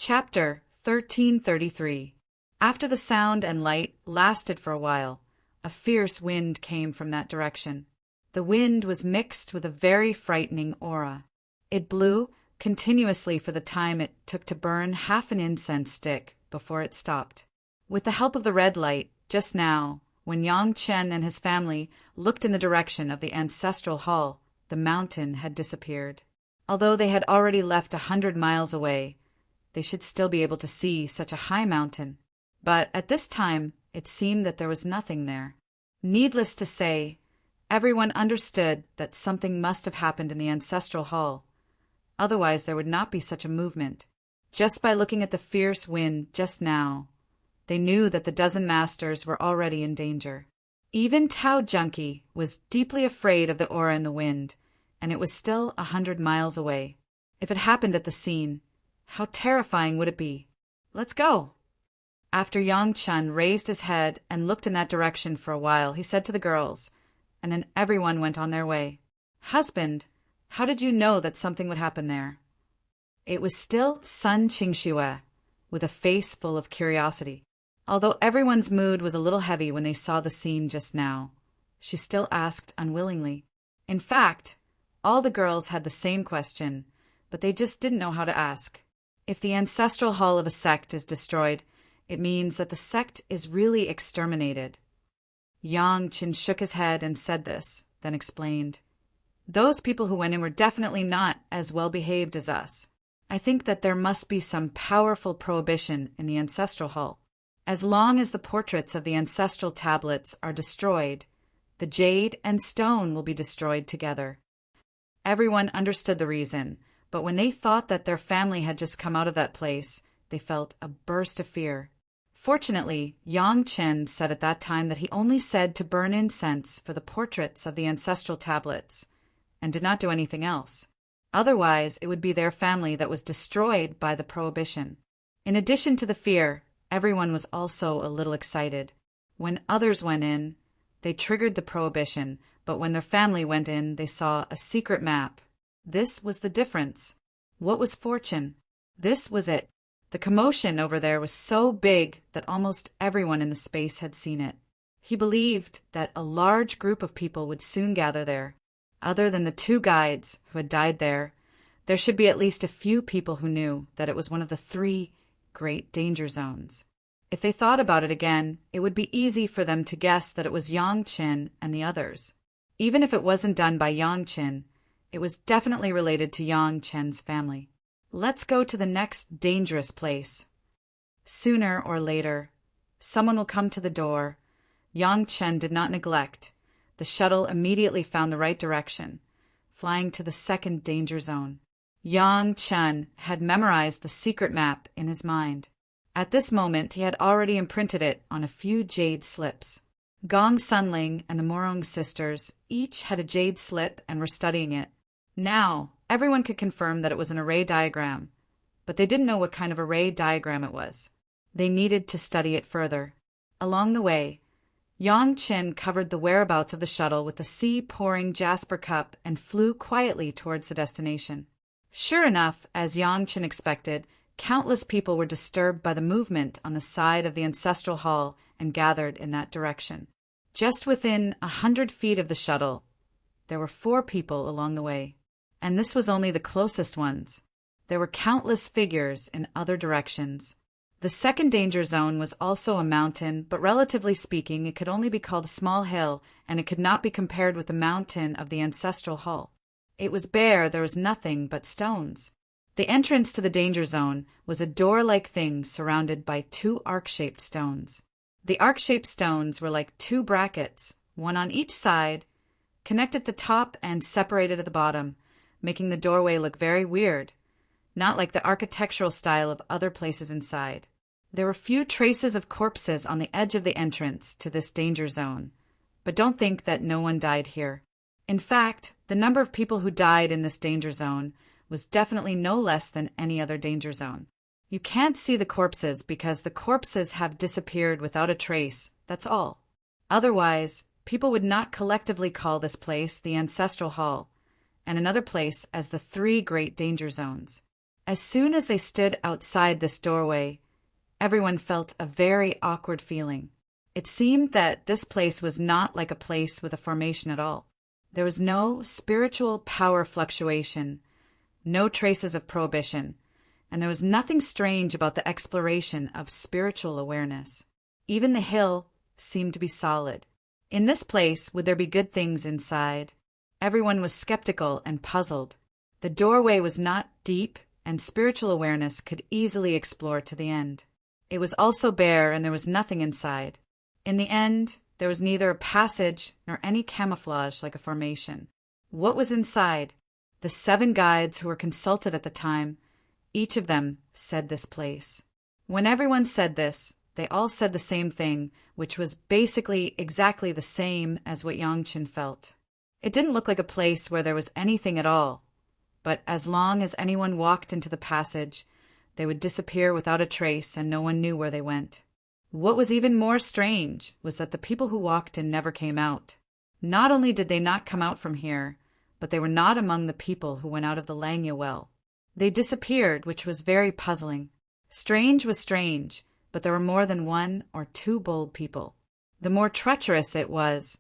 Chapter 1333. After the sound and light lasted for a while, a fierce wind came from that direction. The wind was mixed with a very frightening aura. It blew continuously for the time it took to burn half an incense stick before it stopped. With the help of the red light, just now, when Yang Chen and his family looked in the direction of the ancestral hall, the mountain had disappeared. Although they had already left 100 miles away, they should still be able to see such a high mountain. But at this time, it seemed that there was nothing there. Needless to say, everyone understood that something must have happened in the ancestral hall. Otherwise, there would not be such a movement. Just by looking at the fierce wind just now, they knew that the dozen masters were already in danger. Even Tao Junkie was deeply afraid of the aura in the wind, and it was still 100 miles away. If it happened at the scene, how terrifying would it be? Let's go! After Yang Chen raised his head and looked in that direction for a while, he said to the girls, and then everyone went on their way. "Husband, how did you know that something would happen there?" It was still Sun Qingxue, with a face full of curiosity. Although everyone's mood was a little heavy when they saw the scene just now, she still asked unwillingly. In fact, all the girls had the same question, but they just didn't know how to ask. If the ancestral hall of a sect is destroyed, it means that the sect is really exterminated. Yang Chen shook his head and said this, then explained. Those people who went in were definitely not as well behaved as us. I think that there must be some powerful prohibition in the ancestral hall. As long as the portraits of the ancestral tablets are destroyed, the jade and stone will be destroyed together. Everyone understood the reason, but when they thought that their family had just come out of that place, they felt a burst of fear. Fortunately, Yang Chen said at that time that he only said to burn incense for the portraits of the ancestral tablets, and did not do anything else. Otherwise, it would be their family that was destroyed by the prohibition. In addition to the fear, everyone was also a little excited. When others went in, they triggered the prohibition, but when their family went in, they saw a secret map. This was the difference. What was fortune? This was it. The commotion over there was so big that almost everyone in the space had seen it. He believed that a large group of people would soon gather there. Other than the 2 guides who had died there should be at least a few people who knew that it was one of the 3 great danger zones. If they thought about it again, it would be easy for them to guess that it was Yang Chen and the others. Even if it wasn't done by Yang Chen, it was definitely related to Yang Chen's family. Let's go to the next dangerous place. Sooner or later, someone will come to the door. Yang Chen did not neglect. The shuttle immediately found the right direction, flying to the 2nd danger zone. Yang Chen had memorized the secret map in his mind. At this moment, he had already imprinted it on a few jade slips. Gong Sunling and the Morong sisters each had a jade slip and were studying it. Now, everyone could confirm that it was an array diagram, but they didn't know what kind of array diagram it was. They needed to study it further. Along the way, Yang Chen covered the whereabouts of the shuttle with the sea-pouring jasper cup and flew quietly towards the destination. Sure enough, as Yang Chen expected, countless people were disturbed by the movement on the side of the ancestral hall and gathered in that direction. Just within 100 feet of the shuttle, there were 4 people along the way. And this was only the closest ones. There were countless figures in other directions. The 2nd danger zone was also a mountain, but relatively speaking, it could only be called a small hill, and it could not be compared with the mountain of the ancestral hall. It was bare, there was nothing but stones. The entrance to the danger zone was a door-like thing surrounded by 2 arc-shaped stones. The arc-shaped stones were like 2 brackets, one on each side, connected at the top and separated at the bottom, making the doorway look very weird, not like the architectural style of other places inside. There were few traces of corpses on the edge of the entrance to this danger zone, but don't think that no one died here. In fact, the number of people who died in this danger zone was definitely no less than any other danger zone. You can't see the corpses because the corpses have disappeared without a trace, that's all. Otherwise, people would not collectively call this place the Ancestral Hall, and another place as the 3 great danger zones. As soon as they stood outside this doorway, everyone felt a very awkward feeling. It seemed that this place was not like a place with a formation at all. There was no spiritual power fluctuation, no traces of prohibition, and there was nothing strange about the exploration of spiritual awareness. Even the hill seemed to be solid. In this place, would there be good things inside? Everyone was skeptical and puzzled. The doorway was not deep, and spiritual awareness could easily explore to the end. It was also bare, and there was nothing inside. In the end, there was neither a passage nor any camouflage like a formation. What was inside? The 7 guides who were consulted at the time, each of them said this place. When everyone said this, they all said the same thing, which was basically exactly the same as what Yangchen felt. It didn't look like a place where there was anything at all, but as long as anyone walked into the passage, they would disappear without a trace and no one knew where they went. What was even more strange was that the people who walked in never came out. Not only did they not come out from here, but they were not among the people who went out of the Langya well. They disappeared, which was very puzzling. Strange was strange, but there were more than 1 or 2 bold people. The more treacherous it was,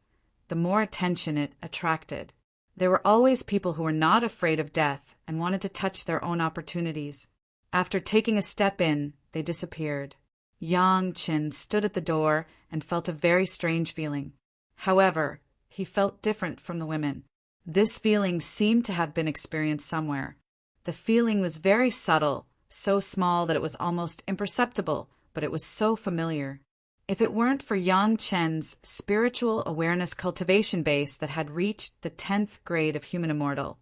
the more attention it attracted. There were always people who were not afraid of death and wanted to touch their own opportunities. After taking a step in, they disappeared. Yangchen stood at the door and felt a very strange feeling. However, he felt different from the women. This feeling seemed to have been experienced somewhere. The feeling was very subtle, so small that it was almost imperceptible, but it was so familiar. If it weren't for Yangchen's spiritual awareness cultivation base that had reached the 10th grade of human immortal,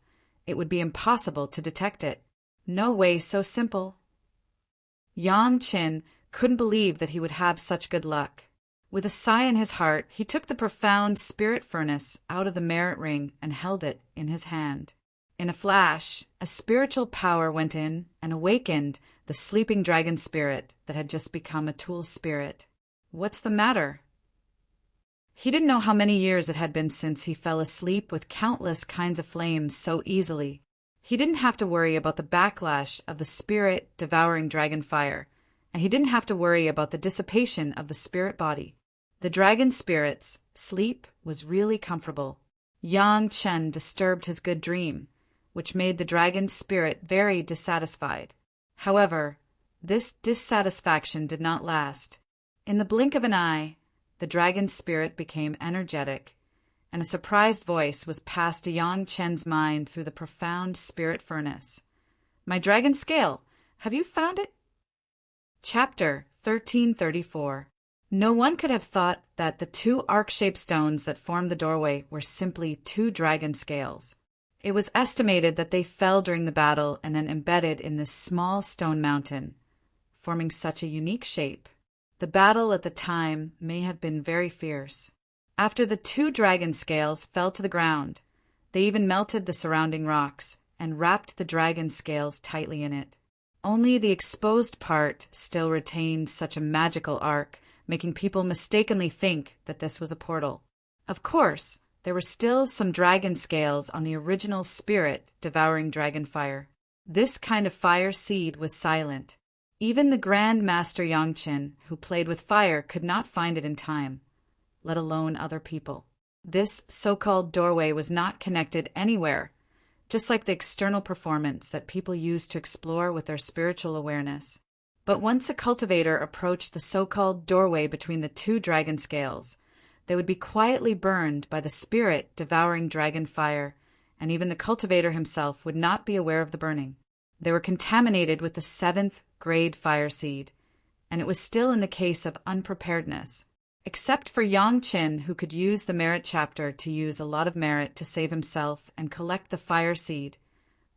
it would be impossible to detect it. No way so simple. Yangchen couldn't believe that he would have such good luck. With a sigh in his heart, he took the profound spirit furnace out of the merit ring and held it in his hand. In a flash, a spiritual power went in and awakened the sleeping dragon spirit that had just become a tool spirit. What's the matter? He didn't know how many years it had been since he fell asleep with countless kinds of flames so easily. He didn't have to worry about the backlash of the spirit-devouring dragon fire, and he didn't have to worry about the dissipation of the spirit body. The dragon spirit's sleep was really comfortable. Yangchen disturbed his good dream, which made the dragon spirit very dissatisfied. However, this dissatisfaction did not last. In the blink of an eye, the dragon spirit became energetic, and a surprised voice was passed to Yangchen's mind through the profound spirit furnace. "My dragon scale, have you found it?" Chapter 1334. No one could have thought that the 2 arc-shaped stones that formed the doorway were simply 2 dragon scales. It was estimated that they fell during the battle and then embedded in this small stone mountain, forming such a unique shape. The battle at the time may have been very fierce. After the 2 dragon scales fell to the ground, they even melted the surrounding rocks and wrapped the dragon scales tightly in it. Only the exposed part still retained such a magical arc, making people mistakenly think that this was a portal. Of course, there were still some dragon scales on the original spirit devouring dragon fire. This kind of fire seed was silent. Even the Grand Master Yangchen, who played with fire, could not find it in time, let alone other people. This so-called doorway was not connected anywhere, just like the external performance that people use to explore with their spiritual awareness. But once a cultivator approached the so-called doorway between the 2 dragon scales, they would be quietly burned by the spirit-devouring dragon fire, and even the cultivator himself would not be aware of the burning. They were contaminated with the 7th grade fire seed, and it was still in the case of unpreparedness. Except for Yangchen, who could use the merit chapter to use a lot of merit to save himself and collect the fire seed,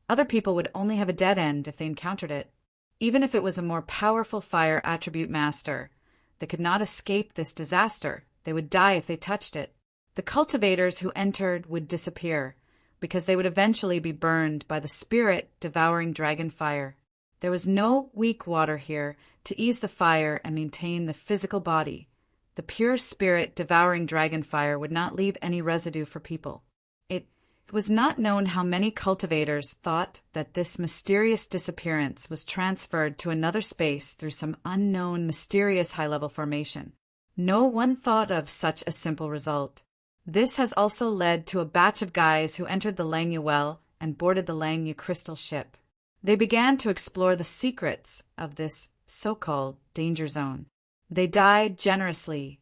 other people would only have a dead end if they encountered it. Even if it was a more powerful fire attribute master, they could not escape this disaster. They would die if they touched it. The cultivators who entered would disappear, because they would eventually be burned by the spirit-devouring dragon fire. There was no weak water here to ease the fire and maintain the physical body. The pure spirit-devouring dragon fire would not leave any residue for people. It It was not known how many cultivators thought that this mysterious disappearance was transferred to another space through some unknown mysterious high-level formation. No one thought of such a simple result. This has also led to a batch of guys who entered the Langya well and boarded the Langya crystal ship. They began to explore the secrets of this so-called danger zone. They died generously,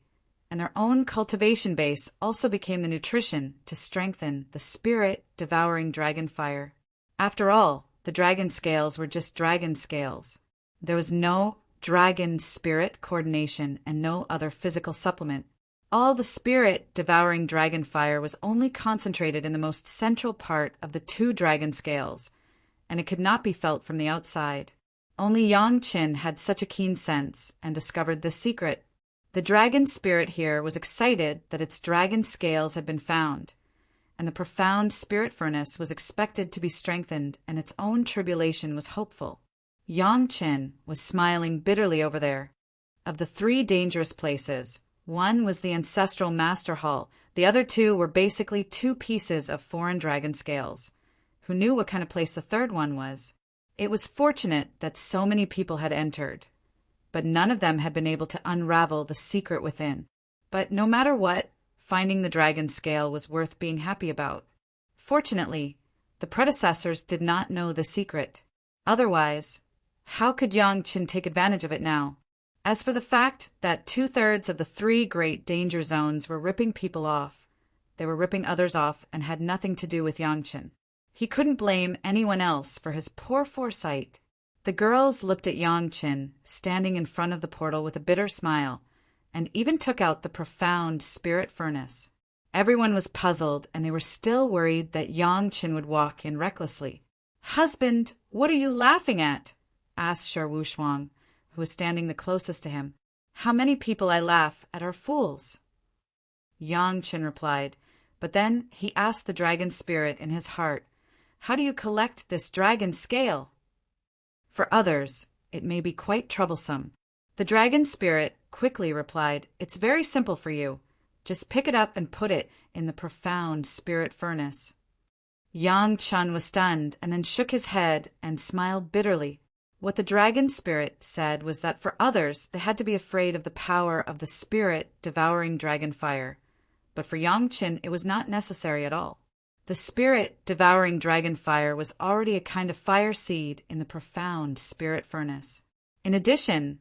and their own cultivation base also became the nutrition to strengthen the spirit-devouring dragon fire. After all, the dragon scales were just dragon scales. There was no dragon-spirit coordination and no other physical supplement. All the spirit-devouring dragon fire was only concentrated in the most central part of the 2 dragon scales, and it could not be felt from the outside. Only Yang Qin had such a keen sense and discovered this secret. The dragon spirit here was excited that its dragon scales had been found, and the profound spirit furnace was expected to be strengthened, and its own tribulation was hopeful. Yang Qin was smiling bitterly over there. Of the 3 dangerous places, one was the ancestral master hall, the other 2 were basically 2 pieces of foreign dragon scales. Who knew what kind of place the third one was? It was fortunate that so many people had entered, but none of them had been able to unravel the secret within. But no matter what, finding the dragon scale was worth being happy about. Fortunately, the predecessors did not know the secret. Otherwise, how could Yang Qin take advantage of it now? As for the fact that 2/3 of the 3 great danger zones were ripping people off, they were ripping others off and had nothing to do with Yang Qin. He couldn't blame anyone else for his poor foresight. The girls looked at Yang Qin, standing in front of the portal with a bitter smile, and even took out the profound spirit furnace. Everyone was puzzled, and they were still worried that Yang Qin would walk in recklessly. "Husband, what are you laughing at?" asked Sher Wushuang, who was standing the closest to him. "How many people I laugh at are fools." Yang Qin replied, but then he asked the dragon spirit in his heart, "How do you collect this dragon scale?" For others, it may be quite troublesome. The dragon spirit quickly replied, "It's very simple for you. Just pick it up and put it in the profound spirit furnace." Yang Qin was stunned and then shook his head and smiled bitterly. What the dragon spirit said was that for others, they had to be afraid of the power of the spirit-devouring dragon fire. But for Yang Qin, it was not necessary at all. The spirit-devouring dragon fire was already a kind of fire seed in the profound spirit furnace. In addition,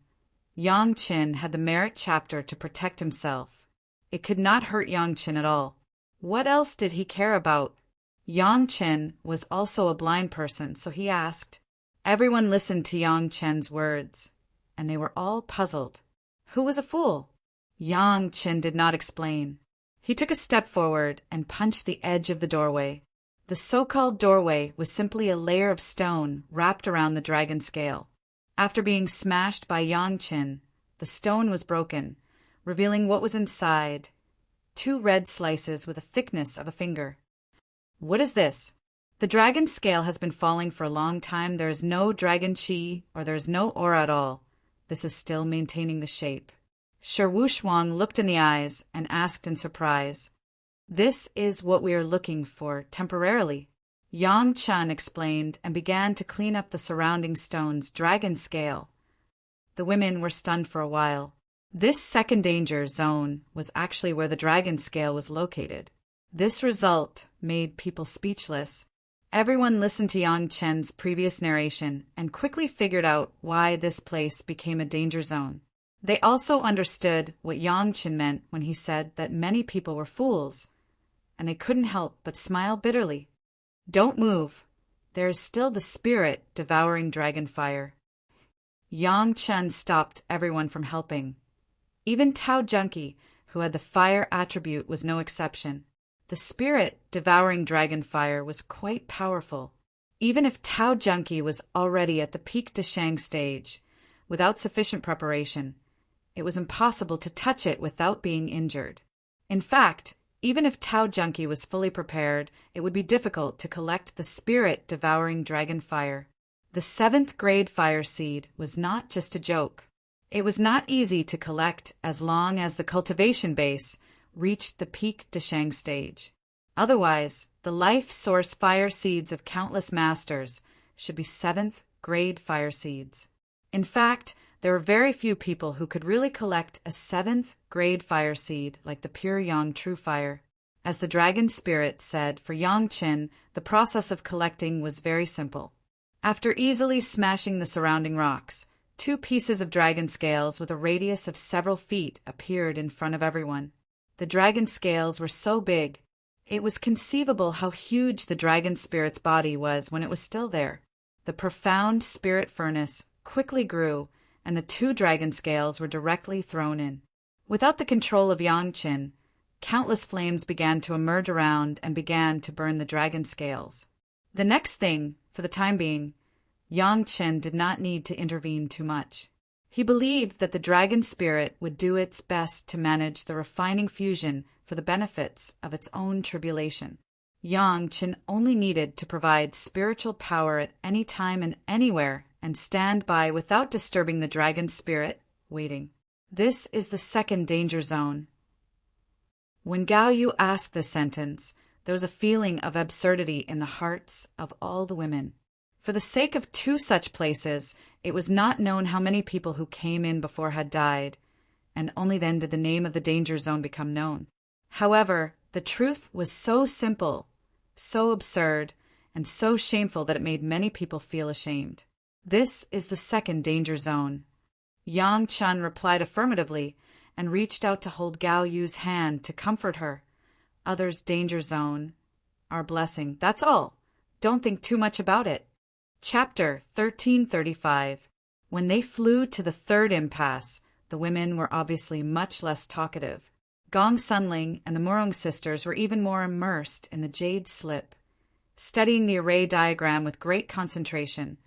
Yang Qin had the merit chapter to protect himself. It could not hurt Yang Qin at all. What else did he care about? Yang Qin was also a blind person, so he asked. Everyone listened to Yang Qin's words, and they were all puzzled. Who was a fool? Yang Qin did not explain. He took a step forward and punched the edge of the doorway. The so-called doorway was simply a layer of stone wrapped around the dragon scale. After being smashed by Yang Qin, the stone was broken, revealing what was inside, 2 red slices with a thickness of a finger. What is this? The dragon scale has been falling for a long time. There is no dragon chi, or there is no aura at all. This is still maintaining the shape. Sher Wushuang looked in the eyes and asked in surprise, "This is what we are looking for temporarily." Yang Qin explained and began to clean up the surrounding stone's dragon scale. The women were stunned for a while. This second danger zone was actually where the dragon scale was located. This result made people speechless. Everyone listened to Yang Qin's previous narration and quickly figured out why this place became a danger zone. They also understood what Yang Qin meant when he said that many people were fools, and they couldn't help but smile bitterly. Don't move. There is still the spirit-devouring dragon fire. Yang Qin stopped everyone from helping. Even Tao Junkie, who had the fire attribute, was no exception. The spirit-devouring dragon fire was quite powerful. Even if Tao Junkie was already at the peak Deshang stage, without sufficient preparation, it was impossible to touch it without being injured. In fact, even if Tao Junkie was fully prepared, it would be difficult to collect the spirit-devouring dragon fire. The 7th grade fire seed was not just a joke. It was not easy to collect as long as the cultivation base reached the peak Deshang stage. Otherwise, the life source fire seeds of countless masters should be seventh-grade fire seeds. In fact, there were very few people who could really collect a seventh-grade fire seed like the pure Yang true fire. As the dragon spirit said, for Yang Qin, the process of collecting was very simple. After easily smashing the surrounding rocks, 2 pieces of dragon scales with a radius of several feet appeared in front of everyone. The dragon scales were so big, it was conceivable how huge the dragon spirit's body was when it was still there. The profound spirit furnace quickly grew, and the 2 dragon scales were directly thrown in. Without the control of Yang Qin, countless flames began to emerge around and began to burn the dragon scales. The next thing, for the time being, Yang Qin did not need to intervene too much. He believed that the dragon spirit would do its best to manage the refining fusion for the benefits of its own tribulation. Yang Qin only needed to provide spiritual power at any time and anywhere and stand by without disturbing the dragon spirit, waiting. This is the second danger zone. When Gao Yu asked this sentence, there was a feeling of absurdity in the hearts of all the women. For the sake of 2 such places, it was not known how many people who came in before had died, and only then did the name of the danger zone become known. However, the truth was so simple, so absurd, and so shameful that it made many people feel ashamed. This is the second danger zone. Yang Chen replied affirmatively and reached out to hold Gao Yu's hand to comfort her. Others' danger zone, our blessing, that's all. Don't think too much about it. Chapter 1335. When they flew to the 3rd impasse, the women were obviously much less talkative. Gong Sunling and the Murong sisters were even more immersed in the jade slip, studying the array diagram with great concentration,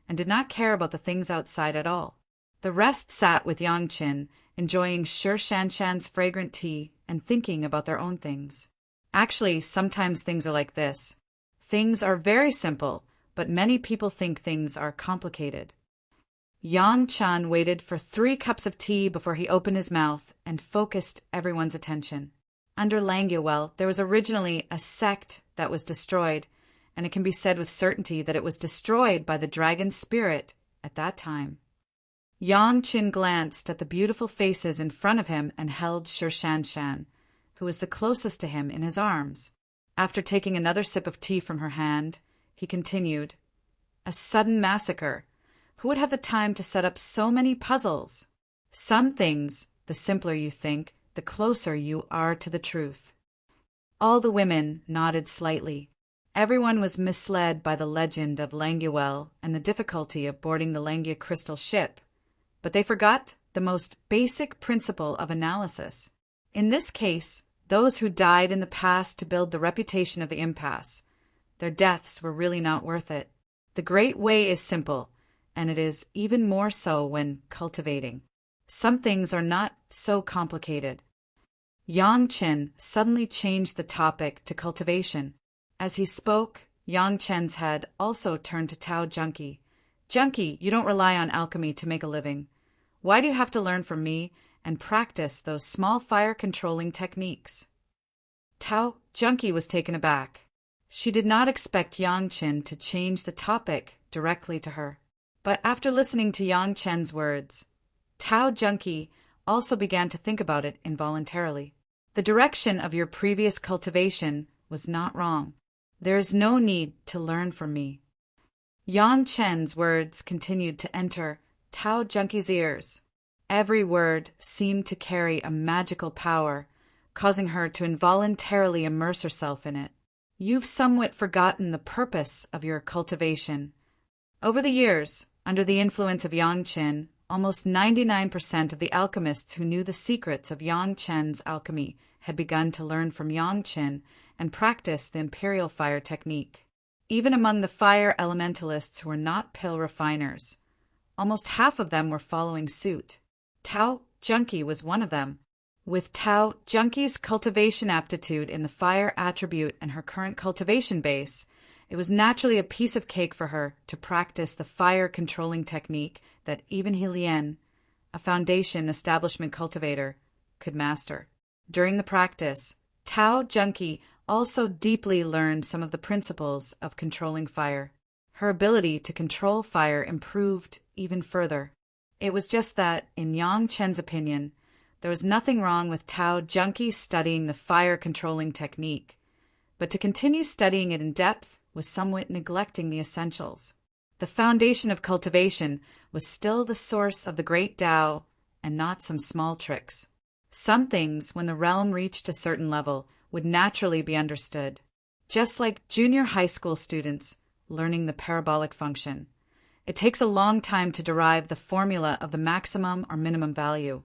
and did not care about the things outside at all. The rest sat with Yang Qin, enjoying Shi Shanshan's fragrant tea and thinking about their own things. Actually, sometimes things are like this. Things are very simple, but many people think things are complicated. Yang Chen waited for 3 cups of tea before he opened his mouth and focused everyone's attention. Under Languel, there was originally a sect that was destroyed, and it can be said with certainty that it was destroyed by the dragon spirit at that time. Yang Qin glanced at the beautiful faces in front of him and held Shi Shanshan, who was the closest to him, in his arms. After taking another sip of tea from her hand, he continued, "A sudden massacre. Who would have the time to set up so many puzzles? Some things, the simpler you think, the closer you are to the truth." All the women nodded slightly. Everyone was misled by the legend of Languel and the difficulty of boarding the Langia crystal ship, but they forgot the most basic principle of analysis. In this case, those who died in the past to build the reputation of the impasse, their deaths were really not worth it. The Great Way is simple, and it is even more so when cultivating. Some things are not so complicated. Yang Qin suddenly changed the topic to cultivation. As he spoke, Yang Chen's head also turned to Tao Junkie. "Junkie, you don't rely on alchemy to make a living. Why do you have to learn from me and practice those small fire-controlling techniques?" Tao Junkie was taken aback. She did not expect Yang Qin to change the topic directly to her. But after listening to Yang Chen's words, Tao Junkie also began to think about it involuntarily. The direction of your previous cultivation was not wrong. There is no need to learn from me. Yang Chen's words continued to enter Tao Junkie's ears. Every word seemed to carry a magical power, causing her to involuntarily immerse herself in it. You've somewhat forgotten the purpose of your cultivation. Over the years, under the influence of Yang Qin, almost 99% of the alchemists who knew the secrets of Yang Chen's alchemy had begun to learn from Yang Qin and practice the imperial fire technique. Even among the fire elementalists who were not pill refiners, almost half of them were following suit. Tao Junkie was one of them. With Tao Junkie's cultivation aptitude in the fire attribute and her current cultivation base, it was naturally a piece of cake for her to practice the fire-controlling technique that even Helien, a foundation establishment cultivator, could master. During the practice, Tao Junkie also deeply learned some of the principles of controlling fire. Her ability to control fire improved even further. It was just that, in Yang Chen's opinion, there was nothing wrong with Tao Junki studying the fire-controlling technique, but to continue studying it in depth was somewhat neglecting the essentials. The foundation of cultivation was still the source of the great Tao and not some small tricks. Some things, when the realm reached a certain level, would naturally be understood, just like junior high school students learning the parabolic function. It takes a long time to derive the formula of the maximum or minimum value,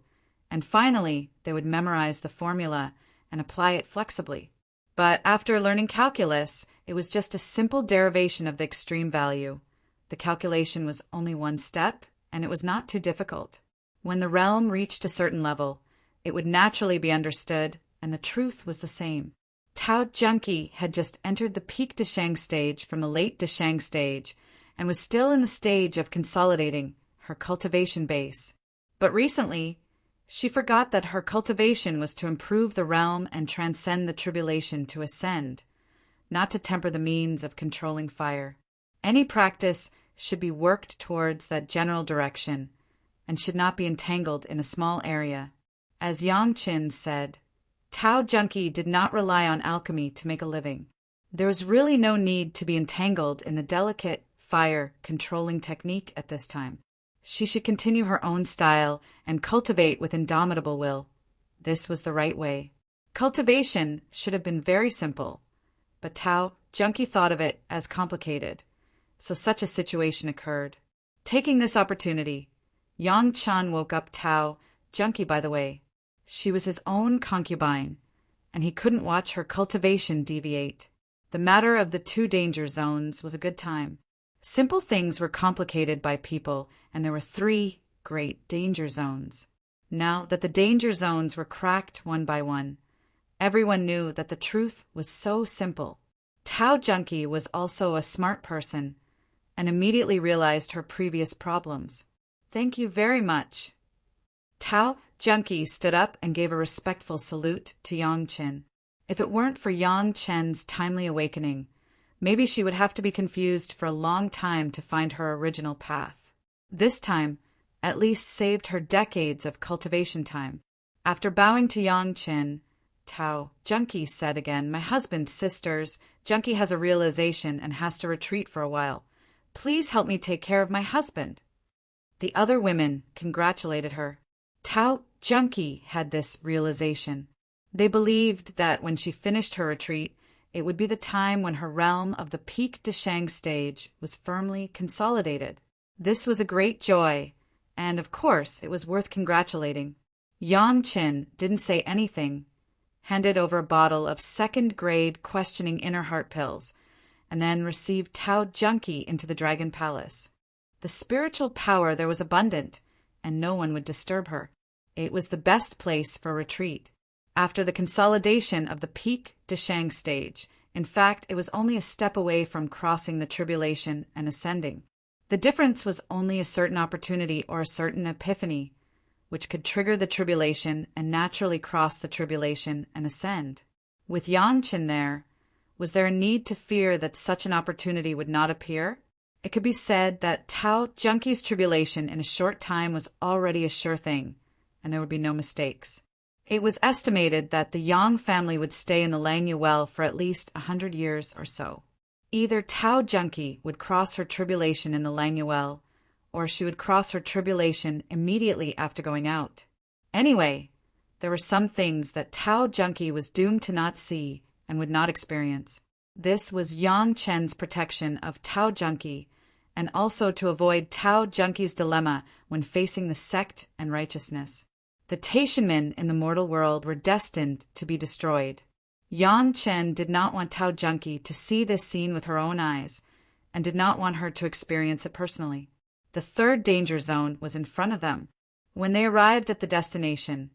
and finally they would memorize the formula and apply it flexibly. But after learning calculus, it was just a simple derivation of the extreme value. The calculation was only one step, and it was not too difficult. When the realm reached a certain level, it would naturally be understood, and the truth was the same. Tao Junki had just entered the peak Deshang stage from the late Deshang stage, and was still in the stage of consolidating her cultivation base. But recently, she forgot that her cultivation was to improve the realm and transcend the tribulation to ascend, not to temper the means of controlling fire. Any practice should be worked towards that general direction, and should not be entangled in a small area. As Yang Qin said, Tao Junki did not rely on alchemy to make a living. There was really no need to be entangled in the delicate fire-controlling technique at this time. She should continue her own style and cultivate with indomitable will. This was the right way. Cultivation should have been very simple, but Tao Junki thought of it as complicated, so such a situation occurred. Taking this opportunity, Yang Chan woke up Tao Junki, by the way. She was his own concubine, and he couldn't watch her cultivation deviate. The matter of the 2 danger zones was a good time. Simple things were complicated by people, and there were 3 great danger zones. Now that the danger zones were cracked one by one, everyone knew that the truth was so simple. Tao Junki was also a smart person, and immediately realized her previous problems. "Thank you very much." Tao Junki stood up and gave a respectful salute to Yang Chen. If it weren't for Yang Chen's timely awakening, maybe she would have to be confused for a long time to find her original path. This time, at least, saved her decades of cultivation time. After bowing to Yang Chen, Tao Junki said again, "My husband, sisters, Junki has a realization and has to retreat for a while. Please help me take care of my husband." The other women congratulated her. Tao Junki had this realization. They believed that when she finished her retreat, it would be the time when her realm of the peak Deshang stage was firmly consolidated. This was a great joy, and of course it was worth congratulating. Yang Qin didn't say anything, handed over a bottle of second-grade questioning inner heart pills, and then received Tao Junki into the Dragon Palace. The spiritual power there was abundant, and no one would disturb her. It was the best place for retreat. After the consolidation of the peak Deshang stage, in fact, it was only a step away from crossing the tribulation and ascending. The difference was only a certain opportunity or a certain epiphany, which could trigger the tribulation and naturally cross the tribulation and ascend. With Yang Qin there, was there a need to fear that such an opportunity would not appear? It could be said that Tao Junki's tribulation in a short time was already a sure thing, and there would be no mistakes. It was estimated that the Yang family would stay in the Langya well for at least 100 years or so. Either Tao Junki would cross her tribulation in the Langya well, or she would cross her tribulation immediately after going out. Anyway, there were some things that Tao Junki was doomed to not see and would not experience. This was Yang Chen's protection of Tao Junki, and also to avoid Tao Junki's dilemma when facing the sect and righteousness. The Taishanmen in the mortal world were destined to be destroyed. Yang Chen did not want Tao Junki to see this scene with her own eyes, and did not want her to experience it personally. The 3rd danger zone was in front of them. When they arrived at the destination,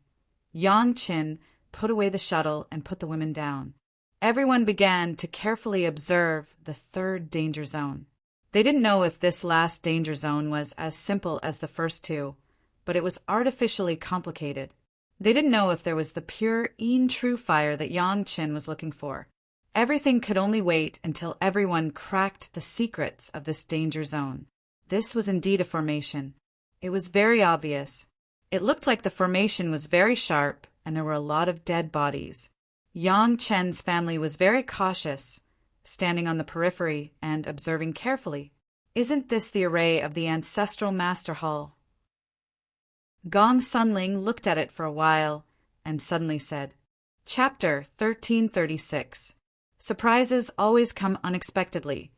Yang Chen put away the shuttle and put the women down. Everyone began to carefully observe the 3rd danger zone. They didn't know if this last danger zone was as simple as the first 2, but it was artificially complicated. They didn't know if there was the pure, true fire that Yang Chen was looking for. Everything could only wait until everyone cracked the secrets of this danger zone. This was indeed a formation. It was very obvious. It looked like the formation was very sharp, and there were a lot of dead bodies. Yang Chen's family was very cautious, standing on the periphery and observing carefully. Isn't this the array of the ancestral master hall? Gong Sunling looked at it for a while and suddenly said, Chapter 1336. Surprises always come unexpectedly.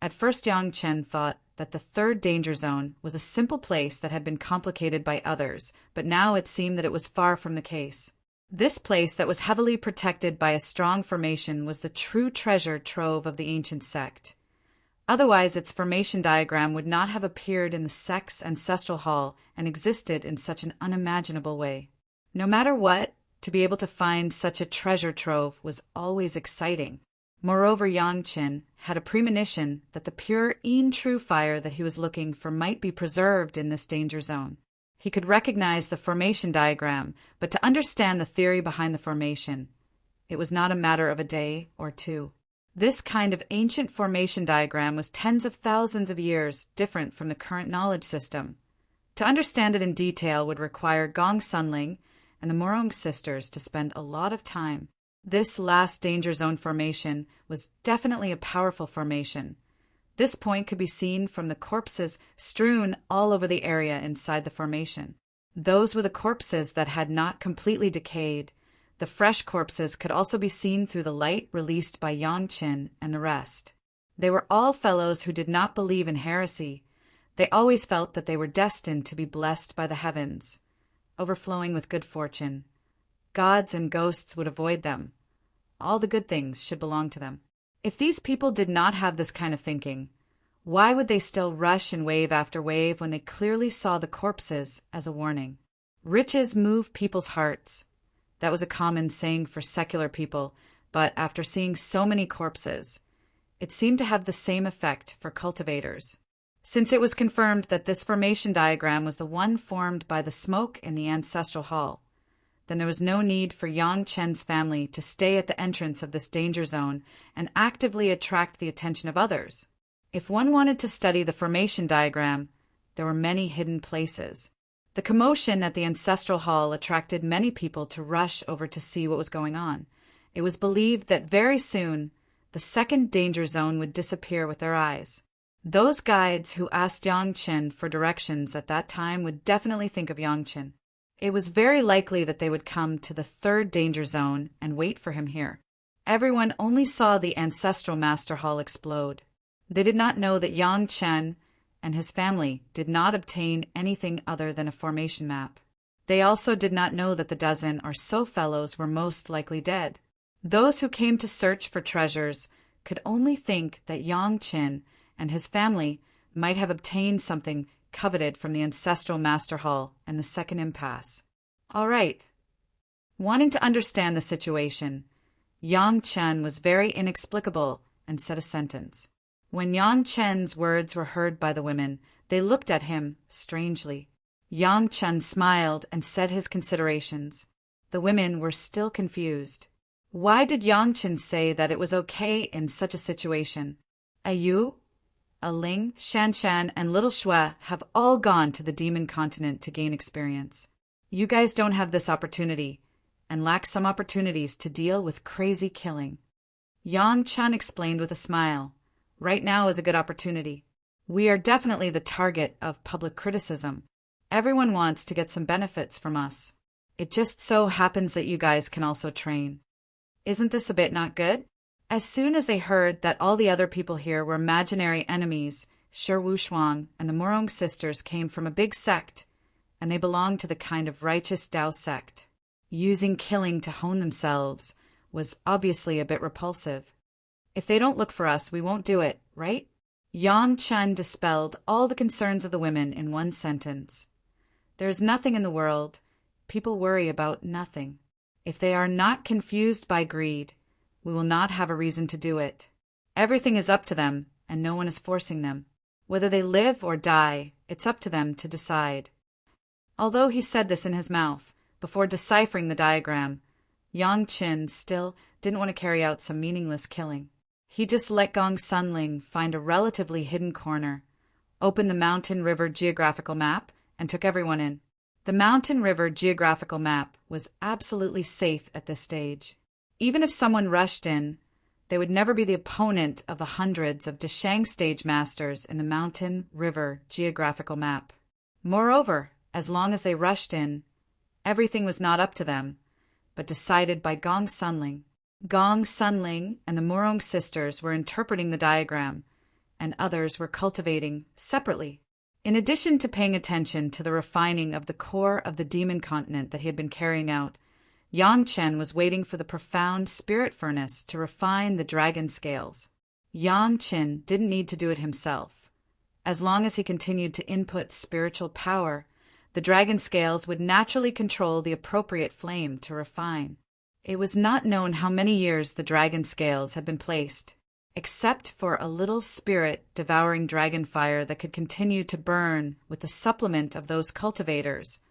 At first Yang Chen thought that the third danger zone was a simple place that had been complicated by others, but now it seemed that it was far from the case. This place that was heavily protected by a strong formation was the true treasure trove of the ancient sect. Otherwise, its formation diagram would not have appeared in the sect's ancestral hall and existed in such an unimaginable way. No matter what, to be able to find such a treasure trove was always exciting. Moreover, Yang Chen had a premonition that the pure true fire that he was looking for might be preserved in this danger zone. He could recognize the formation diagram, but to understand the theory behind the formation, it was not a matter of a day or two. This kind of ancient formation diagram was tens of thousands of years different from the current knowledge system. To understand it in detail would require Gong Sunling and the Morong sisters to spend a lot of time. This last danger zone formation was definitely a powerful formation. This point could be seen from the corpses strewn all over the area inside the formation. Those were the corpses that had not completely decayed. The fresh corpses could also be seen through the light released by Yang Chen and the rest. They were all fellows who did not believe in heresy. They always felt that they were destined to be blessed by the heavens, overflowing with good fortune. Gods and ghosts would avoid them. All the good things should belong to them. If these people did not have this kind of thinking, why would they still rush in wave after wave when they clearly saw the corpses as a warning? Riches move people's hearts. That was a common saying for secular people, but after seeing so many corpses, it seemed to have the same effect for cultivators. Since it was confirmed that this formation diagram was the one formed by the smoke in the ancestral hall, then there was no need for Yang Chen's family to stay at the entrance of this danger zone and actively attract the attention of others. If one wanted to study the formation diagram, there were many hidden places. The commotion at the ancestral hall attracted many people to rush over to see what was going on. It was believed that very soon the second danger zone would disappear with their eyes. Those guides who asked Yang Chen for directions at that time would definitely think of Yang Chen. It was very likely that they would come to the third danger zone and wait for him here. Everyone only saw the ancestral master hall explode. They did not know that Yang Chen and his family did not obtain anything other than a formation map. They also did not know that the dozen or so fellows were most likely dead. Those who came to search for treasures could only think that Yang Chen and his family might have obtained something coveted from the ancestral master hall and the second impasse. All right. Wanting to understand the situation, Yang Chen was very inexplicable and said a sentence. When Yang Chen's words were heard by the women, they looked at him strangely. Yang Chen smiled and said his considerations. The women were still confused. Why did Yang Chen say that it was okay in such a situation? A Yu, a Ling, Shan Shan, and Little Shui have all gone to the demon continent to gain experience. You guys don't have this opportunity, and lack some opportunities to deal with crazy killing. Yang Chen explained with a smile. Right now is a good opportunity. We are definitely the target of public criticism. Everyone wants to get some benefits from us. It just so happens that you guys can also train. Isn't this a bit not good? As soon as they heard that all the other people here were imaginary enemies, Shi Wushuang and the Morong sisters came from a big sect, and they belonged to the kind of righteous Tao sect. Using killing to hone themselves was obviously a bit repulsive. If they don't look for us, we won't do it, right? Yang Chen dispelled all the concerns of the women in one sentence. There is nothing in the world. People worry about nothing. If they are not confused by greed, we will not have a reason to do it. Everything is up to them, and no one is forcing them. Whether they live or die, it's up to them to decide. Although he said this in his mouth, before deciphering the diagram, Yang Qin still didn't want to carry out some meaningless killing. He just let Gong Sunling find a relatively hidden corner, opened the Mountain River geographical map, and took everyone in. The Mountain River geographical map was absolutely safe at this stage. Even if someone rushed in, they would never be the opponent of the hundreds of Deshang stage masters in the Mountain River geographical map. Moreover, as long as they rushed in, everything was not up to them, but decided by Gong Sunling. Gong Sunling and the Murong sisters were interpreting the diagram, and others were cultivating separately. In addition to paying attention to the refining of the core of the demon continent that he had been carrying out, Yang Chen was waiting for the profound spirit furnace to refine the dragon scales. Yang Chen didn't need to do it himself. As long as he continued to input spiritual power, the dragon scales would naturally control the appropriate flame to refine. It was not known how many years the dragon scales had been placed, except for a little spirit devouring dragon fire that could continue to burn with the supplement of those cultivators.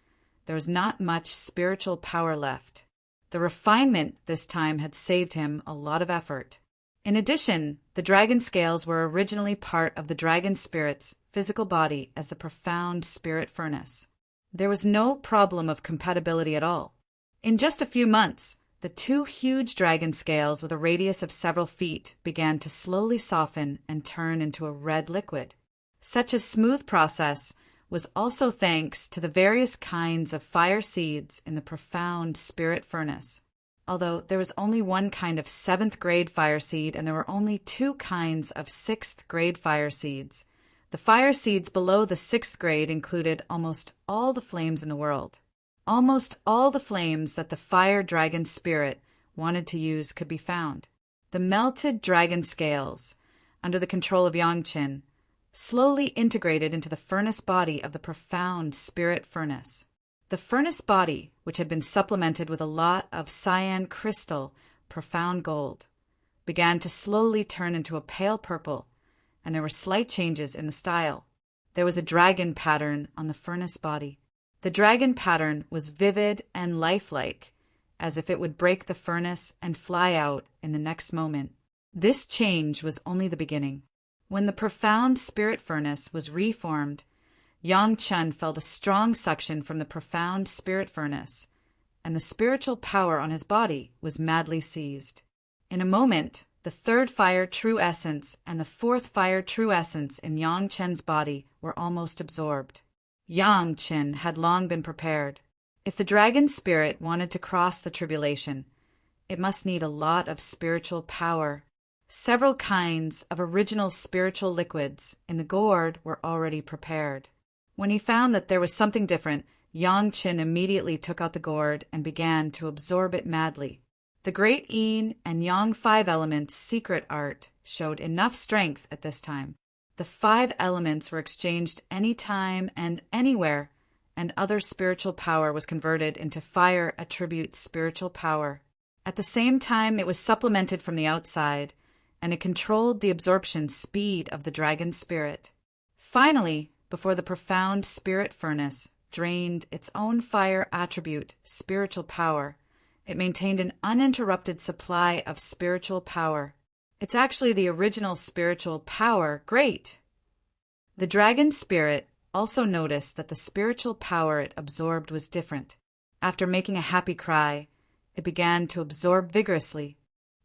There was not much spiritual power left. The refinement this time had saved him a lot of effort. In addition, the dragon scales were originally part of the dragon spirit's physical body as the profound spirit furnace. There was no problem of compatibility at all. In just a few months, the two huge dragon scales with a radius of several feet began to slowly soften and turn into a red liquid. Such a smooth process was also thanks to the various kinds of fire seeds in the profound spirit furnace. Although there was only one kind of 7th grade fire seed and there were only 2 kinds of 6th grade fire seeds, the fire seeds below the 6th grade included almost all the flames in the world. Almost all the flames that the fire dragon spirit wanted to use could be found. The melted dragon scales, under the control of Yang Qin, slowly integrated into the furnace body of the profound spirit furnace. The furnace body, which had been supplemented with a lot of cyan crystal, profound gold, began to slowly turn into a pale purple, and there were slight changes in the style. There was a dragon pattern on the furnace body. The dragon pattern was vivid and lifelike, as if it would break the furnace and fly out in the next moment. This change was only the beginning. When the profound spirit furnace was reformed, Yang Chen felt a strong suction from the profound spirit furnace, and the spiritual power on his body was madly seized. In a moment, the 3rd fire true essence and the 4th fire true essence in Yang Chen's body were almost absorbed. Yang Chen had long been prepared. If the dragon spirit wanted to cross the tribulation, it must need a lot of spiritual power. Several kinds of original spiritual liquids in the gourd were already prepared. When he found that there was something different, Yang Chen immediately took out the gourd and began to absorb it madly. The Great Yin and Yang 5 elements secret art showed enough strength at this time. The 5 elements were exchanged anytime and anywhere, and other spiritual power was converted into fire attribute spiritual power. At the same time, it was supplemented from the outside, and it controlled the absorption speed of the dragon spirit. Finally, before the profound spirit furnace drained its own fire attribute, spiritual power, it maintained an uninterrupted supply of spiritual power. It's actually the original spiritual power. Great! The dragon spirit also noticed that the spiritual power it absorbed was different. After making a happy cry, it began to absorb vigorously.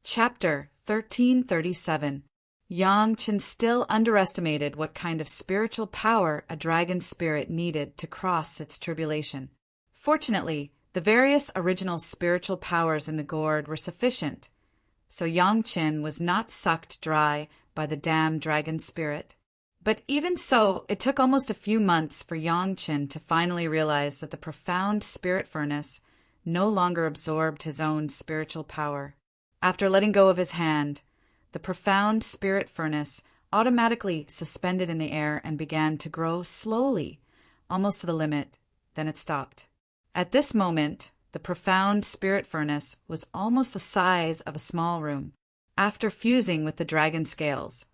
Chapter 1337. Yang Chen still underestimated what kind of spiritual power a dragon spirit needed to cross its tribulation. Fortunately, the various original spiritual powers in the gourd were sufficient, so Yang Chen was not sucked dry by the damned dragon spirit. But even so, it took almost a few months for Yang Chen to finally realize that the profound spirit furnace no longer absorbed his own spiritual power. After letting go of his hand, the profound spirit furnace automatically suspended in the air and began to grow slowly, almost to the limit. Then it stopped. At this moment, the profound spirit furnace was almost the size of a small room. After fusing with the dragon scales,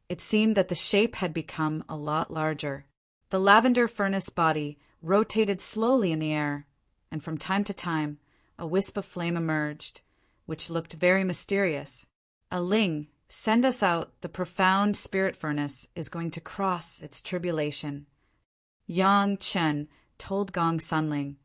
it seemed that the shape had become a lot larger. The lavender furnace body rotated slowly in the air, and from time to time, a wisp of flame emerged, which looked very mysterious. "Aling, send us out. The profound spirit furnace is going to cross its tribulation." Yang Chen told Gong Sunling,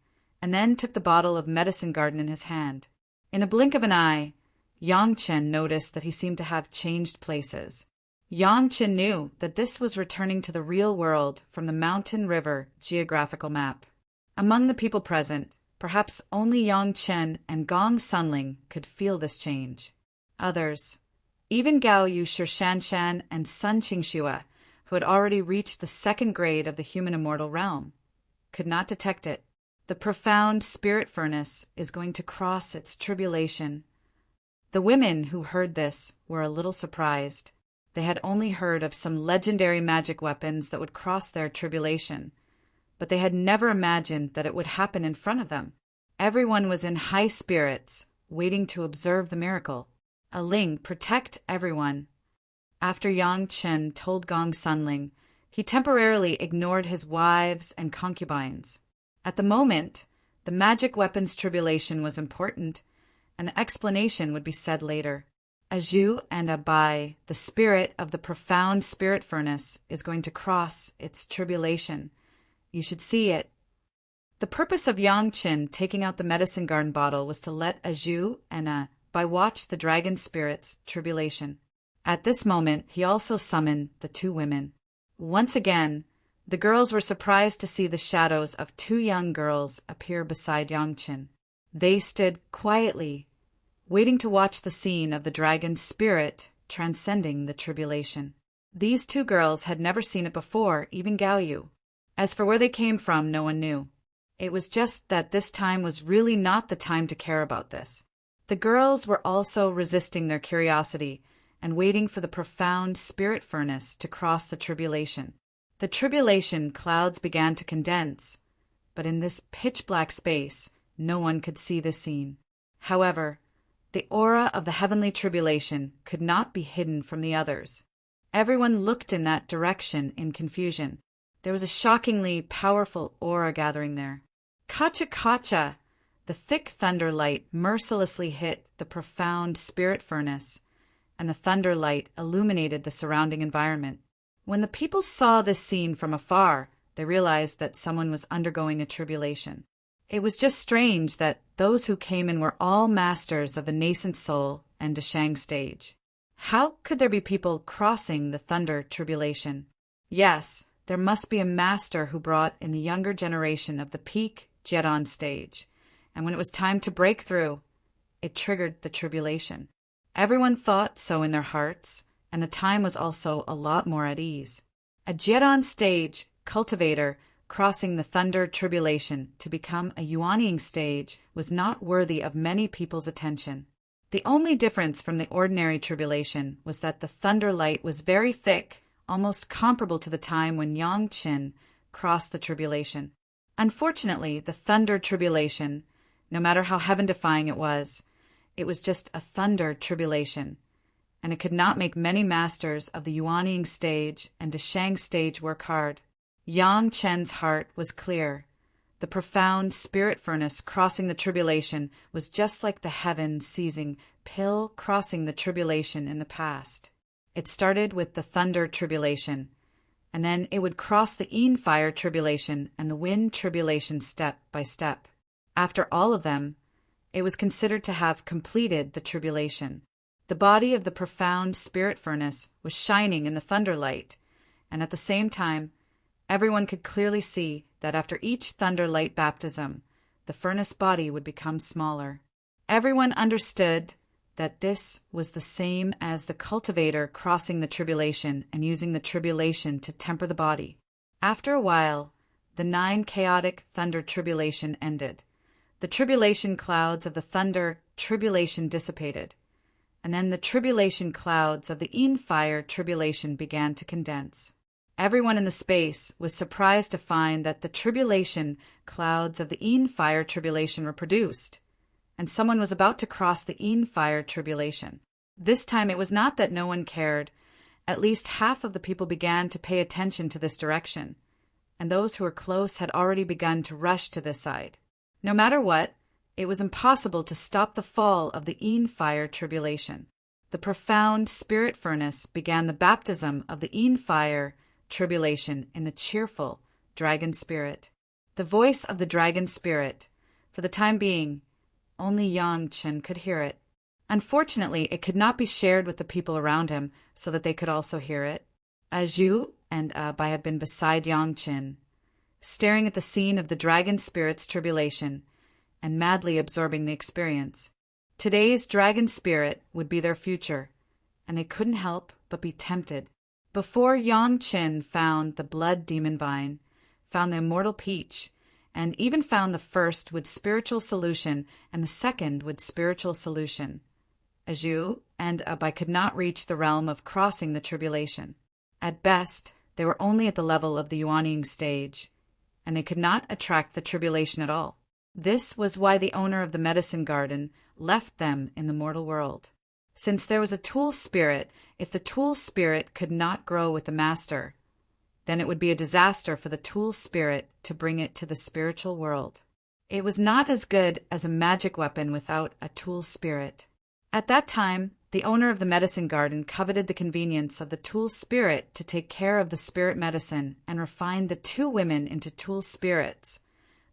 and then took the bottle of medicine garden in his hand. In a blink of an eye, Yang Chen noticed that he seemed to have changed places. Yang Chen knew that this was returning to the real world from the mountain river geographical map. Among the people present, perhaps only Yang Chen and Gong Sunling could feel this change. Others, even Gao Yu Shirshanshan and Sun Qingxue, who had already reached the second grade of the human immortal realm, could not detect it. The profound spirit furnace is going to cross its tribulation. The women who heard this were a little surprised. They had only heard of some legendary magic weapons that would cross their tribulation, but they had never imagined that it would happen in front of them. Everyone was in high spirits, waiting to observe the miracle. "Aling, protect everyone." After Yang Chen told Gong Sunling, he temporarily ignored his wives and concubines. At the moment, the magic weapons tribulation was important, and the explanation would be said later. Aju and Abai, the spirit of the profound spirit furnace, is going to cross its tribulation. You should see it. The purpose of Yang Chen taking out the medicine garden bottle was to let Aju and Abai watch the dragon spirit's tribulation. At this moment, he also summoned the two women. Once again, the girls were surprised to see the shadows of two young girls appear beside Yang Chen. They stood quietly, waiting to watch the scene of the dragon's spirit transcending the tribulation. These two girls had never seen it before, even Gao Yu. As for where they came from, no one knew. It was just that this time was really not the time to care about this. The girls were also resisting their curiosity and waiting for the profound spirit furnace to cross the tribulation. The tribulation clouds began to condense, but in this pitch-black space, no one could see the scene. However, the aura of the heavenly tribulation could not be hidden from the others. Everyone looked in that direction in confusion. There was a shockingly powerful aura gathering there. Kacha-kacha! The thick thunder light mercilessly hit the profound spirit furnace, and the thunder light illuminated the surrounding environment. When the people saw this scene from afar, they realized that someone was undergoing a tribulation. It was just strange that those who came in were all masters of the nascent soul and Dashang stage. How could there be people crossing the thunder tribulation? Yes, there must be a master who brought in the younger generation of the peak Jedon stage, and when it was time to break through, it triggered the tribulation. Everyone thought so in their hearts, and the time was also a lot more at ease. A Jedon stage cultivator crossing the thunder tribulation to become a Yuanying stage was not worthy of many people's attention. The only difference from the ordinary tribulation was that the thunder light was very thick, almost comparable to the time when Yang Chen crossed the tribulation. Unfortunately, the thunder tribulation, no matter how heaven-defying it was just a thunder tribulation, and it could not make many masters of the Yuanying stage and Dashang stage work hard. Yang Chen's heart was clear. The profound spirit furnace crossing the tribulation was just like the heaven seizing pill crossing the tribulation in the past. It started with the thunder tribulation, and then it would cross the Yin fire tribulation and the wind tribulation step by step. After all of them, it was considered to have completed the tribulation. The body of the profound spirit furnace was shining in the thunder light, and at the same time, everyone could clearly see that after each thunder light baptism, the furnace body would become smaller. Everyone understood that this was the same as the cultivator crossing the tribulation and using the tribulation to temper the body. After a while, the 9 chaotic thunder tribulation ended. The tribulation clouds of the thunder tribulation dissipated, and then the tribulation clouds of the Yin fire tribulation began to condense. Everyone in the space was surprised to find that the tribulation clouds of the Yin fire tribulation were produced, and someone was about to cross the Yin fire tribulation. This time it was not that no one cared. At least half of the people began to pay attention to this direction, and those who were close had already begun to rush to this side. No matter what, it was impossible to stop the fall of the Een fire tribulation. The profound spirit furnace began the baptism of the Een fire tribulation in the cheerful dragon spirit. The voice of the dragon spirit, for the time being, only Yang Chen could hear it. Unfortunately, it could not be shared with the people around him so that they could also hear it. Zhu and Bai had been beside Yang Chen, staring at the scene of the dragon spirit's tribulation and madly absorbing the experience. Today's dragon spirit would be their future, and they couldn't help but be tempted. Before Yang Chen found the blood demon vine, found the immortal peach, and even found the first with spiritual solution and the second with spiritual solution, Zhu and Bai could not reach the realm of crossing the tribulation. At best, they were only at the level of the Yuanying stage, and they could not attract the tribulation at all. This was why the owner of the medicine garden left them in the mortal world. Since there was a tool spirit, if the tool spirit could not grow with the master, then it would be a disaster for the tool spirit to bring it to the spiritual world. It was not as good as a magic weapon without a tool spirit. At that time, the owner of the medicine garden coveted the convenience of the tool spirit to take care of the spirit medicine and refine the two women into tool spirits.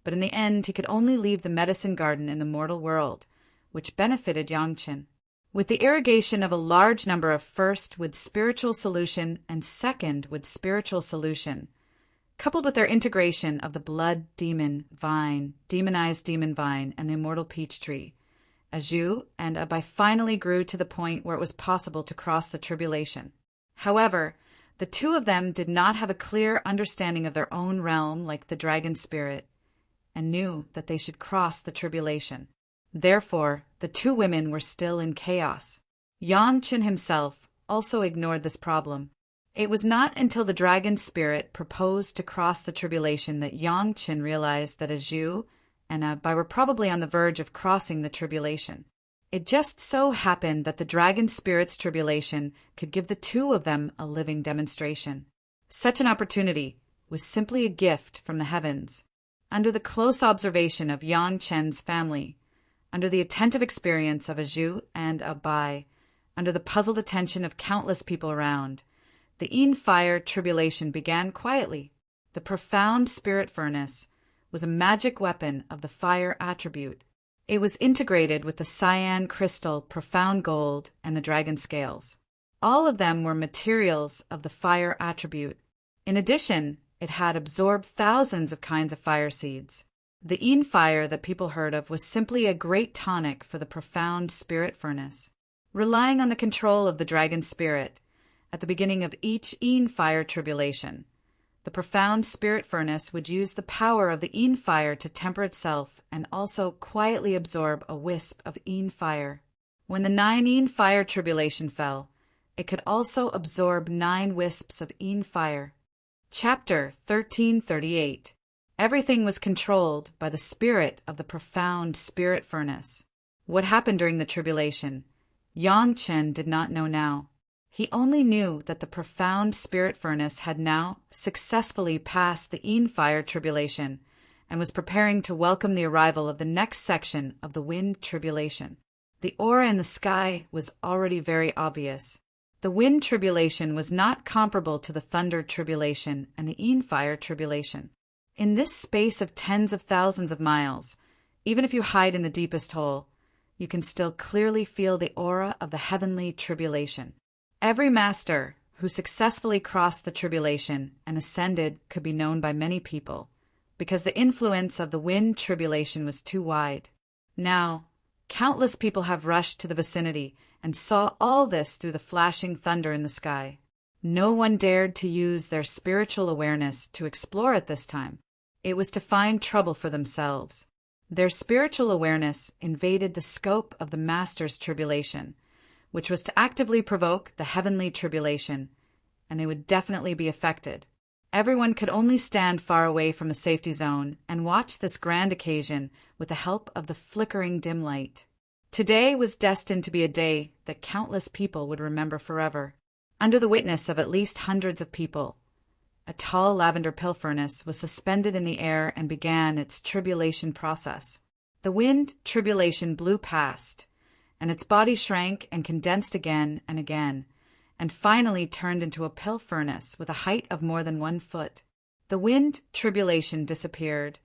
But in the end, he could only leave the medicine garden in the mortal world, which benefited Yang Chen. With the irrigation of a large number of first with spiritual solution and second with spiritual solution, coupled with their integration of the blood demon vine, demonized demon vine, and the immortal peach tree, Zhu and Bai finally grew to the point where it was possible to cross the tribulation. However, the two of them did not have a clear understanding of their own realm like the dragon spirit, and knew that they should cross the tribulation. Therefore, the two women were still in chaos. Yang Chen himself also ignored this problem. It was not until the dragon spirit proposed to cross the tribulation that Yang Chen realized that Zhu and Bai were probably on the verge of crossing the tribulation. It just so happened that the dragon spirit's tribulation could give the two of them a living demonstration. Such an opportunity was simply a gift from the heavens. Under the close observation of Yang Chen's family, under the attentive experience of Zhu and Bai, under the puzzled attention of countless people around, the Een fire tribulation began quietly. The profound spirit furnace was a magic weapon of the fire attribute. It was integrated with the cyan crystal, profound gold, and the dragon scales. All of them were materials of the fire attribute. In addition, it had absorbed thousands of kinds of fire seeds. The Een fire that people heard of was simply a great tonic for the profound spirit furnace. Relying on the control of the dragon spirit, at the beginning of each Een fire tribulation, the profound spirit furnace would use the power of the Een fire to temper itself and also quietly absorb a wisp of Een fire. When the 9 Een fire tribulation fell, it could also absorb 9 wisps of Een fire. Chapter 1338. Everything was controlled by the spirit of the profound spirit furnace. What happened during the tribulation, Yang Chen did not know now. He only knew that the profound spirit furnace had now successfully passed the Een fire tribulation and was preparing to welcome the arrival of the next section of the wind tribulation. The aura in the sky was already very obvious. The wind tribulation was not comparable to the thunder tribulation and the Een fire tribulation. In this space of tens of thousands of miles, even if you hide in the deepest hole, you can still clearly feel the aura of the heavenly tribulation. Every master who successfully crossed the tribulation and ascended could be known by many people, because the influence of the wind tribulation was too wide. Now, countless people have rushed to the vicinity and saw all this through the flashing thunder in the sky. No one dared to use their spiritual awareness to explore at this time. It was to find trouble for themselves. Their spiritual awareness invaded the scope of the Master's tribulation, which was to actively provoke the heavenly tribulation, and they would definitely be affected. Everyone could only stand far away from the safety zone and watch this grand occasion with the help of the flickering dim light. Today was destined to be a day that countless people would remember forever. Under the witness of at least hundreds of people, a tall lavender pill furnace was suspended in the air and began its tribulation process. The wind tribulation blew past, and its body shrank and condensed again and again, and finally turned into a pill furnace with a height of more than 1 foot. The wind tribulation disappeared,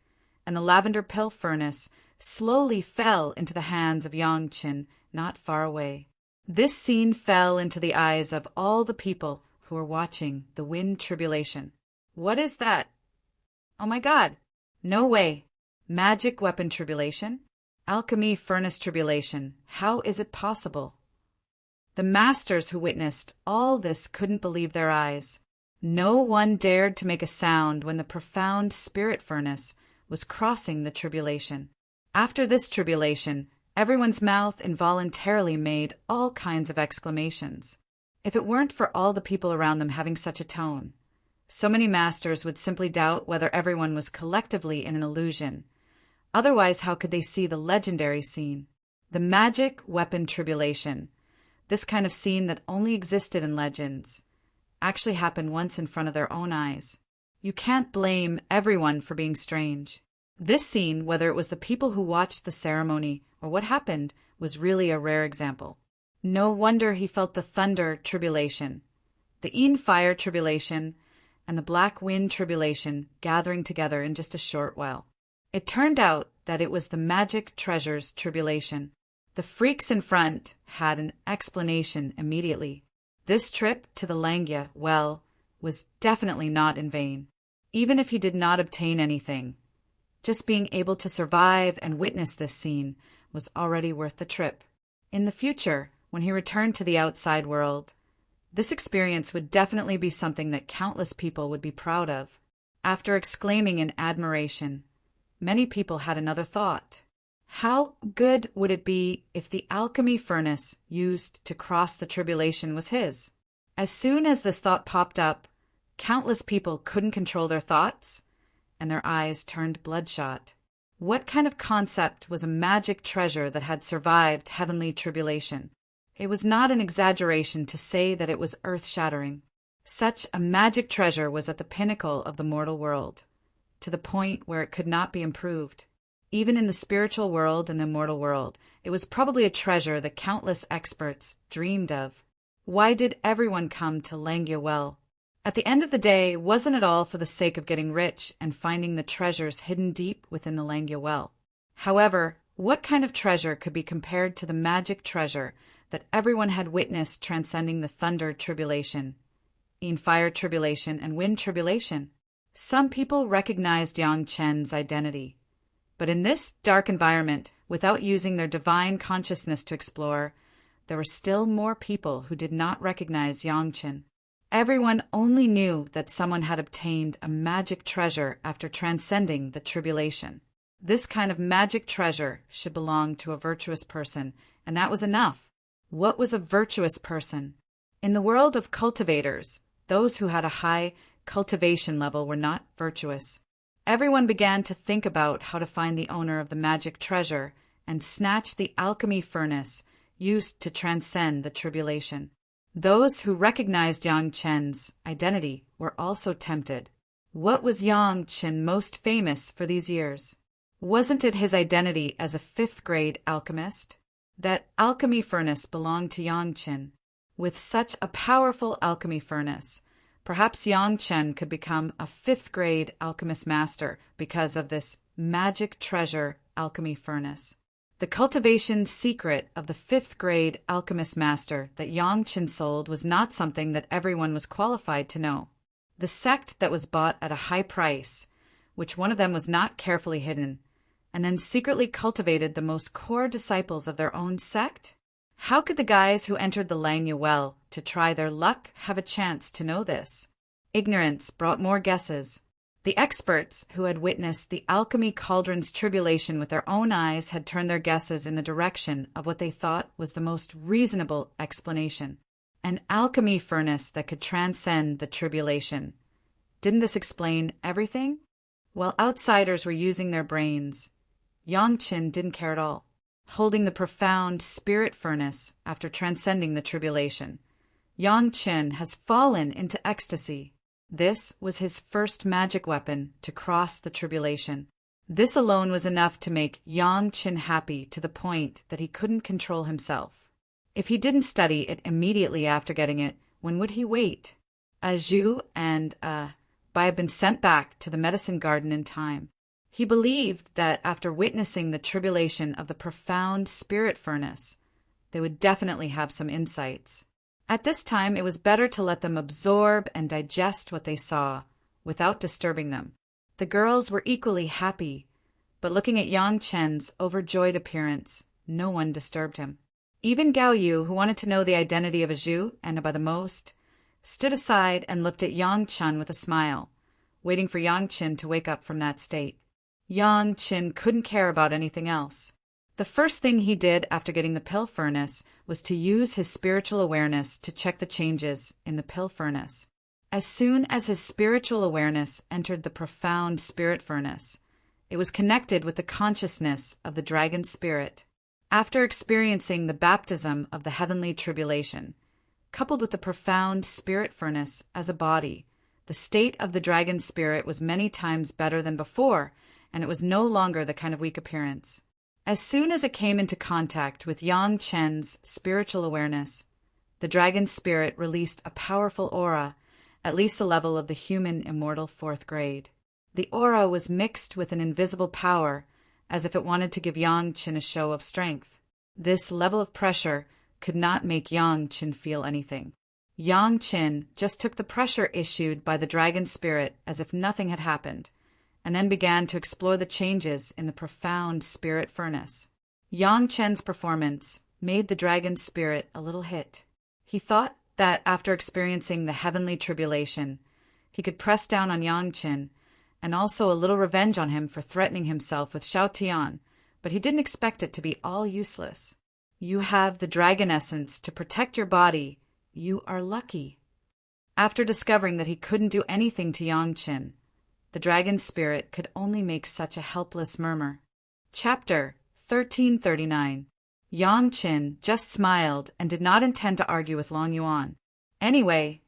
and the lavender pill furnace slowly fell into the hands of Yangchen not far away. This scene fell into the eyes of all the people who were watching the wind tribulation. What is that? Oh my God! No way! Magic weapon tribulation? Alchemy furnace tribulation? How is it possible? The masters who witnessed all this couldn't believe their eyes. No one dared to make a sound when the profound spirit furnace was crossing the tribulation. After this tribulation, everyone's mouth involuntarily made all kinds of exclamations. If it weren't for all the people around them having such a tone, so many masters would simply doubt whether everyone was collectively in an illusion. Otherwise, how could they see the legendary scene? The magic weapon tribulation, this kind of scene that only existed in legends, actually happened once in front of their own eyes. You can't blame everyone for being strange. This scene, whether it was the people who watched the ceremony or what happened, was really a rare example. No wonder he felt the thunder tribulation, the Een fire tribulation, and the black wind tribulation gathering together in just a short while. It turned out that it was the magic treasures tribulation. The freaks in front had an explanation immediately. This trip to the Langya well was definitely not in vain. Even if he did not obtain anything, just being able to survive and witness this scene was already worth the trip. In the future, when he returned to the outside world, this experience would definitely be something that countless people would be proud of. After exclaiming in admiration, many people had another thought. How good would it be if the alchemy furnace used to cross the tribulation was his? As soon as this thought popped up, countless people couldn't control their thoughts, and their eyes turned bloodshot. What kind of concept was a magic treasure that had survived heavenly tribulation? It was not an exaggeration to say that it was earth-shattering. Such a magic treasure was at the pinnacle of the mortal world, to the point where it could not be improved. Even in the spiritual world and the immortal world, it was probably a treasure that countless experts dreamed of. Why did everyone come to Langya Well? At the end of the day, wasn't it all for the sake of getting rich and finding the treasures hidden deep within the Langya Well? However, what kind of treasure could be compared to the magic treasure that everyone had witnessed transcending the thunder tribulation, Een fire tribulation, and wind tribulation? Some people recognized Yang Chen's identity. But in this dark environment, without using their divine consciousness to explore, there were still more people who did not recognize Yang Chen. Everyone only knew that someone had obtained a magic treasure after transcending the tribulation. This kind of magic treasure should belong to a virtuous person, and that was enough. What was a virtuous person? In the world of cultivators, those who had a high cultivation level were not virtuous. Everyone began to think about how to find the owner of the magic treasure and snatch the alchemy furnace used to transcend the tribulation. Those who recognized Yang Chen's identity were also tempted. What was Yang Chen most famous for these years? Wasn't it his identity as a fifth-grade alchemist? That alchemy furnace belonged to Yang Chen. With such a powerful alchemy furnace, perhaps Yang Chen could become a fifth-grade alchemist master because of this magic treasure alchemy furnace. The cultivation secret of the fifth-grade alchemist master that Yang Chen sold was not something that everyone was qualified to know. The sect that was bought at a high price, which one of them was not carefully hidden, and then secretly cultivated the most core disciples of their own sect? How could the guys who entered the Langya Well to try their luck have a chance to know this? Ignorance brought more guesses. The experts who had witnessed the alchemy cauldron's tribulation with their own eyes had turned their guesses in the direction of what they thought was the most reasonable explanation. An alchemy furnace that could transcend the tribulation. Didn't this explain everything? While outsiders were using their brains, Yang Chen didn't care at all, holding the profound spirit furnace after transcending the tribulation. Yang Chen has fallen into ecstasy. This was his first magic weapon to cross the tribulation. This alone was enough to make Yang Qin happy to the point that he couldn't control himself. If he didn't study it immediately after getting it, when would he wait? Zhu and Bai had been sent back to the medicine garden in time. He believed that after witnessing the tribulation of the profound spirit furnace, they would definitely have some insights. At this time, it was better to let them absorb and digest what they saw without disturbing them. The girls were equally happy, but looking at Yang Chen's overjoyed appearance, no one disturbed him. Even Gao Yu, who wanted to know the identity of Zhu and Bai the most, stood aside and looked at Yang Chen with a smile, waiting for Yang Qin to wake up from that state. Yang Qin couldn't care about anything else. The first thing he did after getting the pill furnace was to use his spiritual awareness to check the changes in the pill furnace. As soon as his spiritual awareness entered the profound spirit furnace, it was connected with the consciousness of the dragon spirit. After experiencing the baptism of the heavenly tribulation, coupled with the profound spirit furnace as a body, the state of the dragon spirit was many times better than before, and it was no longer the kind of weak appearance. As soon as it came into contact with Yang Chen's spiritual awareness, the dragon spirit released a powerful aura, at least the level of the human immortal 4th grade. The aura was mixed with an invisible power, as if it wanted to give Yang Qin a show of strength. This level of pressure could not make Yang Qin feel anything. Yang Qin just took the pressure issued by the dragon spirit as if nothing had happened, and then began to explore the changes in the profound spirit furnace. Yang Chen's performance made the dragon spirit a little hit. He thought that after experiencing the heavenly tribulation, he could press down on Yang Qin and also a little revenge on him for threatening himself with Xiao Tian, but he didn't expect it to be all useless. You have the dragon essence to protect your body. You are lucky. After discovering that he couldn't do anything to Yang Qin, the dragon spirit could only make such a helpless murmur. Chapter 1339. Yang Qin just smiled and did not intend to argue with Long Yuan. Anyway,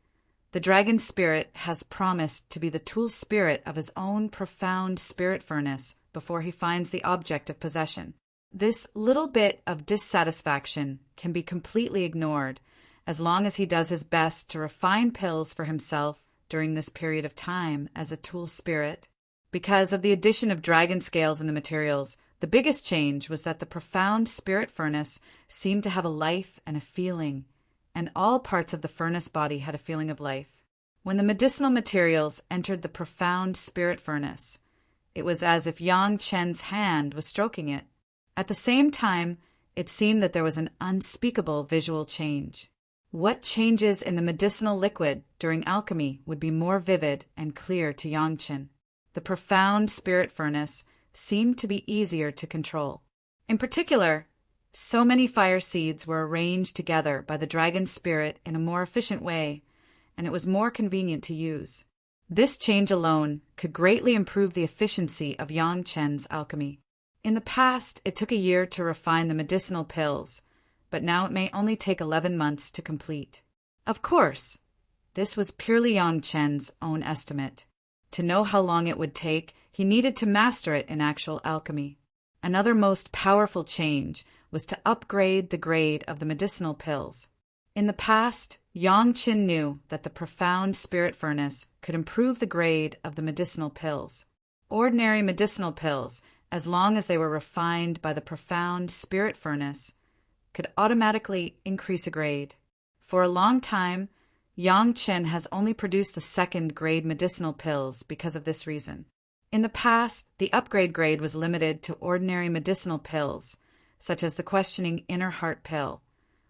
the dragon spirit has promised to be the tool spirit of his own profound spirit furnace before he finds the object of possession. This little bit of dissatisfaction can be completely ignored as long as he does his best to refine pills for himself during this period of time as a tool spirit. Because of the addition of dragon scales in the materials, the biggest change was that the profound spirit furnace seemed to have a life and a feeling, and all parts of the furnace body had a feeling of life. When the medicinal materials entered the profound spirit furnace, it was as if Yang Chen's hand was stroking it. At the same time, it seemed that there was an unspeakable visual change. What changes in the medicinal liquid during alchemy would be more vivid and clear to Yang Qin? The profound spirit furnace seemed to be easier to control. In particular, so many fire seeds were arranged together by the dragon spirit in a more efficient way, and it was more convenient to use. This change alone could greatly improve the efficiency of Yang Chen's alchemy. In the past, it took a year to refine the medicinal pills, but now it may only take 11 months to complete. Of course, this was purely Yang Chen's own estimate. To know how long it would take, he needed to master it in actual alchemy. Another most powerful change was to upgrade the grade of the medicinal pills. In the past, Yang Qin knew that the profound spirit furnace could improve the grade of the medicinal pills. Ordinary medicinal pills, as long as they were refined by the profound spirit furnace, could automatically increase a grade. For a long time, Yang Qin has only produced the 2nd grade medicinal pills because of this reason. In the past, the upgrade grade was limited to ordinary medicinal pills, such as the questioning inner heart pill,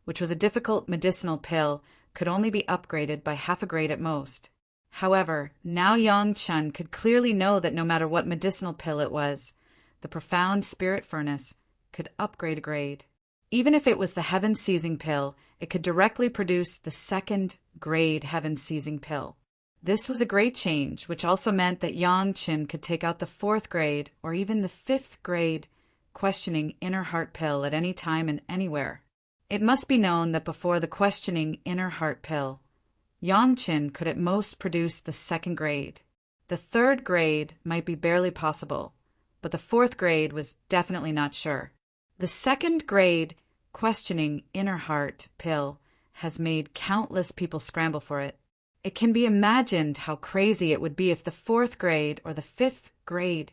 which was a difficult medicinal pill, could only be upgraded by half a grade at most. However, now Yang Qin could clearly know that no matter what medicinal pill it was, the profound spirit furnace could upgrade a grade. Even if it was the heaven-seizing pill, it could directly produce the 2nd grade heaven-seizing pill. This was a great change, which also meant that Yang Qin could take out the 4th grade or even the 5th grade questioning inner heart pill at any time and anywhere. It must be known that before the questioning inner heart pill, Yang Qin could at most produce the 2nd grade. The 3rd grade might be barely possible, but the fourth grade was definitely not sure. The second grade questioning inner heart pill has made countless people scramble for it. It can be imagined how crazy it would be if the fourth grade or the fifth grade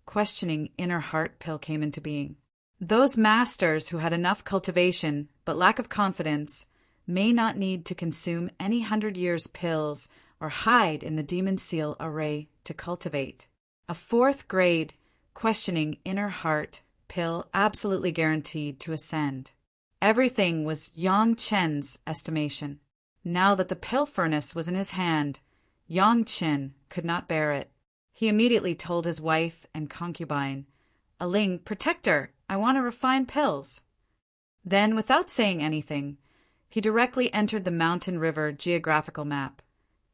questioning inner heart pill came into being. Those masters who had enough cultivation but lack of confidence may not need to consume any 100 years pills or hide in the demon seal array to cultivate. A fourth grade questioning inner heart pill absolutely guaranteed to ascend. Everything was Yang Chen's estimation. Now that the pill furnace was in his hand, Yang Chen could not bear it. He immediately told his wife and concubine, "Aling, protect her. I want to refine pills." Then, without saying anything, he directly entered the mountain river geographical map,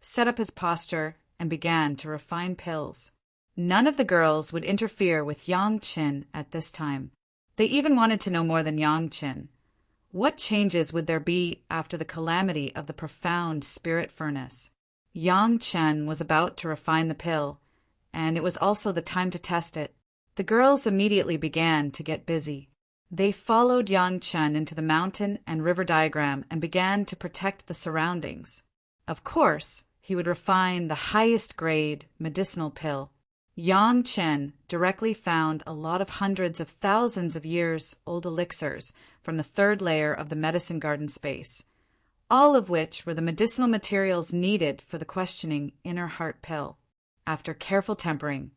set up his posture, and began to refine pills. None of the girls would interfere with Yang Chen at this time. They even wanted to know more than Yang Chen. What changes would there be after the calamity of the profound spirit furnace? Yang Chen was about to refine the pill, and it was also the time to test it. The girls immediately began to get busy. They followed Yang Chen into the mountain and river diagram and began to protect the surroundings. Of course, he would refine the highest grade medicinal pill. Yang Chen directly found a lot of hundreds of thousands of years old elixirs from the third layer of the medicine garden space, all of which were the medicinal materials needed for the questioning inner heart pill. After careful tempering,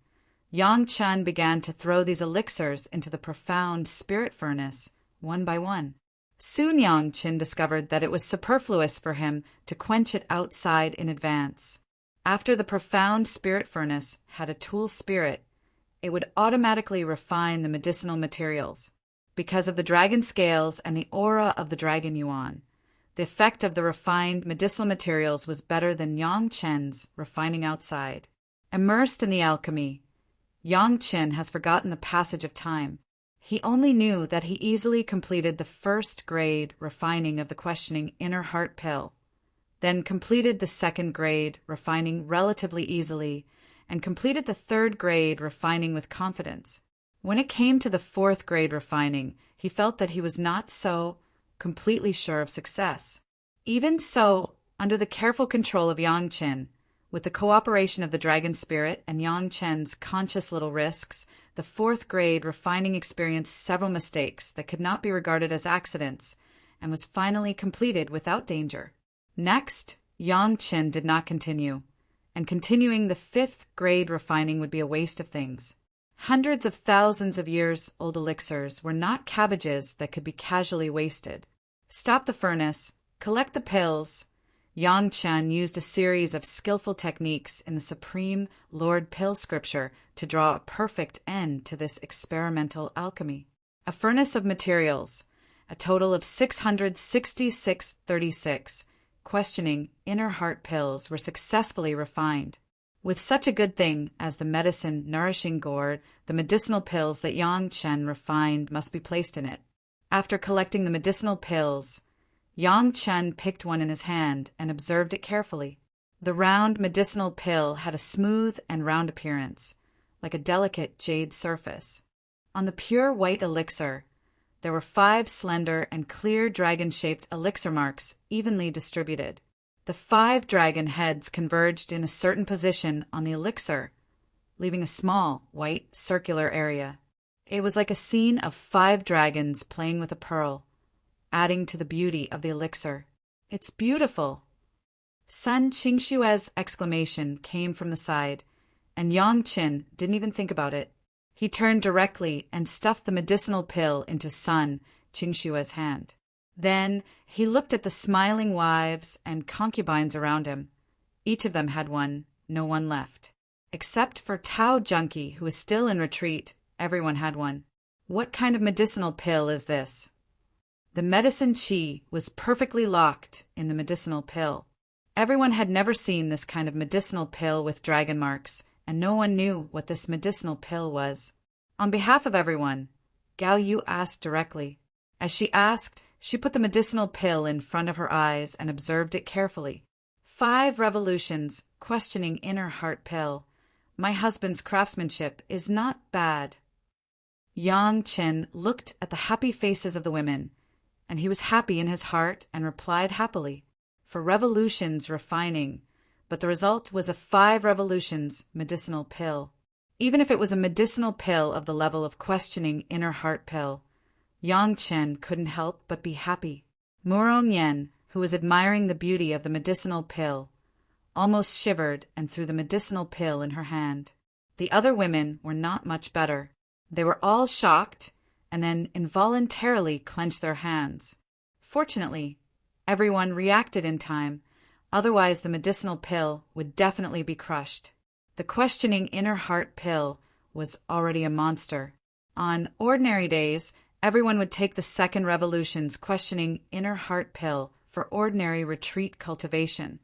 Yang Chen began to throw these elixirs into the profound spirit furnace, one by one. Soon Yang Chen discovered that it was superfluous for him to quench it outside in advance. After the profound spirit furnace had a tool spirit, it would automatically refine the medicinal materials. Because of the dragon scales and the aura of the dragon yuan, the effect of the refined medicinal materials was better than Yang Chen's refining outside. Immersed in the alchemy, Yang Chen has forgotten the passage of time. He only knew that he easily completed the first grade refining of the questioning inner heart pill, then completed the second grade refining relatively easily, and completed the third grade refining with confidence. When it came to the fourth grade refining, he felt that he was not so completely sure of success. Even so, under the careful control of Yang Chen, with the cooperation of the dragon spirit and Yang Chen's conscious little risks, the fourth grade refining experienced several mistakes that could not be regarded as accidents, and was finally completed without danger. Next, Yang Chen did not continue, and continuing the fifth grade refining would be a waste of things. Hundreds of thousands of years old elixirs were not cabbages that could be casually wasted. Stop the furnace, collect the pills. Yang Chen used a series of skillful techniques in the Supreme Lord Pill scripture to draw a perfect end to this experimental alchemy. A furnace of materials, a total of 666 questioning inner heart pills were successfully refined. With such a good thing as the medicine nourishing gourd, the medicinal pills that Yang Chen refined must be placed in it. After collecting the medicinal pills, Yang Chen picked one in his hand and observed it carefully. The round medicinal pill had a smooth and round appearance, like a delicate jade surface. On the pure white elixir, there were 5 slender and clear dragon-shaped elixir marks evenly distributed. The 5 dragon heads converged in a certain position on the elixir, leaving a small, white, circular area. It was like a scene of 5 dragons playing with a pearl, adding to the beauty of the elixir. "It's beautiful!" Sun Qingshue's exclamation came from the side, and Yang Chen didn't even think about it. He turned directly and stuffed the medicinal pill into Sun Qingshue's hand. Then he looked at the smiling wives and concubines around him. Each of them had one, no one left. Except for Tao Junkie, who was still in retreat, everyone had one. "What kind of medicinal pill is this?" The medicine chi was perfectly locked in the medicinal pill. Everyone had never seen this kind of medicinal pill with dragon marks, and no one knew what this medicinal pill was. On behalf of everyone, Gao Yu asked directly. As she asked, she put the medicinal pill in front of her eyes and observed it carefully. 5 revolutions, questioning inner heart pill. My husband's craftsmanship is not bad, Yang Chen looked at the happy faces of the women, and he was happy in his heart and replied happily, "For revolutions refining," but the result was a 5 revolutions medicinal pill. Even if it was a medicinal pill of the level of questioning inner heart pill, Yang Chen couldn't help but be happy. Murong Yen, who was admiring the beauty of the medicinal pill, almost shivered and threw the medicinal pill in her hand. The other women were not much better. They were all shocked and then involuntarily clenched their hands. Fortunately, everyone reacted in time, otherwise the medicinal pill would definitely be crushed. The questioning inner heart pill was already a monster. On ordinary days, everyone would take the 2nd revolution's questioning inner heart pill for ordinary retreat cultivation,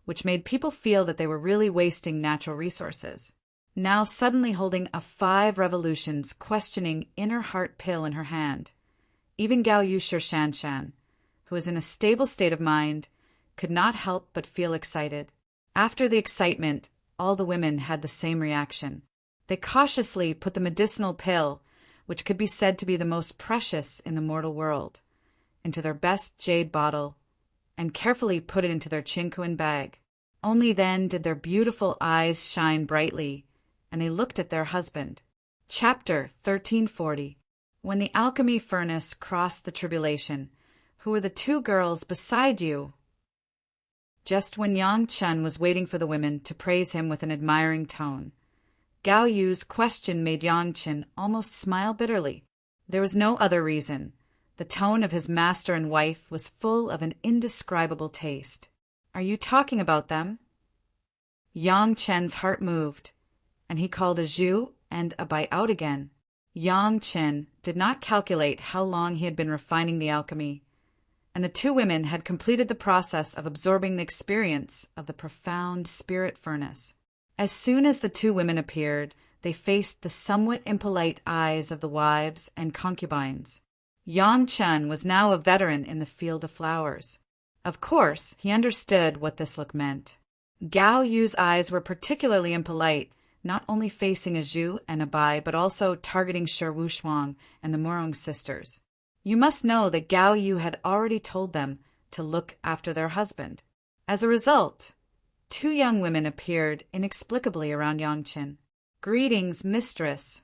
which made people feel that they were really wasting natural resources. Now suddenly holding a 5 revolutions questioning inner heart pill in her hand, even Gao Yu Shan, who was in a stable state of mind, could not help but feel excited. After the excitement, all the women had the same reaction. They cautiously put the medicinal pill, which could be said to be the most precious in the mortal world, into their best jade bottle, and carefully put it into their chinquan bag. Only then did their beautiful eyes shine brightly, and they looked at their husband. Chapter 1340. When the alchemy furnace crossed the tribulation, who were the 2 girls beside you? Just when Yang Chen was waiting for the women to praise him with an admiring tone, Gao Yu's question made Yang Chen almost smile bitterly. There was no other reason. The tone of his master and wife was full of an indescribable taste. "Are you talking about them?" Yang Chen's heart moved, and he called a Zhu and a Bai out again. Yang Chen did not calculate how long he had been refining the alchemy, and the 2 women had completed the process of absorbing the experience of the profound spirit furnace. As soon as the 2 women appeared, they faced the somewhat impolite eyes of the wives and concubines. Yang Chen was now a veteran in the field of flowers. Of course, he understood what this look meant. Gao Yu's eyes were particularly impolite, not only facing a Zhu and a Bai, but also targeting Shi Wushuang and the Murong sisters. You must know that Gao Yu had already told them to look after their husband. As a result, 2 young women appeared inexplicably around Yang Chen. "Greetings, mistress."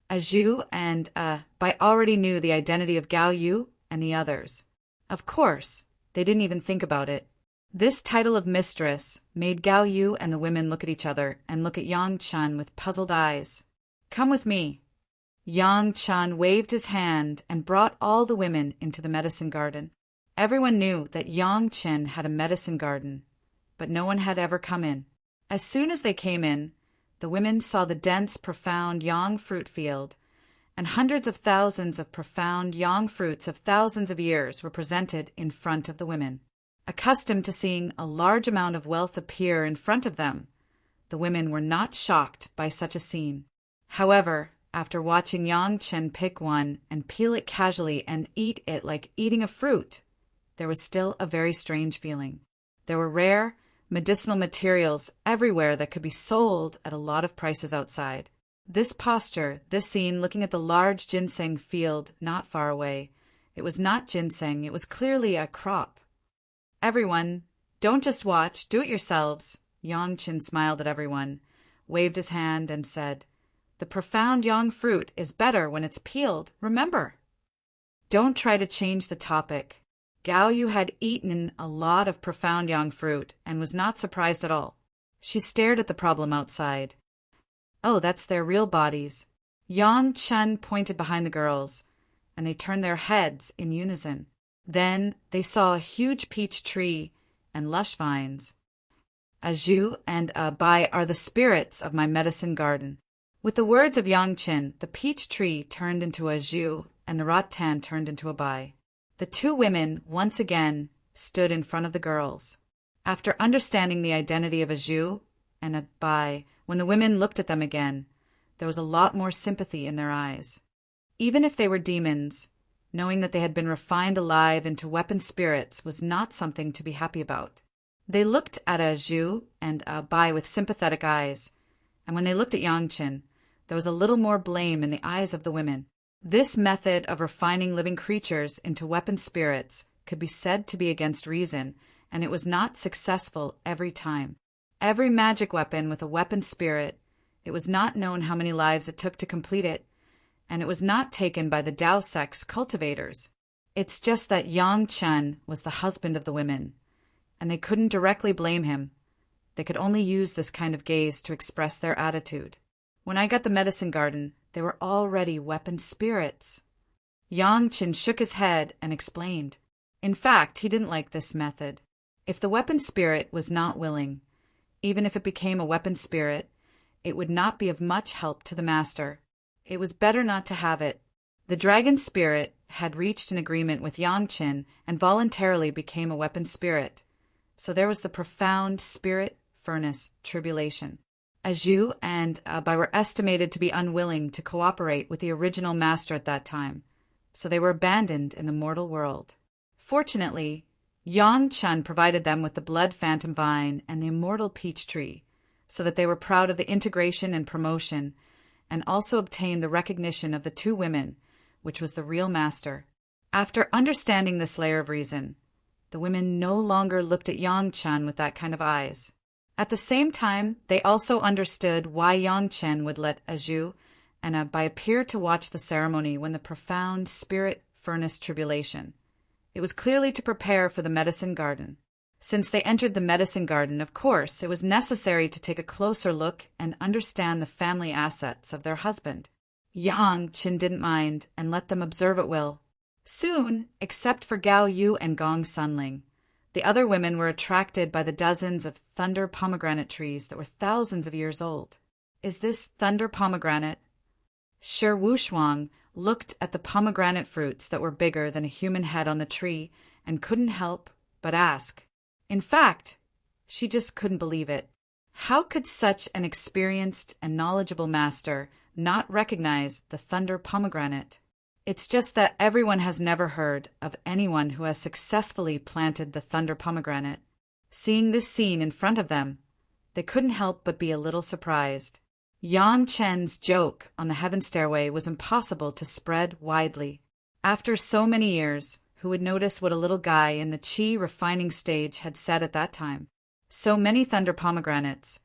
A Zhu and a Bai already knew the identity of Gao Yu and the others. Of course, they didn't even think about it. This title of mistress made Gao Yu and the women look at each other and look at Yang Chen with puzzled eyes. "Come with me." Yang Chen waved his hand and brought all the women into the medicine garden. Everyone knew that Yang Chen had a medicine garden, but no one had ever come in. As soon as they came in, the women saw the dense, profound yang fruit field, and hundreds of thousands of profound yang fruits of thousands of years were presented in front of the women. Accustomed to seeing a large amount of wealth appear in front of them, the women were not shocked by such a scene. However, after watching Yang Chen pick one and peel it casually and eat it like eating a fruit, there was still a very strange feeling. There were rare, medicinal materials everywhere that could be sold at a lot of prices outside. This posture, this scene looking at the large ginseng field not far away, it was not ginseng, it was clearly a crop. "Everyone, don't just watch, do it yourselves." Yang Chen smiled at everyone, waved his hand, and said, "The profound yang fruit is better when it's peeled, remember." Don't try to change the topic. Gao Yu had eaten a lot of profound yang fruit and was not surprised at all. She stared at the problem outside. "Oh, that's their real bodies." Yang Chen pointed behind the girls, and they turned their heads in unison. Then they saw a huge peach tree and lush vines. "A Zhu and a Bai are the spirits of my medicine garden." With the words of Yang Chen, the peach tree turned into a Zhu and the rattan turned into a Bai. The 2 women once again stood in front of the girls. After understanding the identity of a Zhu and a Bai, when the women looked at them again, there was a lot more sympathy in their eyes. Even if they were demons, knowing that they had been refined alive into weapon spirits was not something to be happy about. They looked at a Zhu and a Bai with sympathetic eyes, and when they looked at Yang Chen, there was a little more blame in the eyes of the women. This method of refining living creatures into weapon spirits could be said to be against reason, and it was not successful every time. Every magic weapon with a weapon spirit, it was not known how many lives it took to complete it, and it was not taken by the Dao sect's cultivators. It's just that Yang Chen was the husband of the women, and they couldn't directly blame him. They could only use this kind of gaze to express their attitude. When I got the medicine garden, they were already weapon spirits. Yang Chen shook his head and explained. In fact, he didn't like this method. If the weapon spirit was not willing, even if it became a weapon spirit, it would not be of much help to the master. It was better not to have it. The dragon spirit had reached an agreement with Yang Chen and voluntarily became a weapon spirit. So there was the profound spirit furnace tribulation. Azhu and Bai were estimated to be unwilling to cooperate with the original master at that time, so they were abandoned in the mortal world. Fortunately, Yang Chen provided them with the blood phantom vine and the immortal peach tree, so that they were proud of the integration and promotion, and also obtained the recognition of the two women, which was the real master. After understanding this layer of reason, the women no longer looked at Yang Chen with that kind of eyes. At the same time, they also understood why Yang Chen would let Azhu and Bai appear to watch the ceremony when the profound spirit furnace tribulation. It was clearly to prepare for the medicine garden. Since they entered the medicine garden, of course, it was necessary to take a closer look and understand the family assets of their husband. Yang Chen didn't mind and let them observe at will. Soon, except for Gao Yu and Gong Sunling, the other women were attracted by the dozens of thunder pomegranate trees that were thousands of years old. Is this thunder pomegranate? Shi Wushuang looked at the pomegranate fruits that were bigger than a human head on the tree and couldn't help but ask. In fact, she just couldn't believe it. How could such an experienced and knowledgeable master not recognize the thunder pomegranate? It's just that everyone has never heard of anyone who has successfully planted the thunder pomegranate. Seeing this scene in front of them, they couldn't help but be a little surprised. Yang Chen's joke on the heaven stairway was impossible to spread widely. After so many years, who would notice what a little guy in the qi refining stage had said at that time? So many thunder pomegranates.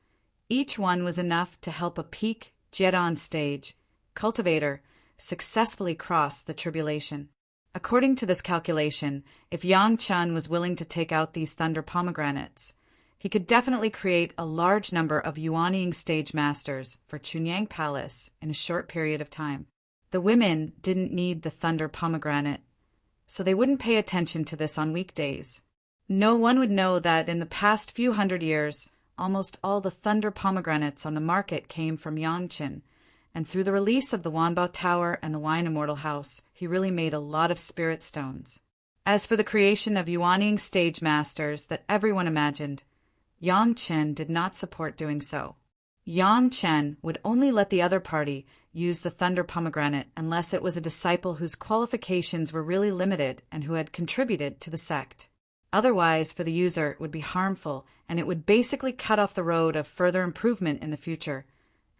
Each one was enough to help a peak Jedon stage cultivator successfully cross the tribulation. According to this calculation, if Yang Chen was willing to take out these thunder pomegranates, he could definitely create a large number of Yuanying stage masters for Chunyang Palace in a short period of time. The women didn't need the thunder pomegranate, so they wouldn't pay attention to this on weekdays. No one would know that in the past few hundred years, almost all the thunder pomegranates on the market came from Yang Chen, and through the release of the Wanbao Tower and the Wine Immortal House, he really made a lot of spirit stones. As for the creation of Yuanying stage masters that everyone imagined, Yang Chen did not support doing so. Yang Chen would only let the other party use the thunder pomegranate unless it was a disciple whose qualifications were really limited and who had contributed to the sect. Otherwise, for the user, it would be harmful, and it would basically cut off the road of further improvement in the future,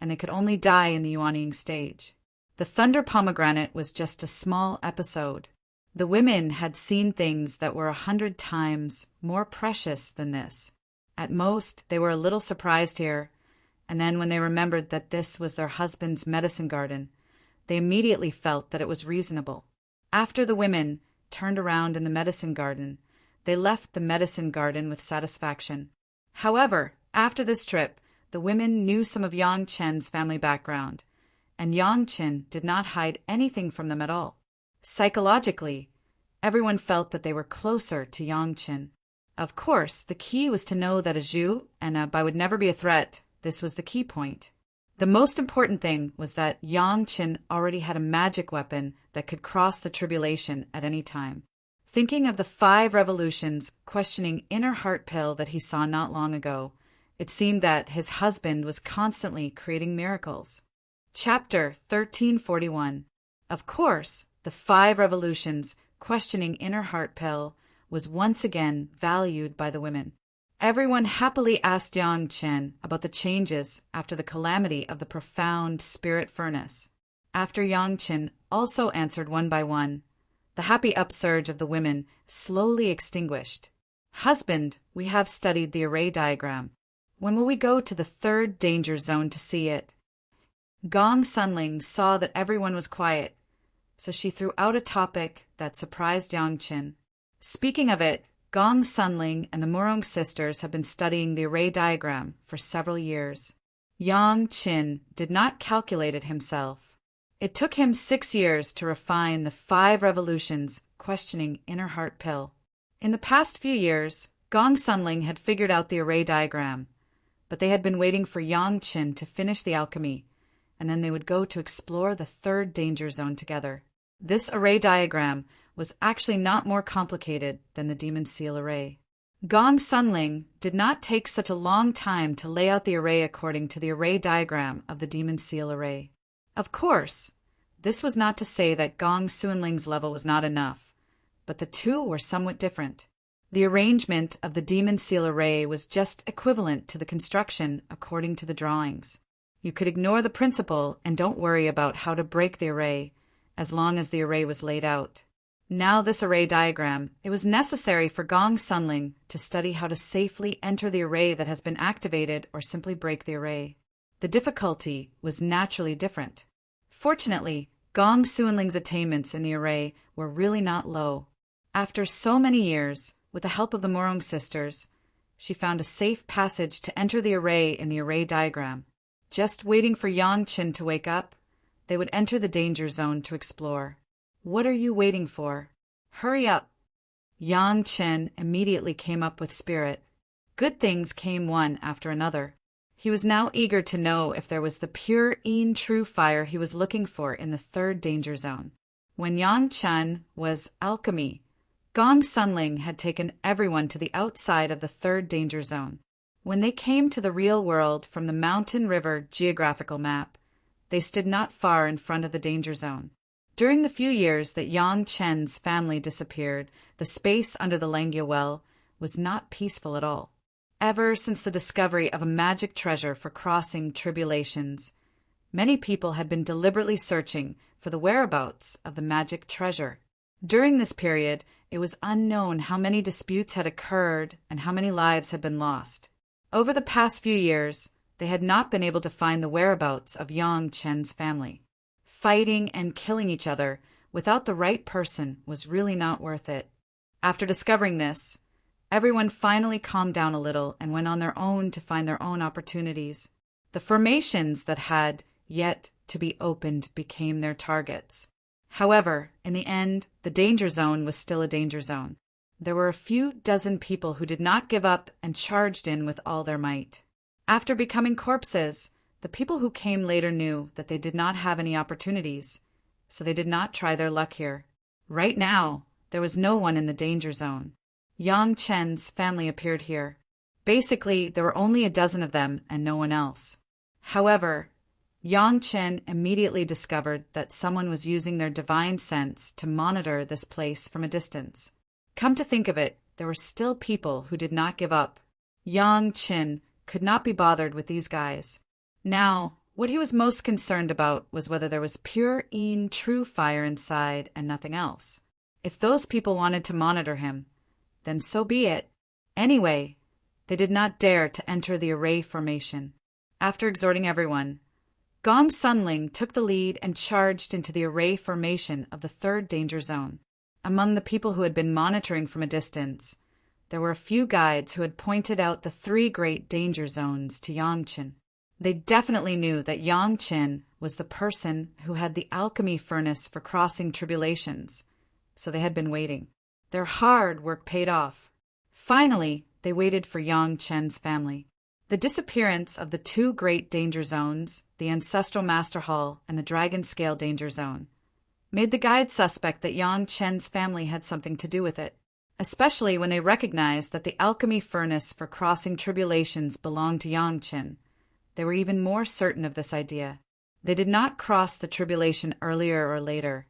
and they could only die in the Yuanying stage. The thunder pomegranate was just a small episode. The women had seen things that were 100 times more precious than this. At most, they were a little surprised here, and then when they remembered that this was their husband's medicine garden, they immediately felt that it was reasonable. After the women turned around in the medicine garden, they left the medicine garden with satisfaction. However, after this trip, the women knew some of Yang Chen's family background, and Yang Chen did not hide anything from them at all. Psychologically, everyone felt that they were closer to Yang Chen. Of course, the key was to know that Azhu and Bai would never be a threat. This was the key point. The most important thing was that Yang Chen already had a magic weapon that could cross the tribulation at any time. Thinking of the 5 revolutions, questioning inner heart pill that he saw not long ago, it seemed that his husband was constantly creating miracles. Chapter 1341. Of course, the 5 revolutions, questioning inner heart pill, was once again valued by the women. Everyone happily asked Yang Chen about the changes after the calamity of the profound spirit furnace. After Yang Chen also answered one by one, the happy upsurge of the women slowly extinguished. "Husband, we have studied the array diagram. When will we go to the third danger zone to see it?" Gong Sunling saw that everyone was quiet, so she threw out a topic that surprised Yang Chen. Speaking of it, Gong Sunling and the Murong sisters have been studying the array diagram for several years. Yang Chen did not calculate it himself. It took him 6 years to refine the 5 revolutions questioning inner heart pill. In the past few years, Gong Sunling had figured out the array diagram, but they had been waiting for Yang Chen to finish the alchemy, and then they would go to explore the third danger zone together. This array diagram was actually not more complicated than the Demon Seal array. Gong Sunling did not take such a long time to lay out the array according to the array diagram of the Demon Seal array. Of course, this was not to say that Gong Sunling's level was not enough, but the two were somewhat different. The arrangement of the Demon Seal array was just equivalent to the construction according to the drawings. You could ignore the principle and don't worry about how to break the array, as long as the array was laid out. Now this array diagram, it was necessary for Gong Sunling to study how to safely enter the array that has been activated or simply break the array. The difficulty was naturally different. Fortunately, Gong Sunling's attainments in the array were really not low. After so many years, with the help of the Murong sisters, she found a safe passage to enter the array in the array diagram. Just waiting for Yang Chen to wake up, they would enter the danger zone to explore. "What are you waiting for? Hurry up!" Yang Chen immediately came up with spirit. Good things came one after another. He was now eager to know if there was the pure true fire he was looking for in the third danger zone. When Yang Chen was alchemy, Gong Sunling had taken everyone to the outside of the third danger zone. When they came to the real world from the Mountain River geographical map, they stood not far in front of the danger zone. During the few years that Yang Chen's family disappeared, the space under the Langia well was not peaceful at all. Ever since the discovery of a magic treasure for crossing tribulations, many people had been deliberately searching for the whereabouts of the magic treasure. During this period, it was unknown how many disputes had occurred and how many lives had been lost. Over the past few years, they had not been able to find the whereabouts of Yang Chen's family. Fighting and killing each other without the right person was really not worth it. After discovering this, everyone finally calmed down a little and went on their own to find their own opportunities. The formations that had yet to be opened became their targets. However, in the end, the danger zone was still a danger zone. There were a few dozen people who did not give up and charged in with all their might. After becoming corpses, the people who came later knew that they did not have any opportunities, so they did not try their luck here. Right now, there was no one in the danger zone. Yang Chen's family appeared here. Basically, there were only a dozen of them and no one else. However, Yang Chen immediately discovered that someone was using their divine sense to monitor this place from a distance. Come to think of it, there were still people who did not give up. Yang Chen could not be bothered with these guys. Now, what he was most concerned about was whether there was pure true fire inside and nothing else. If those people wanted to monitor him, then so be it. Anyway, they did not dare to enter the array formation. After exhorting everyone, Gong Sunling took the lead and charged into the array formation of the third danger zone. Among the people who had been monitoring from a distance, there were a few guides who had pointed out the 3 great danger zones to Yang Chen. They definitely knew that Yang Chen was the person who had the alchemy furnace for crossing tribulations, so they had been waiting. Their hard work paid off. Finally, they waited for Yang Chen's family. The disappearance of the 2 great danger zones, the Ancestral Master Hall and the Dragon Scale Danger Zone, made the guide suspect that Yang Chen's family had something to do with it, especially when they recognized that the alchemy furnace for crossing tribulations belonged to Yang Chen. They were even more certain of this idea. They did not cross the tribulation earlier or later,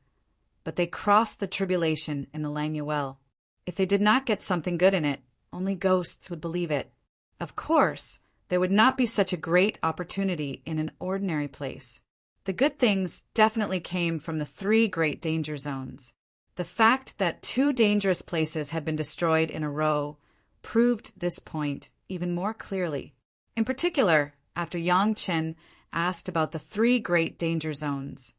but they crossed the tribulation in the Langya Well. If they did not get something good in it, only ghosts would believe it. Of course, there would not be such a great opportunity in an ordinary place. The good things definitely came from the 3 great danger zones. The fact that 2 dangerous places had been destroyed in a row proved this point even more clearly. In particular, after Yang Chen asked about the 3 great danger zones.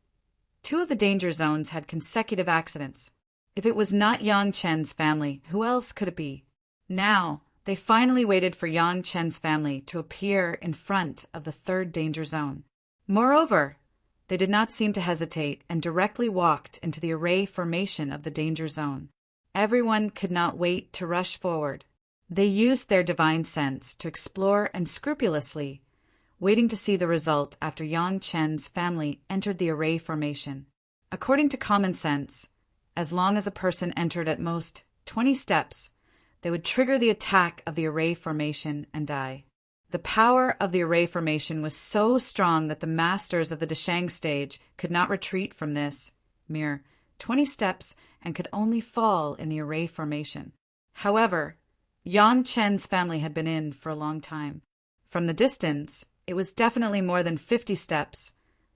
2 of the danger zones had consecutive accidents. If it was not Yang Chen's family, who else could it be? Now, they finally waited for Yang Chen's family to appear in front of the 3rd danger zone. Moreover, they did not seem to hesitate and directly walked into the array formation of the danger zone. Everyone could not wait to rush forward. They used their divine sense to explore and scrupulously, waiting to see the result after Yang Chen's family entered the array formation. According to common sense, as long as a person entered at most 20 steps, they would trigger the attack of the array formation and die. The power of the array formation was so strong that the masters of the Deshang stage could not retreat from this mere 20 steps and could only fall in the array formation. However, Yang Chen's family had been in for a long time. From the distance, it was definitely more than 50 steps,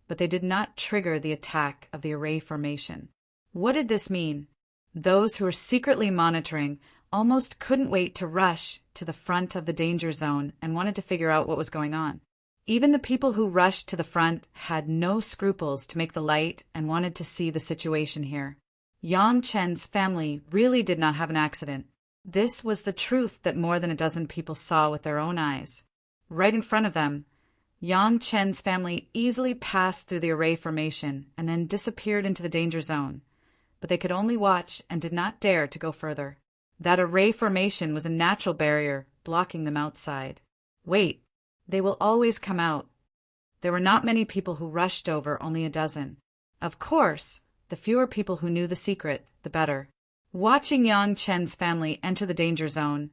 but they did not trigger the attack of the array formation. What did this mean? Those who were secretly monitoring almost couldn't wait to rush to the front of the danger zone and wanted to figure out what was going on. Even the people who rushed to the front had no scruples to make the light and wanted to see the situation here. Yang Chen's family really did not have an accident. This was the truth that more than a dozen people saw with their own eyes. Right in front of them, Yang Chen's family easily passed through the array formation and then disappeared into the danger zone, but they could only watch and did not dare to go further. That array formation was a natural barrier, blocking them outside. Wait, they will always come out. There were not many people who rushed over, only a dozen. Of course, the fewer people who knew the secret, the better. Watching Yang Chen's family enter the danger zone,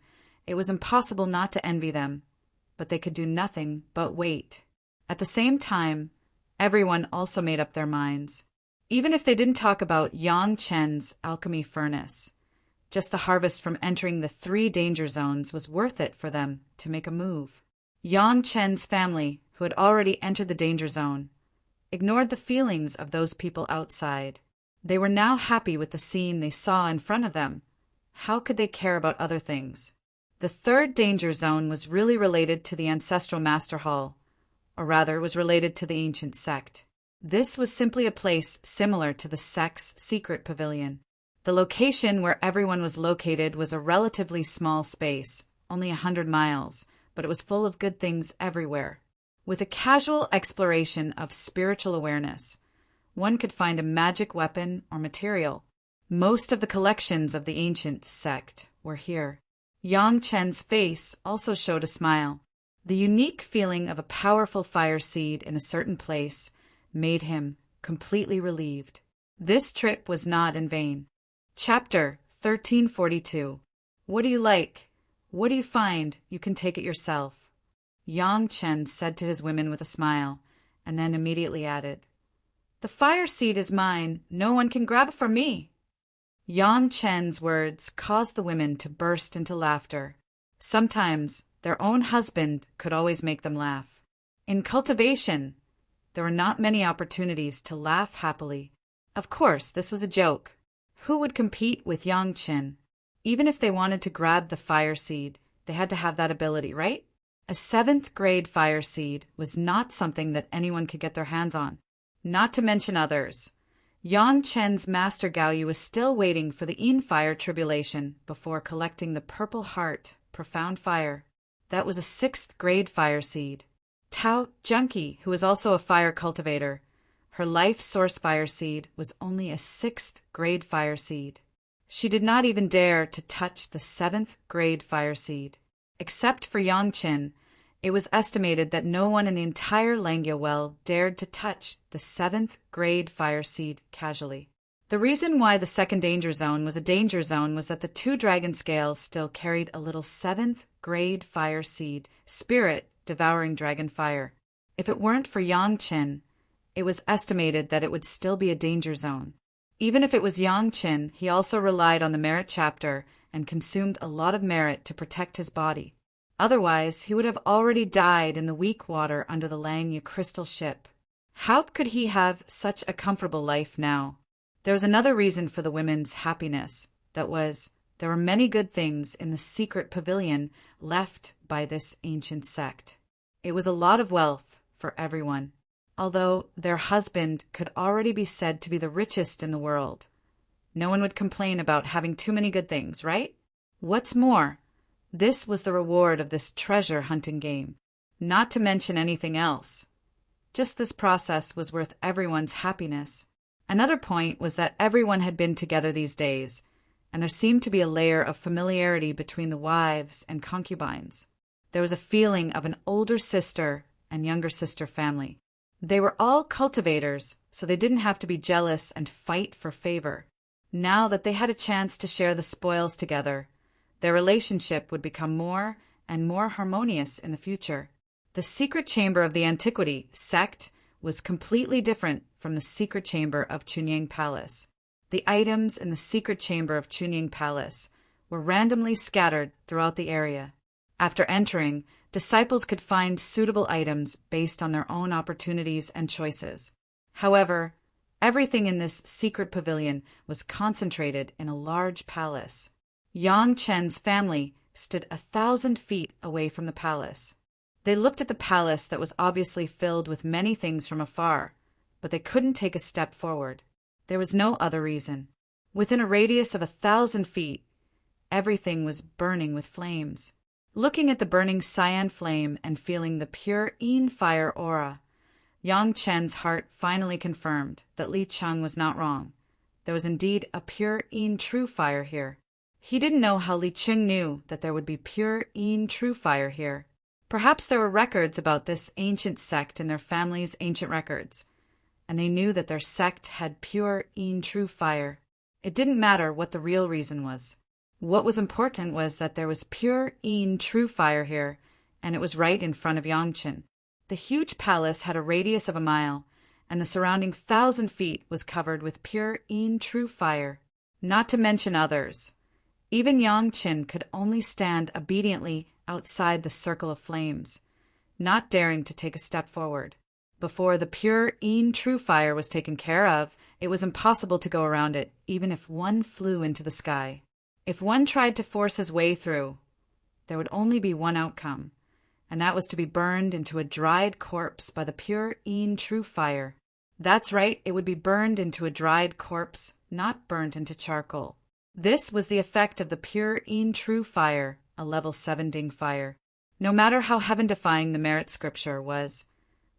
it was impossible not to envy them, but they could do nothing but wait. At the same time, everyone also made up their minds. Even if they didn't talk about Yang Chen's alchemy furnace, just the harvest from entering the 3 danger zones was worth it for them to make a move. Yang Chen's family, who had already entered the danger zone, ignored the feelings of those people outside. They were now happy with the scene they saw in front of them. How could they care about other things? The 3rd danger zone was really related to the ancestral master hall, or rather was related to the ancient sect. This was simply a place similar to the sect's secret pavilion. The location where everyone was located was a relatively small space, only 100 miles, but it was full of good things everywhere. With a casual exploration of spiritual awareness, one could find a magic weapon or material. Most of the collections of the ancient sect were here. Yang Chen's face also showed a smile. The unique feeling of a powerful fire seed in a certain place made him completely relieved. This trip was not in vain. Chapter 1342. What do you like? What do you find? You can take it yourself. Yang Chen said to his women with a smile, and then immediately added, "The fire seed is mine. No one can grab it from me." Yang Chen's words caused the women to burst into laughter. Sometimes their own husband could always make them laugh. In cultivation, there were not many opportunities to laugh happily. Of course, this was a joke. Who would compete with Yang Chen? Even if they wanted to grab the fire seed, they had to have that ability, right? A 7th grade fire seed was not something that anyone could get their hands on. Not to mention others. Yang Chen's master Gaoyu was still waiting for the Yin fire tribulation before collecting the Purple Heart, profound fire. That was a 6th grade fire seed. Tao Junkie, who was also a fire cultivator, her life source fire seed was only a 6th grade fire seed. She did not even dare to touch the 7th grade fire seed. Except for Yang Chen, it was estimated that no one in the entire Langya well dared to touch the 7th grade fire seed casually. The reason why the 2nd danger zone was a danger zone was that the 2 dragon scales still carried a little 7th grade fire seed, spirit devouring dragon fire. If it weren't for Yang Chen, it was estimated that it would still be a danger zone. Even if it was Yang Chen, he also relied on the merit chapter and consumed a lot of merit to protect his body. Otherwise, he would have already died in the weak water under the Langya crystal ship. How could he have such a comfortable life now? There was another reason for the women's happiness. That was, there were many good things in the secret pavilion left by this ancient sect. It was a lot of wealth for everyone, although their husband could already be said to be the richest in the world. No one would complain about having too many good things, right? What's more, this was the reward of this treasure-hunting game, not to mention anything else. Just this process was worth everyone's happiness. Another point was that everyone had been together these days, and there seemed to be a layer of familiarity between the wives and concubines. There was a feeling of an older sister and younger sister family. They were all cultivators, so they didn't have to be jealous and fight for favor. Now that they had a chance to share the spoils together, their relationship would become more and more harmonious in the future. The secret chamber of the Antiquity sect was completely different from the secret chamber of Chunying Palace. The items in the secret chamber of Chunying Palace were randomly scattered throughout the area. After entering, disciples could find suitable items based on their own opportunities and choices. However, everything in this secret pavilion was concentrated in a large palace. Yang Chen's family stood 1,000 feet away from the palace. They looked at the palace that was obviously filled with many things from afar, but they couldn't take a step forward. There was no other reason. Within a radius of 1,000 feet, everything was burning with flames. Looking at the burning cyan flame and feeling the pure Yin fire aura, Yang Chen's heart finally confirmed that Li Cheng was not wrong. There was indeed a pure Yin true fire here. He didn't know how Li Cheng knew that there would be pure Yin true fire here. Perhaps there were records about this ancient sect in their family's ancient records, and they knew that their sect had pure Yin true fire. It didn't matter what the real reason was. What was important was that there was pure Yin true fire here, and it was right in front of Yangchen. The huge palace had a radius of a mile, and the surrounding 1,000 feet was covered with pure Yin true fire, not to mention others. Even Yangchen could only stand obediently outside the circle of flames, not daring to take a step forward. Before the pure Yin true fire was taken care of, it was impossible to go around it, even if one flew into the sky. If one tried to force his way through, there would only be one outcome, and that was to be burned into a dried corpse by the pure Yin true fire. That's right, it would be burned into a dried corpse, not burnt into charcoal. This was the effect of the pure Yin true fire, a level 7 ding fire. No matter how heaven-defying the merit scripture was,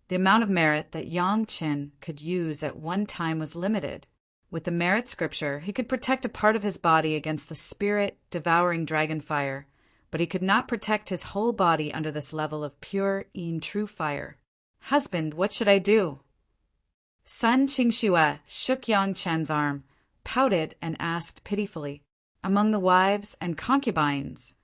the amount of merit that Yang Chen could use at one time was limited. With the merit scripture, he could protect a part of his body against the spirit-devouring dragon fire, but he could not protect his whole body under this level of pure Yin true fire. "Husband, what should I do?" Sun Qingxue shook Yang Chen's arm, pouted, and asked pitifully, "Among the wives and concubines,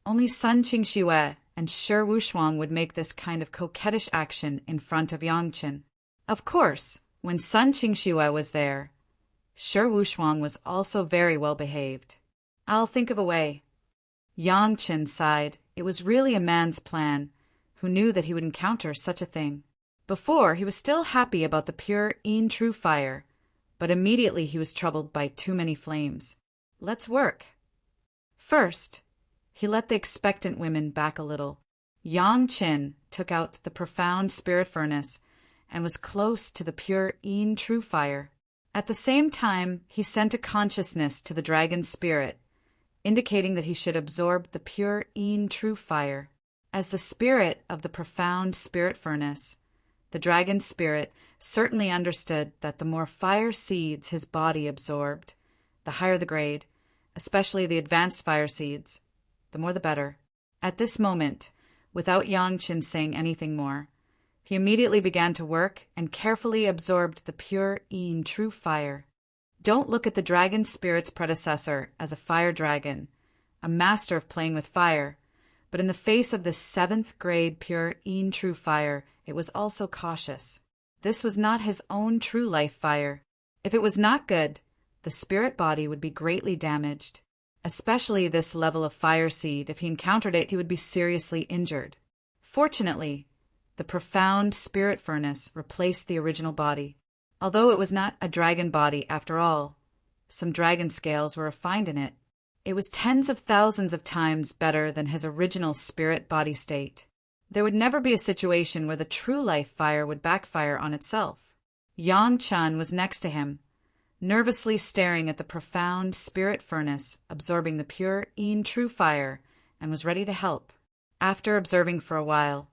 only Sun Qingxue and Shi Wushuang would make this kind of coquettish action in front of Yangchen. Of course, when Sun Qingxue was there, Shi Wushuang was also very well behaved. I'll think of a way." Yangchen sighed. It was really a man's plan, who knew that he would encounter such a thing. Before, he was still happy about the pure Yin true fire, but immediately he was troubled by too many flames. Let's work. First, he let the expectant women back a little. Yang Chen took out the profound spirit furnace and was close to the pure Yin true fire. At the same time, he sent a consciousness to the dragon spirit, indicating that he should absorb the pure Yin true fire. As the spirit of the profound spirit furnace, the dragon spirit certainly understood that the more fire seeds his body absorbed, the higher the grade, especially the advanced fire seeds, the more the better. At this moment, without Yangchen saying anything more, he immediately began to work and carefully absorbed the pure Yin true fire. Don't look at the dragon spirit's predecessor as a fire dragon, a master of playing with fire, but in the face of this 7th grade pure Yin true fire, it was also cautious. This was not his own true life fire. If it was not good, the spirit body would be greatly damaged. especially this level of fire seed. If he encountered it, he would be seriously injured. Fortunately, the profound spirit furnace replaced the original body. Although it was not a dragon body after all, some dragon scales were refined in it. It was tens of thousands of times better than his original spirit body state. There would never be a situation where the true life fire would backfire on itself. Yang Chen was next to him, nervously staring at the profound spirit furnace, absorbing the pure Yin true fire, and was ready to help. After observing for a while,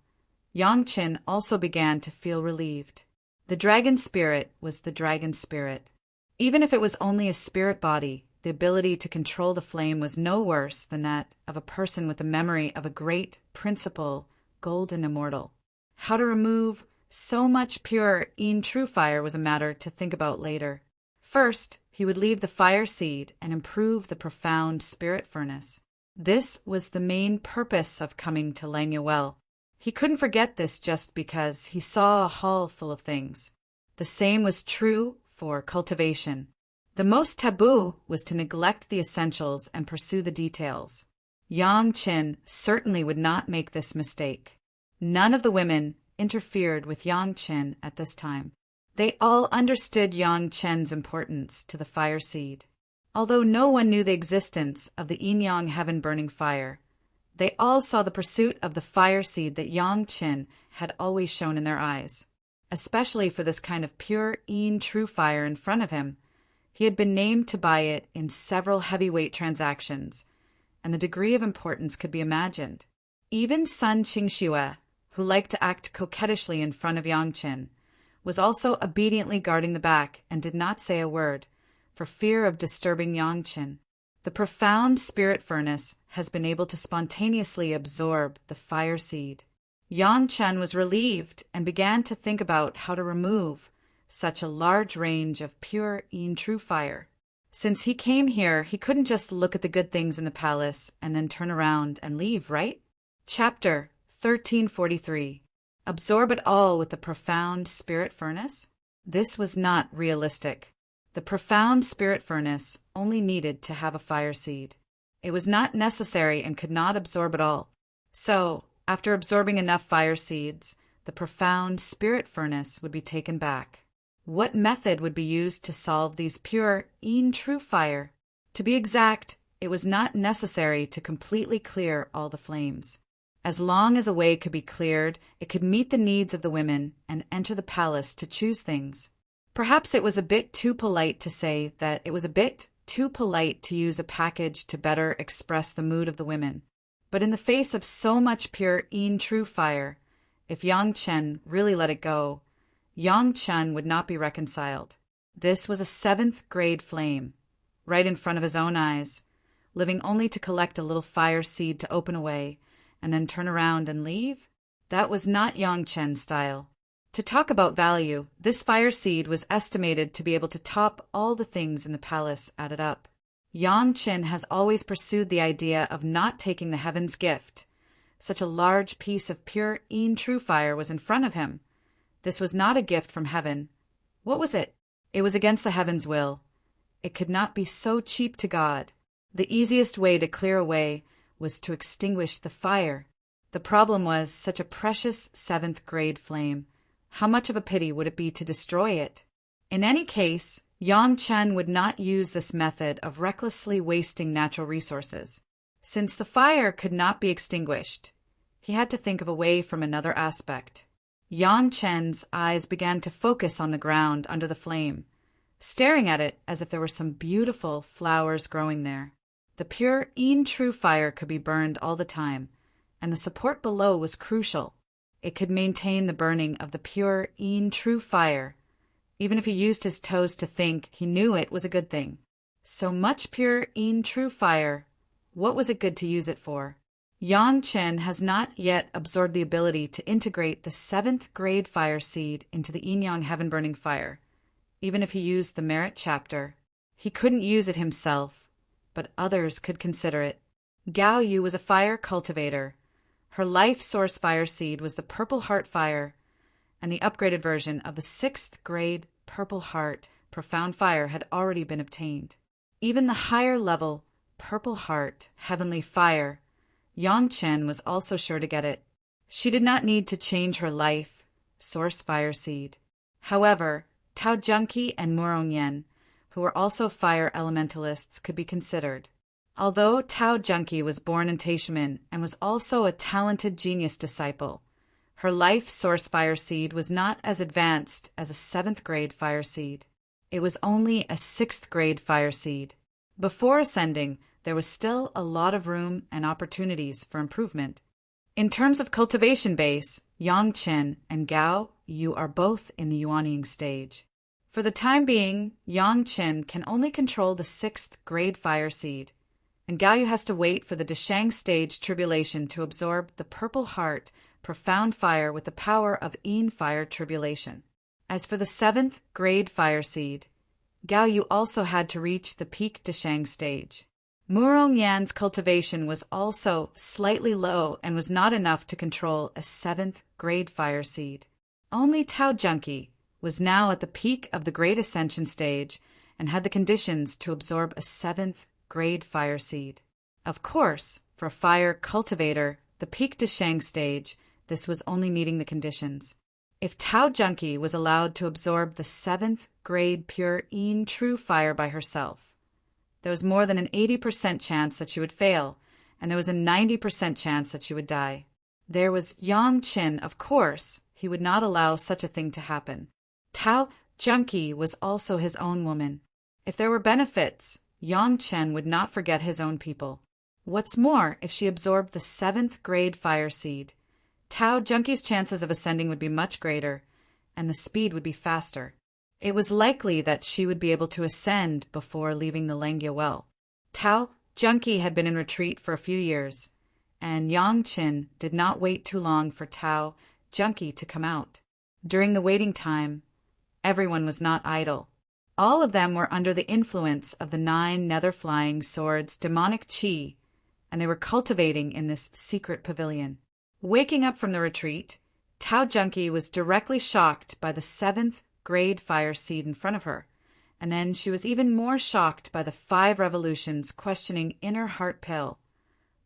Yang Chen also began to feel relieved. The dragon spirit was the dragon spirit. Even if it was only a spirit body, the ability to control the flame was no worse than that of a person with the memory of a great principle, golden immortal. How to remove so much pure Yin true fire was a matter to think about later. First, he would leave the fire seed and improve the profound spirit furnace. This was the main purpose of coming to Langya Well. He couldn't forget this just because he saw a hall full of things. The same was true for cultivation. The most taboo was to neglect the essentials and pursue the details. Yang Chen certainly would not make this mistake. None of the women interfered with Yang Chen at this time. They all understood Yang Chen's importance to the fire seed. Although no one knew the existence of the yin-yang heaven-burning fire, they all saw the pursuit of the fire seed that Yang Chen had always shown in their eyes. Especially for this kind of pure Yin true fire in front of him, he had been named to buy it in several heavyweight transactions, and the degree of importance could be imagined. Even Sun Qingxue, who liked to act coquettishly in front of Yang Chen, was also obediently guarding the back and did not say a word, for fear of disturbing Yang Chen. The profound spirit furnace has been able to spontaneously absorb the fire seed. Yang Chen was relieved and began to think about how to remove such a large range of pure Yin true fire. Since he came here, he couldn't just look at the good things in the palace and then turn around and leave, right? Chapter 1343. Absorb it all with the profound spirit furnace? This was not realistic. The profound spirit furnace only needed to have a fire seed. It was not necessary and could not absorb it all. So, after absorbing enough fire seeds, the profound spirit furnace would be taken back. What method would be used to solve these pure Yin true fire? To be exact, it was not necessary to completely clear all the flames. As long as a way could be cleared, it could meet the needs of the women and enter the palace to choose things. Perhaps it was a bit too polite to say that it was a bit too polite to use a package to better express the mood of the women. But in the face of so much pure Yin true fire, if Yang Chen really let it go, Yang Chen would not be reconciled. This was a 7th grade flame, right in front of his own eyes, living only to collect a little fire seed to open away, and then turn around and leave? That was not Yang Chen's style. To talk about value, this fire seed was estimated to be able to top all the things in the palace added up. Yang Chen has always pursued the idea of not taking the heaven's gift. Such a large piece of pure Yin true fire was in front of him. This was not a gift from heaven. What was it? It was against the heaven's will. It could not be so cheap to God. The easiest way to clear away was to extinguish the fire. The problem was such a precious 7th grade flame. How much of a pity would it be to destroy it? In any case, Yang Chen would not use this method of recklessly wasting natural resources. Since the fire could not be extinguished, he had to think of a way from another aspect. Yang Chen's eyes began to focus on the ground under the flame, staring at it as if there were some beautiful flowers growing there. The pure Yin true fire could be burned all the time, and the support below was crucial. It could maintain the burning of the pure Yin true fire. Even if he used his toes to think, he knew it was a good thing. So much pure Yin true fire, what was it good to use it for? Yang Chen has not yet absorbed the ability to integrate the 7th grade fire seed into the yin-yang heaven-burning fire. Even if he used the merit chapter, he couldn't use it himself, but others could consider it. Gao Yu was a fire cultivator. Her life source fire seed was the Purple Heart Fire, and the upgraded version of the 6th grade Purple Heart Profound Fire had already been obtained. Even the higher level purple heart, heavenly fire, Yang Chen was also sure to get it. She did not need to change her life, source fire seed. However, Tao Junki and Murong Yen, who were also fire elementalists, could be considered. Although Tao Junki was born in Taishimen and was also a talented genius disciple, her life source fire seed was not as advanced as a 7th grade fire seed. It was only a 6th grade fire seed. Before ascending, there was still a lot of room and opportunities for improvement. In terms of cultivation base, Yang Chen and Gao Yu are both in the Yuanying stage. For the time being, Yang Chen can only control the 6th grade fire seed, and Gao Yu has to wait for the Deshang stage tribulation to absorb the purple heart, profound fire with the power of Yin fire tribulation. As for the 7th grade fire seed, Gao Yu also had to reach the peak Deshang stage. Murong Yan's cultivation was also slightly low and was not enough to control a 7th grade fire seed. Only Tao Junki was now at the peak of the Great Ascension stage and had the conditions to absorb a 7th grade fire seed. Of course, for a fire cultivator, the peak Deshang stage, this was only meeting the conditions. If Tao Junki was allowed to absorb the 7th grade pure Yin true fire by herself, there was more than an 80% chance that she would fail, and there was a 90% chance that she would die. There was Yang Chen, of course. He would not allow such a thing to happen. Tao Junki was also his own woman. If there were benefits, Yang Chen would not forget his own people. What's more, if she absorbed the 7th grade fire seed, Tao Junki's chances of ascending would be much greater, and the speed would be faster. It was likely that she would be able to ascend before leaving the Lengyao well. Tao Junki had been in retreat for a few years, and Yang Chen did not wait too long for Tao Junki to come out. During the waiting time, everyone was not idle. All of them were under the influence of the 9 nether-flying swords' demonic chi, and they were cultivating in this secret pavilion. Waking up from the retreat, Tao Junki was directly shocked by the 7th grade fire seed in front of her, and then she was even more shocked by the 5 revolutions questioning inner heart pill,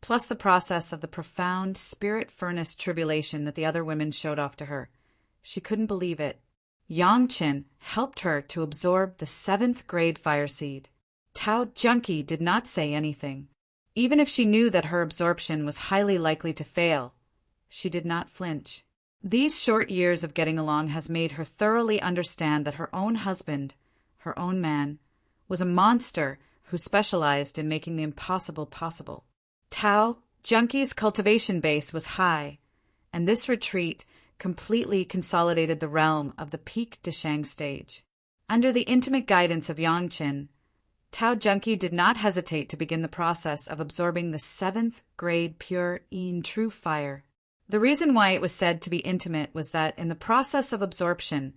plus the process of the profound spirit furnace tribulation that the other women showed off to her. She couldn't believe it. Yang Chen helped her to absorb the 7th grade fire seed. Tao Junki did not say anything. Even if she knew that her absorption was highly likely to fail, she did not flinch. These short years of getting along has made her thoroughly understand that her own husband, her own man, was a monster who specialized in making the impossible possible. Tao Junki's cultivation base was high, and this retreat completely consolidated the realm of the peak Deshang stage. Under the intimate guidance of Yang Chen, Tao Junki did not hesitate to begin the process of absorbing the 7th grade pure Yin true fire. The reason why it was said to be intimate was that in the process of absorption,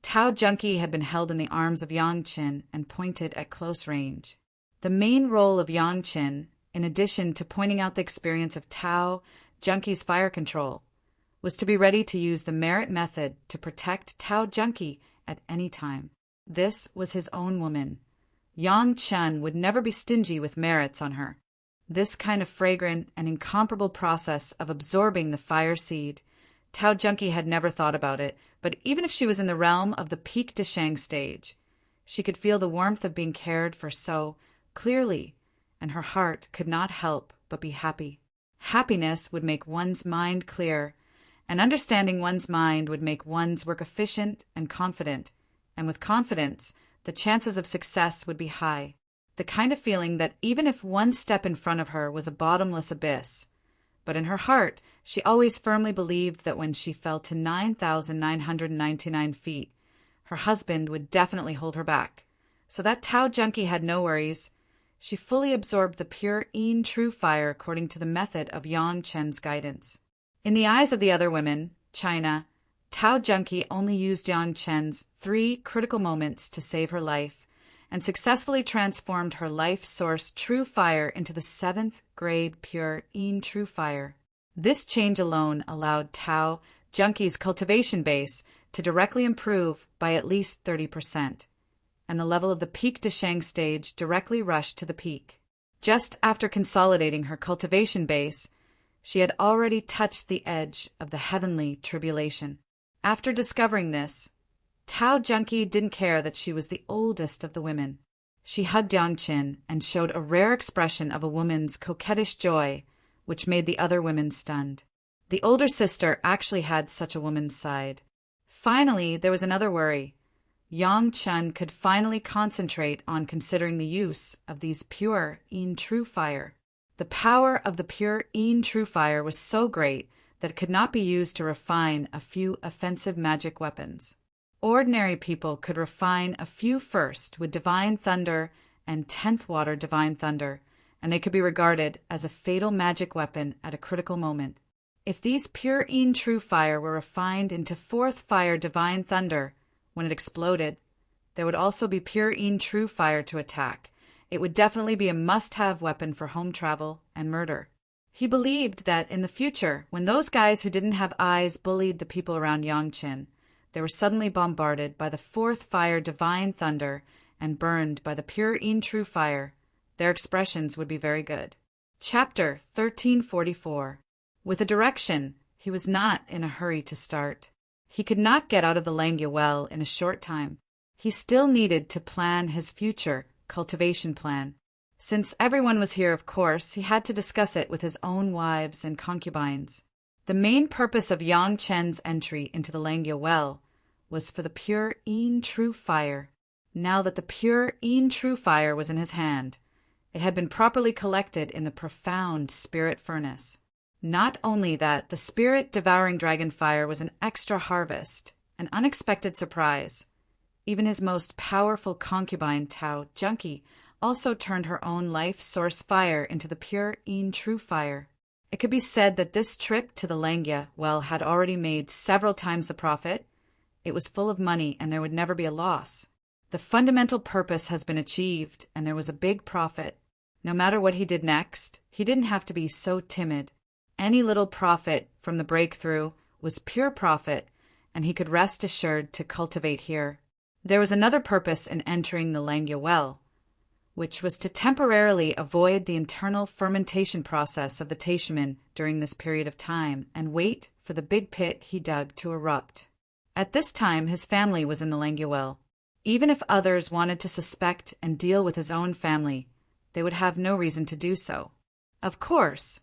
Tao Junki had been held in the arms of Yang Chen and pointed at close range. The main role of Yang Chen, in addition to pointing out the experience of Tao Junki's fire control, was to be ready to use the merit method to protect Tao Junki at any time. This was his own woman. Yang Chen would never be stingy with merits on her. This kind of fragrant and incomparable process of absorbing the fire seed, Tao Junki had never thought about it, but even if she was in the realm of the peak Deshang stage, she could feel the warmth of being cared for so clearly, and her heart could not help but be happy. Happiness would make one's mind clear, and understanding one's mind would make one's work efficient and confident, and with confidence, the chances of success would be high. The kind of feeling that even if one step in front of her was a bottomless abyss, but in her heart she always firmly believed that when she fell to 9,999 feet, her husband would definitely hold her back. So that Tao Junki had no worries. She fully absorbed the pure Yin true fire according to the method of Yang Chen's guidance. In the eyes of the other women, China, Tao Junki only used Yang Chen's 3 critical moments to save her life, and successfully transformed her life source true fire into the 7th grade pure Yin true fire. This change alone allowed Tao Junki's cultivation base to directly improve by at least 30%, and the level of the peak Deshang stage directly rushed to the peak. Just after consolidating her cultivation base, she had already touched the edge of the heavenly tribulation. After discovering this, Tao Junkie didn't care that she was the oldest of the women. She hugged Yang Qin and showed a rare expression of a woman's coquettish joy, which made the other women stunned. The older sister actually had such a woman's side. Finally, there was another worry. Yang Chen could finally concentrate on considering the use of these pure Yin True Fire. The power of the pure Yin True Fire was so great that it could not be used to refine a few offensive magic weapons. Ordinary people could refine a few first with Divine Thunder and 10th Water Divine Thunder, and they could be regarded as a fatal magic weapon at a critical moment. If these pure Yin True Fire were refined into 4th Fire Divine Thunder, when it exploded, there would also be pure Yin True Fire to attack. It would definitely be a must-have weapon for home travel and murder. He believed that in the future, when those guys who didn't have eyes bullied the people around Yang Qin, they were suddenly bombarded by the 4th Fire Divine Thunder and burned by the pure Yin True Fire, their expressions would be very good. Chapter 1344. With a direction, he was not in a hurry to start. He could not get out of the Langya well in a short time. He still needed to plan his future cultivation plan. Since everyone was here, of course, he had to discuss it with his own wives and concubines. The main purpose of Yang Chen's entry into the Langya well was for the pure Yin True Fire. Now that the pure Yin True Fire was in his hand, it had been properly collected in the profound spirit furnace. Not only that, the spirit-devouring dragon fire was an extra harvest, an unexpected surprise. Even his most powerful concubine, Tao Junkie, also turned her own life source fire into the pure Yin True Fire. It could be said that this trip to the Langya well had already made several times the profit. It was full of money and there would never be a loss. The fundamental purpose has been achieved and there was a big profit. No matter what he did next, he didn't have to be so timid. Any little profit from the breakthrough was pure profit, and he could rest assured to cultivate here. There was another purpose in entering the Langya well, which was to temporarily avoid the internal fermentation process of the Taishaman during this period of time and wait for the big pit he dug to erupt. At this time, his family was in the Langya well. Even if others wanted to suspect and deal with his own family, they would have no reason to do so. Of course,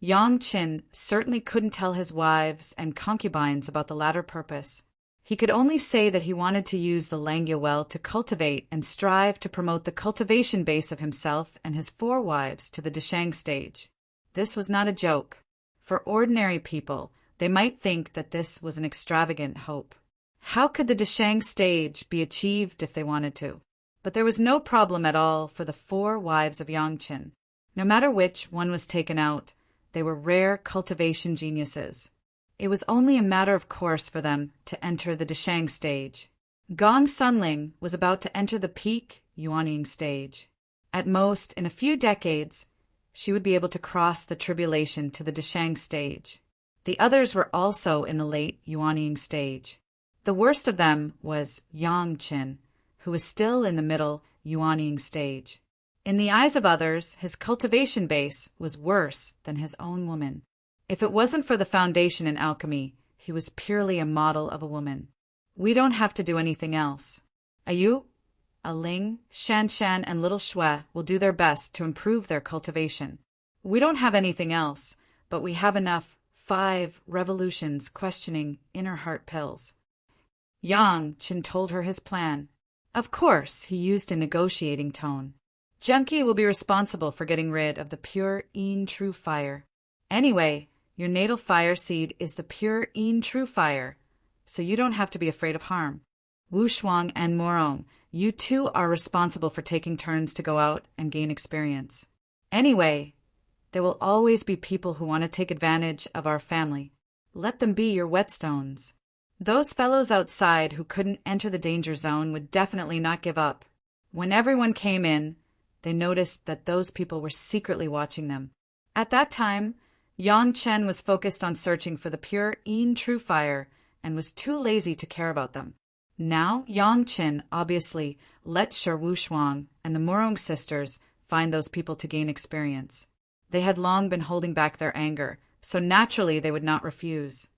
Yang Qin certainly couldn't tell his wives and concubines about the latter purpose. He could only say that he wanted to use the Langya well to cultivate and strive to promote the cultivation base of himself and his 4 wives to the Deshang stage. This was not a joke. For ordinary people, they might think that this was an extravagant hope. How could the Deshang stage be achieved if they wanted to? But there was no problem at all for the 4 wives of Yang Qin. No matter which one was taken out, they were rare cultivation geniuses. It was only a matter of course for them to enter the Deshang stage. Gong Sunling was about to enter the peak Yuanying stage. At most, in a few decades, she would be able to cross the tribulation to the Deshang stage. The others were also in the late Yuanying stage. The worst of them was Yang Qin, who was still in the middle Yuanying stage. In the eyes of others, his cultivation base was worse than his own woman. If it wasn't for the foundation in alchemy, he was purely a model of a woman. We don't have to do anything else. Ayu, Ling, Shan, and Little Shui will do their best to improve their cultivation. We don't have anything else, but we have enough 5 revolutions questioning inner heart pills. Yang Qin told her his plan. Of course, he used a negotiating tone. Junkie will be responsible for getting rid of the pure Yin True Fire. Anyway, your natal fire seed is the pure Yin True Fire, so you don't have to be afraid of harm. Wu Shuang and Morong, you two are responsible for taking turns to go out and gain experience. Anyway, there will always be people who want to take advantage of our family. Let them be your whetstones. Those fellows outside who couldn't enter the danger zone would definitely not give up. When everyone came in, they noticed that those people were secretly watching them. At that time, Yang Chen was focused on searching for the pure Yin True Fire and was too lazy to care about them. Now, Yang Chen obviously let Wu Shuang and the Morong sisters find those people to gain experience. They had long been holding back their anger, so naturally they would not refuse.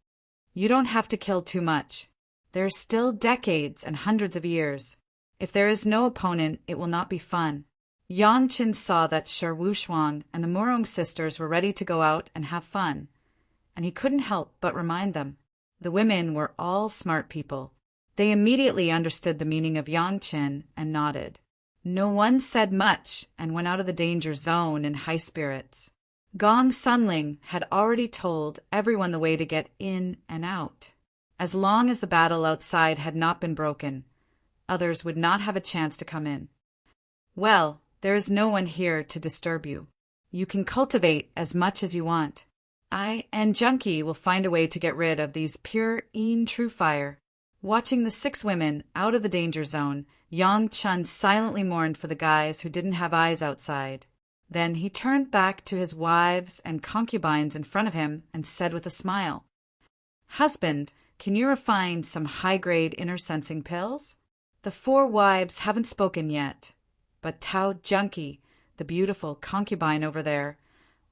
You don't have to kill too much. There are still decades and hundreds of years. If there is no opponent, it will not be fun. Yang Qin saw that Shi Wushuang and the Murong sisters were ready to go out and have fun, and he couldn't help but remind them. The women were all smart people. They immediately understood the meaning of Yang Qin and nodded. No one said much and went out of the danger zone in high spirits. Gong Sunling had already told everyone the way to get in and out. As long as the battle outside had not been broken, others would not have a chance to come in. Well, there is no one here to disturb you. You can cultivate as much as you want. I and Junkie will find a way to get rid of these pure true fire. Watching the 6 women out of the danger zone, Yang Chun silently mourned for the guys who didn't have eyes outside. Then he turned back to his wives and concubines in front of him and said with a smile, "Husband, can you refine some high-grade inner-sensing pills?" The 4 wives haven't spoken yet, but Tao Junkie, the beautiful concubine over there,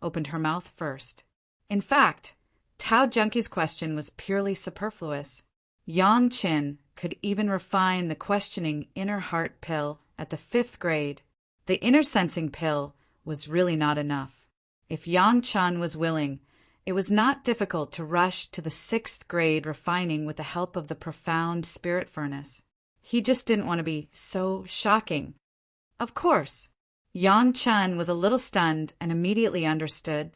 opened her mouth first. In fact, Tao Junkie's question was purely superfluous. Yang Qin could even refine the questioning inner heart pill at the 5th grade. The inner sensing pill was really not enough. If Yang Chan was willing, it was not difficult to rush to the 6th grade refining with the help of the profound spirit furnace. He just didn't want to be so shocking. Of course, Yang Chan was a little stunned and immediately understood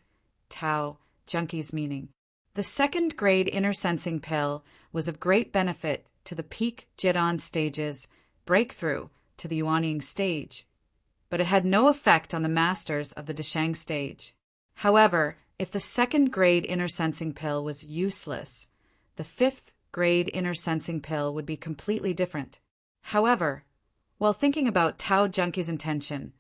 Tao Junkie's meaning. The 2nd grade inner sensing pill was of great benefit to the peak Jidan stage's breakthrough to the Yuanying stage, but it had no effect on the masters of the Deshang stage. However, if the 2nd grade inner sensing pill was useless, the 5th grade inner sensing pill would be completely different. However, while thinking about Tao Junkie's intention,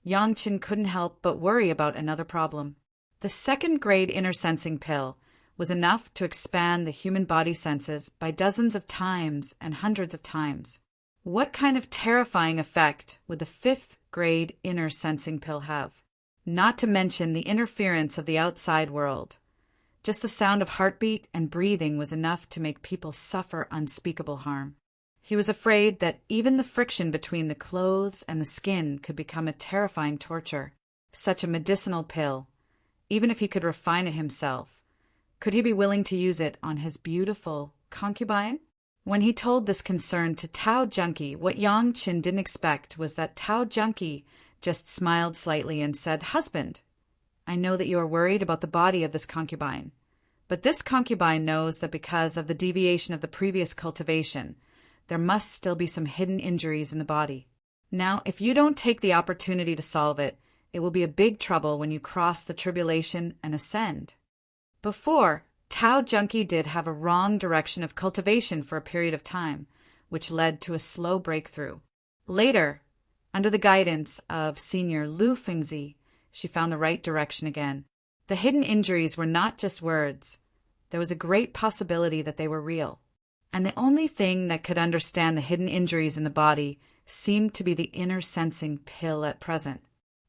Yang Qin couldn't help but worry about another problem. The 2nd grade inner sensing pill was enough to expand the human body senses by dozens of times and hundreds of times. What kind of terrifying effect would the 5th grade inner sensing pill have? Not to mention the interference of the outside world. Just the sound of heartbeat and breathing was enough to make people suffer unspeakable harm. He was afraid that even the friction between the clothes and the skin could become a terrifying torture. Such a medicinal pill, even if he could refine it himself, could he be willing to use it on his beautiful concubine? When he told this concern to Tao Junkie, what Yang Qin didn't expect was that Tao Junkie just smiled slightly and said, "Husband, I know that you are worried about the body of this concubine, but this concubine knows that because of the deviation of the previous cultivation, there must still be some hidden injuries in the body. Now, if you don't take the opportunity to solve it, it will be a big trouble when you cross the tribulation and ascend." Before, Tao Junkie did have a wrong direction of cultivation for a period of time, which led to a slow breakthrough. Later, under the guidance of Senior Lu Fengzi, she found the right direction again. The hidden injuries were not just words. There was a great possibility that they were real. And the only thing that could understand the hidden injuries in the body seemed to be the inner sensing pill at present.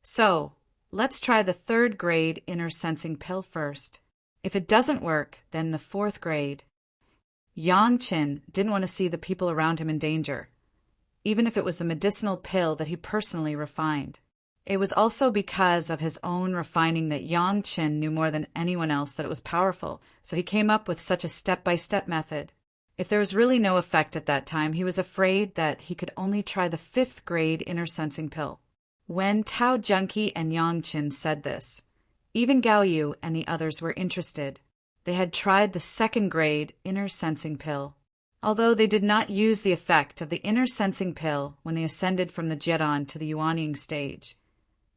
So, let's try the 3rd grade inner sensing pill first. If it doesn't work, then the 4th grade. Yang Qin didn't want to see the people around him in danger, even if it was the medicinal pill that he personally refined. It was also because of his own refining that Yang Qin knew more than anyone else that it was powerful, so he came up with such a step-by-step method. If there was really no effect at that time, he was afraid that he could only try the 5th grade inner sensing pill. When Tao Junkie and Yang Qin said this, even Gao Yu and the others were interested. They had tried the 2nd grade inner sensing pill. Although they did not use the effect of the inner sensing pill when they ascended from the Jidan to the Yuanying stage,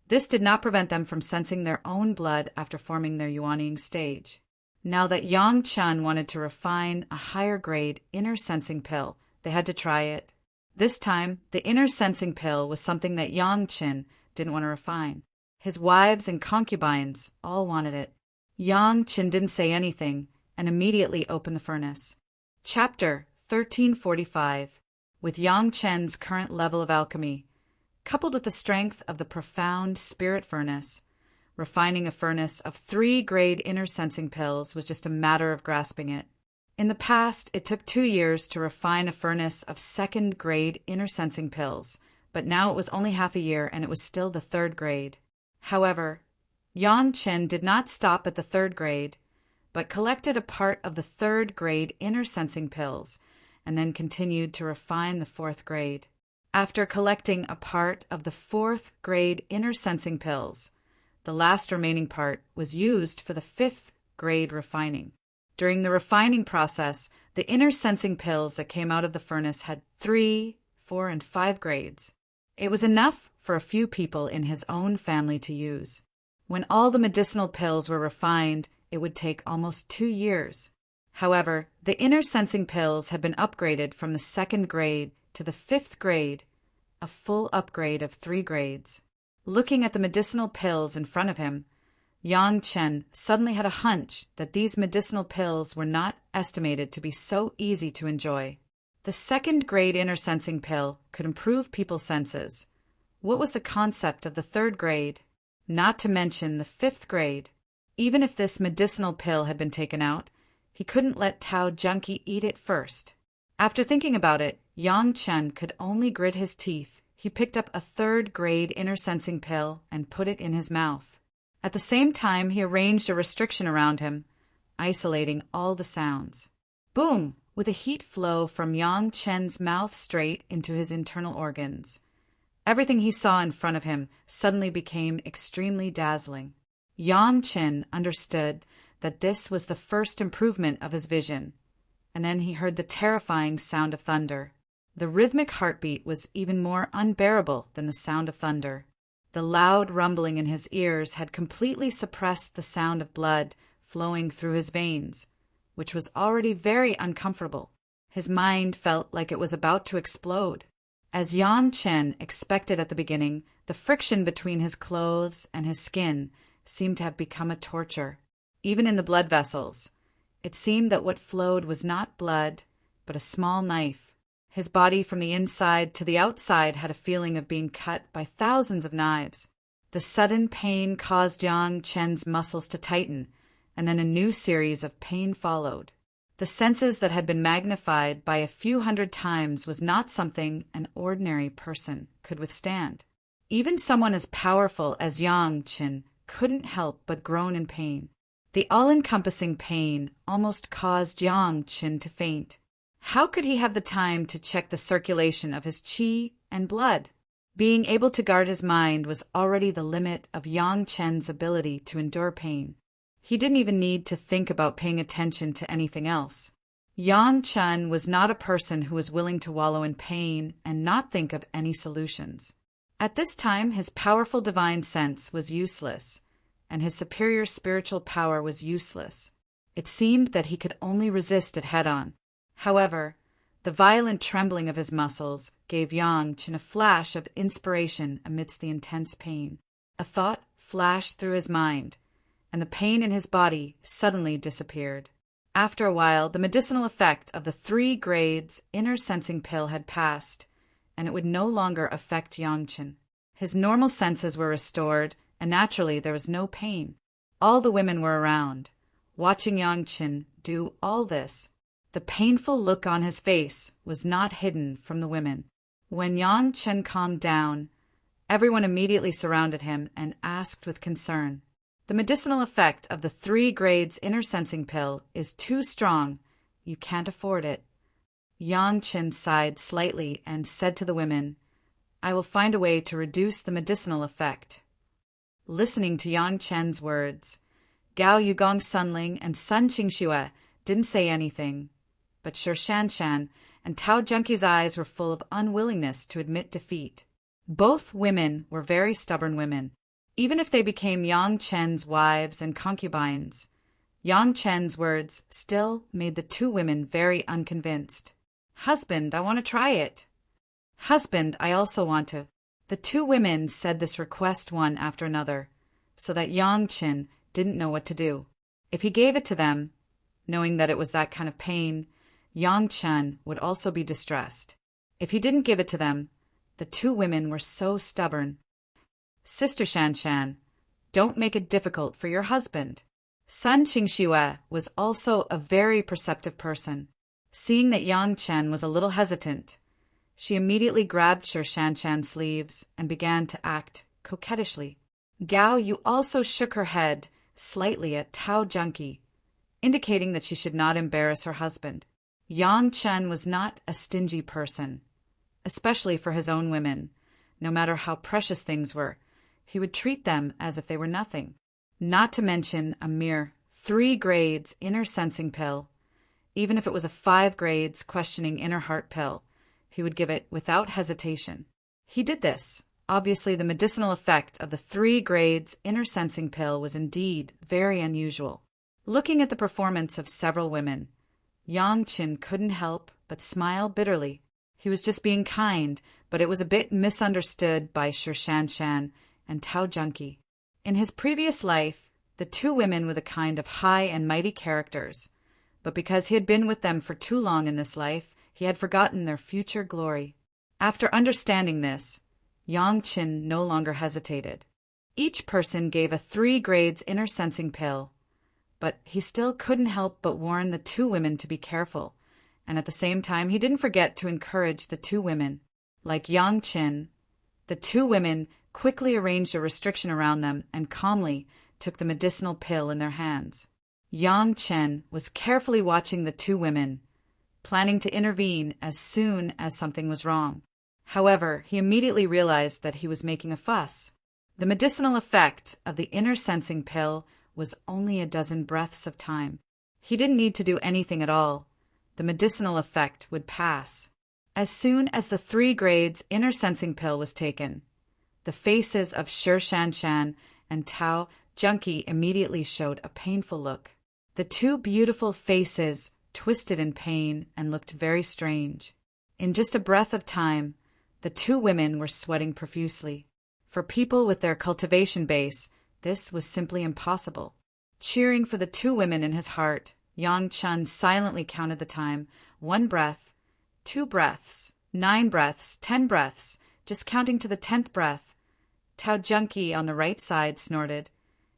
this did not prevent them from sensing their own blood after forming their Yuanying stage. Now that Yang Chan wanted to refine a higher grade inner sensing pill, they had to try it. This time, the inner sensing pill was something that Yang Qin didn't want to refine. His wives and concubines all wanted it. Yang Qin didn't say anything and immediately opened the furnace. Chapter 1345. With Yang Chen's current level of alchemy, coupled with the strength of the profound spirit furnace. Refining a furnace of 3-grade inner sensing pills was just a matter of grasping it. In the past, it took 2 years to refine a furnace of 2nd-grade inner sensing pills, but now it was only half a year and it was still the 3rd grade. However, Yang Chen did not stop at the 3rd grade, but collected a part of the 3rd grade inner sensing pills and then continued to refine the 4th grade. After collecting a part of the 4th grade inner sensing pills, the last remaining part was used for the 5th grade refining. During the refining process, the inner sensing pills that came out of the furnace had 3, 4, and 5 grades. It was enough for a few people in his own family to use. When all the medicinal pills were refined, it would take almost 2 years. However, the inner sensing pills had been upgraded from the 2nd grade to the 5th grade, a full upgrade of 3 grades. Looking at the medicinal pills in front of him, Yang Chen suddenly had a hunch that these medicinal pills were not estimated to be so easy to enjoy. The 2nd grade inner sensing pill could improve people's senses. What was the concept of the 3rd grade? Not to mention the 5th grade. Even if this medicinal pill had been taken out, he couldn't let Tao Junkie eat it first. After thinking about it, Yang Chen could only grit his teeth. He picked up a 3rd grade inner sensing pill and put it in his mouth. At the same time, he arranged a restriction around him, isolating all the sounds. Boom! With a heat flow from Yang Chen's mouth straight into his internal organs. Everything he saw in front of him suddenly became extremely dazzling. Yang Chen understood that this was the first improvement of his vision, and then he heard the terrifying sound of thunder. The rhythmic heartbeat was even more unbearable than the sound of thunder. The loud rumbling in his ears had completely suppressed the sound of blood flowing through his veins, which was already very uncomfortable. His mind felt like it was about to explode. As Yang Chen expected at the beginning, the friction between his clothes and his skin seemed to have become a torture. Even in the blood vessels, it seemed that what flowed was not blood, but a small knife. His body from the inside to the outside had a feeling of being cut by thousands of knives. The sudden pain caused Yang Chen's muscles to tighten, and then a new series of pain followed. The senses that had been magnified by a few hundred times was not something an ordinary person could withstand. Even someone as powerful as Yang Chen couldn't help but groan in pain. The all-encompassing pain almost caused Yang Chen to faint. How could he have the time to check the circulation of his qi and blood? Being able to guard his mind was already the limit of Yang Chen's ability to endure pain. He didn't even need to think about paying attention to anything else. Yang Chen was not a person who was willing to wallow in pain and not think of any solutions. At this time, his powerful divine sense was useless, and his superior spiritual power was useless. It seemed that he could only resist it head-on. However, the violent trembling of his muscles gave Yang Chen a flash of inspiration amidst the intense pain. A thought flashed through his mind, and the pain in his body suddenly disappeared. After a while, the medicinal effect of the 3 grades inner sensing pill had passed, and it would no longer affect Yang Chen. His normal senses were restored, and naturally there was no pain. All the women were around, watching Yang Chen do all this. The painful look on his face was not hidden from the women. When Yang Chen calmed down, everyone immediately surrounded him and asked with concern, "The medicinal effect of the 3 grades inner sensing pill is too strong. You can't afford it." Yang Chen sighed slightly and said to the women, "I will find a way to reduce the medicinal effect." Listening to Yang Chen's words, Gao Yugong Sunling and Sun Qingxue didn't say anything, but Shi Shanshan and Tao Junkie's eyes were full of unwillingness to admit defeat. Both women were very stubborn women. Even if they became Yang Chen's wives and concubines, Yang Chen's words still made the 2 women very unconvinced. "Husband, I want to try it." "Husband, I also want to." The 2 women said this request one after another, so that Yang Chen didn't know what to do. If he gave it to them, knowing that it was that kind of pain, Yang Chen would also be distressed. If he didn't give it to them, The two women were so stubborn. Sister Shanshan, don't make it difficult for your husband. Sun Qingxue was also a very perceptive person. Seeing that Yang Chen was a little hesitant, she immediately grabbed Sir Shanshan's sleeves and began to act coquettishly. Gao Yu also shook her head slightly at Tao Junkie, indicating that she should not embarrass her husband. Yang Chen was not a stingy person, especially for his own women. No matter how precious things were, he would treat them as if they were nothing. Not to mention a mere 3 grades inner sensing pill. Even if it was a 5 grades questioning inner heart pill, he would give it without hesitation. He did this. Obviously, the medicinal effect of the 3 grades inner sensing pill was indeed very unusual. Looking at the performance of several women, Yang Qin couldn't help but smile bitterly. He was just being kind, but it was a bit misunderstood by Sir Shanshan and Tao Junkie. In his previous life, the two women were the kind of high and mighty characters, but because he had been with them for too long in this life, he had forgotten their future glory. After understanding this, Yang Qin no longer hesitated. Each person gave a 3 grades inner sensing pill, but he still couldn't help but warn the two women to be careful, and at the same time he didn't forget to encourage the two women. Like Yang Qin, the two women quickly arranged a restriction around them and calmly took the medicinal pill in their hands. Yang Chen was carefully watching the two women, planning to intervene as soon as something was wrong. However, he immediately realized that he was making a fuss. The medicinal effect of the inner sensing pill was only a dozen breaths of time. He didn't need to do anything at all. The medicinal effect would pass. As soon as the 3 grades inner sensing pill was taken, the faces of Sher Shanshan and Tao Junkie immediately showed a painful look. The two beautiful faces twisted in pain and looked very strange. In just a breath of time, the two women were sweating profusely. For people with their cultivation base, this was simply impossible. Cheering for the two women in his heart, Yang Chun silently counted the time. 1 breath, 2 breaths, 9 breaths, 10 breaths, just counting to the 10th breath. Tao Junkie on the right side snorted,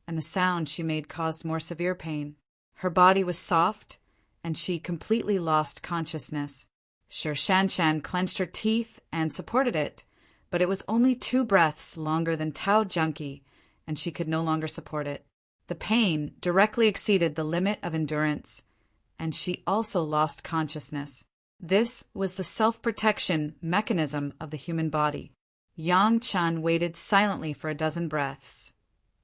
and the sound she made caused more severe pain. Her body was soft, and she completely lost consciousness. Sher Shanshan clenched her teeth and supported it, but it was only 2 breaths longer than Tao Junkie, and she could no longer support it. The pain directly exceeded the limit of endurance, and she also lost consciousness. This was the self-protection mechanism of the human body. Yang Chun waited silently for a dozen breaths,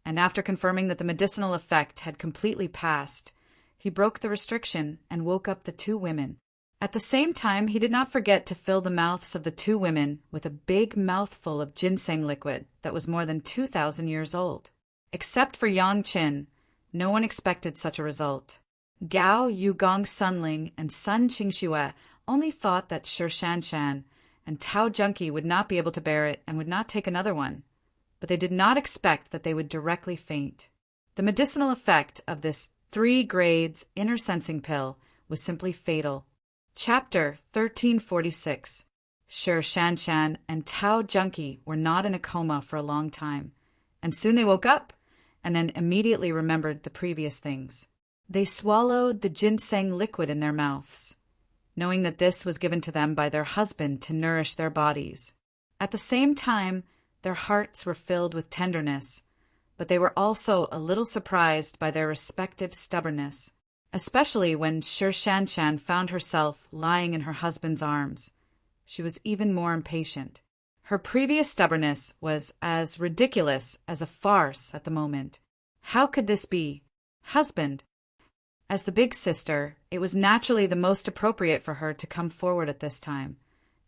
and after confirming that the medicinal effect had completely passed, he broke the restriction and woke up the two women. At the same time, he did not forget to fill the mouths of the two women with a big mouthful of ginseng liquid that was more than 2,000 years old. Except for Yang Qin, no one expected such a result. Gao Yugong Sunling and Sun Qingxue only thought that Sher Shanshan and Tao Junkie would not be able to bear it and would not take another one, but they did not expect that they would directly faint. The medicinal effect of this 3 grades inner sensing pill was simply fatal. Chapter 1346. Sher Shanshan and Tao Junkie were not in a coma for a long time, and soon they woke up and then immediately remembered the previous things. They swallowed the ginseng liquid in their mouths, knowing that this was given to them by their husband to nourish their bodies. At the same time, their hearts were filled with tenderness, but they were also a little surprised by their respective stubbornness, especially when Sher Shanshan found herself lying in her husband's arms. She was even more impatient. Her previous stubbornness was as ridiculous as a farce at the moment. How could this be? Husband. As the big sister, it was naturally the most appropriate for her to come forward at this time,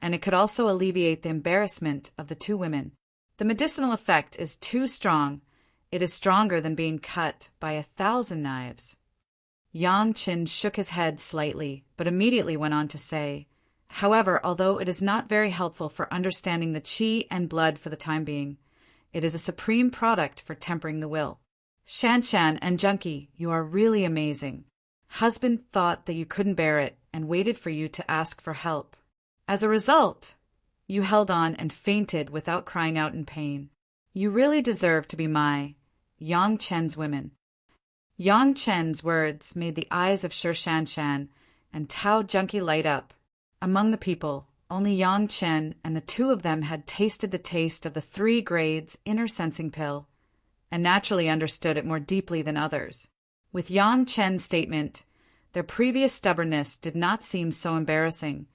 and it could also alleviate the embarrassment of the two women. The medicinal effect is too strong. It is stronger than being cut by 1,000 knives. Yang Qin shook his head slightly, but immediately went on to say, however, although it is not very helpful for understanding the qi and blood for the time being, it is a supreme product for tempering the will. Shanshan and Junkie, you are really amazing. Husband thought that you couldn't bear it and waited for you to ask for help. As a result, You held on and fainted without crying out in pain. You really deserve to be my Yang Chen's women. Yang Chen's words made the eyes of Sher Shan and Tao Junkie light up. Among the people, only Yang Chen and the two of them had tasted the taste of the 3 grades inner sensing pill, and naturally understood it more deeply than others. With Yang Chen's statement, their previous stubbornness did not seem so embarrassing,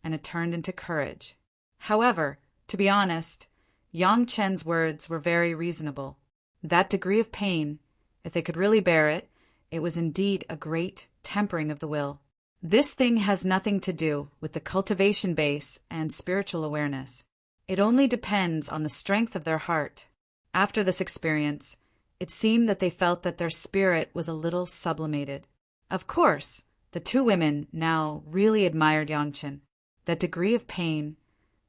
and it turned into courage. However, to be honest, Yang Chen's words were very reasonable. That degree of pain, if they could really bear it, it was indeed a great tempering of the will. This thing has nothing to do with the cultivation base and spiritual awareness. It only depends on the strength of their heart. After this experience, it seemed that they felt that their spirit was a little sublimated. Of course, the two women now really admired Yang Chen. That degree of pain,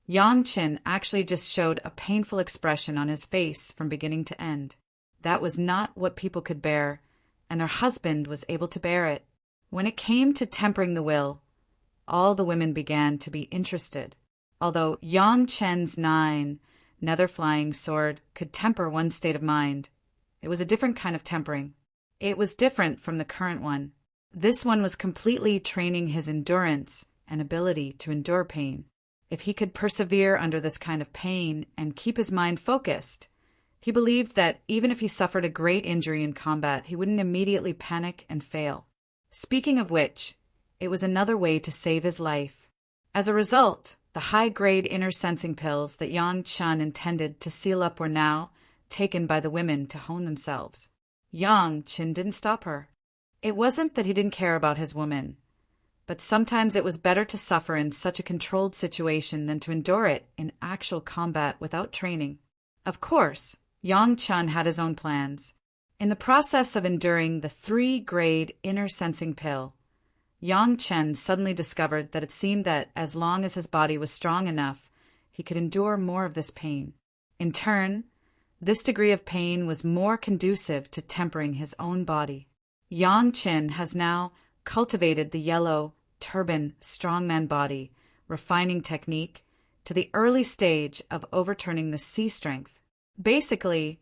Yang Chen actually just showed a painful expression on his face from beginning to end. That was not what people could bear, and her husband was able to bear it. When it came to tempering the will, all the women began to be interested. Although Yang Chen's 9 nether-flying sword could temper one state of mind, it was a different kind of tempering. It was different from the current one. This one was completely training his endurance and ability to endure pain. If he could persevere under this kind of pain and keep his mind focused, he believed that even if he suffered a great injury in combat, he wouldn't immediately panic and fail. Speaking of which, it was another way to save his life. As a result, the high-grade inner sensing pills that Yang Chen intended to seal up were now taken by the women to hone themselves. Yang Chen didn't stop her. It wasn't that he didn't care about his woman, but sometimes it was better to suffer in such a controlled situation than to endure it in actual combat without training. Of course, Yang Chen had his own plans. In the process of enduring the 3-grade inner sensing pill, Yang Chen suddenly discovered that it seemed that as long as his body was strong enough, he could endure more of this pain. In turn, this degree of pain was more conducive to tempering his own body. Yang Chen has now cultivated the yellow, turban, strongman body, refining technique, to the early stage of overturning the C strength. Basically,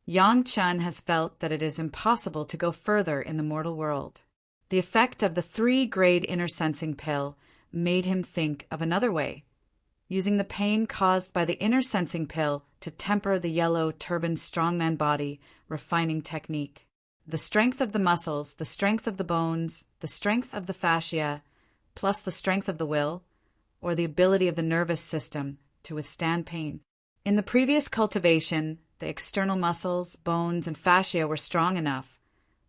Yang Chen has felt that it is impossible to go further in the mortal world. The effect of the 3-grade inner sensing pill made him think of another way, using the pain caused by the inner sensing pill to temper the yellow turban strongman body refining technique. The strength of the muscles, the strength of the bones, the strength of the fascia, plus the strength of the will, or the ability of the nervous system to withstand pain. In the previous cultivation, the external muscles, bones, and fascia were strong enough,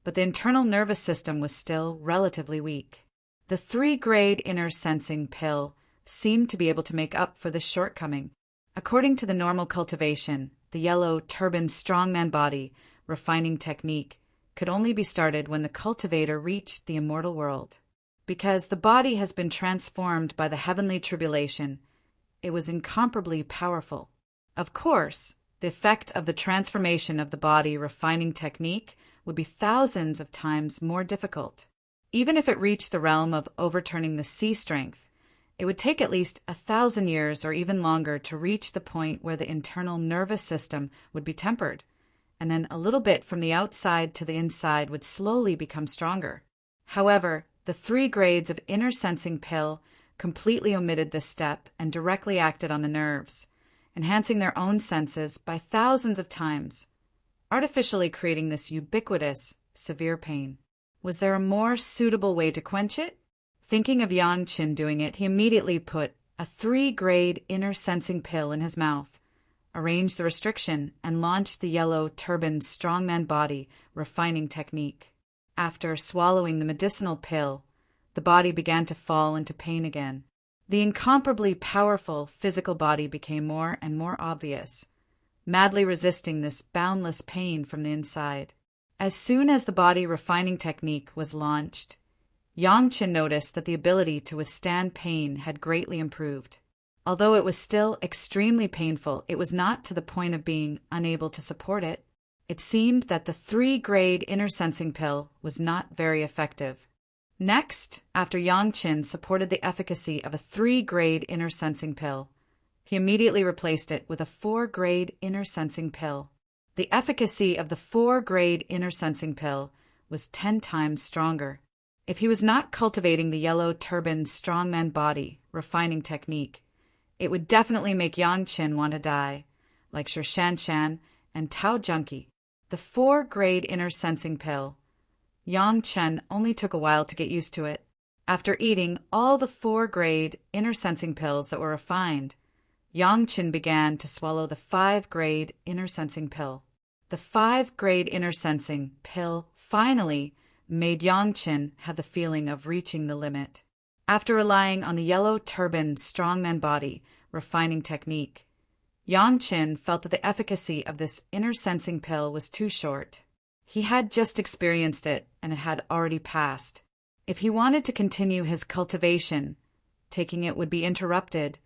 but the internal nervous system was still relatively weak. The 3-grade inner sensing pill seemed to be able to make up for this shortcoming. According to the normal cultivation, the yellow turban strongman body refining technique could only be started when the cultivator reached the immortal world. Because the body has been transformed by the heavenly tribulation, it was incomparably powerful. Of course, the effect of the transformation of the body refining technique would be thousands of times more difficult. Even if it reached the realm of overturning the C strength, it would take at least 1,000 years or even longer to reach the point where the internal nervous system would be tempered, and then a little bit from the outside to the inside would slowly become stronger. However, the 3 grades of inner sensing pill completely omitted this step and directly acted on the nerves, enhancing their own senses by thousands of times, artificially creating this ubiquitous, severe pain. Was there a more suitable way to quench it? Thinking of Yang Chen doing it, he immediately put a 3-grade inner sensing pill in his mouth, arranged the restriction, and launched the yellow turban strongman body refining technique. After swallowing the medicinal pill, the body began to fall into pain again. The incomparably powerful physical body became more and more obvious, madly resisting this boundless pain from the inside. As soon as the body refining technique was launched, Yang Chen noticed that the ability to withstand pain had greatly improved. Although it was still extremely painful, it was not to the point of being unable to support it. It seemed that the 3-grade inner sensing pill was not very effective. Next, after Yang Chen supported the efficacy of a 3-grade inner sensing pill, He immediately replaced it with a 4-grade inner sensing pill. The efficacy of the 4-grade inner sensing pill was 10 times stronger. If he was not cultivating the yellow turban strongman body refining technique, it would definitely make Yang Qin want to die, like Sir Shan Shan and Tao Junkie. The 4-grade inner sensing pill. Yang Chen only took a while to get used to it. After eating all the 4-grade inner sensing pills that were refined, Yang Chen began to swallow the 5-grade inner sensing pill. The 5-grade inner sensing pill finally made Yang Chen have the feeling of reaching the limit. After relying on the yellow turban strongman body refining technique, Yang Chen felt that the efficacy of this inner sensing pill was too short. He had just experienced it, and it had already passed. If he wanted to continue his cultivation, taking it would be interrupted,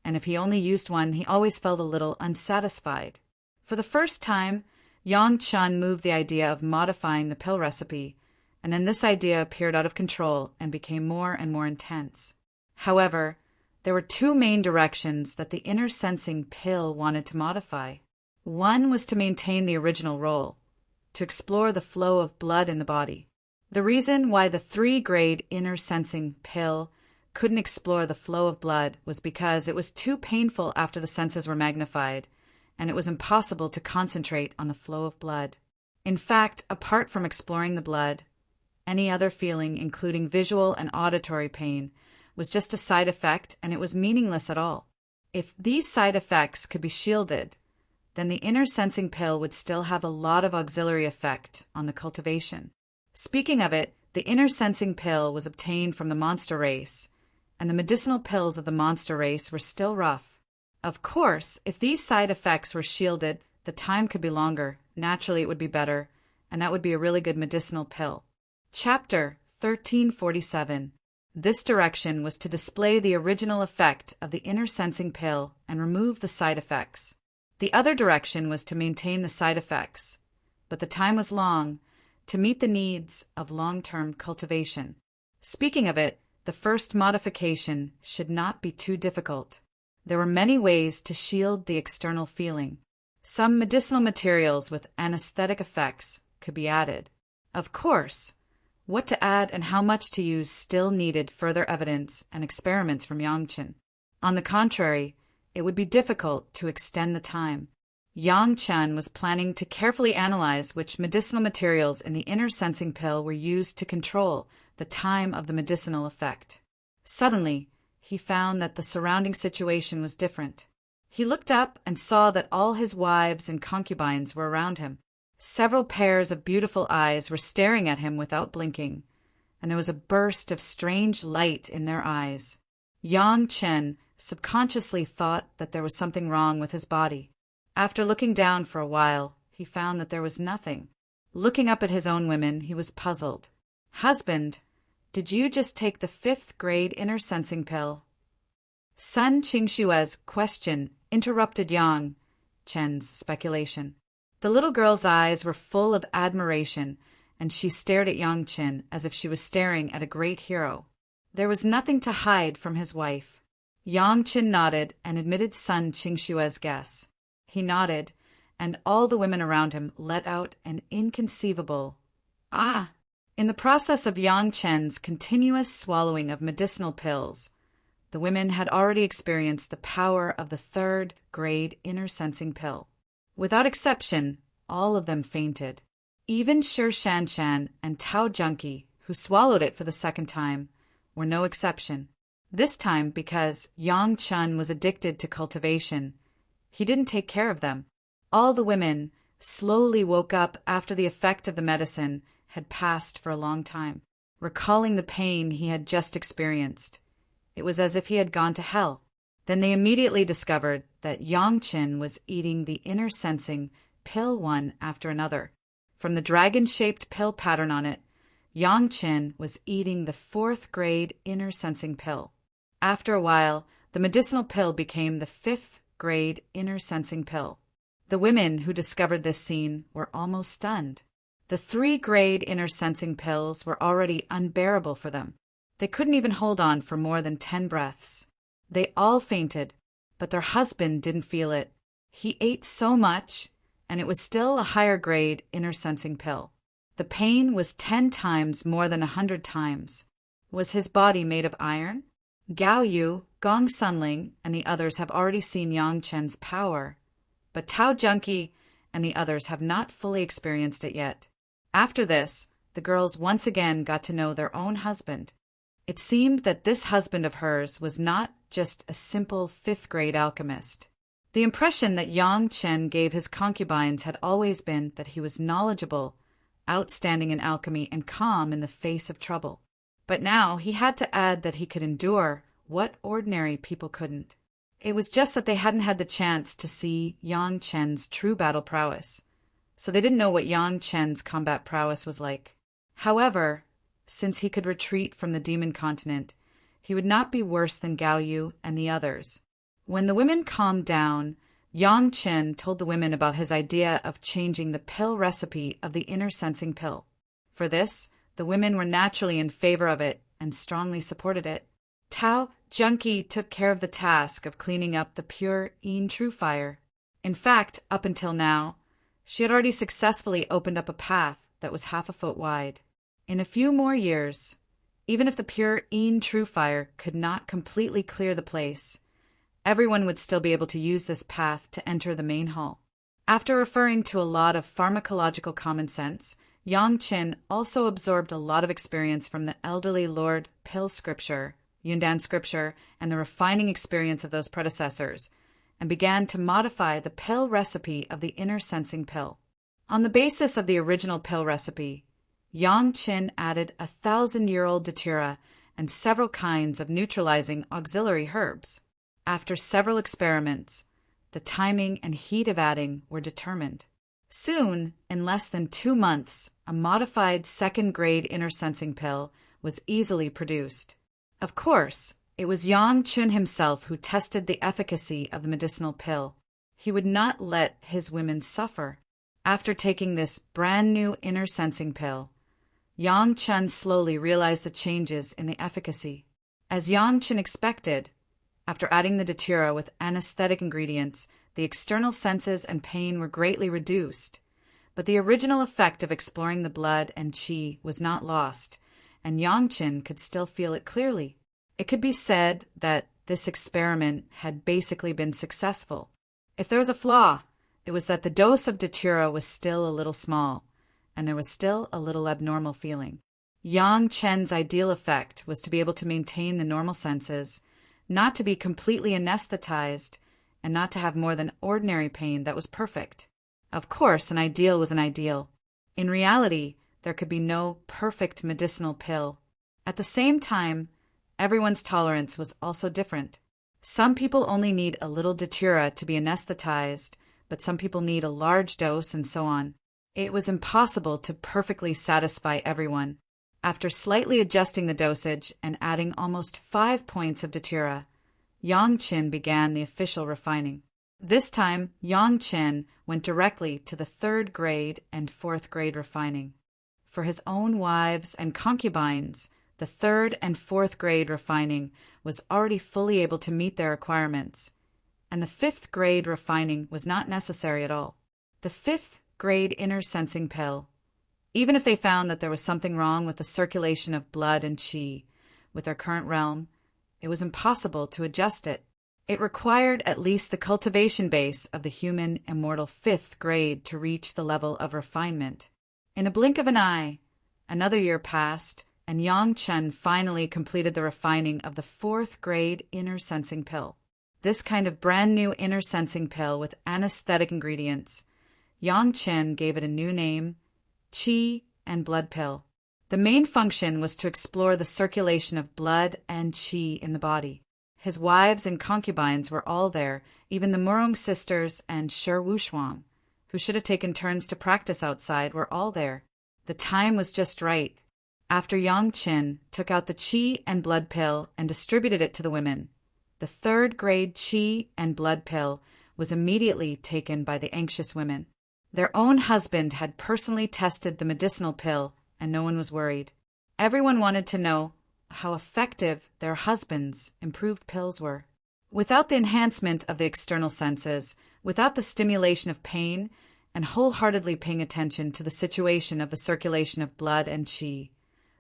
and if he only used one, he always felt a little unsatisfied. For the first time, Yang Chen moved the idea of modifying the pill recipe, and then this idea appeared out of control and became more and more intense. However, there were 2 main directions that the inner sensing pill wanted to modify. One was to maintain the original role, to explore the flow of blood in the body. The reason why the 3-grade inner sensing pill couldn't explore the flow of blood was because it was too painful after the senses were magnified, and it was impossible to concentrate on the flow of blood. In fact, apart from exploring the blood, any other feeling, including visual and auditory pain, was just a side effect, and it was meaningless at all. If these side effects could be shielded, then the inner sensing pill would still have a lot of auxiliary effect on the cultivation. Speaking of it, the inner sensing pill was obtained from the monster race, and the medicinal pills of the monster race were still rough. Of course, if these side effects were shielded, the time could be longer, naturally it would be better, and that would be a really good medicinal pill. Chapter 1347. This direction was to display the original effect of the inner sensing pill and remove the side effects. The other direction was to maintain the side effects, but the time was long to meet the needs of long-term cultivation. Speaking of it, the first modification should not be too difficult. There were many ways to shield the external feeling. Some medicinal materials with anesthetic effects could be added. Of course, what to add and how much to use still needed further evidence and experiments from Yang Chen. On the contrary, it would be difficult to extend the time. Yang Chen was planning to carefully analyze which medicinal materials in the inner sensing pill were used to control the time of the medicinal effect. Suddenly, he found that the surrounding situation was different. He looked up and saw that all his wives and concubines were around him. Several pairs of beautiful eyes were staring at him without blinking, and there was a burst of strange light in their eyes. Yang Chen subconsciously thought that there was something wrong with his body. After looking down for a while, he found that there was nothing. Looking up at his own women, he was puzzled. "Husband, did you just take the 5th-grade inner sensing pill?" Sun Qingshue's question interrupted Yang Chen's speculation. The little girl's eyes were full of admiration, and she stared at Yang Chen as if she was staring at a great hero. There was nothing to hide from his wife. Yang Chen nodded and admitted Sun Qingshue's guess. He nodded, and all the women around him let out an inconceivable "Ah!" In the process of Yang Chen's continuous swallowing of medicinal pills, the women had already experienced the power of the 3rd-grade inner sensing pill. Without exception, all of them fainted. Even Sir Shan Shan and Tao Junkie, who swallowed it for the 2nd time, were no exception. This time because Yang Chen was addicted to cultivation, he didn't take care of them. All the women slowly woke up after the effect of the medicine had passed for a long time, recalling the pain he had just experienced. It was as if he had gone to hell. Then they immediately discovered that Yang Chen was eating the inner sensing pill one after another. From the dragon-shaped pill pattern on it, Yang Chen was eating the 4th-grade inner sensing pill. After a while, the medicinal pill became the 5th-grade inner sensing pill. The women who discovered this scene were almost stunned. The 3-grade inner sensing pills were already unbearable for them. They couldn't even hold on for more than 10 breaths. They all fainted, but their husband didn't feel it. He ate so much, and it was still a higher grade inner sensing pill. The pain was 10 times more than 100 times. Was his body made of iron? Gao Yu, Gong Sunling, and the others have already seen Yang Chen's power, but Tao Junkie and the others have not fully experienced it yet. After this, the girls once again got to know their own husband. It seemed that this husband of hers was not just a simple 5th-grade alchemist. The impression that Yang Chen gave his concubines had always been that he was knowledgeable, outstanding in alchemy, and calm in the face of trouble. But now he had to add that he could endure what ordinary people couldn't. It was just that they hadn't had the chance to see Yang Chen's true battle prowess, so they didn't know what Yang Chen's combat prowess was like. However, since he could retreat from the demon continent, he would not be worse than Gao Yu and the others. When the women calmed down, Yang Chen told the women about his idea of changing the pill recipe of the inner sensing pill. For this, the women were naturally in favor of it and strongly supported it. Tao Junkie took care of the task of cleaning up the pure Yin True Fire. In fact, up until now, she had already successfully opened up a path that was half a foot wide. In a few more years, even if the pure Yin True Fire could not completely clear the place, everyone would still be able to use this path to enter the main hall. After referring to a lot of pharmacological common sense, Yang Chen also absorbed a lot of experience from the elderly Lord Pill scripture, Yundan scripture, and the refining experience of those predecessors, and began to modify the pill recipe of the inner sensing pill. On the basis of the original pill recipe, Yang Chen added 1,000-year-old datura and several kinds of neutralizing auxiliary herbs. After several experiments, the timing and heat of adding were determined. Soon, in less than 2 months, a modified 2nd-grade inner sensing pill was easily produced. Of course, it was Yang Chen himself who tested the efficacy of the medicinal pill. He would not let his women suffer. After taking this brand-new inner sensing pill, Yang Chen slowly realized the changes in the efficacy. As Yang Chen expected, after adding the datura with anesthetic ingredients, the external senses and pain were greatly reduced, but the original effect of exploring the blood and qi was not lost, and Yang Chen could still feel it clearly. It could be said that this experiment had basically been successful. If there was a flaw, it was that the dose of datura was still a little small, and there was still a little abnormal feeling. Yang Chen's ideal effect was to be able to maintain the normal senses, not to be completely anesthetized, and not to have more than ordinary pain that was perfect. Of course, an ideal was an ideal. In reality, there could be no perfect medicinal pill. At the same time, everyone's tolerance was also different. Some people only need a little datura to be anesthetized, but some people need a large dose and so on. It was impossible to perfectly satisfy everyone. After slightly adjusting the dosage and adding almost 5 points of datura, Yang Chen began the official refining. This time, Yang Chen went directly to the 3rd grade and 4th grade refining. For his own wives and concubines, the 3rd and 4th grade refining was already fully able to meet their requirements, and the 5th grade refining was not necessary at all. The 5th grade inner sensing pill, even if they found that there was something wrong with the circulation of blood and qi with their current realm, it was impossible to adjust it. It required at least the cultivation base of the human immortal 5th grade to reach the level of refinement. In a blink of an eye, another year passed, and Yang Chen finally completed the refining of the 4th grade inner sensing pill. This kind of brand new inner sensing pill with anesthetic ingredients, Yang Chen gave it a new name, Qi and Blood Pill. The main function was to explore the circulation of blood and qi in the body. His wives and concubines were all there, even the Murong sisters and Shi Wushuang, who should have taken turns to practice outside, were all there. The time was just right. After Yang Chen took out the qi and blood pill and distributed it to the women, the 3rd grade qi and blood pill was immediately taken by the anxious women. Their own husband had personally tested the medicinal pill, and no one was worried. Everyone wanted to know how effective their husbands' improved pills were. Without the enhancement of the external senses, without the stimulation of pain, and wholeheartedly paying attention to the situation of the circulation of blood and qi,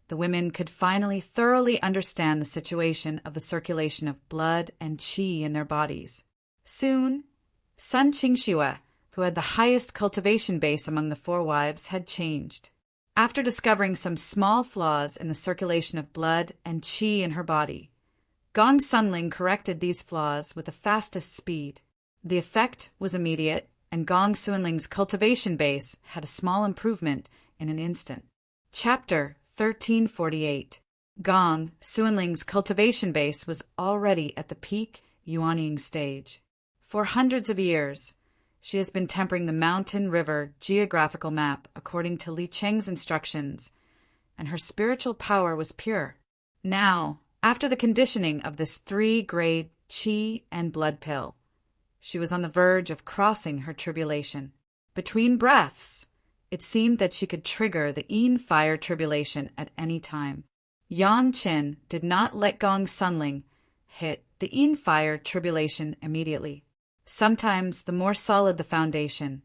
the women could finally thoroughly understand the situation of the circulation of blood and qi in their bodies. Soon, Sun Qingxue, who had the highest cultivation base among the four wives, had changed. After discovering some small flaws in the circulation of blood and qi in her body, Gong Sunling corrected these flaws with the fastest speed. The effect was immediate, and Gong Sunling's cultivation base had a small improvement in an instant. Chapter 1348. Gong Sunling's cultivation base was already at the peak yuanying stage. For hundreds of years, she has been tempering the mountain river geographical map according to Li Cheng's instructions, and her spiritual power was pure. Now, after the conditioning of this 3-grade qi and blood pill, she was on the verge of crossing her tribulation. Between breaths, it seemed that she could trigger the Yin fire tribulation at any time. Yang Qin did not let Gong Sunling hit the Yin fire tribulation immediately. Sometimes the more solid the foundation,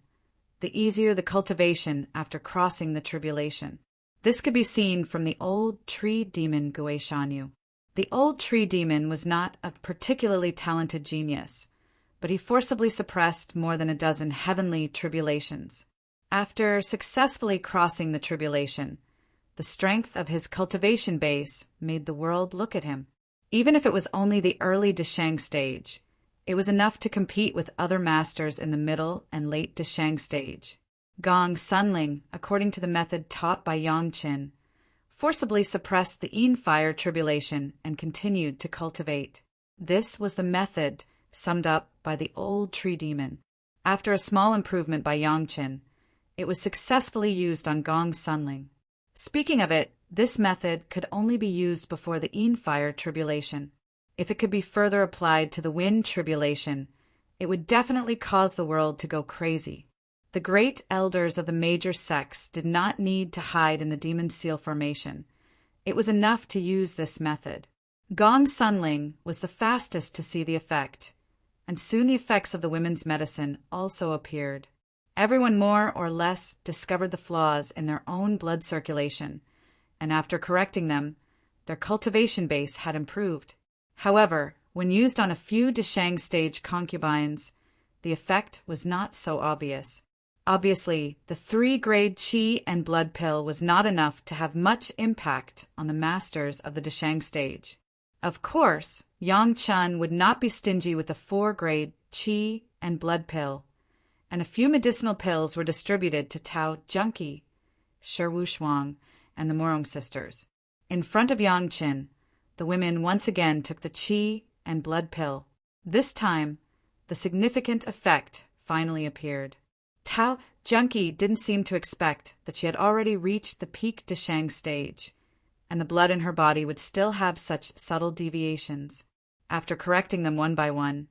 the easier the cultivation after crossing the tribulation. This could be seen from the old tree demon Gui Shanyu. The old tree demon was not a particularly talented genius, but he forcibly suppressed more than a dozen heavenly tribulations. After successfully crossing the tribulation, the strength of his cultivation base made the world look at him. Even if it was only the early Deshang stage, it was enough to compete with other masters in the middle and late Deshang stage. Gong Sunling, according to the method taught by Yang Qin, forcibly suppressed the Yin fire tribulation and continued to cultivate. This was the method summed up by the old tree demon. After a small improvement by Yang Qin, it was successfully used on Gong Sunling. Speaking of it, this method could only be used before the Yin fire tribulation. If it could be further applied to the wind tribulation, it would definitely cause the world to go crazy. The great elders of the major sects did not need to hide in the demon seal formation. It was enough to use this method. Gong Sunling was the fastest to see the effect, and soon the effects of the women's medicine also appeared. Everyone more or less discovered the flaws in their own blood circulation, and after correcting them, their cultivation base had improved. However, when used on a few Deshang stage concubines, the effect was not so obvious. Obviously, the 3-grade qi and blood pill was not enough to have much impact on the masters of the Deshang stage. Of course, Yang Chen would not be stingy with the 4-grade qi and blood pill, and a few medicinal pills were distributed to Tao Junki, Shi Wushuang, and the Morong sisters. In front of Yang Chen, the women once again took the qi and blood pill. This time, the significant effect finally appeared. Tao Junki didn't seem to expect that she had already reached the peak Deshang stage, and the blood in her body would still have such subtle deviations. After correcting them one by one,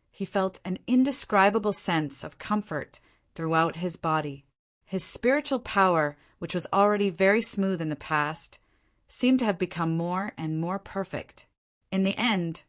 he felt an indescribable sense of comfort throughout his body. His spiritual power, which was already very smooth in the past, seemed to have become more and more perfect. In the end,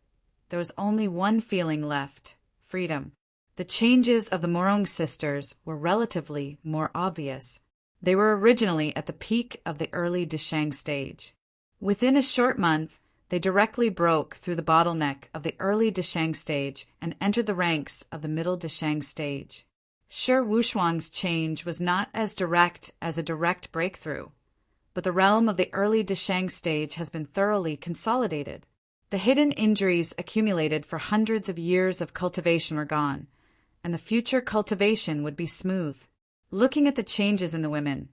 there was only one feeling left: freedom. The changes of the Morong sisters were relatively more obvious. They were originally at the peak of the early Deshang stage. Within a short month, they directly broke through the bottleneck of the early Deshang stage and entered the ranks of the middle Deshang stage. Shi Wushuang's change was not as direct as a direct breakthrough, but the realm of the early Deshang stage has been thoroughly consolidated. The hidden injuries accumulated for hundreds of years of cultivation were gone, and the future cultivation would be smooth. Looking at the changes in the women,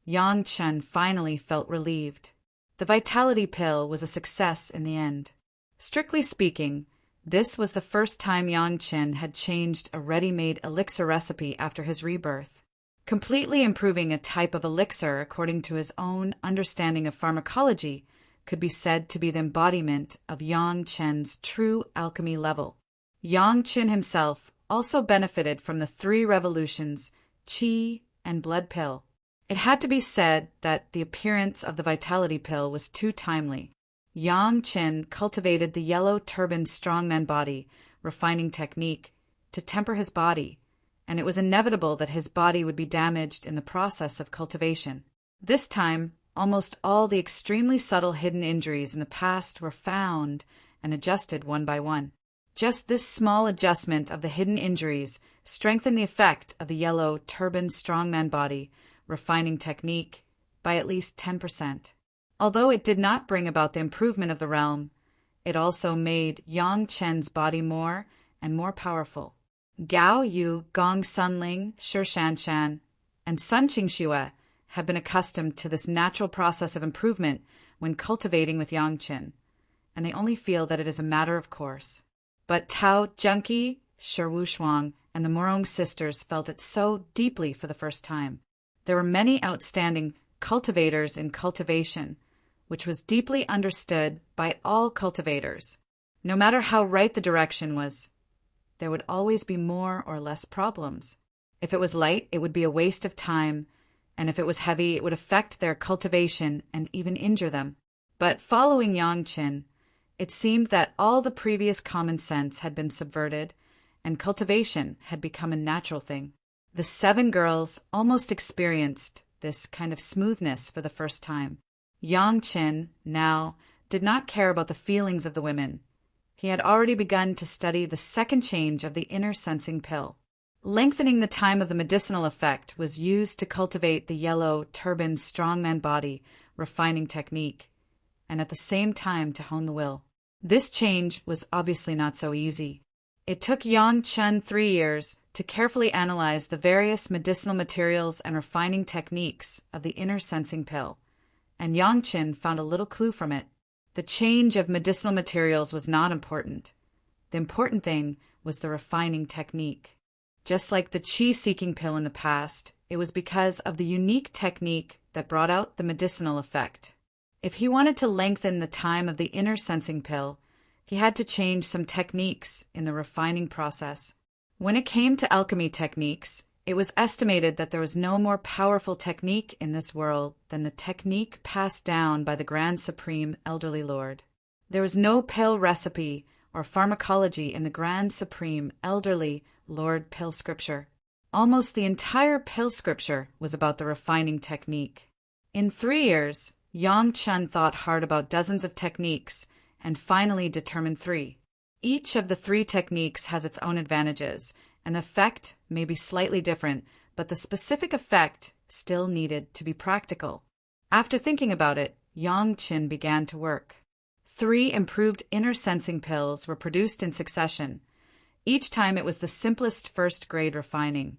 Yang Chen finally felt relieved. The vitality pill was a success in the end. Strictly speaking, this was the first time Yang Chen had changed a ready-made elixir recipe after his rebirth. Completely improving a type of elixir according to his own understanding of pharmacology could be said to be the embodiment of Yang Chen's true alchemy level. Yang Chen himself also benefited from the 3 revolutions, qi and blood pill. It had to be said that the appearance of the vitality pill was too timely. Yang Chen cultivated the yellow turban strongman body refining technique, to temper his body, and it was inevitable that his body would be damaged in the process of cultivation. This time, almost all the extremely subtle hidden injuries in the past were found and adjusted one by one. Just this small adjustment of the hidden injuries strengthened the effect of the yellow, turbaned strongman body refining technique by at least 10%. Although it did not bring about the improvement of the realm, it also made Yang Chen's body more and more powerful. Gao Yu, Gong Sunling, Shi Shanshan, and Sun Qingxue have been accustomed to this natural process of improvement when cultivating with Yang Chen, and they only feel that it is a matter of course. But Tao Junqi, Shi Wushuang, and the Morong sisters felt it so deeply for the first time. There were many outstanding cultivators in cultivation, which was deeply understood by all cultivators. No matter how right the direction was, there would always be more or less problems. If it was light, it would be a waste of time, and if it was heavy, it would affect their cultivation and even injure them. But following Yang Chen, it seemed that all the previous common sense had been subverted, and cultivation had become a natural thing. The 7 girls almost experienced this kind of smoothness for the first time. Yang Chen, now, did not care about the feelings of the women. He had already begun to study the second change of the inner sensing pill. Lengthening the time of the medicinal effect was used to cultivate the yellow, turbaned strongman body refining technique, and at the same time to hone the will. This change was obviously not so easy. It took Yang Chen 3 years to carefully analyze the various medicinal materials and refining techniques of the inner sensing pill, and Yang Chen found a little clue from it. The change of medicinal materials was not important. The important thing was the refining technique. Just like the qi-seeking pill in the past, it was because of the unique technique that brought out the medicinal effect. If he wanted to lengthen the time of the inner sensing pill, he had to change some techniques in the refining process. When it came to alchemy techniques, it was estimated that there was no more powerful technique in this world than the technique passed down by the Grand Supreme Elderly Lord. There was no pill recipe or pharmacology in the Grand Supreme Elderly Lord pill scripture. Almost the entire pill scripture was about the refining technique. In 3 years, Yang Chen thought hard about dozens of techniques and finally determined 3. Each of the 3 techniques has its own advantages, and the effect may be slightly different, but the specific effect still needed to be practical. After thinking about it, Yang Chen began to work. 3 improved inner sensing pills were produced in succession. Each time it was the simplest first-grade refining,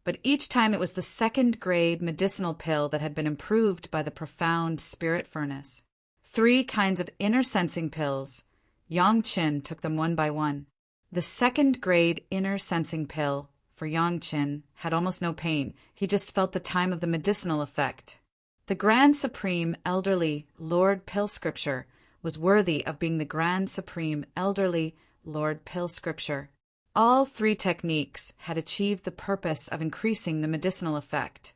but each time it was the second-grade medicinal pill that had been improved by the profound spirit furnace. 3 kinds of inner sensing pills. Yang Chen took them one by one. The second-grade inner sensing pill for Yang Chen had almost no pain. He just felt the time of the medicinal effect. The Grand Supreme Elderly Lord pill scripture was worthy of being the Grand Supreme Elderly Lord pill scripture. All 3 techniques had achieved the purpose of increasing the medicinal effect,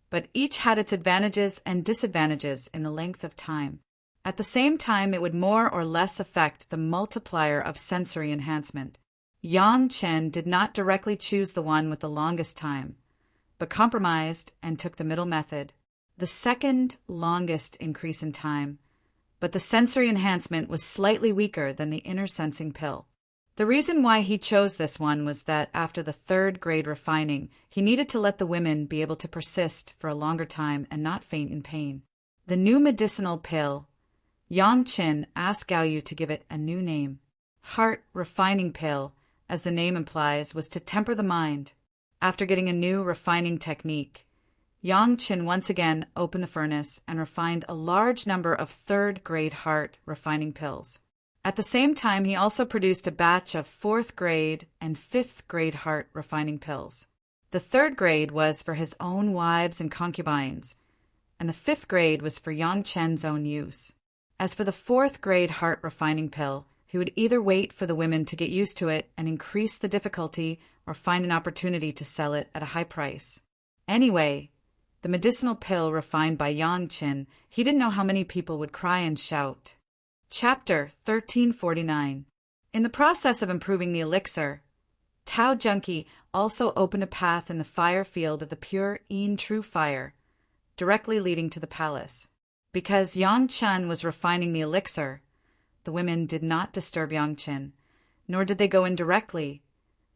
but each had its advantages and disadvantages in the length of time. At the same time, it would more or less affect the multiplier of sensory enhancement. Yang Chen did not directly choose the one with the longest time, but compromised and took the middle method, the second longest increase in time, but the sensory enhancement was slightly weaker than the inner sensing pill. The reason why he chose this one was that after the 3rd grade refining, he needed to let the women be able to persist for a longer time and not faint in pain. The new medicinal pill, Yang Chen asked Gao Yu to give it a new name. Heart refining pill, as the name implies, was to temper the mind. After getting a new refining technique, Yang Chen once again opened the furnace and refined a large number of 3rd-grade heart refining pills. At the same time, he also produced a batch of 4th grade and 5th grade heart refining pills. The 3rd grade was for his own wives and concubines, and the 5th grade was for Yang Chen's own use. As for the 4th grade heart refining pill, he would either wait for the women to get used to it and increase the difficulty or find an opportunity to sell it at a high price. Anyway, the medicinal pill refined by Yang Chen, he didn't know how many people would cry and shout. Chapter 1349. In the process of improving the elixir, Tao Junkie also opened a path in the fire field of the pure true fire, directly leading to the palace. Because Yang Chen was refining the elixir, the women did not disturb Yang Chen, nor did they go in directly,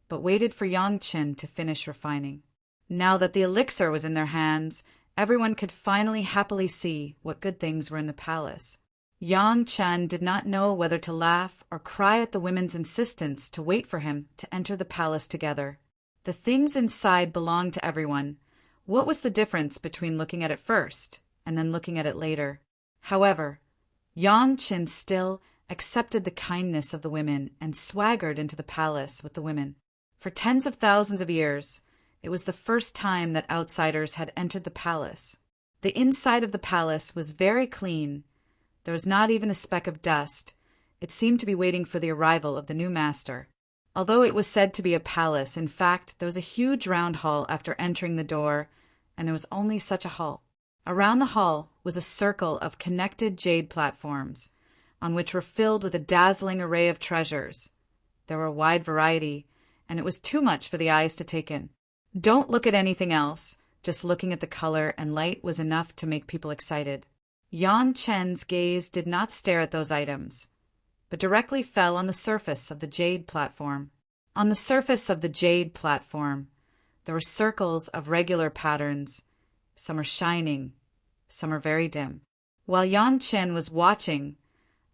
but waited for Yang Chen to finish refining. Now that the elixir was in their hands, everyone could finally happily see what good things were in the palace. Yang Chen did not know whether to laugh or cry at the women's insistence to wait for him to enter the palace together. The things inside belonged to everyone. What was the difference between looking at it first and then looking at it later? However, Yang Chen still accepted the kindness of the women and swaggered into the palace with the women. For tens of thousands of years, it was the first time that outsiders had entered the palace. The inside of the palace was very clean. There was not even a speck of dust. It seemed to be waiting for the arrival of the new master. Although it was said to be a palace, in fact, there was a huge round hall after entering the door, and there was only such a hall. Around the hall was a circle of connected jade platforms, on which were filled with a dazzling array of treasures. There were a wide variety, and it was too much for the eyes to take in. Don't look at anything else. Just looking at the color and light was enough to make people excited. Yang Chen's gaze did not stare at those items, but directly fell on the surface of the jade platform. On the surface of the jade platform, there were circles of regular patterns. Some are shining, some are very dim. While Yang Chen was watching,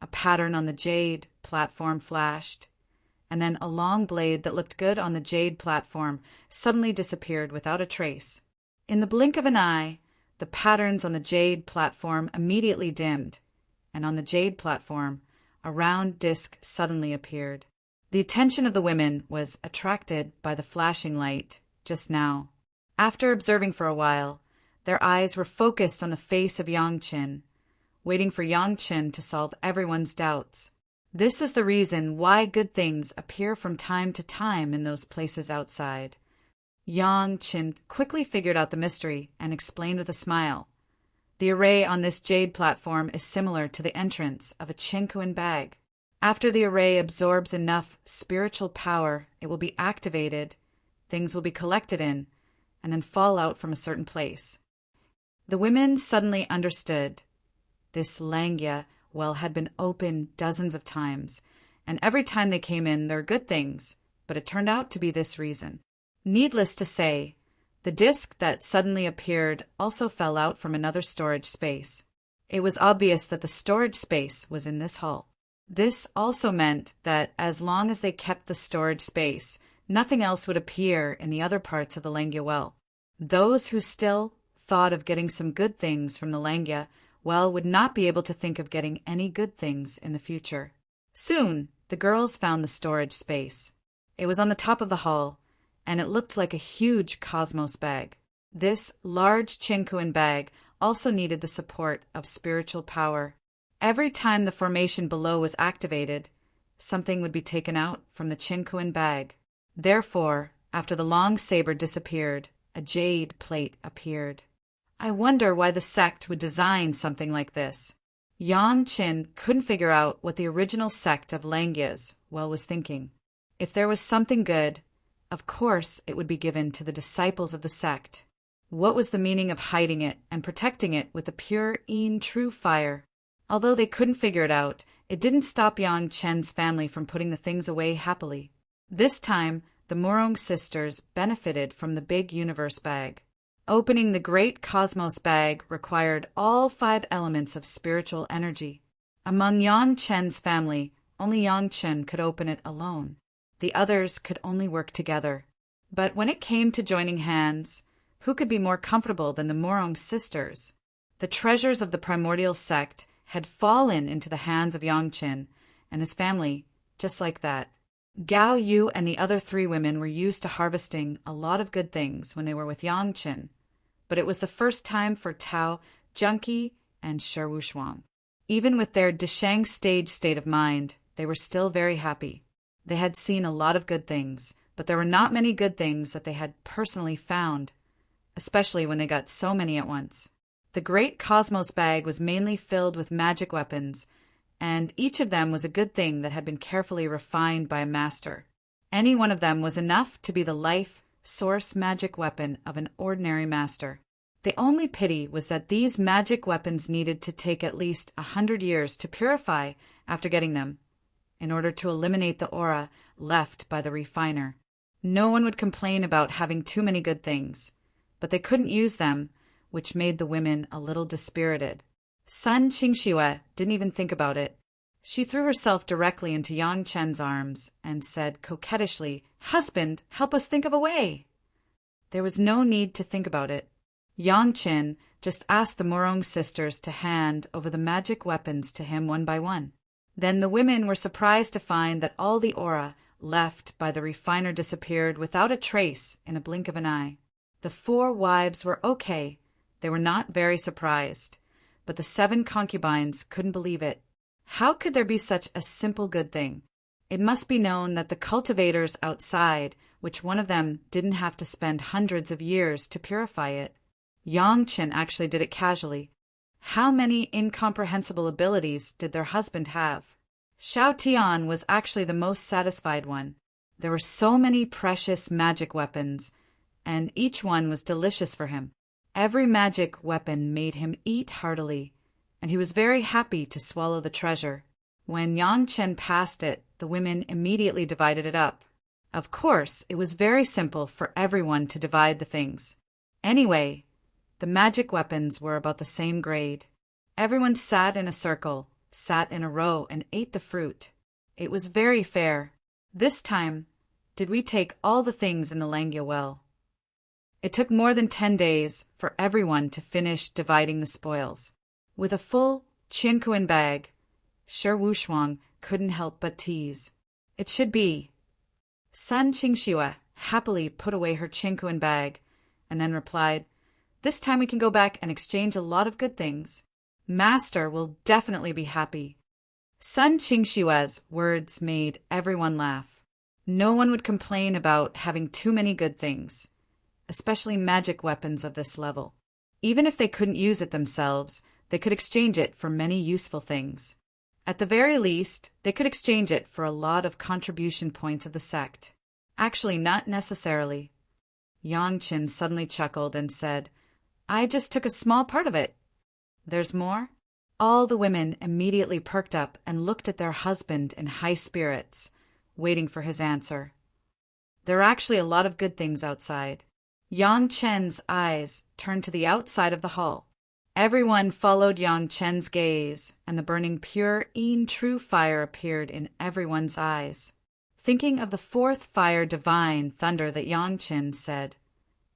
a pattern on the jade platform flashed, and then a long blade that looked good on the jade platform suddenly disappeared without a trace. In the blink of an eye, the patterns on the jade platform immediately dimmed, and on the jade platform, a round disc suddenly appeared. The attention of the women was attracted by the flashing light just now. After observing for a while, their eyes were focused on the face of Yang Chen, waiting for Yang Chen to solve everyone's doubts. This is the reason why good things appear from time to time in those places outside. Yang Chen quickly figured out the mystery and explained with a smile. The array on this jade platform is similar to the entrance of a Qinkuan bag. After the array absorbs enough spiritual power, it will be activated, things will be collected in, and then fall out from a certain place. The women suddenly understood. This Langya well had been opened dozens of times, and every time they came in there were good things, but it turned out to be this reason. Needless to say, the disc that suddenly appeared also fell out from another storage space. It was obvious that the storage space was in this hall. This also meant that as long as they kept the storage space, nothing else would appear in the other parts of the Langya well. Those who still thought of getting some good things from the Langya well would not be able to think of getting any good things in the future. Soon, the girls found the storage space. It was on the top of the hall, and it looked like a huge cosmos bag. This large Qinkuan bag also needed the support of spiritual power. Every time the formation below was activated, something would be taken out from the Qinkuan bag. Therefore, after the long saber disappeared, a jade plate appeared. I wonder why the sect would design something like this. Yang Chen couldn't figure out what the original sect of Langyas was thinking. If there was something good, of course it would be given to the disciples of the sect. What was the meaning of hiding it and protecting it with the pure true fire? Although they couldn't figure it out, it didn't stop Yang Chen's family from putting the things away happily. This time, the Morong sisters benefited from the big universe bag. Opening the great cosmos bag required all 5 elements of spiritual energy. Among Yang Chen's family, only Yang Chen could open it alone. The others could only work together. But when it came to joining hands, who could be more comfortable than the Morong sisters? The treasures of the primordial sect had fallen into the hands of Yang Chen and his family, just like that. Gao Yu and the other 3 women were used to harvesting a lot of good things when they were with Yang Chen, but it was the first time for Tao Junkie and Sherwu Shuang. Even with their Dishang state of mind, they were still very happy. They had seen a lot of good things, but there were not many good things that they had personally found, especially when they got so many at once. The great cosmos bag was mainly filled with magic weapons, and each of them was a good thing that had been carefully refined by a master. Any one of them was enough to be the life source magic weapon of an ordinary master. The only pity was that these magic weapons needed to take at least 100 years to purify after getting them, in order to eliminate the aura left by the refiner. No one would complain about having too many good things, but they couldn't use them, which made the women a little dispirited. Sun Qingxue didn't even think about it. She threw herself directly into Yang Chen's arms and said coquettishly, "Husband, help us think of a way." There was no need to think about it. Yang Chen just asked the Murong sisters to hand over the magic weapons to him one by one. Then the women were surprised to find that all the aura left by the refiner disappeared without a trace in a blink of an eye. The 4 wives were okay. They were not very surprised, but the 7 concubines couldn't believe it. How could there be such a simple good thing? It must be known that the cultivators outside, which one of them didn't have to spend hundreds of years to purify it. Yang Chen actually did it casually. How many incomprehensible abilities did their husband have? Xiao Tian was actually the most satisfied one. There were so many precious magic weapons, and each one was delicious for him. Every magic weapon made him eat heartily, and he was very happy to swallow the treasure. When Yang Chen passed it, the women immediately divided it up. Of course, it was very simple for everyone to divide the things. Anyway, the magic weapons were about the same grade. Everyone sat in a circle, sat in a row, and ate the fruit. It was very fair. This time, did we take all the things in the Langya well? It took more than 10 days for everyone to finish dividing the spoils. With a full Qiankuan bag, Shi Wushuang couldn't help but tease. It should be. Sun Qingxue happily put away her Qiankuan bag and then replied, "This time we can go back and exchange a lot of good things. Master will definitely be happy." Sun Qingxue's words made everyone laugh. No one would complain about having too many good things, especially magic weapons of this level. Even if they couldn't use it themselves, they could exchange it for many useful things. At the very least, they could exchange it for a lot of contribution points of the sect. Actually, not necessarily. Yang Chen suddenly chuckled and said, "I just took a small part of it." "There's more?" All the women immediately perked up and looked at their husband in high spirits, waiting for his answer. There are actually a lot of good things outside. Yang Chen's eyes turned to the outside of the hall. Everyone followed Yang Chen's gaze, and the burning pure, true fire appeared in everyone's eyes. Thinking of the 4th fire divine thunder that Yang Chen said,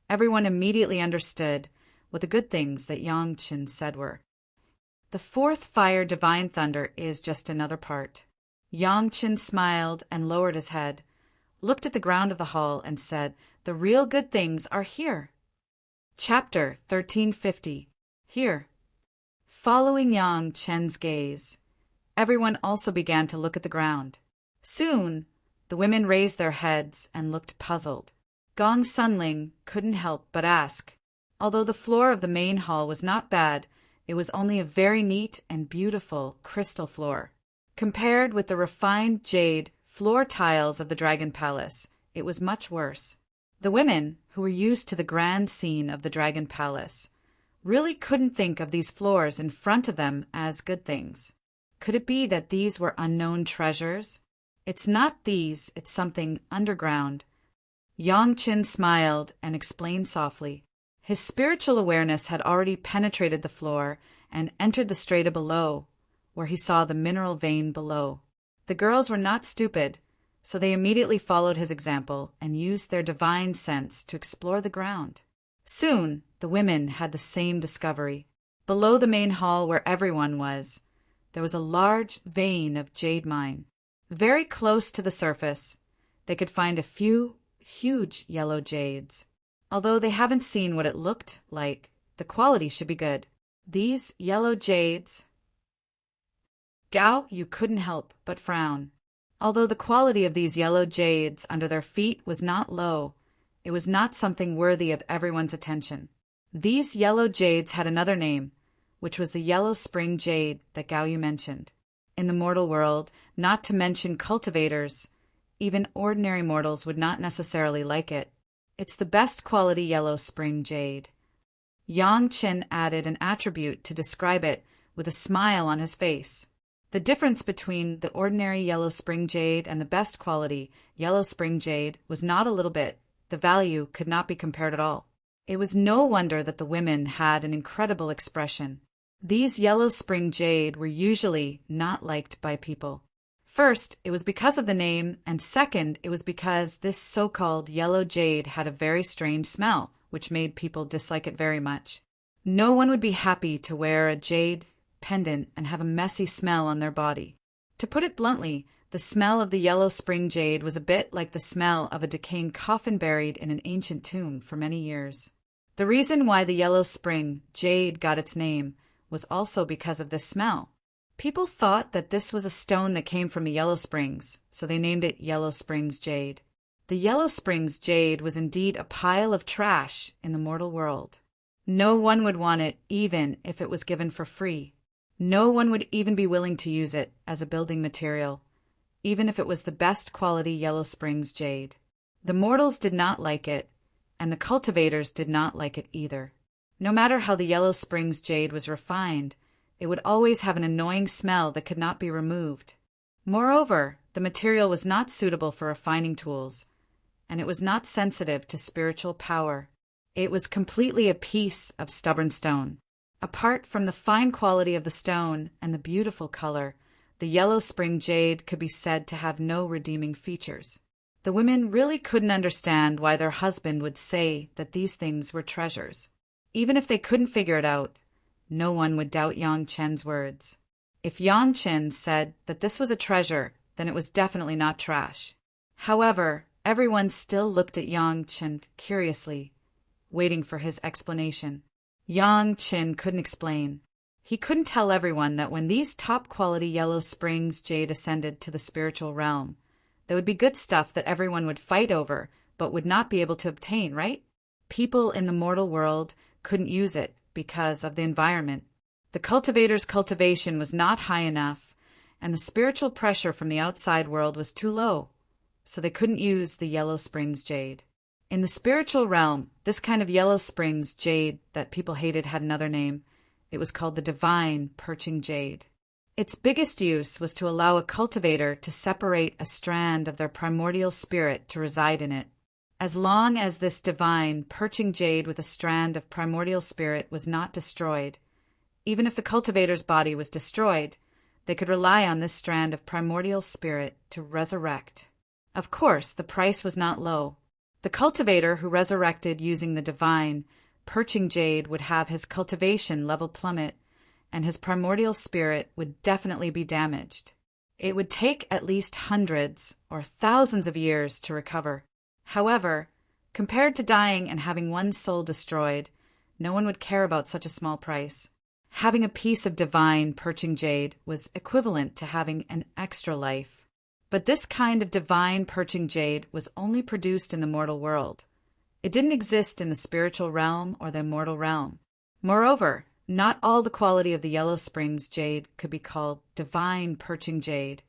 everyone immediately understood what the good things that Yang Chen said were. The 4th fire divine thunder is just another part. Yang Chen smiled and lowered his head, looked at the ground of the hall, and said, "The real good things are here." Chapter 1350. Here. Following Yang Chen's gaze, everyone also began to look at the ground. Soon, the women raised their heads and looked puzzled. Gong Sunling couldn't help but ask. Although the floor of the main hall was not bad, it was only a very neat and beautiful crystal floor. Compared with the refined jade floor tiles of the Dragon Palace, it was much worse. The women, who were used to the grand scene of the Dragon Palace, really couldn't think of these floors in front of them as good things. Could it be that these were unknown treasures? It's not these, it's something underground. Yang Chen smiled and explained softly. His spiritual awareness had already penetrated the floor and entered the strata below, where he saw the mineral vein below. The girls were not stupid, so they immediately followed his example and used their divine sense to explore the ground. Soon, the women had the same discovery. Below the main hall where everyone was, there was a large vein of jade mine. Very close to the surface, they could find a few huge yellow jades. Although they haven't seen what it looked like, the quality should be good. These yellow jades... Gao, you couldn't help but frown. Although the quality of these yellow jades under their feet was not low, it was not something worthy of everyone's attention. These yellow jades had another name, which was the yellow spring jade that Gao Yu mentioned. In the mortal world, not to mention cultivators, even ordinary mortals would not necessarily like it. It's the best quality yellow spring jade. Yang Chen added an attribute to describe it with a smile on his face. The difference between the ordinary yellow spring jade and the best quality yellow spring jade was not a little bit. The value could not be compared at all. It was no wonder that the women had an incredible expression. These yellow spring jade were usually not liked by people. First, it was because of the name, and second, it was because this so-called yellow jade had a very strange smell, which made people dislike it very much. No one would be happy to wear a jade pendant and have a messy smell on their body. To put it bluntly, the smell of the yellow spring jade was a bit like the smell of a decaying coffin buried in an ancient tomb for many years. The reason why the yellow spring jade got its name was also because of this smell. People thought that this was a stone that came from the Yellow Springs, so they named it Yellow Springs Jade. The Yellow Springs Jade was indeed a pile of trash in the mortal world. No one would want it even if it was given for free. No one would even be willing to use it as a building material, even if it was the best quality Yellow Springs Jade. The mortals did not like it, and the cultivators did not like it either. No matter how the Yellow Springs Jade was refined, it would always have an annoying smell that could not be removed. Moreover, the material was not suitable for refining tools, and it was not sensitive to spiritual power. It was completely a piece of stubborn stone. Apart from the fine quality of the stone and the beautiful color, the Yellow Spring Jade could be said to have no redeeming features. The women really couldn't understand why their husband would say that these things were treasures. Even if they couldn't figure it out, no one would doubt Yang Chen's words. If Yang Chen said that this was a treasure, then it was definitely not trash. However, everyone still looked at Yang Chen curiously, waiting for his explanation. Yang Chen couldn't explain. He couldn't tell everyone that when these top-quality Yellow Springs Jade ascended to the spiritual realm, there would be good stuff that everyone would fight over, but would not be able to obtain, right? People in the mortal world couldn't use it because of the environment. The cultivator's cultivation was not high enough, and the spiritual pressure from the outside world was too low, so they couldn't use the Yellow Springs Jade. In the spiritual realm, this kind of Yellow Springs Jade that people hated had another name. It was called the Divine Perching Jade. Its biggest use was to allow a cultivator to separate a strand of their primordial spirit to reside in it. As long as this divine perching jade with a strand of primordial spirit was not destroyed, even if the cultivator's body was destroyed, they could rely on this strand of primordial spirit to resurrect. Of course, the price was not low. The cultivator who resurrected using the divine perching jade would have his cultivation level plummet, and his primordial spirit would definitely be damaged. It would take at least hundreds or thousands of years to recover. However, compared to dying and having one's soul destroyed, no one would care about such a small price. Having a piece of divine perching jade was equivalent to having an extra life. But this kind of divine perching jade was only produced in the mortal world. It didn't exist in the spiritual realm or the immortal realm. Moreover, not all the quality of the Yellow Springs Jade could be called divine perching jade.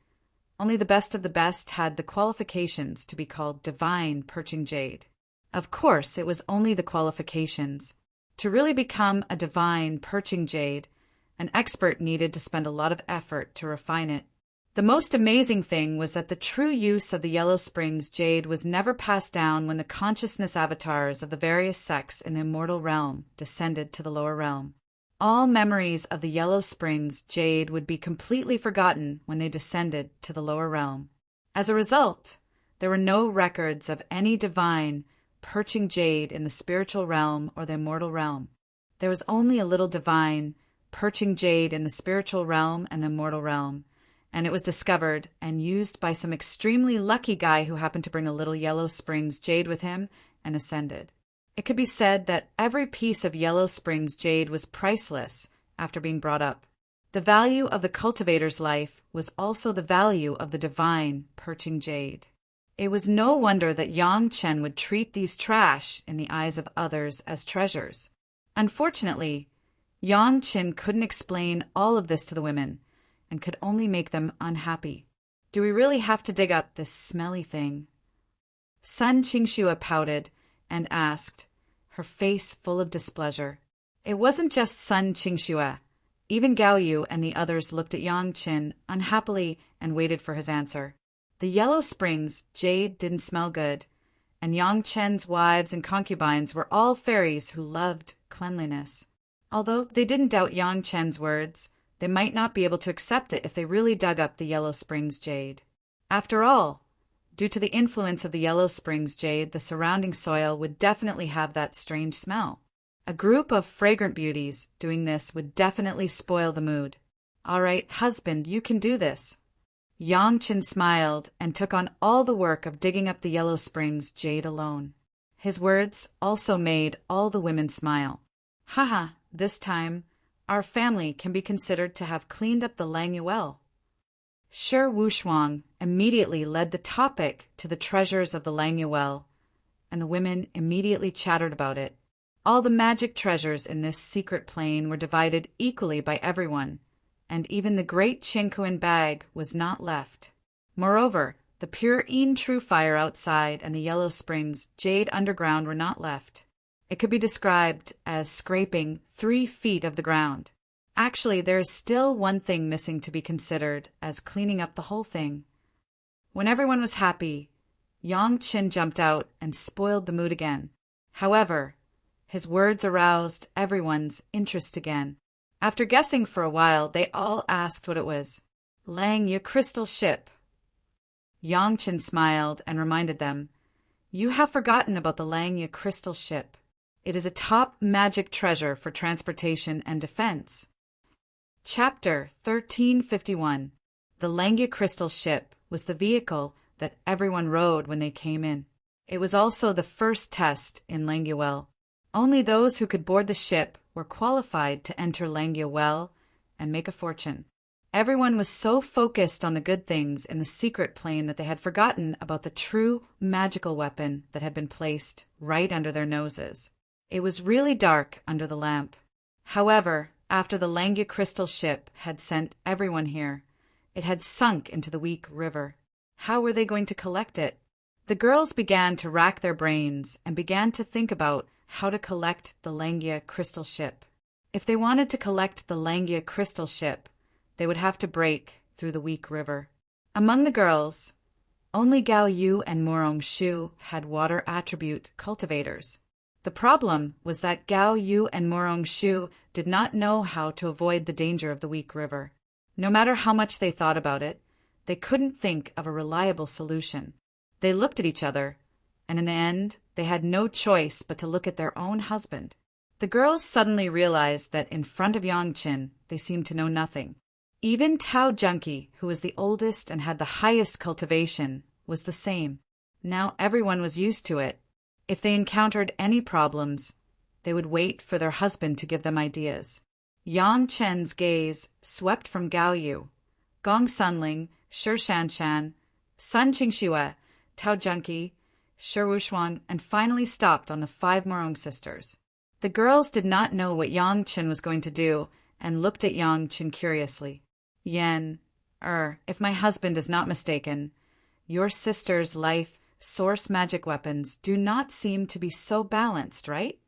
Only the best of the best had the qualifications to be called divine perching jade. Of course, it was only the qualifications. To really become a divine perching jade, an expert needed to spend a lot of effort to refine it. The most amazing thing was that the true use of the Yellow Springs Jade was never passed down when the consciousness avatars of the various sects in the immortal realm descended to the lower realm. All memories of the Yellow Springs Jade would be completely forgotten when they descended to the lower realm. As a result, there were no records of any divine perching jade in the spiritual realm or the immortal realm. There was only a little divine perching jade in the spiritual realm and the immortal realm, and it was discovered and used by some extremely lucky guy who happened to bring a little Yellow Springs Jade with him and ascended. It could be said that every piece of Yellow Springs Jade was priceless after being brought up. The value of the cultivator's life was also the value of the divine perching jade. It was no wonder that Yang Chen would treat these trash in the eyes of others as treasures. Unfortunately, Yang Chen couldn't explain all of this to the women, and could only make them unhappy. Do we really have to dig up this smelly thing? Sun Qingxue pouted and asked, her face full of displeasure. It wasn't just Sun Qingxue. Even Gao Yu and the others looked at Yang Qin unhappily and waited for his answer. The Yellow Springs jade didn't smell good, and Yang Chen's wives and concubines were all fairies who loved cleanliness. Although they didn't doubt Yang Chen's words, they might not be able to accept it if they really dug up the Yellow Springs jade. After all, due to the influence of the Yellow Springs jade, the surrounding soil would definitely have that strange smell. A group of fragrant beauties doing this would definitely spoil the mood. All right, husband, you can do this. Yang Qin smiled and took on all the work of digging up the Yellow Springs jade alone. His words also made all the women smile. Haha, this time, our family can be considered to have cleaned up the Langya well. Shi Wushuang immediately led the topic to the treasures of the Langya well, and the women immediately chattered about it. All the magic treasures in this secret plane were divided equally by everyone, and even the great Qingkuan bag was not left. Moreover, the pure Yin True Fire outside and the Yellow Springs jade underground were not left. It could be described as scraping 3 feet of the ground. Actually, there is still one thing missing to be considered as cleaning up the whole thing. When everyone was happy, Yang Qin jumped out and spoiled the mood again. However, his words aroused everyone's interest again. After guessing for a while, they all asked what it was. Langya crystal ship. Yang Qin smiled and reminded them, "You have forgotten about the Langya crystal ship. It is a top magic treasure for transportation and defense." Chapter 1351. The Langya crystal ship was the vehicle that everyone rode when they came in. It was also the first test in Langya Well. Only those who could board the ship were qualified to enter Langya Well and make a fortune. Everyone was so focused on the good things in the secret plane that they had forgotten about the true magical weapon that had been placed right under their noses. It was really dark under the lamp. However, after the Langya crystal ship had sent everyone here, it had sunk into the weak river. How were they going to collect it? The girls began to rack their brains and began to think about how to collect the Langya crystal ship. If they wanted to collect the Langya crystal ship, they would have to break through the weak river. Among the girls, only Gao Yu and Morong Shu had water attribute cultivators. The problem was that Gao Yu and Morong Shu did not know how to avoid the danger of the weak river. No matter how much they thought about it, they couldn't think of a reliable solution. They looked at each other, and in the end, they had no choice but to look at their own husband. The girls suddenly realized that in front of Yang Qin, they seemed to know nothing. Even Tao Junkie, who was the oldest and had the highest cultivation, was the same. Now everyone was used to it. If they encountered any problems, they would wait for their husband to give them ideas. Yang Chen's gaze swept from Gao Yu, Gong Sunling, Shi Shanshan, Sun Qingxue, Tao Junkie, Shi Wushuang, and finally stopped on the 5 Morong sisters. The girls did not know what Yang Qin was going to do and looked at Yang Qin curiously. Yen, if my husband is not mistaken, your sister's life source magic weapons do not seem to be so balanced, right?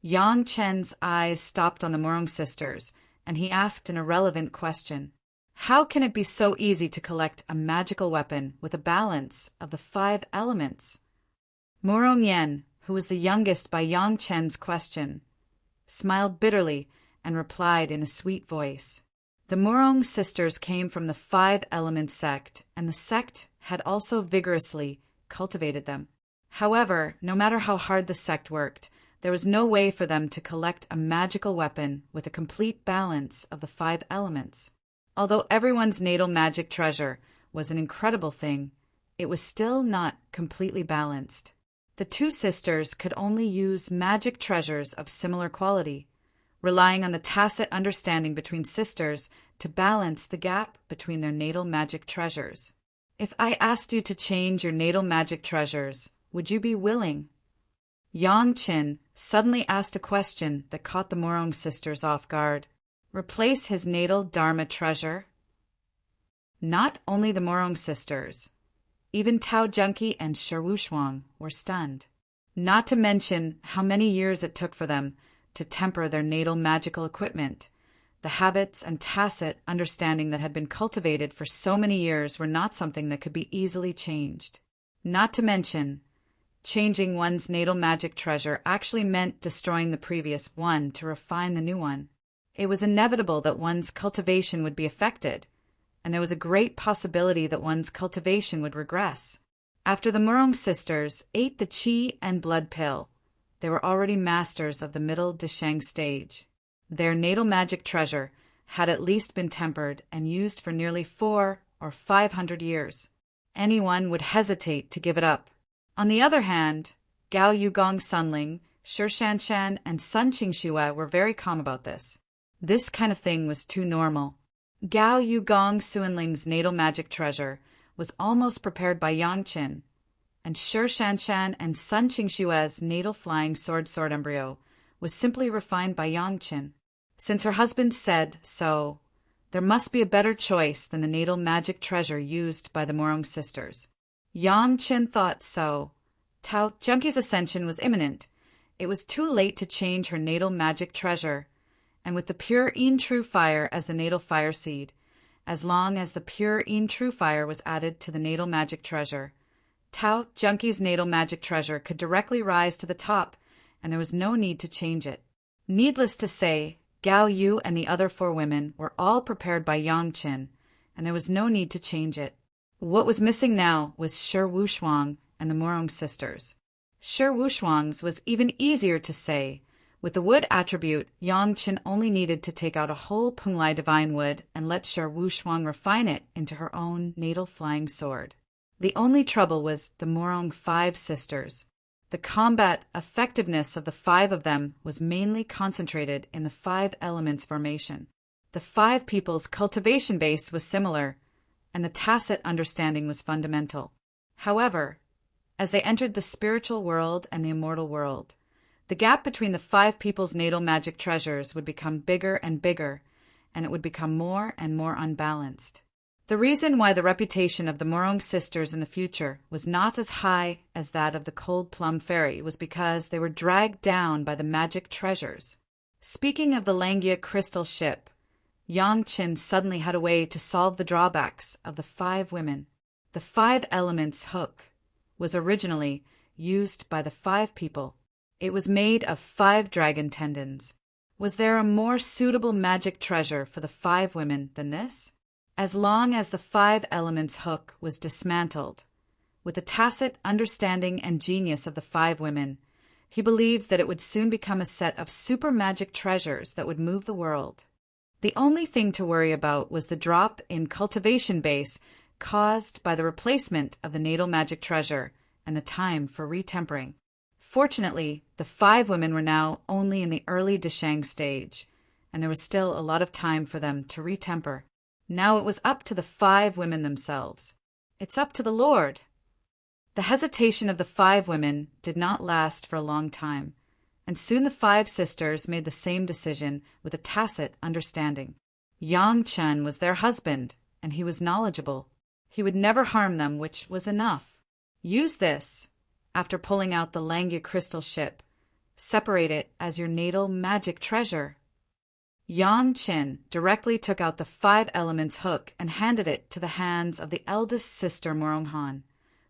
Yang Chen's eyes stopped on the Morong sisters, and he asked an irrelevant question. How can it be so easy to collect a magical weapon with a balance of the 5 elements? Morong Yen, who was the youngest by Yang Chen's question, smiled bitterly and replied in a sweet voice. The Morong sisters came from the 5-element sect, and the sect had also vigorously cultivated them. However, no matter how hard the sect worked, there was no way for them to collect a magical weapon with a complete balance of the 5 elements. Although everyone's natal magic treasure was an incredible thing, it was still not completely balanced. The 2 sisters could only use magic treasures of similar quality, relying on the tacit understanding between sisters to balance the gap between their natal magic treasures. If I asked you to change your natal magic treasures, would you be willing? Yang Qin suddenly asked a question that caught the Morong sisters off guard. Replace his natal Dharma treasure? Not only the Morong sisters, even Tao Junkie and Sherwushuang were stunned. Not to mention how many years it took for them to temper their natal magical equipment. The habits and tacit understanding that had been cultivated for so many years were not something that could be easily changed. Not to mention, changing one's natal magic treasure actually meant destroying the previous one to refine the new one. It was inevitable that one's cultivation would be affected, and there was a great possibility that one's cultivation would regress. After the Morong sisters ate the qi and blood pill, they were already masters of the middle Desheng stage. Their natal magic treasure had at least been tempered and used for nearly 400 or 500 years. Anyone would hesitate to give it up. On the other hand, Gao Yugong Sunling, Shi Shanshan, and Sun Qingxue were very calm about this. This kind of thing was too normal. Gao Yugong Sunling's natal magic treasure was almost prepared by Yang Qin, and Shi Shanshan and Sun Qingxue's natal flying sword embryo was simply refined by Yang Qin. Since her husband said so, there must be a better choice than the natal magic treasure used by the Morong sisters. Yang Qin thought so. Tao Junkie's ascension was imminent. It was too late to change her natal magic treasure, and with the pure Yin True Fire as the natal fire seed, as long as the pure Yin True Fire was added to the natal magic treasure, Tao Junkie's natal magic treasure could directly rise to the top, and there was no need to change it. Needless to say, Gao Yu and the other 4 women were all prepared by Yang Qin, and there was no need to change it. What was missing now was Shi Wushuang and the Morong sisters. Shi Wushuang's was even easier to say. With the wood attribute, Yang Qin only needed to take out a whole Punglai divine wood and let Shi Wushuang refine it into her own natal flying sword. The only trouble was the Morong 5 sisters. The combat effectiveness of the 5 of them was mainly concentrated in the 5 elements formation. The 5 people's cultivation base was similar, and the tacit understanding was fundamental. However, as they entered the spiritual world and the immortal world, the gap between the 5 people's natal magic treasures would become bigger and bigger, and it would become more and more unbalanced. The reason why the reputation of the Morong sisters in the future was not as high as that of the Cold Plum Fairy was because they were dragged down by the magic treasures. Speaking of the Langia crystal ship, Yang Qin suddenly had a way to solve the drawbacks of the 5 women. The 5 elements hook was originally used by the 5 people. It was made of 5 dragon tendons. Was there a more suitable magic treasure for the 5 women than this? As long as the 5 elements hook was dismantled, with the tacit understanding and genius of the 5 women, he believed that it would soon become a set of super magic treasures that would move the world. The only thing to worry about was the drop in cultivation base caused by the replacement of the natal magic treasure and the time for retempering. Fortunately, the 5 women were now only in the early Desheng stage, and there was still a lot of time for them to retemper. Now it was up to the 5 women themselves. It's up to the Lord. The hesitation of the 5 women did not last for a long time, and soon the 5 sisters made the same decision with a tacit understanding. Yang Chen was their husband, and he was knowledgeable. He would never harm them, which was enough. Use this, after pulling out the Langia crystal ship. Separate it as your natal magic treasure. Yang Qin directly took out the 5 elements hook and handed it to the hands of the eldest sister Morong Han.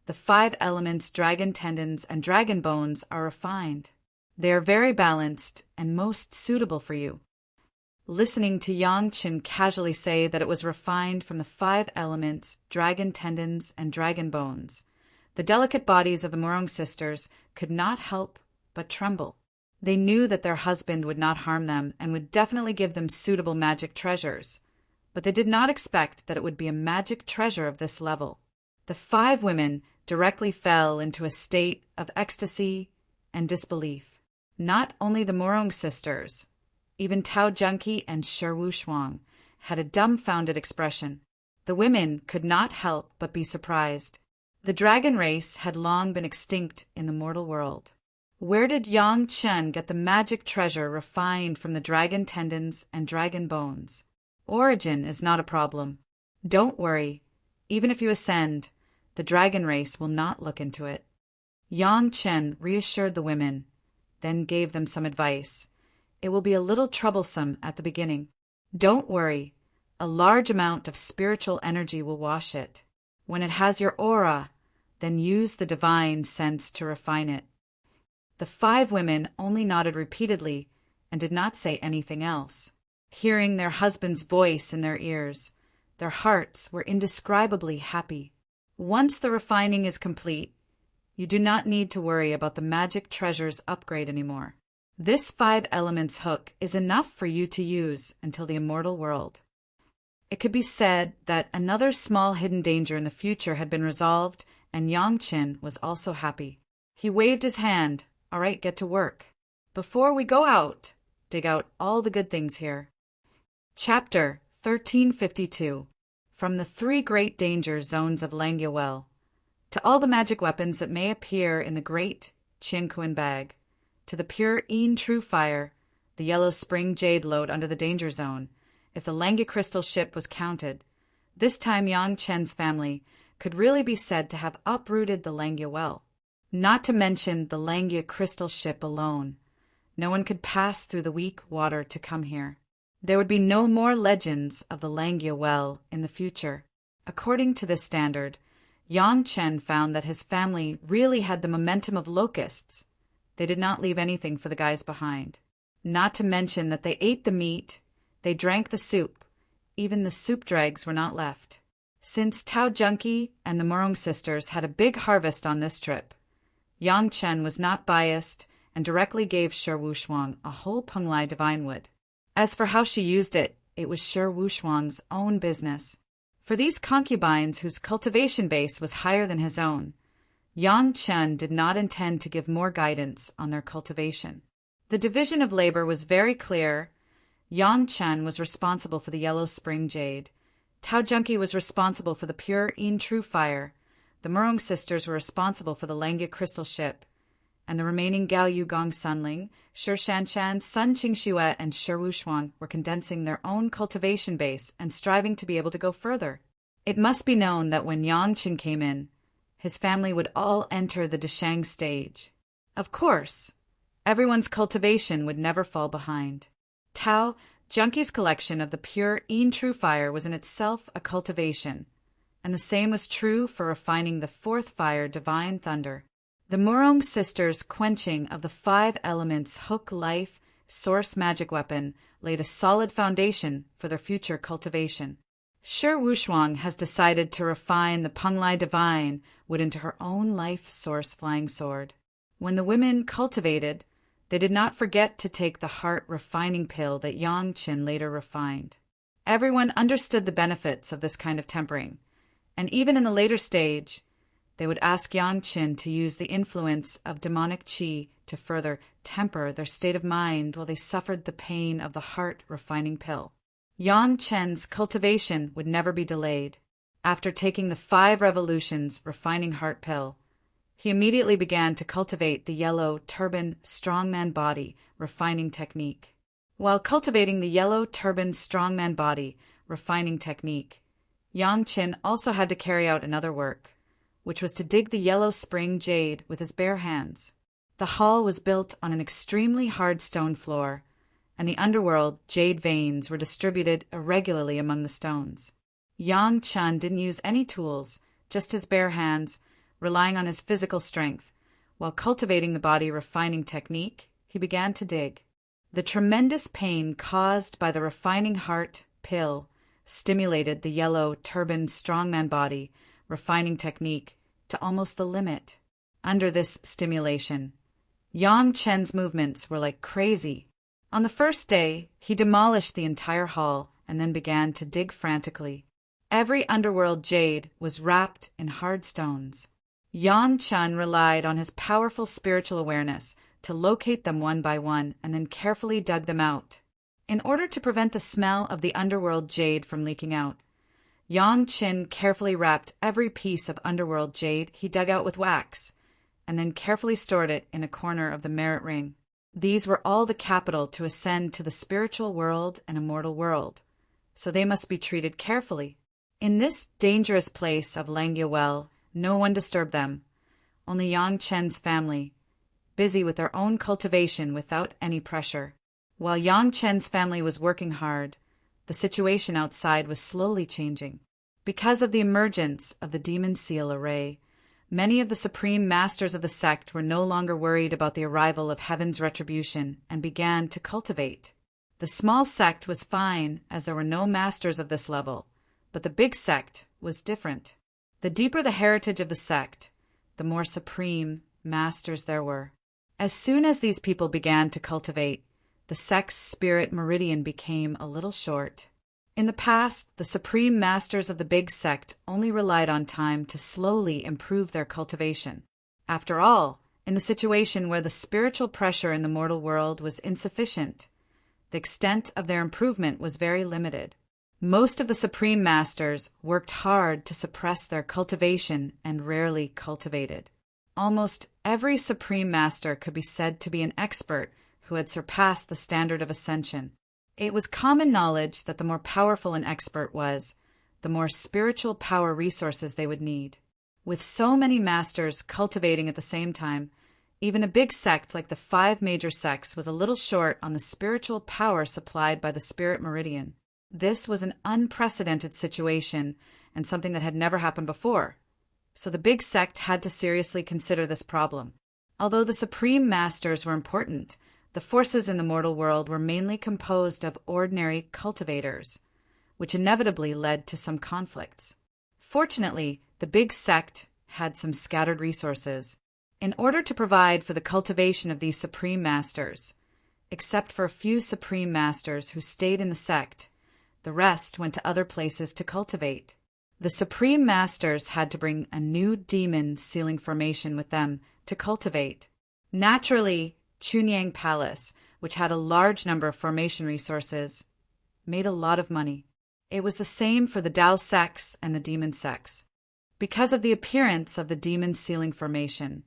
The 5 elements dragon tendons and dragon bones are refined. They are very balanced and most suitable for you. Listening to Yang Qin casually say that it was refined from the 5 elements, dragon tendons, and dragon bones, the delicate bodies of the Morong sisters could not help but tremble. They knew that their husband would not harm them and would definitely give them suitable magic treasures, but they did not expect that it would be a magic treasure of this level. The 5 women directly fell into a state of ecstasy and disbelief. Not only the Morong sisters, even Tao Junkie and Shi Wushuang had a dumbfounded expression. The women could not help but be surprised. The dragon race had long been extinct in the mortal world. Where did Yang Chen get the magic treasure refined from the dragon tendons and dragon bones? Origin is not a problem. Don't worry. Even if you ascend, the dragon race will not look into it. Yang Chen reassured the women, then gave them some advice. It will be a little troublesome at the beginning. Don't worry. A large amount of spiritual energy will wash it. When it has your aura, then use the divine sense to refine it. The 5 women only nodded repeatedly and did not say anything else. Hearing their husband's voice in their ears, their hearts were indescribably happy. Once the refining is complete, you do not need to worry about the magic treasures upgrade anymore. This 5 elements hook is enough for you to use until the immortal world. It could be said that another small hidden danger in the future had been resolved, and Yang Chen was also happy. He waved his hand. All right, get to work. Before we go out, dig out all the good things here. Chapter 1352. From the 3 great danger zones of Langya Well, to all the magic weapons that may appear in the great Qin Kuan bag, to the pure Yin True Fire, the yellow spring jade lode under the danger zone, if the Langya crystal ship was counted, this time Yang Chen's family could really be said to have uprooted the Langya Well. Not to mention the Langya crystal ship alone. No one could pass through the weak water to come here. There would be no more legends of the Langya Well in the future. According to this standard, Yang Chen found that his family really had the momentum of locusts. They did not leave anything for the guys behind. Not to mention that they ate the meat, they drank the soup. Even the soup dregs were not left. Since Tao Junkie and the Murong sisters had a big harvest on this trip, Yang Chen was not biased and directly gave Shi Wushuang a whole Penglai divine wood. As for how she used it, it was Shi Wushuang's own business. For these concubines whose cultivation base was higher than his own, Yang Chen did not intend to give more guidance on their cultivation. The division of labor was very clear. Yang Chen was responsible for the yellow spring jade. Tao Junkie was responsible for the pure Yin True Fire. The Murong sisters were responsible for the Langya crystal ship, and the remaining Gao Yu Gong Sunling, Shi Shanshan, Sun Qingxue, and Shi Wushuang were condensing their own cultivation base and striving to be able to go further. It must be known that when Yang Chen came in, his family would all enter the Deshang stage. Of course, everyone's cultivation would never fall behind. Tao Junkie's collection of the pure Yin True Fire was in itself a cultivation, and the same was true for refining the 4th fire, Divine Thunder. The Murong sisters' quenching of the 5 elements hook life source magic weapon laid a solid foundation for their future cultivation. Shi Wushuang has decided to refine the Penglai Divine wood into her own life source flying sword. When the women cultivated, they did not forget to take the heart refining pill that Yang Chen later refined. Everyone understood the benefits of this kind of tempering, and even in the later stage, they would ask Yang Chen to use the influence of demonic qi to further temper their state of mind while they suffered the pain of the heart refining pill. Yang Chen's cultivation would never be delayed. After taking the 5 revolutions refining heart pill, he immediately began to cultivate the yellow turban strongman body refining technique. While cultivating the yellow turban strongman body refining technique, Yang Chen also had to carry out another work, which was to dig the yellow spring jade with his bare hands. The hall was built on an extremely hard stone floor, and the underworld jade veins were distributed irregularly among the stones. Yang Chen didn't use any tools, just his bare hands, relying on his physical strength. While cultivating the body refining technique, he began to dig. The tremendous pain caused by the refining heart pill stimulated the yellow turban strongman body refining technique to almost the limit. Under this stimulation, Yang Chen's movements were like crazy. On the first day, he demolished the entire hall and then began to dig frantically. Every underworld jade was wrapped in hard stones. Yang Chen relied on his powerful spiritual awareness to locate them one by one and then carefully dug them out. In order to prevent the smell of the underworld jade from leaking out, Yang Chen carefully wrapped every piece of underworld jade he dug out with wax, and then carefully stored it in a corner of the merit ring. These were all the capital to ascend to the spiritual world and immortal world, so they must be treated carefully. In this dangerous place of Langyuel, no one disturbed them, only Yang Chen's family, busy with their own cultivation without any pressure. While Yang Chen's family was working hard, the situation outside was slowly changing. Because of the emergence of the Demon Seal array, many of the supreme masters of the sect were no longer worried about the arrival of heaven's retribution and began to cultivate. The small sect was fine as there were no masters of this level, but the big sect was different. The deeper the heritage of the sect, the more supreme masters there were. As soon as these people began to cultivate, the sect's spirit meridian became a little short. In the past, the supreme masters of the big sect only relied on time to slowly improve their cultivation. After all, in the situation where the spiritual pressure in the mortal world was insufficient, the extent of their improvement was very limited. Most of the supreme masters worked hard to suppress their cultivation and rarely cultivated. Almost every supreme master could be said to be an expert who had surpassed the standard of ascension. It was common knowledge that the more powerful an expert was, the more spiritual power resources they would need. With so many masters cultivating at the same time, even a big sect like the 5 major sects was a little short on the spiritual power supplied by the spirit meridian. This was an unprecedented situation and something that had never happened before, so the big sect had to seriously consider this problem. Although the supreme masters were important, the forces in the mortal world were mainly composed of ordinary cultivators, which inevitably led to some conflicts. Fortunately, the big sect had some scattered resources. In order to provide for the cultivation of these supreme masters, except for a few supreme masters who stayed in the sect, the rest went to other places to cultivate. The supreme masters had to bring a new demon sealing formation with them to cultivate. Naturally, Chunyang Palace, which had a large number of formation resources, made a lot of money. It was the same for the Dao sects and the demon sects. Because of the appearance of the demon sealing formation,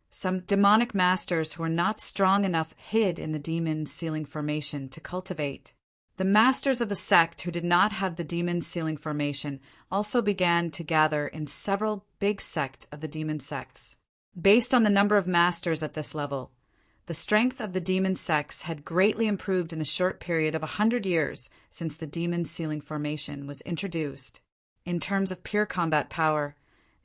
some demonic masters who were not strong enough hid in the demon sealing formation to cultivate. The masters of the sect who did not have the demon sealing formation also began to gather in several big sects of the demon sects. Based on the number of masters at this level, the strength of the demon sects had greatly improved in the short period of 100 years since the demon sealing formation was introduced. In terms of pure combat power,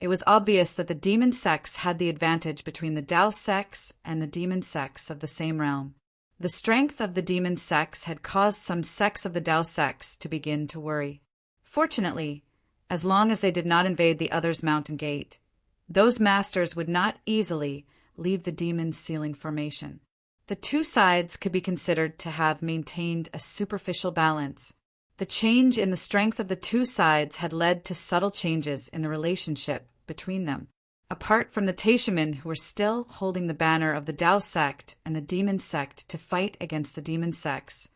it was obvious that the demon sects had the advantage between the Dao sects and the demon sects of the same realm. The strength of the demon sects had caused some sects of the Dao sects to begin to worry. Fortunately, as long as they did not invade the other's mountain gate, those masters would not easily leave the demon sealing formation. The two sides could be considered to have maintained a superficial balance. The change in the strength of the two sides had led to subtle changes in the relationship between them. Apart from the Taishamen who were still holding the banner of the Dao sect and the demon sect to fight against the demon sects,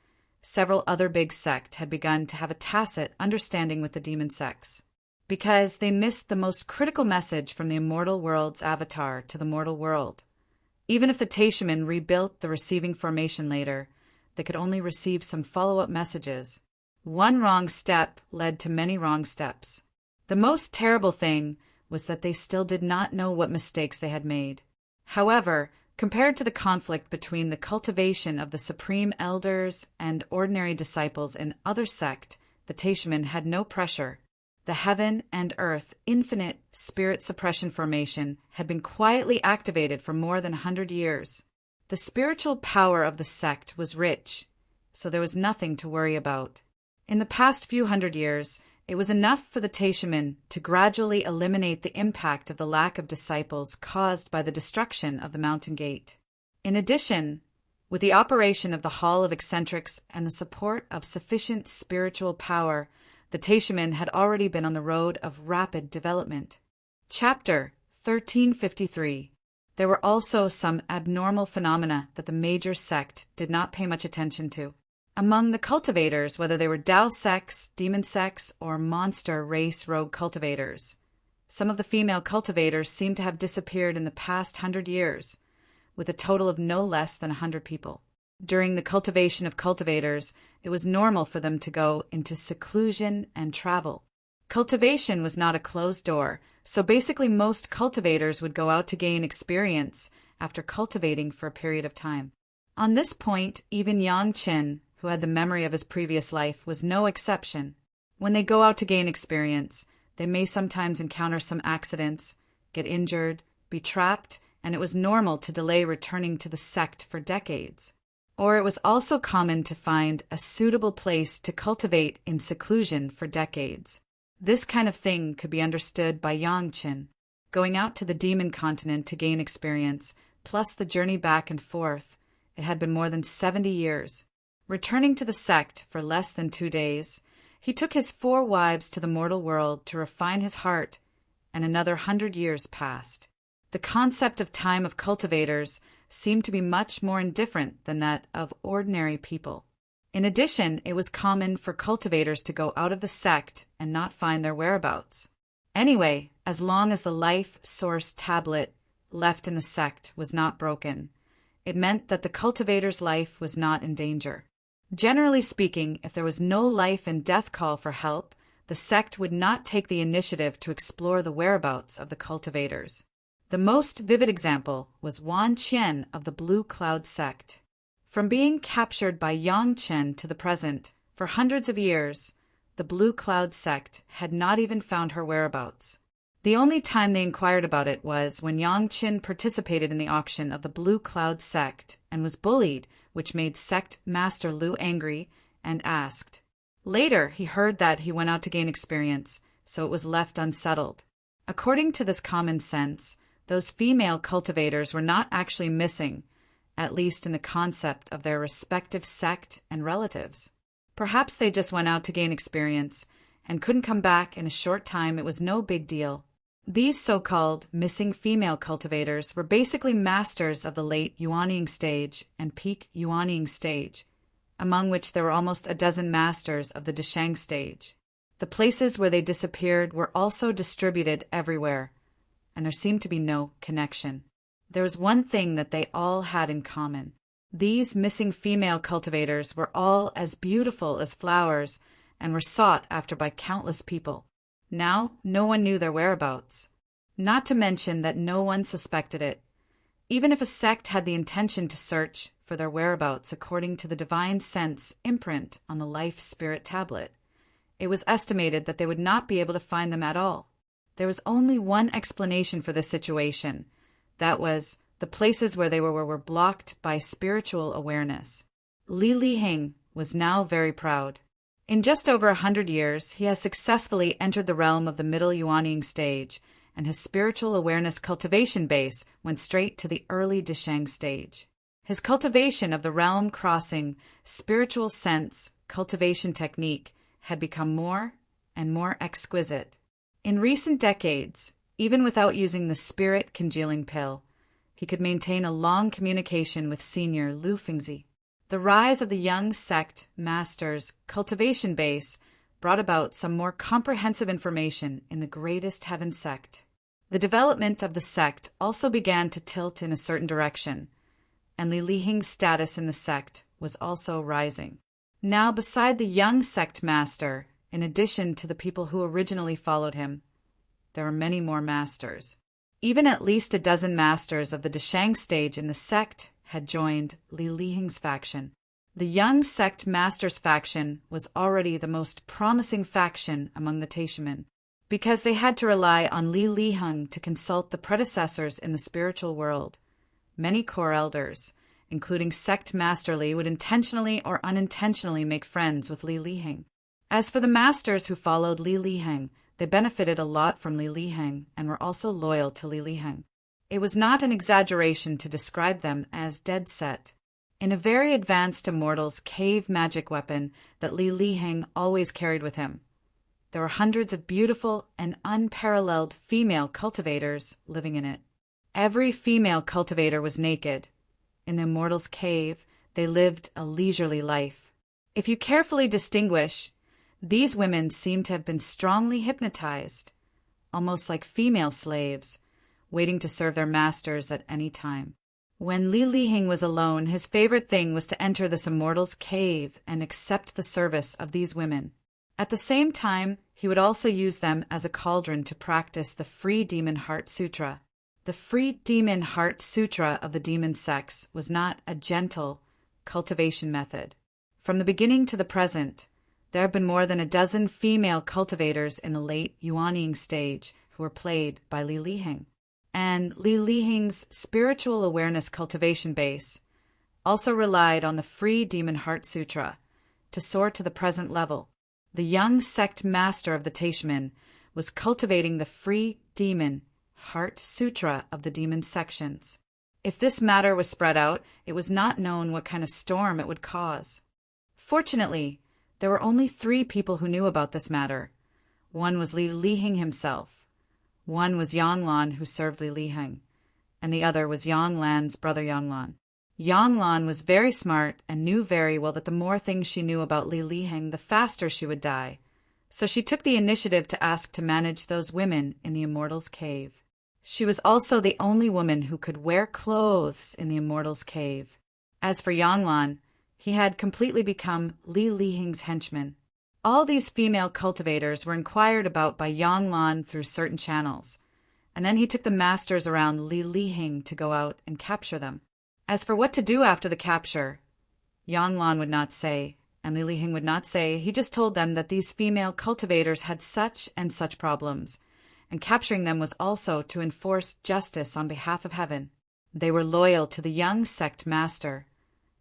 several other big sects had begun to have a tacit understanding with the demon sects. Because they missed the most critical message from the immortal world's avatar to the mortal world. Even if the Taishamen rebuilt the receiving formation later, they could only receive some follow-up messages. One wrong step led to many wrong steps. The most terrible thing was that they still did not know what mistakes they had made. However, compared to the conflict between the cultivation of the supreme elders and ordinary disciples in other sect, the Taishamen had no pressure. The heaven and earth infinite spirit suppression formation had been quietly activated for more than 100 years. The spiritual power of the sect was rich, so there was nothing to worry about. In the past few hundred years, it was enough for the Taishamen to gradually eliminate the impact of the lack of disciples caused by the destruction of the mountain gate. In addition, with the operation of the Hall of Eccentrics and the support of sufficient spiritual power, the Taishamen had already been on the road of rapid development. Chapter 1353. There were also some abnormal phenomena that the major sect did not pay much attention to. Among the cultivators, whether they were Dao sects, demon sects, or monster race rogue cultivators, some of the female cultivators seemed to have disappeared in the past 100 years, with a total of no less than 100 people. During the cultivation of cultivators, it was normal for them to go into seclusion and travel. Cultivation was not a closed door, so basically most cultivators would go out to gain experience after cultivating for a period of time. On this point, even Yang Qin, who had the memory of his previous life, was no exception. When they go out to gain experience, they may sometimes encounter some accidents, get injured, be trapped, and it was normal to delay returning to the sect for decades. Or it was also common to find a suitable place to cultivate in seclusion for decades. This kind of thing could be understood by Yang Qin. Going out to the demon continent to gain experience, plus the journey back and forth, it had been more than 70 years. Returning to the sect for less than 2 days, he took his 4 wives to the mortal world to refine his heart, and another 100 years passed. The concept of time of cultivators seemed to be much more indifferent than that of ordinary people. In addition, it was common for cultivators to go out of the sect and not find their whereabouts. Anyway, as long as the life source tablet left in the sect was not broken, it meant that the cultivator's life was not in danger. Generally speaking, if there was no life and death call for help, the sect would not take the initiative to explore the whereabouts of the cultivators. The most vivid example was Wan Qian of the Blue Cloud sect. From being captured by Yang Chen to the present, for hundreds of years, the Blue Cloud sect had not even found her whereabouts. The only time they inquired about it was when Yang Chen participated in the auction of the Blue Cloud sect and was bullied, which made sect master Lu angry and asked. Later, he heard that he went out to gain experience, so it was left unsettled. According to this common sense, those female cultivators were not actually missing, at least in the concept of their respective sect and relatives. Perhaps they just went out to gain experience and couldn't come back in a short time. It was no big deal. These so-called missing female cultivators were basically masters of the late Yuanying stage and peak Yuanying stage, among which there were almost a dozen masters of the Deshang stage. The places where they disappeared were also distributed everywhere, and there seemed to be no connection. There was one thing that they all had in common. These missing female cultivators were all as beautiful as flowers and were sought after by countless people. Now, no one knew their whereabouts. Not to mention that no one suspected it. Even if a sect had the intention to search for their whereabouts according to the divine sense imprint on the life spirit tablet, it was estimated that they would not be able to find them at all. There was only one explanation for this situation. That was, the places where they were blocked by spiritual awareness. Li Liheng was now very proud. In just over 100 years, he has successfully entered the realm of the middle Yuanying stage, and his spiritual awareness cultivation base went straight to the early Deshang stage. His cultivation of the realm-crossing, spiritual sense cultivation technique had become more and more exquisite. In recent decades, even without using the spirit congealing pill, he could maintain a long communication with senior Lu Fingzi. The rise of the young sect master's cultivation base brought about some more comprehensive information in the greatest heaven sect. The development of the sect also began to tilt in a certain direction, and Li Liheng's status in the sect was also rising. Now, beside the young sect master, in addition to the people who originally followed him, there were many more masters. Even at least a dozen masters of the Deshang stage in the sect had joined Li Liheng's faction. The young sect master's faction was already the most promising faction among the Taishamen, because they had to rely on Li Liheng to consult the predecessors in the spiritual world. Many core elders, including sect master Li, would intentionally or unintentionally make friends with Li Liheng. As for the masters who followed Li Liheng, they benefited a lot from Li Liheng and were also loyal to Li Liheng. It was not an exaggeration to describe them as dead set. In a very advanced Immortal's cave magic weapon that Li Liheng always carried with him, there were hundreds of beautiful and unparalleled female cultivators living in it. Every female cultivator was naked. In the Immortal's cave, they lived a leisurely life. If you carefully distinguish, these women seem to have been strongly hypnotized, almost like female slaves, waiting to serve their masters at any time. When Li Liheng was alone, his favorite thing was to enter this Immortal's cave and accept the service of these women. At the same time, He would also use them as a cauldron to practice the Free Demon Heart Sutra. The Free Demon Heart Sutra of the demon sex was not a gentle cultivation method. From the beginning to the present, there have been more than a dozen female cultivators in the late Yuanying stage who were played by Li Lihing. And Li Lihing's spiritual awareness cultivation base also relied on the Free Demon Heart Sutra to soar to the present level. The young sect master of the Taishaman was cultivating the Free Demon Heart Sutra of the demon sections. If this matter was spread out, it was not known what kind of storm it would cause. Fortunately, there were only 3 people who knew about this matter. One was Li Lihing himself. One was Yanglan, who served Li Lihing, and the other was Yanglan's brother Yanglan. Yanglan was very smart and knew very well that the more things she knew about Li Lihing, the faster she would die. So she took the initiative to ask to manage those women in the Immortal's cave. She was also the only woman who could wear clothes in the Immortal's cave. As for Yanglan, he had completely become Li Lihing's henchman. All these female cultivators were inquired about by Yanglan through certain channels, and then he took the masters around Li Lihing to go out and capture them. As for what to do after the capture, Yanglan would not say, and Li Lihing would not say. He just told them that these female cultivators had such and such problems, and capturing them was also to enforce justice on behalf of heaven. They were loyal to the young sect master,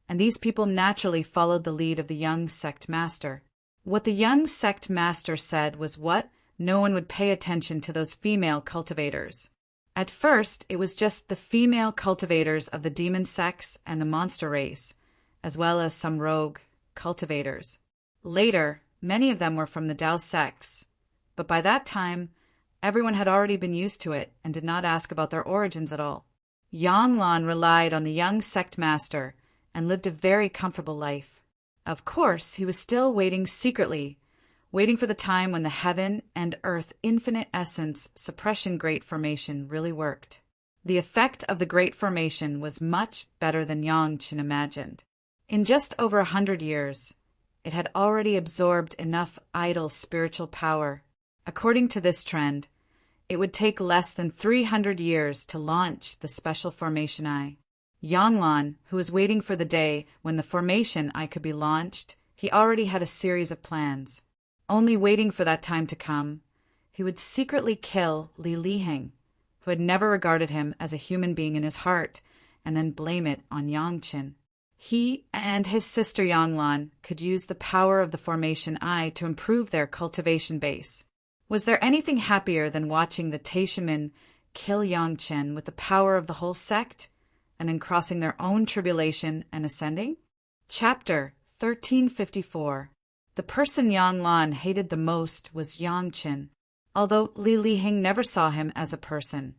and these people naturally followed the lead of the young sect master. What the young sect master said was what no one would pay attention to those female cultivators. At first, it was just the female cultivators of the demon sex and the monster race, as well as some rogue cultivators. Later, many of them were from the Tao sects, but by that time, everyone had already been used to it and did not ask about their origins at all. Yanglan relied on the young sect master and lived a very comfortable life. Of course, he was still waiting secretly, waiting for the time when the heaven and earth infinite essence suppression great formation really worked. The effect of the great formation was much better than Yangchen imagined. In just over 100 years, it had already absorbed enough idle spiritual power. According to this trend, it would take less than 300 years to launch the special formation eye. Yanglan, who was waiting for the day when the formation eye could be launched, he already had a series of plans. Only waiting for that time to come, he would secretly kill Li Lihing, who had never regarded him as a human being in his heart, and then blame it on Yangchen. He and his sister Yanglan could use the power of the formation eye to improve their cultivation base. Was there anything happier than watching the Taishaman kill Yangchen with the power of the whole sect, and then crossing their own tribulation and ascending? Chapter 1354. The person Yanglan hated the most was Yangchen, although Li Lihing never saw him as a person.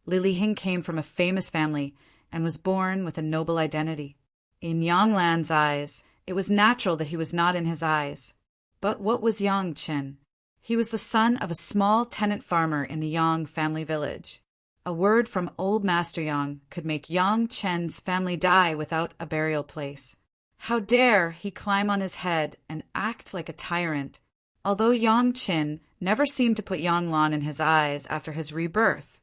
Li Lihing came from a famous family and was born with a noble identity. In Yanglan's eyes, it was natural that he was not in his eyes. But what was Yangchen? He was the son of a small tenant farmer in the Yang family village. A word from old Master Yang could make Yangchen's family die without a burial place. How dare he climb on his head and act like a tyrant? Although Yangchen never seemed to put Yanglan in his eyes after his rebirth,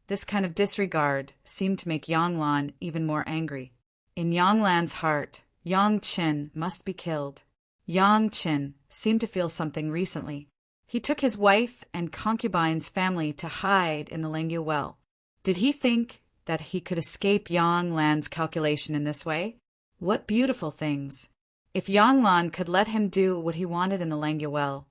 this kind of disregard seemed to make Yanglan even more angry. In Yanglan's heart, Yangchen must be killed. Yangchen seemed to feel something recently. He took his wife and concubine's family to hide in the Lengya well. Did he think that he could escape Yanglan's calculation in this way? What beautiful things! If Yanglan could let him do what he wanted in the Lengya well,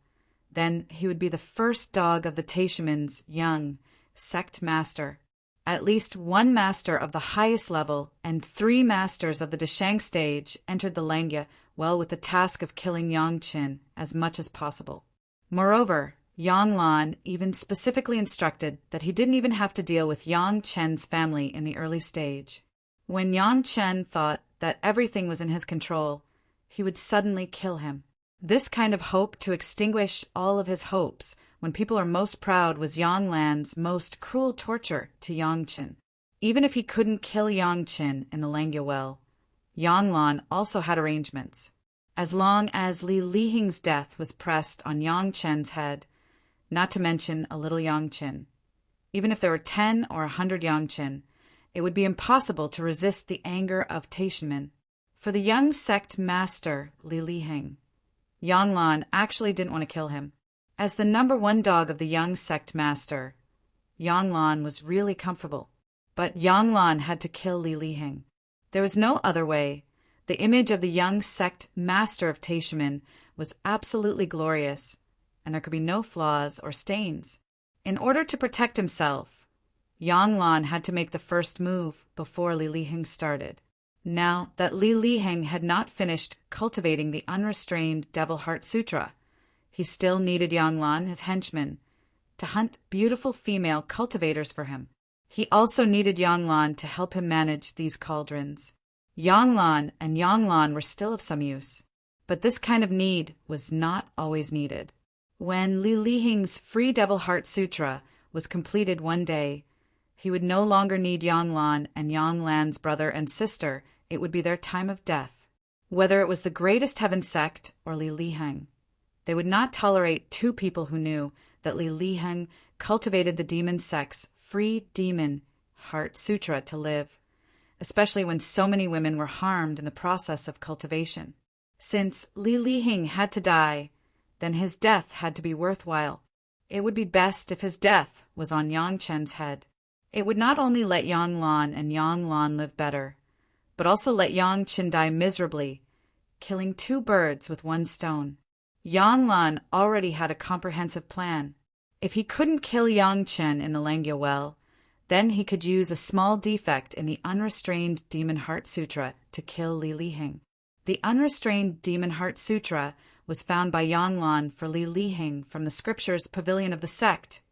then he would be the first dog of the Taishaman's young sect master. At least one master of the highest level and 3 masters of the Deshang stage entered the Lengya well with the task of killing Yangchen as much as possible. Moreover, Yanglan even specifically instructed that he didn't even have to deal with Yangchen's family in the early stage. When Yangchen thought that everything was in his control, he would suddenly kill him. This kind of hope to extinguish all of his hopes when people are most proud was Yanglan's most cruel torture to Yangchen. Even if he couldn't kill Yangchen in the Lengya well, Yanglan also had arrangements. As long as Li Lihing's death was pressed on Yangchen's head, not to mention a little Yangqin. Even if there were 10 or 100 Yangqin, it would be impossible to resist the anger of Taiximin. For the young sect master, Li Liheng, Yanglan actually didn't want to kill him. As the number one dog of the young sect master, Yanglan was really comfortable. But Yanglan had to kill Li Liheng. There was no other way. The image of the young sect master of Taiximin was absolutely glorious, and there could be no flaws or stains. In order to protect himself, Yanglan had to make the first move before Li Liheng started. Now that Li Liheng had not finished cultivating the unrestrained Devil Heart Sutra, he still needed Yanglan, his henchman, to hunt beautiful female cultivators for him. He also needed Yanglan to help him manage these cauldrons. Yanglan were still of some use, but this kind of need was not always needed. When Li Liheng's Free Devil Heart Sutra was completed one day, he would no longer need Yanglan and Yanglan's brother and sister. It would be their time of death. Whether it was the greatest heaven sect or Li Liheng, they would not tolerate two people who knew that Li Liheng cultivated the demon sect's Free Demon Heart Sutra to live, especially when so many women were harmed in the process of cultivation. Since Li Liheng had to die, then his death had to be worthwhile. It would be best if his death was on Yang Chen's head. It would not only let Yanglan and Yanglan live better, but also let Yang Chen die miserably, killing two birds with one stone. Yanglan already had a comprehensive plan. If he couldn't kill Yang Chen in the Langya well, then he could use a small defect in the Unrestrained Demon Heart Sutra to kill Li Liheng. The Unrestrained Demon Heart Sutra was found by Yanglan for Li Liheng from the scriptures pavilion of the sect,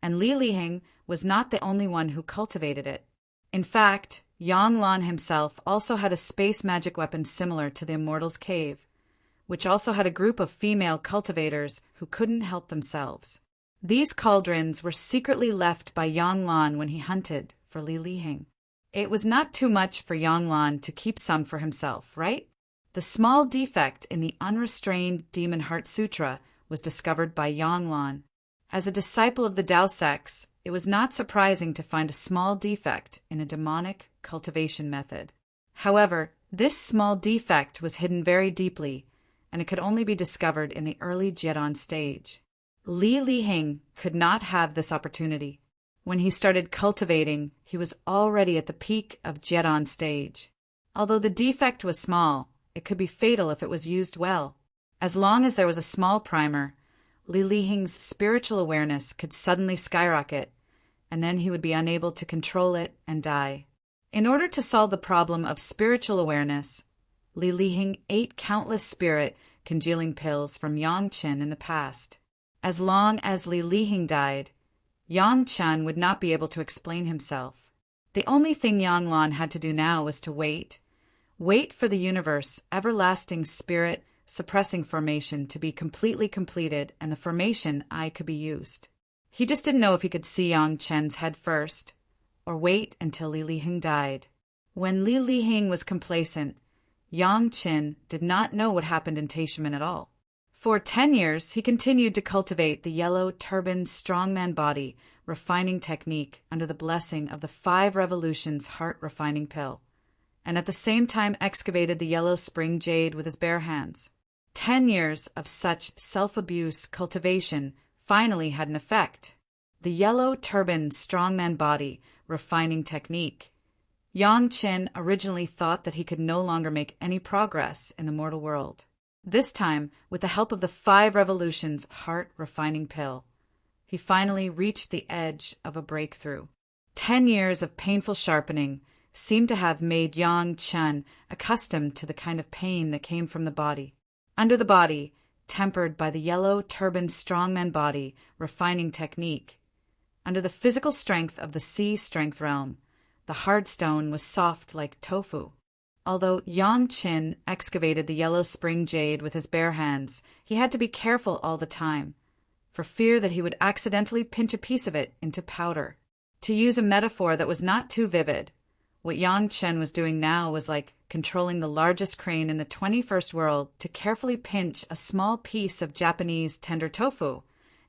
and Li Liheng was not the only one who cultivated it. In fact, Yanglan himself also had a space magic weapon similar to the Immortal's cave, which also had a group of female cultivators who couldn't help themselves. These cauldrons were secretly left by Yanglan when he hunted for Li Liheng. It was not too much for Yanglan to keep some for himself, right? The small defect in the Unrestrained Demon Heart Sutra was discovered by Yanglan. As a disciple of the Tao sects, it was not surprising to find a small defect in a demonic cultivation method. However, this small defect was hidden very deeply, and it could only be discovered in the early Jiedon stage. Li Liheng could not have this opportunity. When he started cultivating, he was already at the peak of Jiedon stage. Although the defect was small, it could be fatal if it was used well. As long as there was a small primer, Li Liheng's spiritual awareness could suddenly skyrocket, and then he would be unable to control it and die. In order to solve the problem of spiritual awareness, Li Liheng ate countless spirit congealing pills from Yang Chen in the past. As long as Li Liheng died, Yang Chen would not be able to explain himself. The only thing Yanglan had to do now was to wait for the universe everlasting spirit suppressing formation to be completely completed and the formation eye could be used. He just didn't know if he could see Yang Chen's head first, or wait until Li Liheng died. When Li Liheng was complacent, Yang Chen did not know what happened in Taiximin at all. For 10 years, he continued to cultivate the yellow turban strongman body refining technique under the blessing of the 5 revolutions heart refining pill, and at the same time excavated the yellow spring jade with his bare hands. 10 years of such self-abuse cultivation finally had an effect. The yellow turban strongman body refining technique. Yang Chen originally thought that he could no longer make any progress in the mortal world. This time, with the help of the 5 revolutions heart refining pill, he finally reached the edge of a breakthrough. 10 years of painful sharpening seemed to have made Yang Chen accustomed to the kind of pain that came from the body. Under the body, tempered by the yellow turban strongman body refining technique, under the physical strength of the sea strength realm, the hard stone was soft like tofu. Although Yang Chen excavated the yellow spring jade with his bare hands, he had to be careful all the time, for fear that he would accidentally pinch a piece of it into powder. To use a metaphor that was not too vivid, what Yang Chen was doing now was like controlling the largest crane in the 21st world to carefully pinch a small piece of Japanese tender tofu.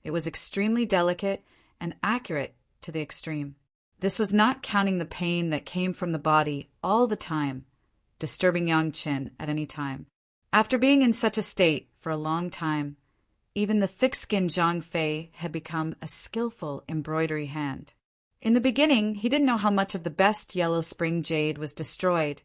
It was extremely delicate and accurate to the extreme. This was not counting the pain that came from the body all the time, disturbing Yang Qin at any time. After being in such a state for a long time, even the thick-skinned Zhang Fei had become a skillful embroidery hand. In the beginning, he didn't know how much of the best yellow spring jade was destroyed,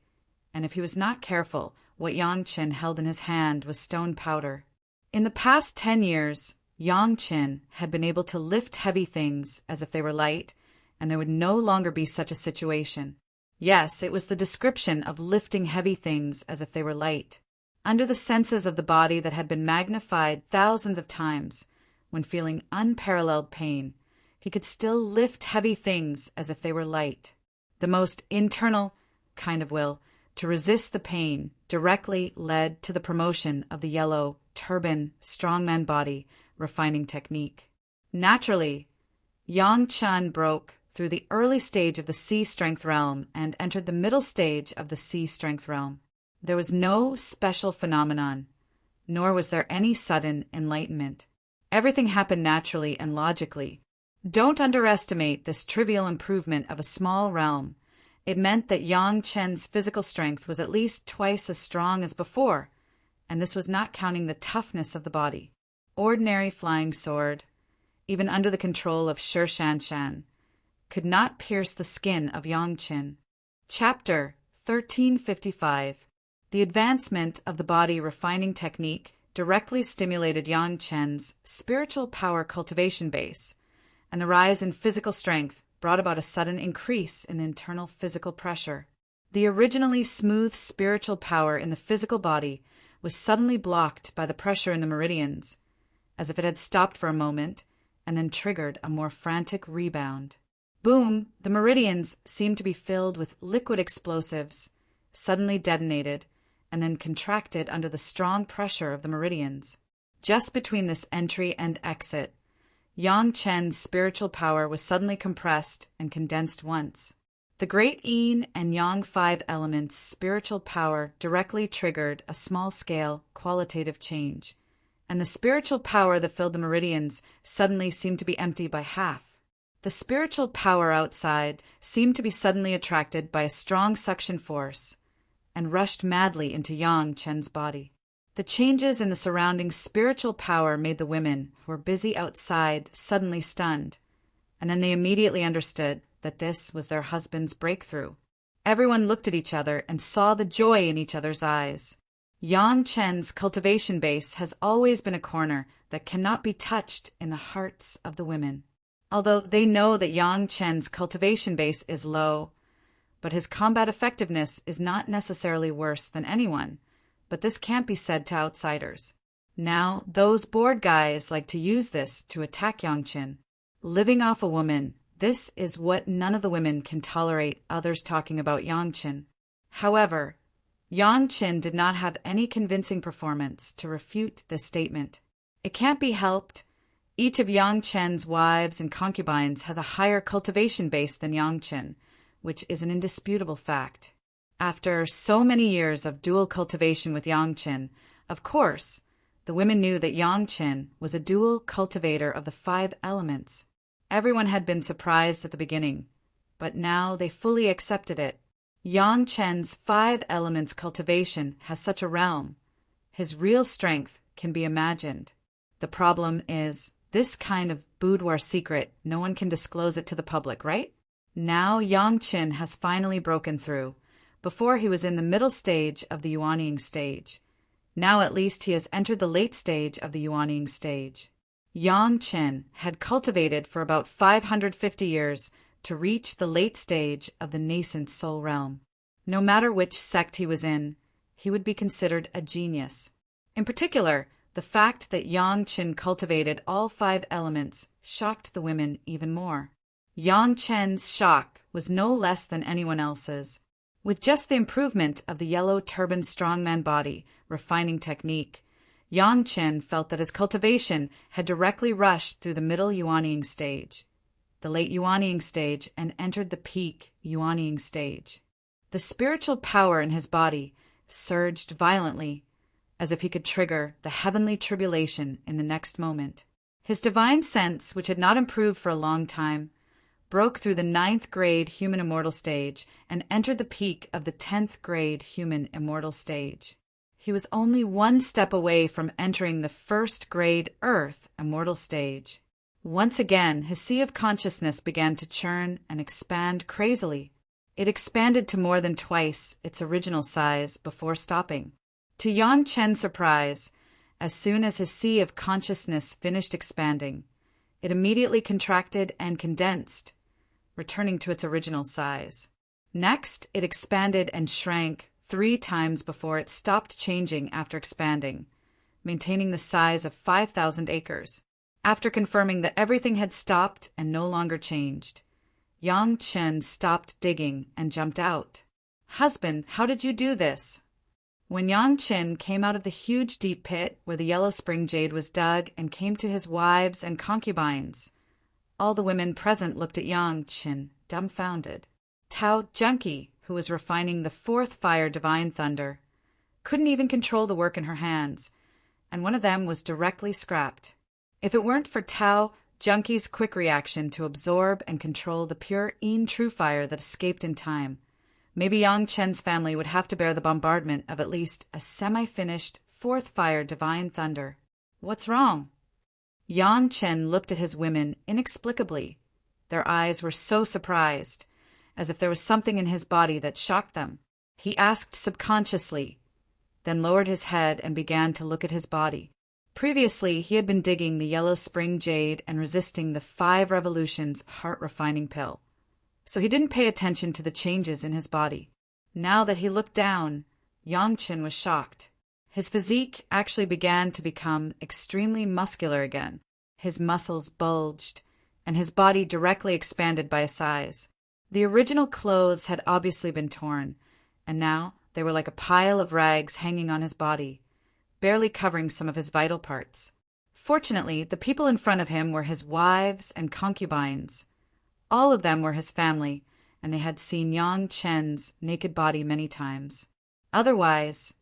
and if he was not careful, what Yang Qin held in his hand was stone powder. In the past 10 years, Yang Qin had been able to lift heavy things as if they were light, and there would no longer be such a situation. Yes, it was the description of lifting heavy things as if they were light. Under the senses of the body that had been magnified thousands of times, when feeling unparalleled pain, he could still lift heavy things as if they were light. The most internal kind of will to resist the pain directly led to the promotion of the yellow, turban, strongman body refining technique. Naturally, Yang Qin broke through the early stage of the sea strength realm and entered the middle stage of the sea strength realm. There was no special phenomenon, nor was there any sudden enlightenment. Everything happened naturally and logically. Don't underestimate this trivial improvement of a small realm. It meant that Yang Qin's physical strength was at least twice as strong as before, and this was not counting the toughness of the body. Ordinary flying sword, even under the control of Shi Shanshan, could not pierce the skin of Yang Qin. Chapter 1355. The advancement of the body refining technique directly stimulated Yang Qin's spiritual power cultivation base, and the rise in physical strength brought about a sudden increase in the internal physical pressure. The originally smooth spiritual power in the physical body was suddenly blocked by the pressure in the meridians, as if it had stopped for a moment and then triggered a more frantic rebound. Boom! The meridians seemed to be filled with liquid explosives, suddenly detonated, and then contracted under the strong pressure of the meridians. Just between this entry and exit, Yang Qin's spiritual power was suddenly compressed and condensed once. The great Yin and Yang 5 elements' spiritual power directly triggered a small-scale qualitative change, and the spiritual power that filled the meridians suddenly seemed to be empty by half. The spiritual power outside seemed to be suddenly attracted by a strong suction force and rushed madly into Yang Qin's body. The changes in the surrounding spiritual power made the women who were busy outside suddenly stunned, and then they immediately understood that this was their husband's breakthrough. Everyone looked at each other and saw the joy in each other's eyes. Yang Qin's cultivation base has always been a corner that cannot be touched in the hearts of the women. Although they know that Yang Qin's cultivation base is low, but his combat effectiveness is not necessarily worse than anyone, but this can't be said to outsiders. Now, those bored guys like to use this to attack Yang Qin. Living off a woman, this is what none of the women can tolerate others talking about Yang Qin. However, Yang Qin did not have any convincing performance to refute this statement. It can't be helped. Each of Yang Qin's wives and concubines has a higher cultivation base than Yang Qin, which is an indisputable fact. After so many years of dual cultivation with Yang Qin, of course, the women knew that Yang Qin was a dual cultivator of the 5 elements. Everyone had been surprised at the beginning, but now they fully accepted it. Yang Qin's 5 elements cultivation has such a realm. His real strength can be imagined. The problem is, this kind of boudoir secret, no one can disclose it to the public, right? Now Yang Qin has finally broken through. Before he was in the middle stage of the Yuanying stage. Now at least he has entered the late stage of the Yuanying stage. Yang Qin had cultivated for about 550 years to reach the late stage of the nascent soul realm. No matter which sect he was in, he would be considered a genius. In particular, the fact that Yang Qin cultivated all 5 elements shocked the women even more. Yang Qin's shock was no less than anyone else's. With just the improvement of the yellow turban strongman body refining technique, Yang Qin felt that his cultivation had directly rushed through the middle Yuanying stage, the late Yuanying stage, and entered the peak Yuanying stage. The spiritual power in his body surged violently, as if he could trigger the heavenly tribulation in the next moment. His divine sense, which had not improved for a long time, broke through the 9th grade human immortal stage and entered the peak of the 10th grade human immortal stage. He was only one step away from entering the 1st grade Earth immortal stage. Once again, his sea of consciousness began to churn and expand crazily. It expanded to more than twice its original size before stopping. To Yang Chen's surprise, as soon as his sea of consciousness finished expanding, it immediately contracted and condensed, returning to its original size. Next, it expanded and shrank 3 times before it stopped changing after expanding, maintaining the size of 5,000 acres. After confirming that everything had stopped and no longer changed, Yang Chen stopped digging and jumped out. "Husband, how did you do this?" When Yang Chen came out of the huge deep pit where the yellow spring jade was dug and came to his wives and concubines, all the women present looked at Yang Chen, dumbfounded. Tao Junkie, who was refining the 4th fire divine thunder, couldn't even control the work in her hands, and one of them was directly scrapped. If it weren't for Tao Junkie's quick reaction to absorb and control the pure Yin true fire that escaped in time, maybe Yang Chen's family would have to bear the bombardment of at least a semi-finished 4th fire divine thunder. "What's wrong?" Yang Chen looked at his women inexplicably. Their eyes were so surprised, as if there was something in his body that shocked them. He asked subconsciously, then lowered his head and began to look at his body. Previously, he had been digging the yellow spring jade and resisting the 5 revolutions heart-refining pill, so he didn't pay attention to the changes in his body. Now that he looked down, Yang Chen was shocked. His physique actually began to become extremely muscular again. His muscles bulged, and his body directly expanded by a size. The original clothes had obviously been torn, and now they were like a pile of rags hanging on his body, barely covering some of his vital parts. Fortunately, the people in front of him were his wives and concubines. All of them were his family, and they had seen Yang Chen's naked body many times. Otherwise,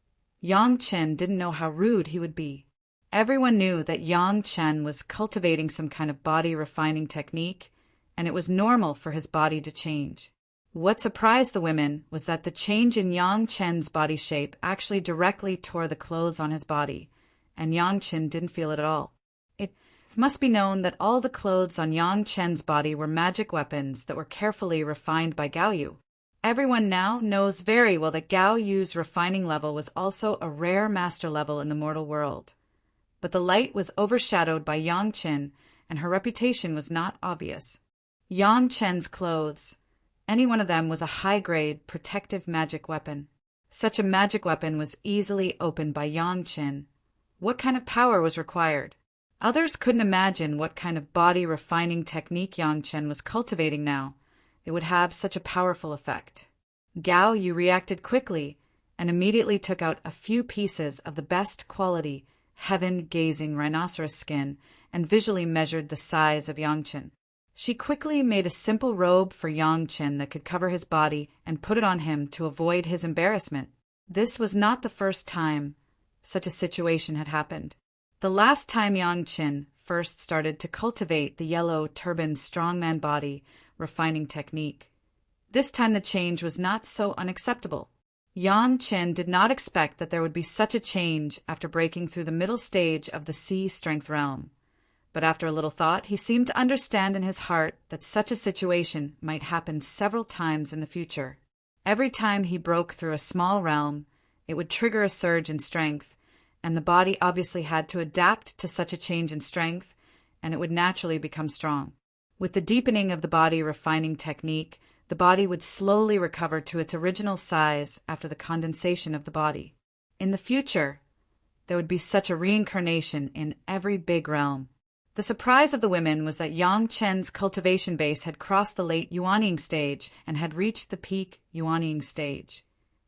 Yang Chen didn't know how rude he would be. Everyone knew that Yang Chen was cultivating some kind of body refining technique, and it was normal for his body to change. What surprised the women was that the change in Yang Chen's body shape actually directly tore the clothes on his body, and Yang Chen didn't feel it at all. It must be known that all the clothes on Yang Chen's body were magic weapons that were carefully refined by Gao Yu. Everyone now knows very well that Gao Yu's refining level was also a rare master level in the mortal world. But the light was overshadowed by Yang Chen, and her reputation was not obvious. Yang Chen's clothes, any one of them, was a high-grade, protective magic weapon. Such a magic weapon was easily opened by Yang Chen. What kind of power was required? Others couldn't imagine what kind of body-refining technique Yang Chen was cultivating now. It would have such a powerful effect. Gao Yu reacted quickly and immediately took out a few pieces of the best quality, heaven-gazing rhinoceros skin and visually measured the size of Yang Chen. She quickly made a simple robe for Yang Chen that could cover his body and put it on him to avoid his embarrassment. This was not the first time such a situation had happened. The last time Yang Chen first started to cultivate the yellow turban strongman body refining technique, this time the change was not so unacceptable. Yang Chen did not expect that there would be such a change after breaking through the middle stage of the sea strength realm. But after a little thought, he seemed to understand in his heart that such a situation might happen several times in the future. Every time he broke through a small realm, it would trigger a surge in strength, and the body obviously had to adapt to such a change in strength, and it would naturally become strong. With the deepening of the body refining technique, the body would slowly recover to its original size after the condensation of the body. In the future, there would be such a reincarnation in every big realm. The surprise of the women was that Yang Chen's cultivation base had crossed the late Yuanying stage and had reached the peak Yuanying stage,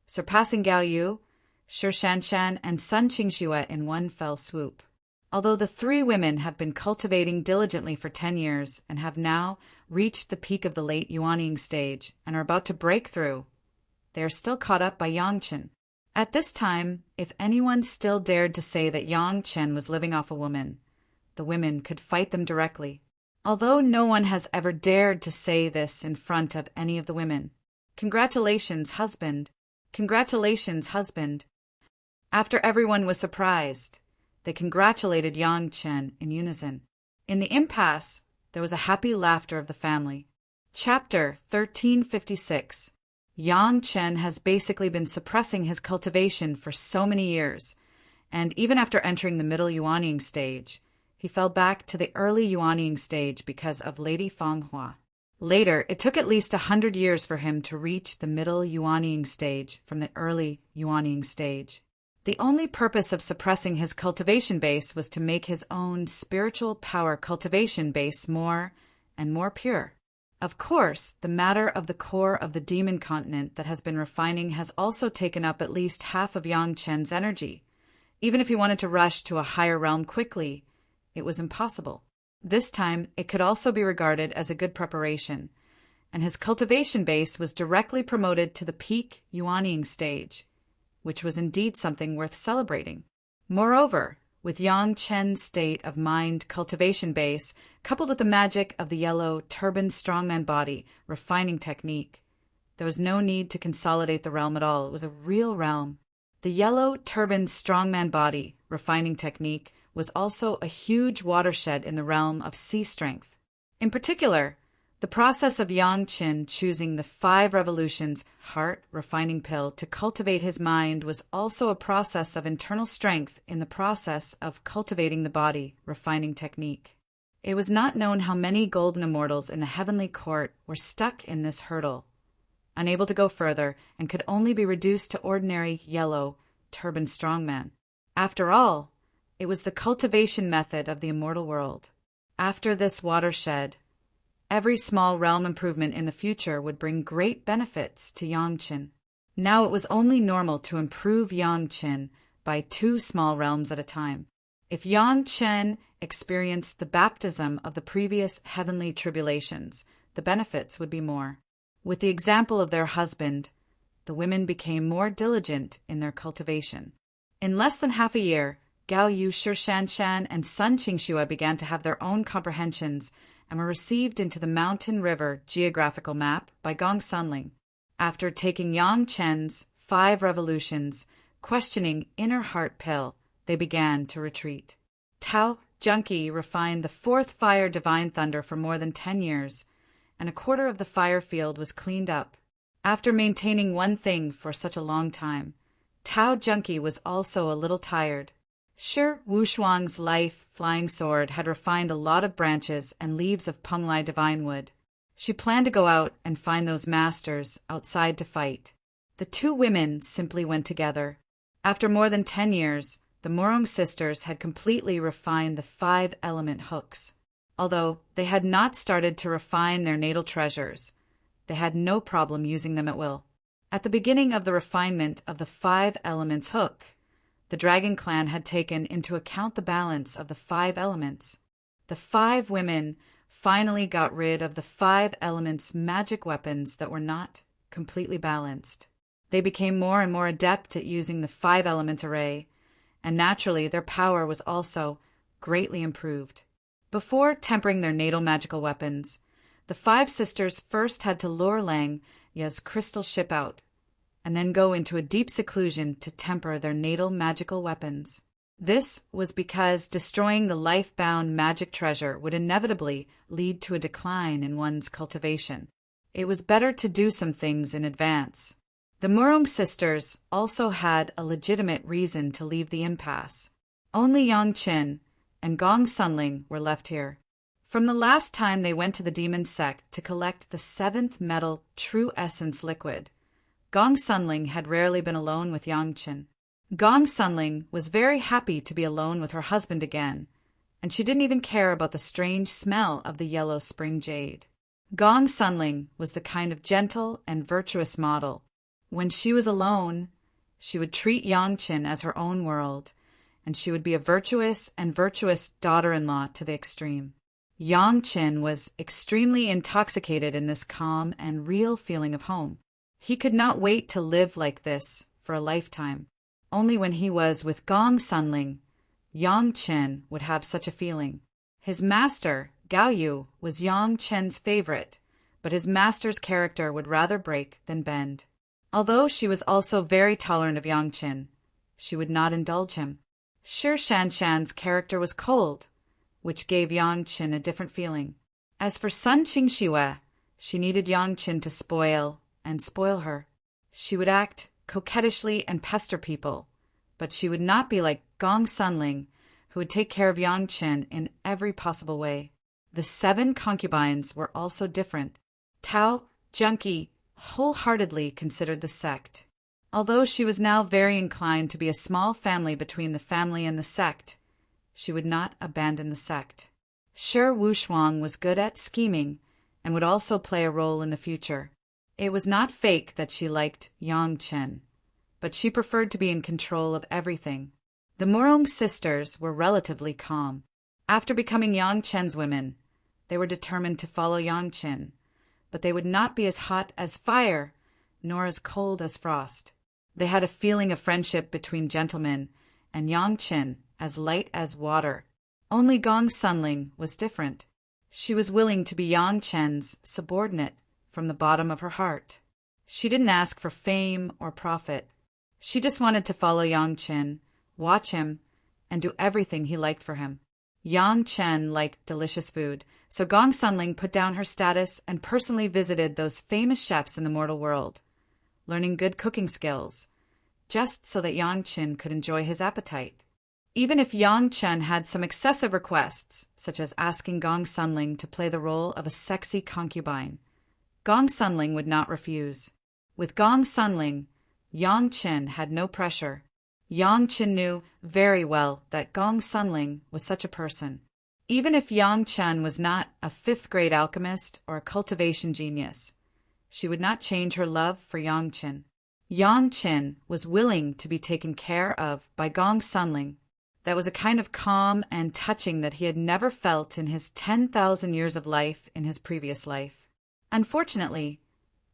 surpassing Gao Yu, Shi Shanshan, and Sun Qingxue in one fell swoop. Although the 3 women have been cultivating diligently for 10 years and have now reached the peak of the late Yuanying stage and are about to break through, they are still caught up by Yang Chen. At this time, if anyone still dared to say that Yang Chen was living off a woman, the women could fight them directly. Although no one has ever dared to say this in front of any of the women. Congratulations, husband. Congratulations, husband. After everyone was surprised, they congratulated Yang Chen in unison. In the impasse, there was a happy laughter of the family. Chapter 1356. Yang Chen has basically been suppressing his cultivation for so many years, and even after entering the middle Yuanying stage, he fell back to the early Yuanying stage because of Lady Fanghua. Later, it took at least 100 years for him to reach the middle Yuanying stage from the early Yuanying stage. The only purpose of suppressing his cultivation base was to make his own spiritual power cultivation base more and more pure. Of course, the matter of the core of the demon continent that has been refining has also taken up at least half of Yang Chen's energy. Even if he wanted to rush to a higher realm quickly, it was impossible. This time, it could also be regarded as a good preparation, and his cultivation base was directly promoted to the peak Yuanying stage, which was indeed something worth celebrating. Moreover, with Yang Chen's state of mind cultivation base, coupled with the magic of the yellow turban strongman body refining technique, there was no need to consolidate the realm at all. It was a real realm. The yellow turban strongman body refining technique was also a huge watershed in the realm of sea strength. In particular, the process of Yang Chen choosing the 5 revolutions heart refining pill to cultivate his mind was also a process of internal strength in the process of cultivating the body refining technique. It was not known how many golden immortals in the heavenly court were stuck in this hurdle, unable to go further, and could only be reduced to ordinary yellow turban strongman. After all, it was the cultivation method of the immortal world. After this watershed, every small realm improvement in the future would bring great benefits to Yang Chen. Now it was only normal to improve Yang Chen by 2 small realms at a time. If Yang Chen experienced the baptism of the previous heavenly tribulations, the benefits would be more. With the example of their husband, the women became more diligent in their cultivation. In less than half a year, Gao Yu Shirshanshan and Sun Qingxue began to have their own comprehensions and were received into the Mountain River geographical map by Gong Sunling. After taking Yang Chen's 5 revolutions, questioning inner heart pill, they began to retreat. Tao Junki refined the 4th fire divine thunder for more than 10 years, and a quarter of the fire field was cleaned up. After maintaining one thing for such a long time, Tao Junki was also a little tired. Shi Wushuang's life flying sword had refined a lot of branches and leaves of Penglai divine wood. She planned to go out and find those masters outside to fight. The 2 women simply went together. After more than 10 years, the Morong sisters had completely refined the 5 element hooks. Although they had not started to refine their natal treasures, they had no problem using them at will. At the beginning of the refinement of the 5 elements hook, the Dragon Clan had taken into account the balance of the 5 elements. The 5 women finally got rid of the 5 elements magic weapons that were not completely balanced. They became more and more adept at using the 5 elements array, and naturally their power was also greatly improved. Before tempering their natal magical weapons, the 5 sisters first had to lure Lang Ya's crystal ship out, and then go into a deep seclusion to temper their natal magical weapons. This was because destroying the life-bound magic treasure would inevitably lead to a decline in one's cultivation. It was better to do some things in advance. The Murong sisters also had a legitimate reason to leave the impasse. Only Yang Chen and Gong Sunling were left here. From the last time they went to the demon sect to collect the 7th metal true essence liquid, Gong Sunling had rarely been alone with Yang Chen. Gong Sunling was very happy to be alone with her husband again, and she didn't even care about the strange smell of the yellow spring jade. Gong Sunling was the kind of gentle and virtuous model. When she was alone, she would treat Yang Chen as her own world, and she would be a virtuous daughter-in-law to the extreme. Yang Chen was extremely intoxicated in this calm and real feeling of home. He could not wait to live like this for a lifetime. Only when he was with Gong Sunling Yang Chen would have such a feeling. His master, Gao Yu, was Yang Chen's favorite, but his master's character would rather break than bend. Although she was also very tolerant of Yang Chen, she would not indulge him. Shi Shanshan's character was cold, which gave Yang Chen a different feeling. As for Sun Qingxue, she needed Yang Chen to spoil her. She would act coquettishly and pester people, but she would not be like Gong Sunling, who would take care of Yang Chen in every possible way. The 7 concubines were also different. Tao Junqi wholeheartedly considered the sect. Although she was now very inclined to be a small family between the family and the sect, she would not abandon the sect. Shi Wushuang was good at scheming and would also play a role in the future. It was not fake that she liked Yang Chen, but she preferred to be in control of everything. The Murong sisters were relatively calm. After becoming Yang Chen's women, they were determined to follow Yang Chen, but they would not be as hot as fire, nor as cold as frost. They had a feeling of friendship between gentlemen, and Yang Chen as light as water. Only Gong Sunling was different. She was willing to be Yang Chen's subordinate from the bottom of her heart. She didn't ask for fame or profit. She just wanted to follow Yang Chen, watch him, and do everything he liked for him. Yang Chen liked delicious food, so Gong Sunling put down her status and personally visited those famous chefs in the mortal world, learning good cooking skills, just so that Yang Chen could enjoy his appetite. Even if Yang Chen had some excessive requests, such as asking Gong Sunling to play the role of a sexy concubine, Gong Sunling would not refuse. With Gong Sunling, Yang Chen had no pressure. Yang Chen knew very well that Gong Sunling was such a person. Even if Yang Chen was not a 5th-grade alchemist or a cultivation genius, she would not change her love for Yang Chen. Yang Chen was willing to be taken care of by Gong Sunling. That was a kind of calm and touching that he had never felt in his 10,000 years of life in his previous life. Unfortunately,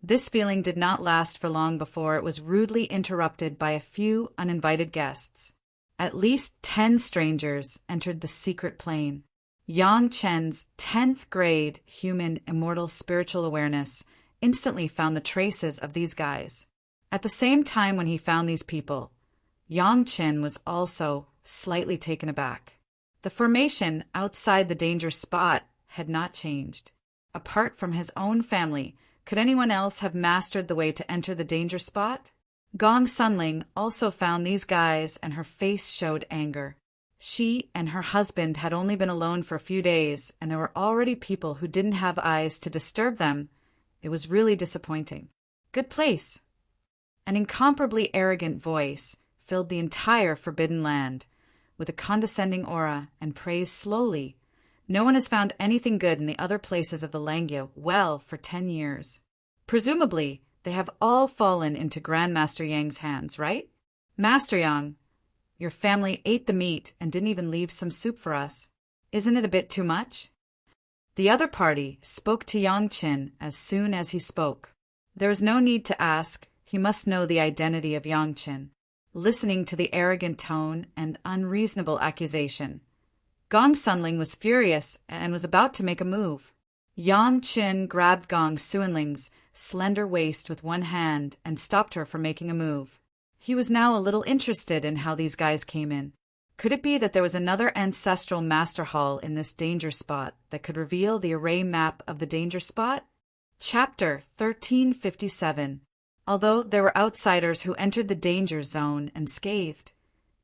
this feeling did not last for long before it was rudely interrupted by a few uninvited guests. At least 10 strangers entered the secret plane. Yang Chen's 10th grade human immortal spiritual awareness instantly found the traces of these guys. At the same time when he found these people, Yang Chen was also slightly taken aback. The formation outside the danger spot had not changed. Apart from his own family, could anyone else have mastered the way to enter the danger spot? Gong Sunling also found these guys, and her face showed anger. She and her husband had only been alone for a few days, and there were already people who didn't have eyes to disturb them. It was really disappointing. Good place. An incomparably arrogant voice filled the entire forbidden land with a condescending aura and praised slowly. No one has found anything good in the other places of the Langya well for 10 years. Presumably, they have all fallen into Grandmaster Yang's hands, right? Master Yang, your family ate the meat and didn't even leave some soup for us. Isn't it a bit too much? The other party spoke to Yang Chen as soon as he spoke. There was no need to ask. He must know the identity of Yang Chen. Listening to the arrogant tone and unreasonable accusation, Gong Sunling was furious and was about to make a move. Yang Chen grabbed Gong Sunling's slender waist with one hand and stopped her from making a move. He was now a little interested in how these guys came in. Could it be that there was another ancestral master hall in this danger spot that could reveal the array map of the danger spot? Chapter 1357. Although there were outsiders who entered the danger zone unscathed,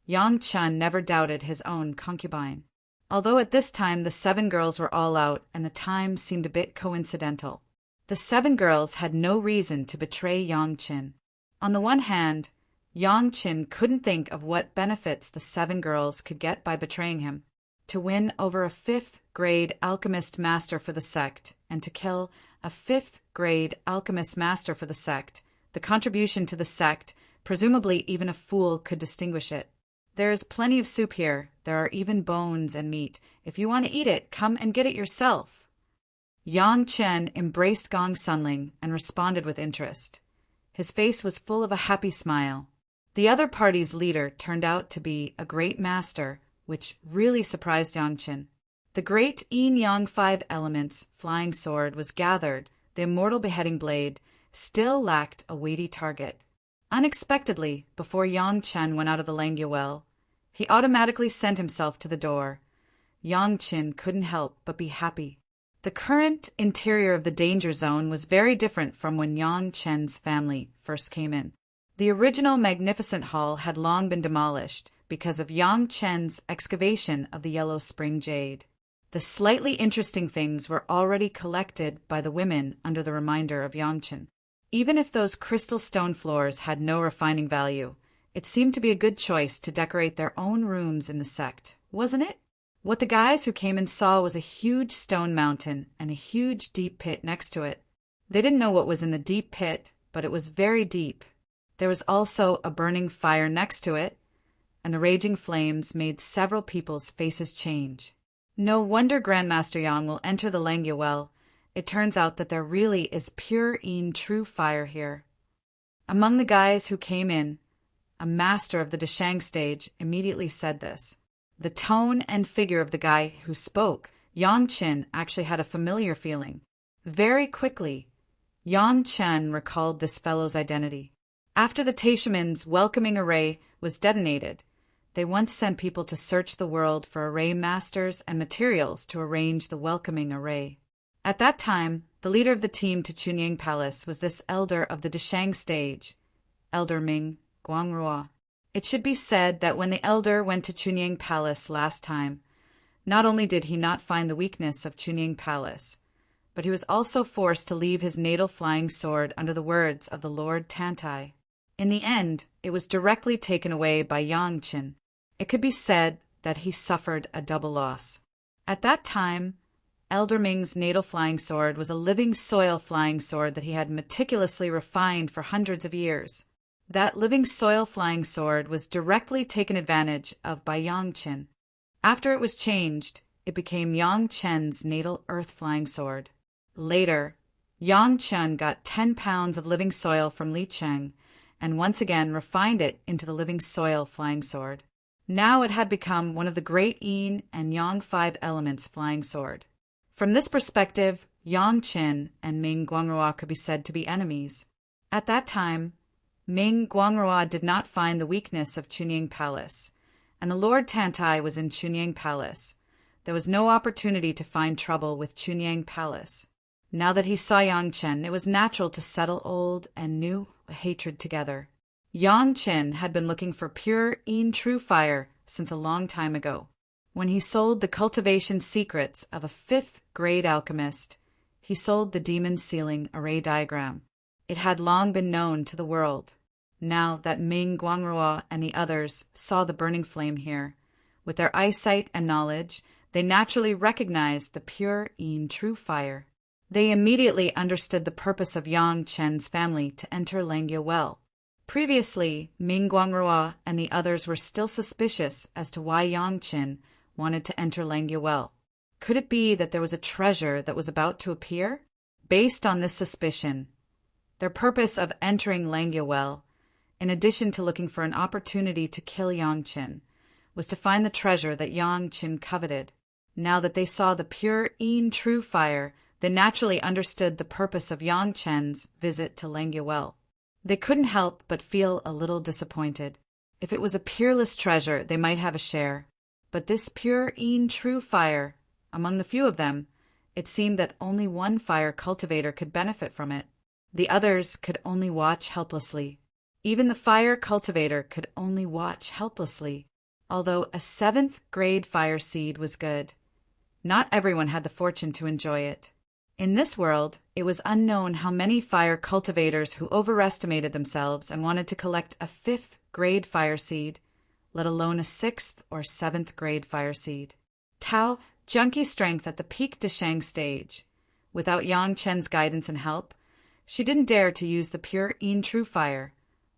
Yang Chen never doubted his own concubine. Although at this time the 7 girls were all out and the time seemed a bit coincidental, the 7 girls had no reason to betray Yang Chen. On the one hand, Yang Chen couldn't think of what benefits the 7 girls could get by betraying him. To win over a 5th-grade alchemist master for the sect and to kill a 5th-grade alchemist master for the sect, the contribution to the sect, presumably even a fool could distinguish it. There is plenty of soup here. There are even bones and meat. If you want to eat it, come and get it yourself. Yang Chen embraced Gong Sunling and responded with interest. His face was full of a happy smile. The other party's leader turned out to be a great master which really surprised Yang Qin. The great yin yang 5 elements flying sword was gathered. The immortal beheading blade still lacked a weighty target. Unexpectedly, before Yang Chen went out of the Langya well, he automatically sent himself to the door. Yang Qin couldn't help but be happy. The current interior of the danger zone was very different from when Yang Chen's family first came in. The original magnificent hall had long been demolished because of Yang Chen's excavation of the Yellow Spring Jade. The slightly interesting things were already collected by the women under the reminder of Yang Chen. Even if those crystal stone floors had no refining value, it seemed to be a good choice to decorate their own rooms in the sect, wasn't it? What the guys who came in saw was a huge stone mountain and a huge deep pit next to it. They didn't know what was in the deep pit, but it was very deep. There was also a burning fire next to it, and the raging flames made several people's faces change. No wonder Grandmaster Yang will enter the Langya well. It turns out that there really is pure yin true fire here. Among the guys who came in, a master of the Deshang stage immediately said this. The tone and figure of the guy who spoke, Yang Qin, actually had a familiar feeling. Very quickly, Yang Chen recalled this fellow's identity. After the Taishaman's welcoming array was detonated, they once sent people to search the world for array masters and materials to arrange the welcoming array. At that time, the leader of the team to Chunyang Palace was this elder of the Deshang stage, Elder Ming Guangrua. It should be said that when the elder went to Chunyang Palace last time, not only did he not find the weakness of Chunyang Palace, but he was also forced to leave his natal flying sword under the words of the Lord Tantai. In the end, it was directly taken away by Yang Qin. It could be said that he suffered a double loss. At that time, Elder Ming's natal flying sword was a living soil flying sword that he had meticulously refined for hundreds of years. That living soil flying sword was directly taken advantage of by Yang Qin. After it was changed, it became Yang Chen's natal earth flying sword. Later, Yang Chen got 10 pounds of living soil from Li Cheng and once again refined it into the living soil flying sword. Now it had become one of the great yin and yang 5 elements flying sword. From this perspective, Yang Qin and Ming Guangrua could be said to be enemies. At that time, Ming Guangrua did not find the weakness of Chunyang Palace, and the Lord Tantai was in Chunyang Palace. There was no opportunity to find trouble with Chunyang Palace. Now that he saw Yang Chen, it was natural to settle old and new hatred together. Yang Chen had been looking for pure yin true fire since a long time ago. When he sold the cultivation secrets of a 5th grade alchemist, he sold the demon sealing array diagram. It had long been known to the world. Now that Ming Guangrua and the others saw the burning flame here, with their eyesight and knowledge, they naturally recognized the pure yin true fire. They immediately understood the purpose of Yang Chen's family to enter Langya well. Previously, Ming Guangrua and the others were still suspicious as to why Yang Chen wanted to enter Langya well. Could it be that there was a treasure that was about to appear? Based on this suspicion, their purpose of entering Langya well, in addition to looking for an opportunity to kill Yang Chen, was to find the treasure that Yang Chen coveted. Now that they saw the pure yin true fire, they naturally understood the purpose of Yang Chen's visit to Langya well. They couldn't help but feel a little disappointed. If it was a peerless treasure, they might have a share. But this pure yin true fire, among the few of them, it seemed that only one fire cultivator could benefit from it. The others could only watch helplessly. Even the fire cultivator could only watch helplessly. Although a 7th grade fire seed was good, not everyone had the fortune to enjoy it. In this world, it was unknown how many fire cultivators who overestimated themselves and wanted to collect a 5th grade fire seed, let alone a 6th or 7th grade fire seed. Tao, junkie strength at the peak Deshang stage. Without Yang Chen's guidance and help, she didn't dare to use the pure yin true fire,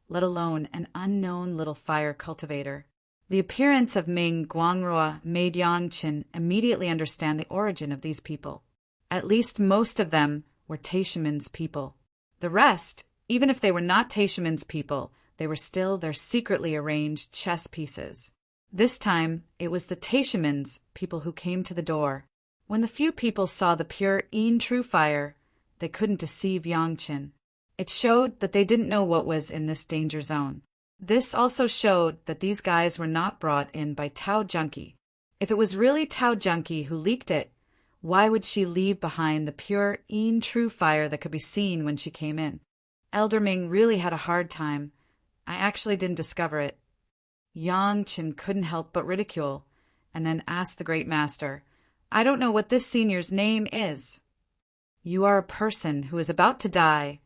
let alone an unknown little fire cultivator. The appearance of Ming Guangrua made Yang Chen immediately understand the origin of these people. At least most of them were Taishaman's people. The rest, even if they were not Taishaman's people, they were still their secretly arranged chess pieces. This time, it was the Taishaman's people who came to the door. When the few people saw the pure true fire, they couldn't deceive Yangchen. It showed that they didn't know what was in this danger zone. This also showed that these guys were not brought in by Tao Junkie. If it was really Tao Junkie who leaked it, why would she leave behind the pure true fire that could be seen when she came in? Elder Ming really had a hard time. I actually didn't discover it. Yangchen couldn't help but ridicule, and then asked the Great Master, I don't know what this senior's name is. You are a person who is about to die.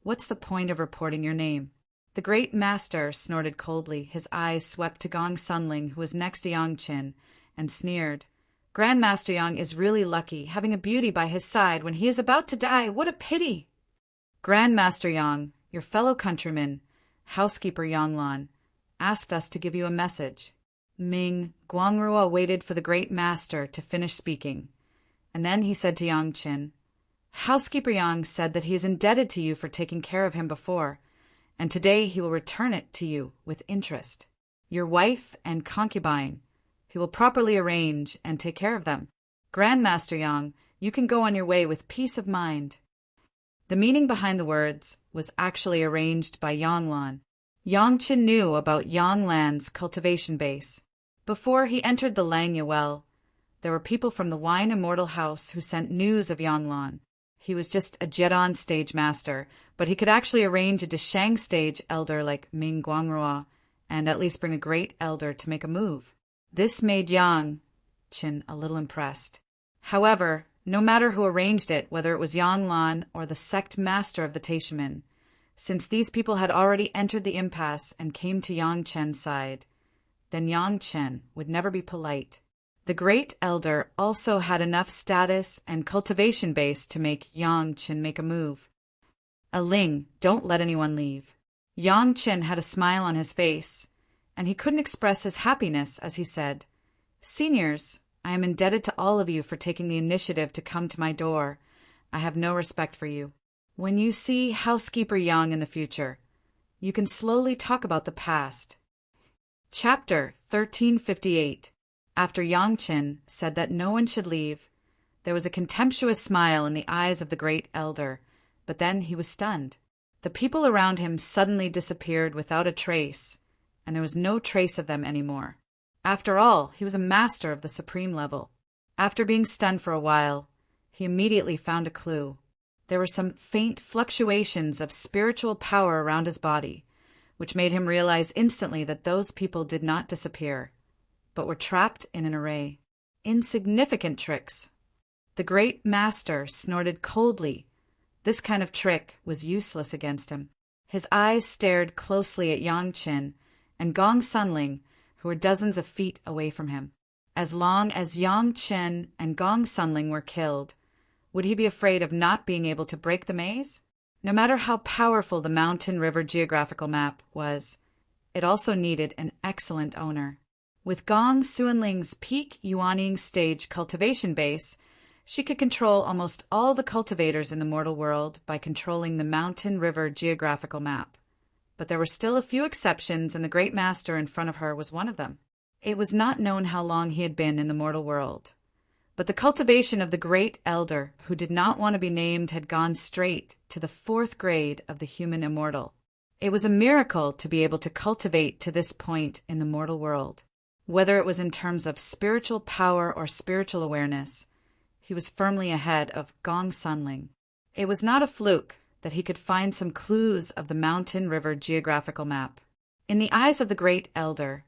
What's the point of reporting your name? The Great Master snorted coldly. His eyes swept to Gong Sunling, who was next to Yangchen, and sneered. Grandmaster Yang is really lucky, having a beauty by his side when he is about to die. What a pity! Grandmaster Yang, your fellow countryman, housekeeper Yanglan, asked us to give you a message. Ming Guangrua waited for the Great Master to finish speaking, and then he said to Yangchen, Housekeeper Yang said that he is indebted to you for taking care of him before, and today he will return it to you with interest. Your wife and concubine, he will properly arrange and take care of them. Grandmaster Yang, you can go on your way with peace of mind. The meaning behind the words was actually arranged by Yanglan. Yangchen knew about Yanglan's cultivation base. Before he entered the Langya well, there were people from the Wine Immortal house who sent news of Yanglan. He was just a Jedon stage master, but he could actually arrange a Deshang stage elder like Ming Guangrua, and at least bring a great elder to make a move. This made Yangchen a little impressed. However, no matter who arranged it, whether it was Yanglan or the sect master of the Taishaman, since these people had already entered the impasse and came to Yangchen's side, then Yangchen would never be polite. The great elder also had enough status and cultivation base to make Yangchen make a move. Ling, don't let anyone leave. Yangchen had a smile on his face, and he couldn't express his happiness as he said, Seniors, I am indebted to all of you for taking the initiative to come to my door. I have no respect for you. When you see Housekeeper Yang in the future, you can slowly talk about the past. Chapter 1358. After Yangchen said that no one should leave, there was a contemptuous smile in the eyes of the great elder, but then he was stunned. The people around him suddenly disappeared without a trace, and there was no trace of them anymore. After all, he was a master of the supreme level. After being stunned for a while, he immediately found a clue. There were some faint fluctuations of spiritual power around his body, which made him realize instantly that those people did not disappear, but were trapped in an array. Insignificant tricks. The great master snorted coldly. This kind of trick was useless against him. His eyes stared closely at Yangchen and Gong Sunling, who were dozens of feet away from him. As long as Yangchen and Gong Sunling were killed, would he be afraid of not being able to break the maze? No matter how powerful the Mountain River geographical map was, it also needed an excellent owner. With Gong Sunling's peak Yuanying stage cultivation base, she could control almost all the cultivators in the mortal world by controlling the Mountain River geographical map. But there were still a few exceptions, and the Great Master in front of her was one of them. It was not known how long he had been in the mortal world, but the cultivation of the Great Elder, who did not want to be named, had gone straight to the 4th grade of the human immortal. It was a miracle to be able to cultivate to this point in the mortal world. Whether it was in terms of spiritual power or spiritual awareness, he was firmly ahead of Gong Sunling. It was not a fluke that he could find some clues of the Mountain River geographical map. In the eyes of the Great Elder,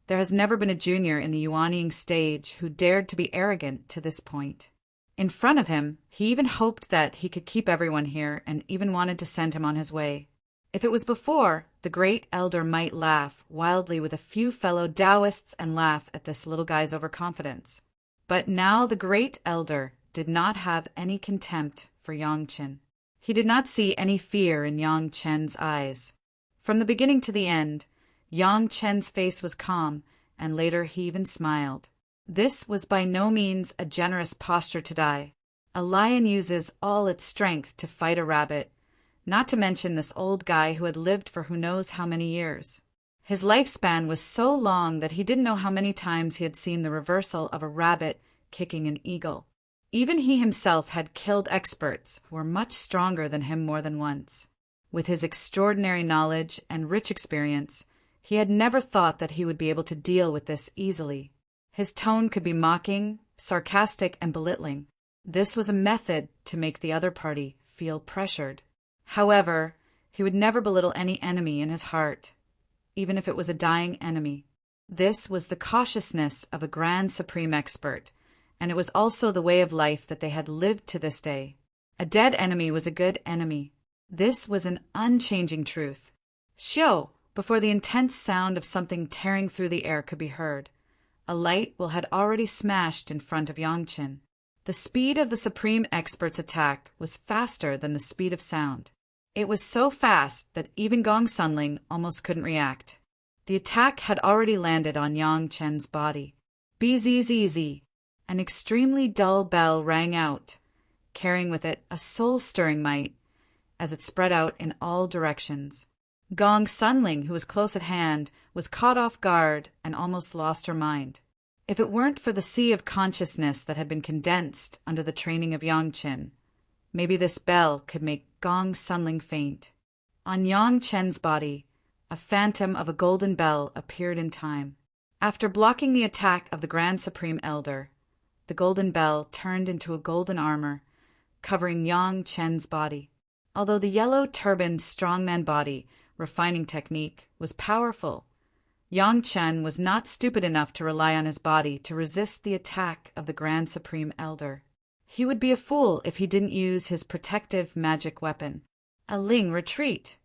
there has never been a junior in the Yuanying stage who dared to be arrogant to this point. In front of him, he even hoped that he could keep everyone here and even wanted to send him on his way. If it was before, the Great Elder might laugh wildly with a few fellow Taoists and laugh at this little guy's overconfidence. But now the Great Elder did not have any contempt for Yangchen. He did not see any fear in Yangchen's eyes. From the beginning to the end, Yangchen's face was calm, and later he even smiled. This was by no means a generous posture to die. A lion uses all its strength to fight a rabbit, not to mention this old guy who had lived for who knows how many years. His lifespan was so long that he didn't know how many times he had seen the reversal of a rabbit kicking an eagle. Even he himself had killed experts who were much stronger than him more than once. With his extraordinary knowledge and rich experience, he had never thought that he would be able to deal with this easily. His tone could be mocking, sarcastic, and belittling. This was a method to make the other party feel pressured. However, he would never belittle any enemy in his heart, even if it was a dying enemy. This was the cautiousness of a grand supreme expert, and it was also the way of life that they had lived to this day. A dead enemy was a good enemy. This was an unchanging truth. Xiao, before the intense sound of something tearing through the air could be heard, a light had already smashed in front of Yangqin. The speed of the supreme expert's attack was faster than the speed of sound. It was so fast that even Gong Sunling almost couldn't react. The attack had already landed on Yang Chen's body. Bzzz, an extremely dull bell rang out, carrying with it a soul-stirring might as it spread out in all directions. Gong Sunling, who was close at hand, was caught off guard and almost lost her mind. If it weren't for the sea of consciousness that had been condensed under the training of Yangqin, maybe this bell could make Gong Sunling faint. On Yang Chen's body, a phantom of a golden bell appeared in time. After blocking the attack of the Grand Supreme Elder, the golden bell turned into a golden armor, covering Yang Chen's body. Although the yellow-turbaned strongman body refining technique was powerful, Yang Chen was not stupid enough to rely on his body to resist the attack of the Grand Supreme Elder. He would be a fool if he didn't use his protective magic weapon, a Ling retreat.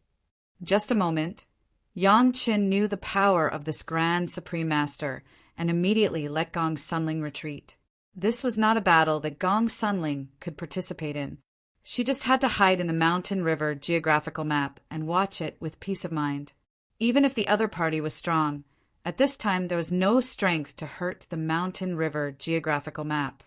Just a moment, Yang Chen knew the power of this Grand Supreme Master and immediately let Gong Sunling retreat. This was not a battle that Gong Sunling could participate in. She just had to hide in the Mountain River geographical map and watch it with peace of mind. Even if the other party was strong, at this time there was no strength to hurt the Mountain River geographical map.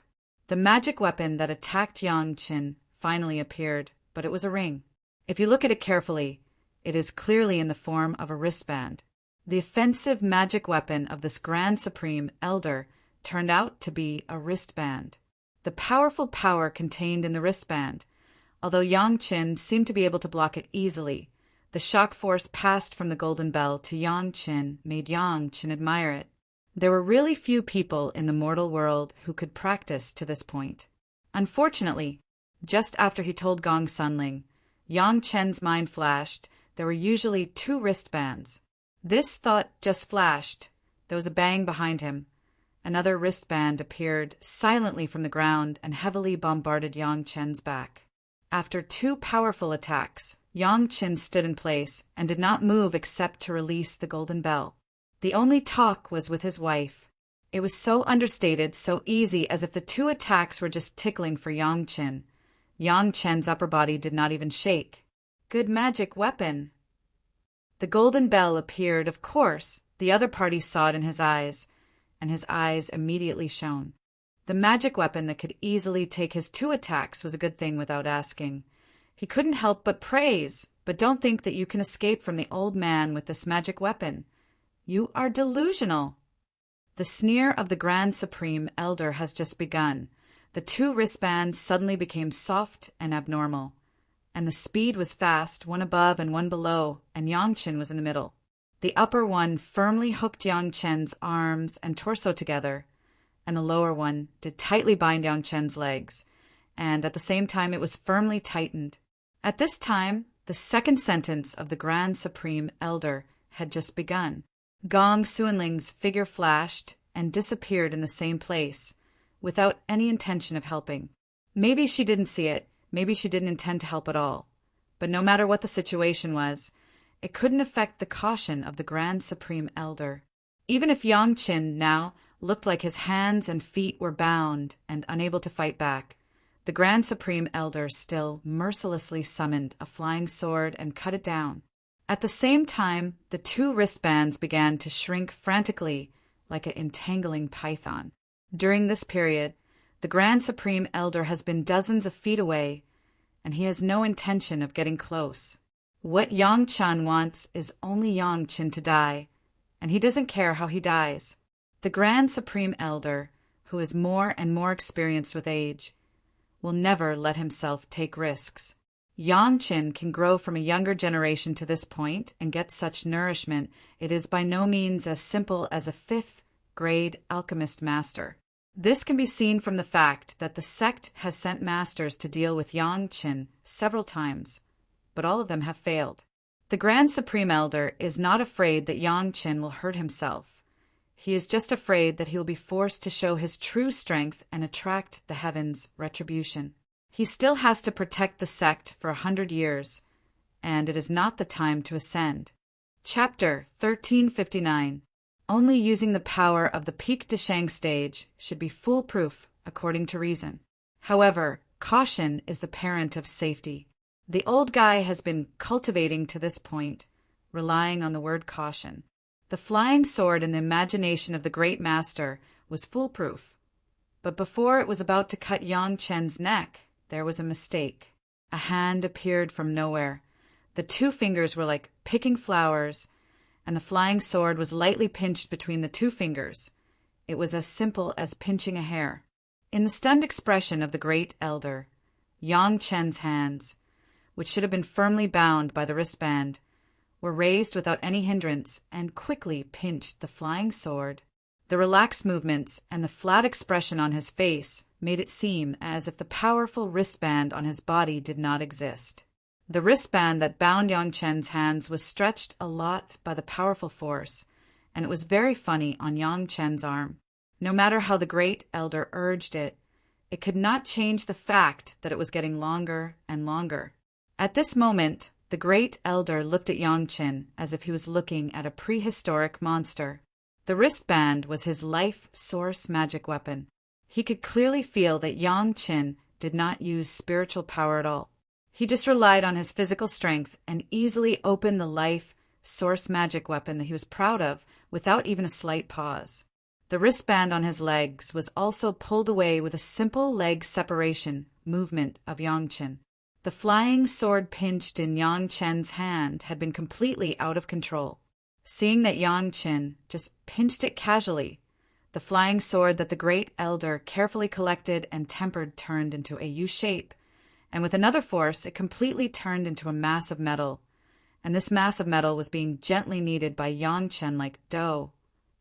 The magic weapon that attacked Yang Chen finally appeared, but it was a ring. If you look at it carefully, it is clearly in the form of a wristband. The offensive magic weapon of this Grand Supreme Elder turned out to be a wristband. The powerful power contained in the wristband, although Yang Chen seemed to be able to block it easily, the shock force passed from the golden bell to Yang Chen made Yang Chen admire it. There were really few people in the mortal world who could practice to this point. Unfortunately, just after he told Gong Sunling, Yang Chen's mind flashed there were usually 2 wristbands. This thought just flashed. There was a bang behind him. Another wristband appeared silently from the ground and heavily bombarded Yang Chen's back. After 2 powerful attacks, Yang Chen stood in place and did not move except to release the golden bell. The only talk was with his wife. It was so understated, so easy, as if the 2 attacks were just tickling for Yang Chen. Yang Chen's upper body did not even shake. Good magic weapon. The golden bell appeared, of course. The other party saw it in his eyes, and his eyes immediately shone. The magic weapon that could easily take his 2 attacks was a good thing without asking. He couldn't help but praise, but don't think that you can escape from the old man with this magic weapon. You are delusional. The sneer of the Grand Supreme Elder has just begun. The 2 wristbands suddenly became soft and abnormal, and the speed was fast, one above and one below, and Yang Chen was in the middle. The upper one firmly hooked Yang Chen's arms and torso together, and the lower one did tightly bind Yang Chen's legs, and at the same time it was firmly tightened. At this time, the second sentence of the Grand Supreme Elder had just begun. Gong Sunling's figure flashed and disappeared in the same place, without any intention of helping. Maybe she didn't see it, maybe she didn't intend to help at all. But no matter what the situation was, it couldn't affect the caution of the Grand Supreme Elder. Even if Yang Chen now looked like his hands and feet were bound and unable to fight back, the Grand Supreme Elder still mercilessly summoned a flying sword and cut it down. At the same time, the 2 wristbands began to shrink frantically like an entangling python. During this period, the Grand Supreme Elder has been dozens of feet away, and he has no intention of getting close. What Yang Chen wants is only Yang Chen to die and he doesn't care how he dies. The Grand Supreme Elder, who is more and more experienced with age, will never let himself take risks. Yang Qin can grow from a younger generation to this point and get such nourishment it is by no means as simple as a 5th-grade alchemist master. This can be seen from the fact that the sect has sent masters to deal with Yang Qin several times, but all of them have failed. The Grand Supreme Elder is not afraid that Yang Qin will hurt himself. He is just afraid that he will be forced to show his true strength and attract the heavens' retribution. He still has to protect the sect for 100 years, and it is not the time to ascend. Chapter 1359. Only using the power of the Pique de Shang stage should be foolproof, according to reason. However, caution is the parent of safety. The old guy has been cultivating to this point, relying on the word caution. The flying sword in the imagination of the great master was foolproof. But before it was about to cut Yang Chen's neck, there was a mistake. A hand appeared from nowhere. The 2 fingers were like picking flowers, and the flying sword was lightly pinched between the 2 fingers. It was as simple as pinching a hair. In the stunned expression of the great elder, Yang Chen's hands, which should have been firmly bound by the wristband, were raised without any hindrance and quickly pinched the flying sword. The relaxed movements and the flat expression on his face made it seem as if the powerful wristband on his body did not exist. The wristband that bound Yang Chen's hands was stretched a lot by the powerful force, and it was very funny on Yang Chen's arm. No matter how the great elder urged it, it could not change the fact that it was getting longer and longer. At this moment, the great elder looked at Yang Chen as if he was looking at a prehistoric monster. The wristband was his life source magic weapon. He could clearly feel that Yang Chen did not use spiritual power at all. He just relied on his physical strength and easily opened the life source magic weapon that he was proud of without even a slight pause. The wristband on his legs was also pulled away with a simple leg separation movement of Yang Chen. The flying sword pinched in Yang Chen's hand had been completely out of control. Seeing that Yang Chen just pinched it casually, the flying sword that the great elder carefully collected and tempered turned into a U shape, and with another force it completely turned into a mass of metal, and this mass of metal was being gently kneaded by Yang Chen like dough,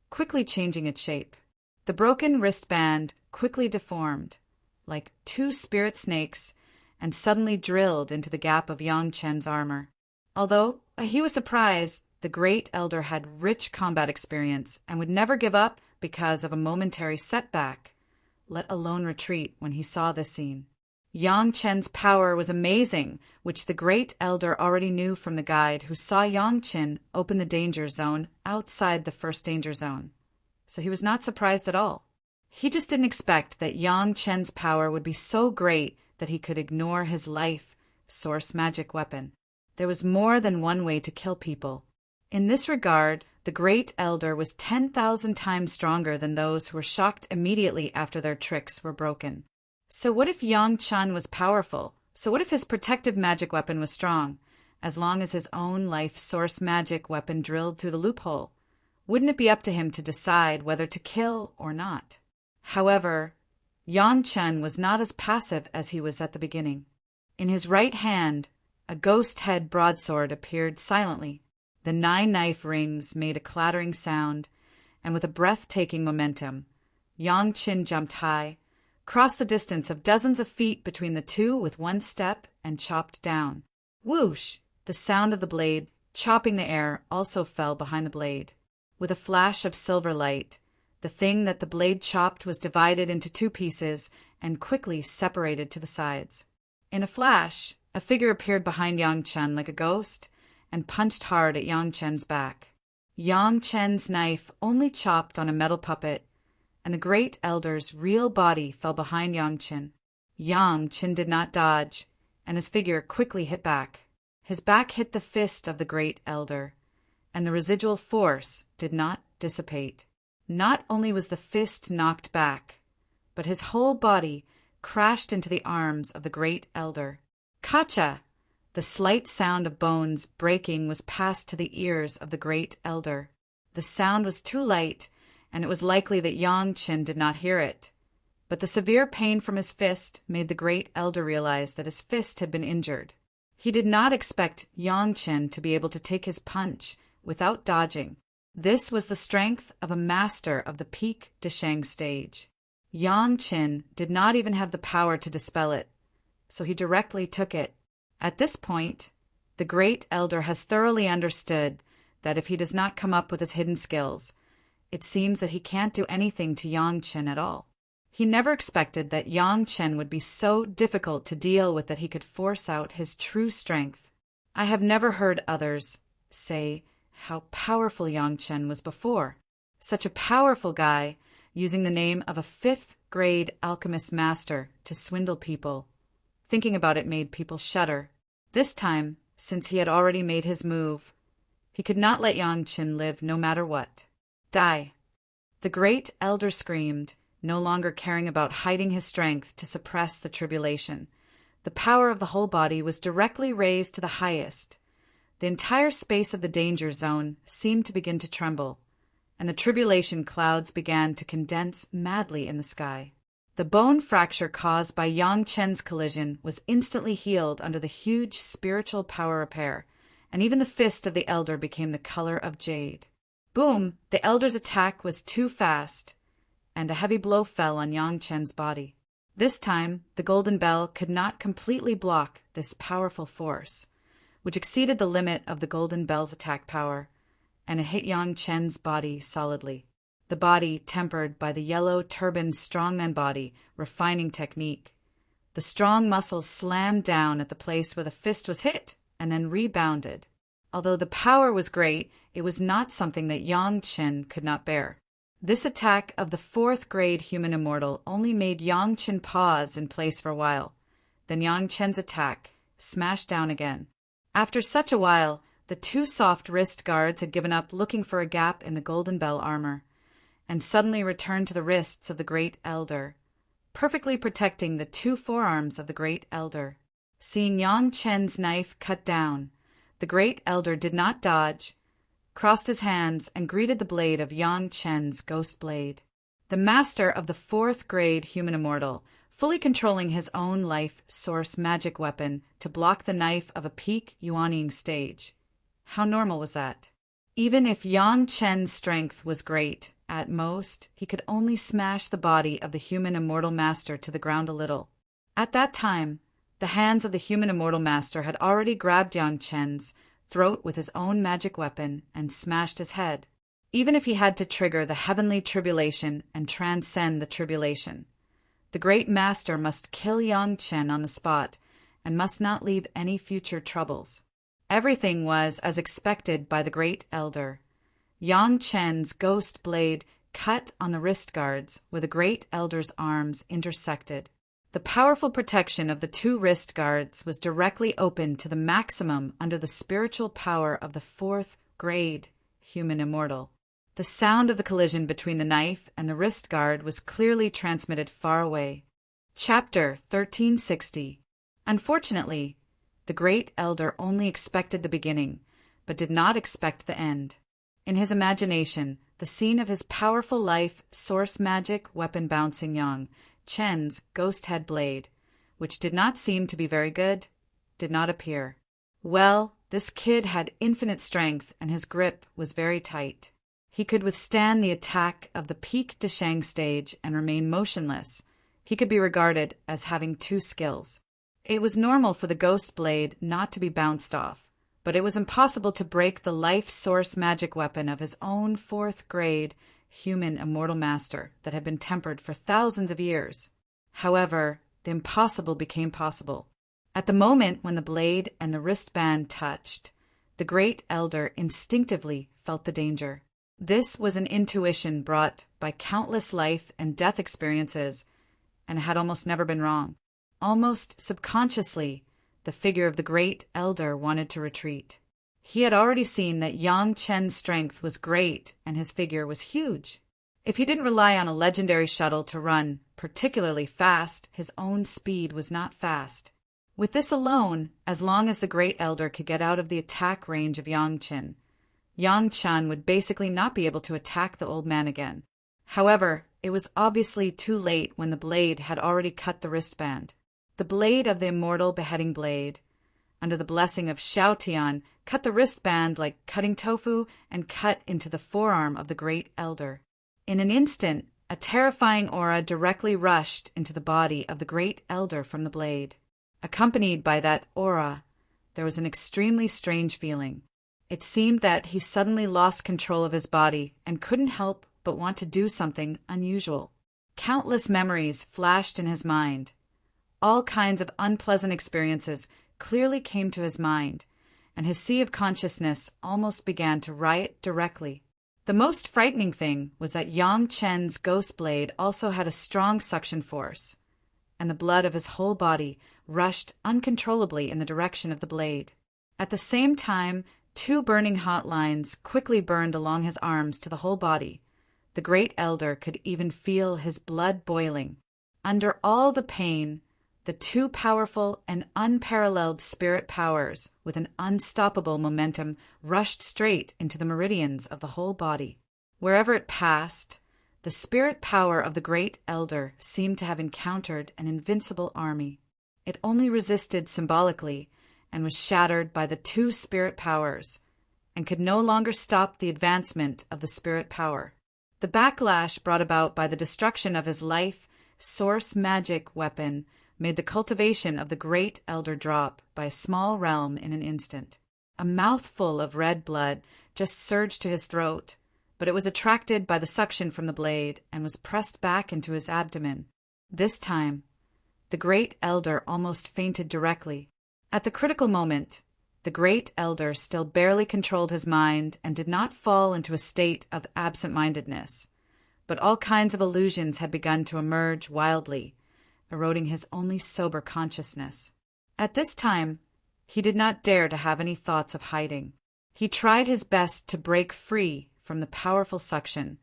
quickly changing its shape. The broken wristband quickly deformed, like 2 spirit snakes, and suddenly drilled into the gap of Yang Chen's armor. Although he was surprised, the great elder had rich combat experience and would never give up because of a momentary setback, let alone retreat when he saw this scene. Yang Chen's power was amazing, which the great elder already knew from the guide who saw Yang Chen open the danger zone outside the first danger zone. So he was not surprised at all. He just didn't expect that Yang Chen's power would be so great that he could ignore his life source magic weapon. There was more than one way to kill people. In this regard, the great elder was 10,000 times stronger than those who were shocked immediately after their tricks were broken. So what if Yang Chen was powerful? So what if his protective magic weapon was strong, as long as his own life source magic weapon drilled through the loophole? Wouldn't it be up to him to decide whether to kill or not? However, Yang Chen was not as passive as he was at the beginning. In his right hand, a ghost-head broadsword appeared silently. The 9 knife rings made a clattering sound, and with a breathtaking momentum, Yang Chen jumped high, crossed the distance of dozens of feet between the 2 with 1 step, and chopped down. Whoosh! The sound of the blade chopping the air also fell behind the blade. With a flash of silver light, the thing that the blade chopped was divided into 2 pieces and quickly separated to the sides. In a flash, a figure appeared behind Yang Chen like a ghost and punched hard at Yang Chen's back. Yang Chen's knife only chopped on a metal puppet, and the great elder's real body fell behind Yang Chen. Yang Chen did not dodge, and his figure quickly hit back. His back hit the fist of the great elder, and the residual force did not dissipate. Not only was the fist knocked back, but his whole body crashed into the arms of the great elder. Kacha! The slight sound of bones breaking was passed to the ears of the great elder. The sound was too light, and it was likely that Yang Chen did not hear it. But the severe pain from his fist made the great elder realize that his fist had been injured. He did not expect Yang Chen to be able to take his punch without dodging. This was the strength of a master of the peak Desheng stage. Yang Chen did not even have the power to dispel it, so he directly took it. At this point, the great elder has thoroughly understood that if he does not come up with his hidden skills, it seems that he can't do anything to Yang Chen at all. He never expected that Yang Chen would be so difficult to deal with that he could force out his true strength. I have never heard others say how powerful Yang Chen was before. Such a powerful guy, using the name of a 5th-grade alchemist master to swindle people. Thinking about it made people shudder. This time, since he had already made his move, he could not let Yang Chen live no matter what. Die! The great elder screamed, no longer caring about hiding his strength to suppress the tribulation. The power of the whole body was directly raised to the highest. The entire space of the danger zone seemed to begin to tremble, and the tribulation clouds began to condense madly in the sky. The bone fracture caused by Yang Chen's collision was instantly healed under the huge spiritual power repair, and even the fist of the elder became the color of jade. Boom! The elder's attack was too fast, and a heavy blow fell on Yang Chen's body. This time, the golden bell could not completely block this powerful force, which exceeded the limit of the golden bell's attack power, and it hit Yang Chen's body solidly. The body tempered by the yellow turbaned strongman body refining technique. The strong muscles slammed down at the place where the fist was hit and then rebounded. Although the power was great, it was not something that Yang Chen could not bear. This attack of the 4th-grade human immortal only made Yang Chen pause in place for a while. Then Yang Chen's attack smashed down again. After such a while, the 2 soft wrist guards had given up looking for a gap in the golden bell armor, and suddenly returned to the wrists of the great elder, perfectly protecting the 2 forearms of the great elder. Seeing Yang Chen's knife cut down, the great elder did not dodge, crossed his hands, and greeted the blade of Yang Chen's ghost blade. The master of the 4th-grade human immortal, fully controlling his own life source magic weapon to block the knife of a peak yuanying stage. How normal was that? Even if Yang Chen's strength was great, at most, he could only smash the body of the human immortal master to the ground a little. At that time, the hands of the human immortal master had already grabbed Yang Chen's throat with his own magic weapon and smashed his head. Even if he had to trigger the heavenly tribulation and transcend the tribulation, the great master must kill Yang Chen on the spot and must not leave any future troubles. Everything was as expected by the great elder. Yang Chen's ghost blade cut on the wrist guards where the great elder's arms intersected. The powerful protection of the 2 wrist guards was directly open to the maximum under the spiritual power of the 4th-grade human immortal. The sound of the collision between the knife and the wrist guard was clearly transmitted far away. Chapter 1360. Unfortunately, the great elder only expected the beginning, but did not expect the end. In his imagination, the scene of his powerful life source magic weapon bouncing Yang Chen's ghost head blade, which did not seem to be very good, did not appear. Well, this kid had infinite strength and his grip was very tight. He could withstand the attack of the peak Desheng stage and remain motionless. He could be regarded as having 2 skills. It was normal for the ghost blade not to be bounced off, but it was impossible to break the life source magic weapon of his own 4th-grade human immortal master that had been tempered for thousands of years. However, the impossible became possible. At the moment when the blade and the wristband touched, the great elder instinctively felt the danger. This was an intuition brought by countless life and death experiences, and had almost never been wrong. Almost subconsciously, the figure of the great elder wanted to retreat. He had already seen that Yang Chen's strength was great and his figure was huge. If he didn't rely on a legendary shuttle to run particularly fast, his own speed was not fast. With this alone, as long as the great elder could get out of the attack range of Yang Chen, Yang Chen would basically not be able to attack the old man again. However, it was obviously too late when the blade had already cut the wristband. The blade of the immortal beheading blade, under the blessing of Xiao Tian, cut the wristband like cutting tofu and cut into the forearm of the great elder. In an instant, a terrifying aura directly rushed into the body of the great elder from the blade. Accompanied by that aura, there was an extremely strange feeling. It seemed that he suddenly lost control of his body and couldn't help but want to do something unusual. Countless memories flashed in his mind. All kinds of unpleasant experiences clearly came to his mind, and his sea of consciousness almost began to riot directly. The most frightening thing was that Yang Chen's ghost blade also had a strong suction force, and the blood of his whole body rushed uncontrollably in the direction of the blade. At the same time, 2 burning hot lines quickly burned along his arms to the whole body. The great elder could even feel his blood boiling. Under all the pain, the 2 powerful and unparalleled spirit powers with an unstoppable momentum rushed straight into the meridians of the whole body. Wherever it passed, the spirit power of the great elder seemed to have encountered an invincible army. It only resisted symbolically and was shattered by the 2 spirit powers, and could no longer stop the advancement of the spirit power. The backlash brought about by the destruction of his life source magic weapon made the cultivation of the great elder drop by a small realm in an instant. A mouthful of red blood just surged to his throat, but it was attracted by the suction from the blade and was pressed back into his abdomen. This time, the great elder almost fainted directly. At the critical moment, the great elder still barely controlled his mind and did not fall into a state of absent-mindedness, but all kinds of illusions had begun to emerge wildly, eroding his only sober consciousness. At this time, he did not dare to have any thoughts of hiding. He tried his best to break free from the powerful suction,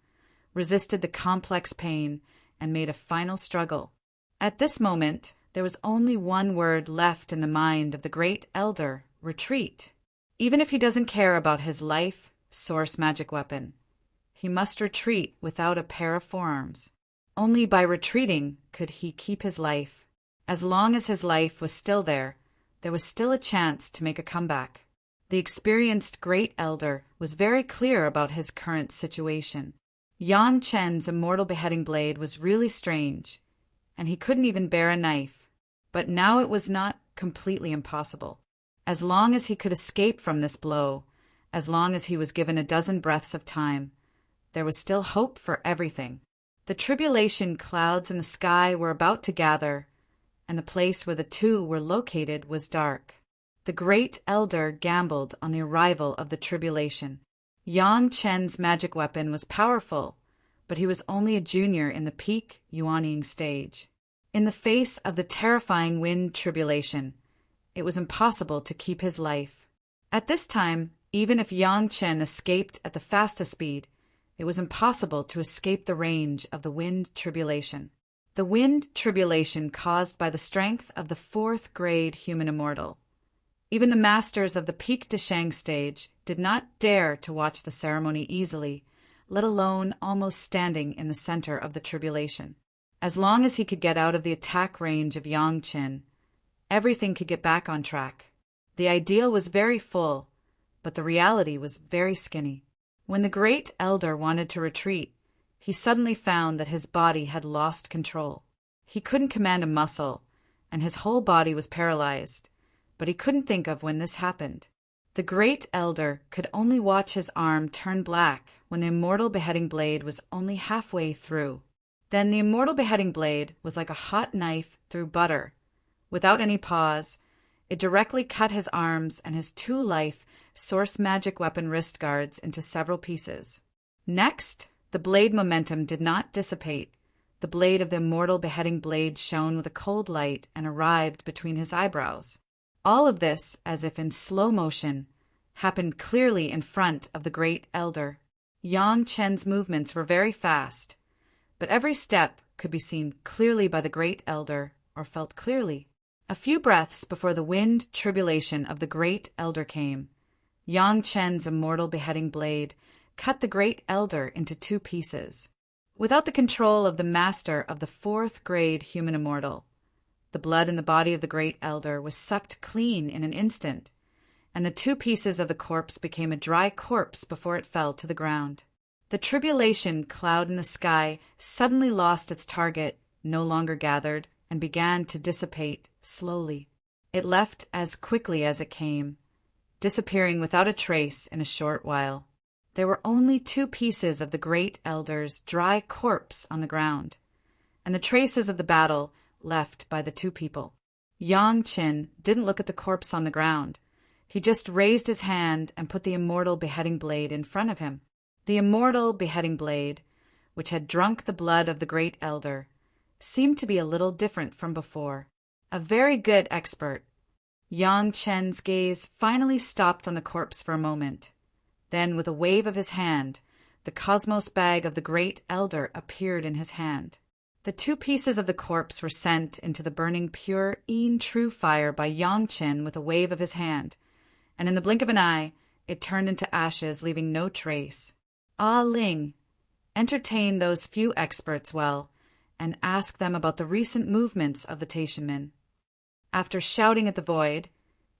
resisted the complex pain, and made a final struggle. At this moment, there was only one word left in the mind of the great elder: retreat. Even if he doesn't care about his life source magic weapon, he must retreat without a pair of forearms. Only by retreating could he keep his life. As long as his life was still there was still a chance to make a comeback. The experienced great elder was very clear about his current situation. Yang Chen's immortal beheading blade was really strange, and he couldn't even bear a knife. But now it was not completely impossible. As long as he could escape from this blow, as long as he was given a dozen breaths of time, there was still hope for everything. The tribulation clouds in the sky were about to gather, and the place where the 2 were located was dark. The great elder gambled on the arrival of the tribulation. Yang Chen's magic weapon was powerful, but he was only a junior in the peak yuanying stage. In the face of the terrifying wind tribulation, it was impossible to keep his life. At this time, even if Yang Chen escaped at the fastest speed, it was impossible to escape the range of the wind tribulation. The wind tribulation caused by the strength of the 4th grade human immortal. Even the masters of the peak Deshang stage did not dare to watch the ceremony easily, let alone almost standing in the center of the tribulation. As long as he could get out of the attack range of Yang Chen, everything could get back on track. The ideal was very full, but the reality was very skinny. When the great elder wanted to retreat, he suddenly found that his body had lost control. He couldn't command a muscle, and his whole body was paralyzed, but he couldn't think of when this happened. The great elder could only watch his arm turn black when the immortal beheading blade was only halfway through. Then the immortal beheading blade was like a hot knife through butter. Without any pause, it directly cut his arms and his 2 life source magic weapon wrist guards into several pieces. Next, the blade momentum did not dissipate. The blade of the immortal beheading blade shone with a cold light and arrived between his eyebrows. All of this, as if in slow motion, happened clearly in front of the great elder. Yang Chen's movements were very fast, but every step could be seen clearly by the great elder, or felt clearly. A few breaths before the wind tribulation of the great elder came, Yang Chen's immortal beheading blade cut the great elder into 2 pieces. Without the control of the master of the 4th grade human immortal, the blood in the body of the great elder was sucked clean in an instant, and the 2 pieces of the corpse became a dry corpse before it fell to the ground. The tribulation cloud in the sky suddenly lost its target, no longer gathered, and began to dissipate slowly. It left as quickly as it came, disappearing without a trace in a short while. There were only 2 pieces of the great elder's dry corpse on the ground, and the traces of the battle left by the 2 people. Yang Chen didn't look at the corpse on the ground. He just raised his hand and put the immortal beheading blade in front of him. The immortal beheading blade, which had drunk the blood of the great elder, seemed to be a little different from before. A very good expert. Yang Chen's gaze finally stopped on the corpse for a moment. Then, with a wave of his hand, the cosmos bag of the great elder appeared in his hand. The 2 pieces of the corpse were sent into the burning pure true fire by Yang Chen with a wave of his hand, and in the blink of an eye, it turned into ashes, leaving no trace. Ah Ling, entertain those few experts well, and ask them about the recent movements of the Taishanmen. After shouting at the void,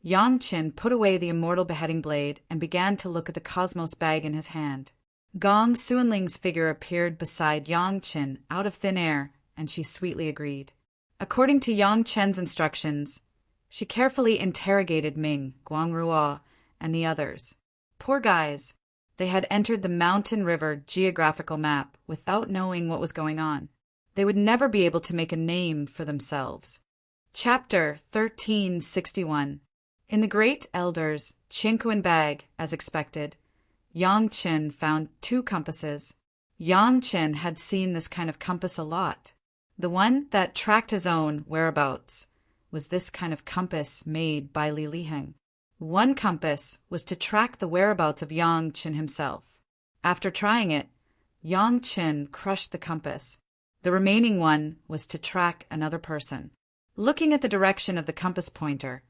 Yang Chen put away the immortal beheading blade and began to look at the cosmos bag in his hand. Gong Suanling's figure appeared beside Yang Chen out of thin air, and she sweetly agreed. According to Yang Chen's instructions, she carefully interrogated Ming, Guangrua, and the others. Poor guys. They had entered the mountain river geographical map without knowing what was going on. They would never be able to make a name for themselves. Chapter 1361. In the great elder's Qingquan bag, as expected, Yang Chen found 2 compasses. Yang Chen had seen this kind of compass a lot. The one that tracked his own whereabouts was this kind of compass made by Li Liheng. One compass was to track the whereabouts of Yang Chen himself. After trying it, Yang Chen crushed the compass. The remaining one was to track another person. Looking at the direction of the compass pointer,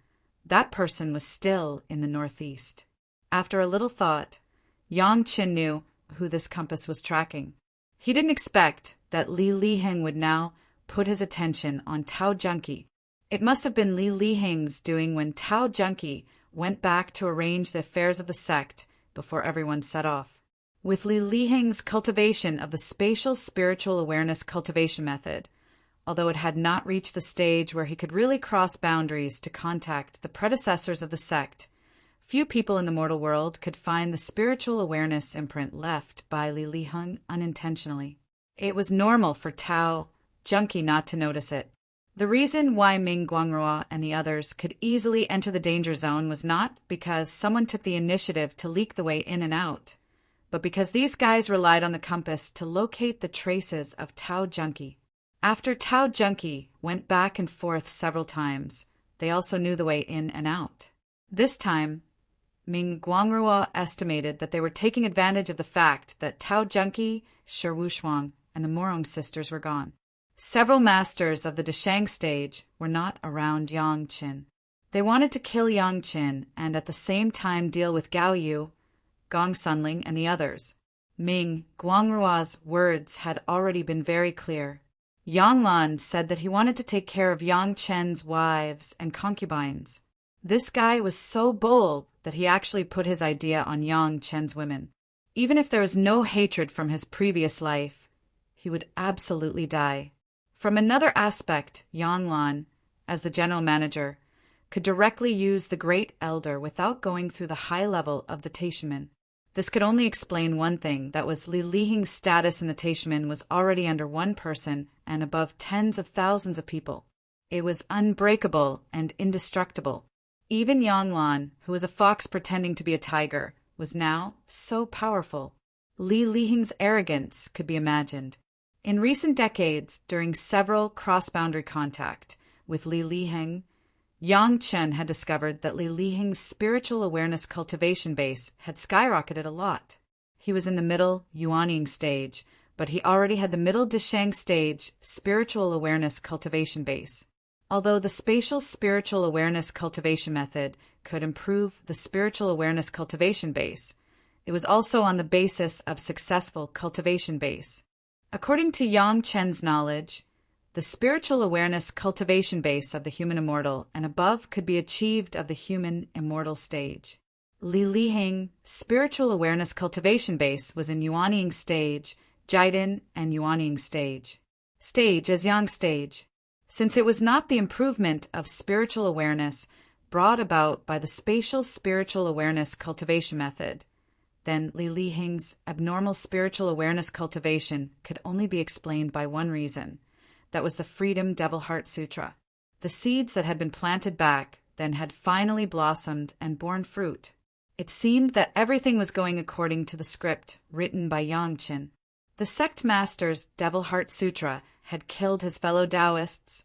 that person was still in the northeast. After a little thought, Yang Chen knew who this compass was tracking. He didn't expect that Li Liheng would now put his attention on Tao Junkie. It must have been Li Liheng's doing when Tao Junkie went back to arrange the affairs of the sect before everyone set off. With Li Liheng's cultivation of the spatial spiritual awareness cultivation method, although it had not reached the stage where he could really cross boundaries to contact the predecessors of the sect, few people in the mortal world could find the spiritual awareness imprint left by Li Liheng unintentionally. It was normal for Tao Junkie not to notice it. The reason why Ming Guangrua and the others could easily enter the danger zone was not because someone took the initiative to leak the way in and out, but because these guys relied on the compass to locate the traces of Tao Junkie. After Tao Junkie went back and forth several times, they also knew the way in and out. This time, Ming Guangrua estimated that they were taking advantage of the fact that Tao Junkie, Shi Wushuang, and the Morong sisters were gone. Several masters of the Deshang stage were not around Yang Chen. They wanted to kill Yang Chen and at the same time deal with Gao Yu, Gong Sunling, and the others. Ming Guangrua's words had already been very clear. Yang Lan said that he wanted to take care of Yang Chen's wives and concubines. This guy was so bold that he actually put his idea on Yang Chen's women. Even if there was no hatred from his previous life, he would absolutely die. From another aspect, Yang Lan, as the general manager, could directly use the Great Elder without going through the high level of the Taishanmen. This could only explain one thing, that was Li Liheng's status in the Taishanmen was already under one person and above tens of thousands of people. It was unbreakable and indestructible. Even Yang Lan, who was a fox pretending to be a tiger, was now so powerful. Li Liheng's arrogance could be imagined. In recent decades, during several cross-boundary contact with Li Liheng, Yang Chen had discovered that Li Liheng's spiritual awareness cultivation base had skyrocketed a lot. He was in the middle Yuanying stage, but he already had the middle Deshang stage spiritual awareness cultivation base. Although the spatial spiritual awareness cultivation method could improve the spiritual awareness cultivation base, it was also on the basis of successful cultivation base. According to Yang Chen's knowledge, the spiritual awareness cultivation base of the human immortal and above could be achieved of the human immortal stage. Li Lihing spiritual awareness cultivation base was in Yuanying stage, Jidin, and Yuanying stage. Stage as Yang stage. Since it was not the improvement of spiritual awareness brought about by the spatial spiritual awareness cultivation method, then Li Lihing's abnormal spiritual awareness cultivation could only be explained by one reason. That was the Freedom Devil Heart Sutra. The seeds that had been planted back then had finally blossomed and borne fruit. It seemed that everything was going according to the script written by Yang Chen. The sect master's Devil Heart Sutra had killed his fellow Taoists,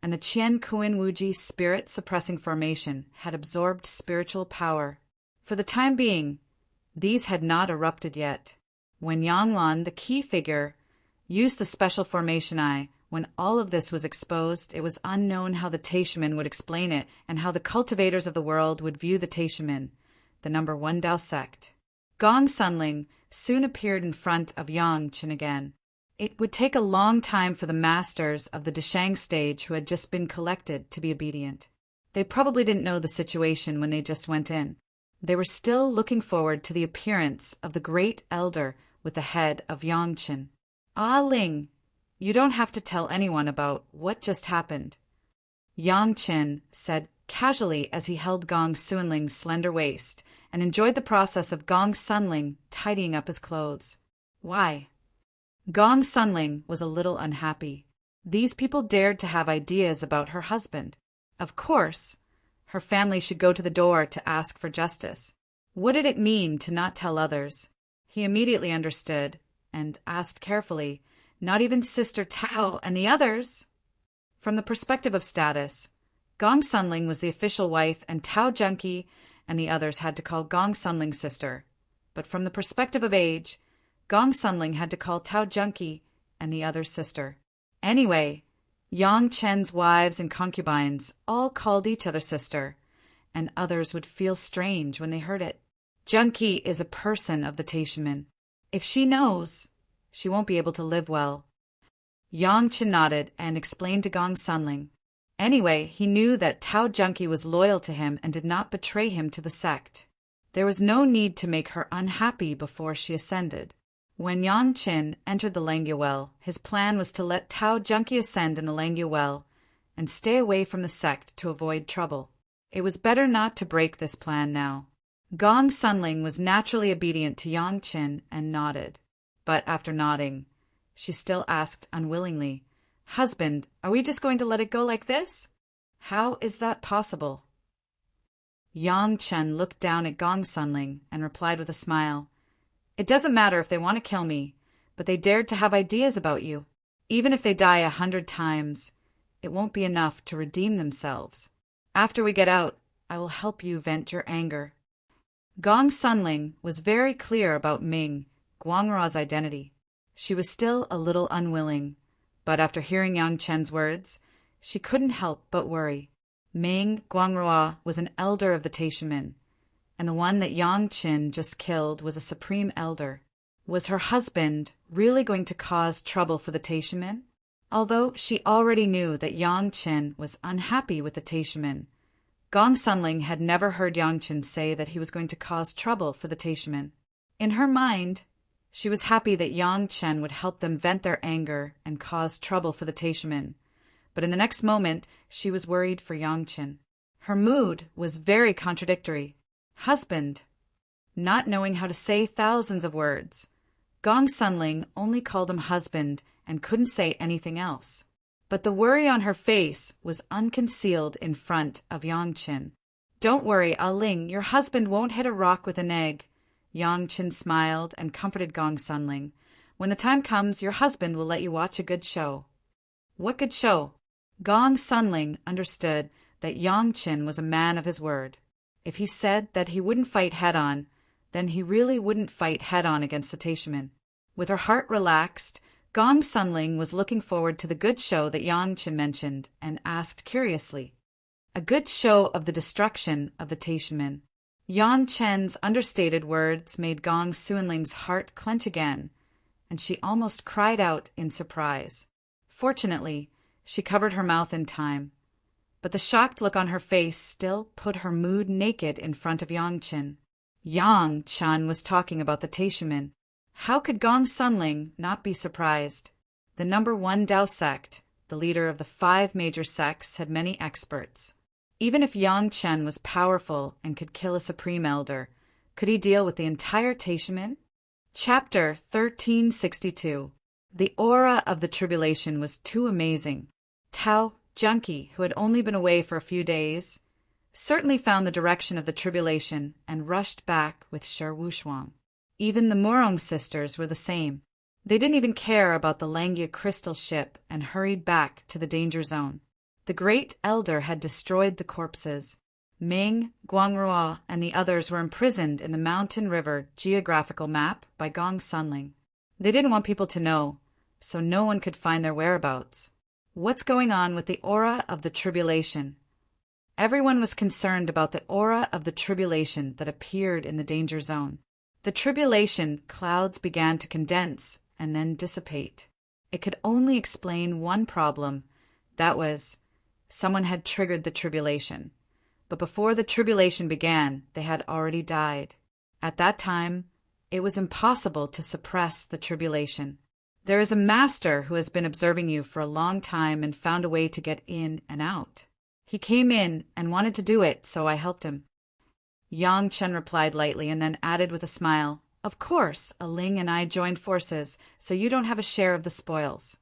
and the Qian Kuan Wuji spirit-suppressing formation had absorbed spiritual power. For the time being, these had not erupted yet. When Yang Lan, the key figure, used the special formation eye, when all of this was exposed, it was unknown how the Taishaman would explain it and how the cultivators of the world would view the Taishaman, the number one Tao sect. Gong Sunling soon appeared in front of Yang Chen again. It would take a long time for the masters of the Deshang stage who had just been collected to be obedient. They probably didn't know the situation when they just went in. They were still looking forward to the appearance of the great elder with the head of Yang Chen. Ah Ling, you don't have to tell anyone about what just happened, Yang Chen said casually as he held Gong Sunling's slender waist and enjoyed the process of Gong Sunling tidying up his clothes. Why? Gong Sunling was a little unhappy. These people dared to have ideas about her husband. Of course, her family should go to the door to ask for justice. What did it mean to not tell others? He immediately understood and asked carefully, not even Sister Tao and the others? From the perspective of status, Gong Sunling was the official wife and Tao Junkie and the others had to call Gong Sunling sister. But from the perspective of age, Gong Sunling had to call Tao Junkie and the others sister. Anyway, Yang Chen's wives and concubines all called each other sister, and others would feel strange when they heard it. Junkie is a person of the Taishaman. If she knows, she won't be able to live well. Yang Chen nodded and explained to Gong Sunling. Anyway, he knew that Tao Junkie was loyal to him and did not betray him to the sect. There was no need to make her unhappy before she ascended. When Yang Chen entered the Langya Well, his plan was to let Tao Junkie ascend in the Langya Well and stay away from the sect to avoid trouble. It was better not to break this plan now. Gong Sunling was naturally obedient to Yang Chen and nodded. But after nodding, she still asked unwillingly, "Husband, are we just going to let it go like this? How is that possible?" Yang Chen looked down at Gong Sunling and replied with a smile, "It doesn't matter if they want to kill me, but they dared to have ideas about you. Even if they die 100 times, it won't be enough to redeem themselves. After we get out, I will help you vent your anger." Gong Sunling was very clear about Ming, Guangrau's identity. She was still a little unwilling, but after hearing Yang Chen's words, she couldn't help but worry. Ming Guangrau was an elder of the Taishaman, and the one that Yang Chen just killed was a supreme elder. Was her husband really going to cause trouble for the Taishaman? Although she already knew that Yang Chen was unhappy with the Taishaman, Gong Sunling had never heard Yang Chen say that he was going to cause trouble for the Taishaman. In her mind, she was happy that Yang Chen would help them vent their anger and cause trouble for the Taishaman, but in the next moment she was worried for Yang Chen. Her mood was very contradictory. Husband. Not knowing how to say thousands of words, Gong Sunling only called him husband and couldn't say anything else. But the worry on her face was unconcealed in front of Yang Chen. "Don't worry, Ah Ling, your husband won't hit a rock with an egg." Yang Chen smiled and comforted Gong Sunling. "When the time comes, your husband will let you watch a good show." What good show? Gong Sunling understood that Yang Chen was a man of his word. If he said that he wouldn't fight head-on, then he really wouldn't fight head-on against the Taishaman. With her heart relaxed, Gong Sunling was looking forward to the good show that Yang Chen mentioned and asked curiously, "A good show of the destruction of the Taishaman?" Yang Chen's understated words made Gong Sunling's heart clench again, and she almost cried out in surprise. Fortunately, she covered her mouth in time, but the shocked look on her face still put her mood naked in front of Yang Chen. Yang Chen was talking about the Taishaman. How could Gong Sunling not be surprised? The number one Dao sect, the leader of the 5 major sects, had many experts. Even if Yang Chen was powerful and could kill a supreme elder, could he deal with the entire Taishaman? Chapter 1362. The aura of the tribulation was too amazing. Tao Junkie, who had only been away for a few days, certainly found the direction of the tribulation and rushed back with Shi Wushuang. Even the Murong sisters were the same. They didn't even care about the Langia crystal ship and hurried back to the danger zone. The great elder had destroyed the corpses. Ming, Guangrua, and the others were imprisoned in the Mountain River geographical map by Gong Sunling. They didn't want people to know, so no one could find their whereabouts. What's going on with the aura of the tribulation? Everyone was concerned about the aura of the tribulation that appeared in the danger zone. The tribulation clouds began to condense and then dissipate. It could only explain one problem. That was, someone had triggered the tribulation. But before the tribulation began, they had already died. At that time, it was impossible to suppress the tribulation. There is a master who has been observing you for a long time and found a way to get in and out. He came in and wanted to do it, so I helped him. Yang Chen replied lightly and then added with a smile, "Of course, a Ling and I joined forces, so you don't have a share of the spoils."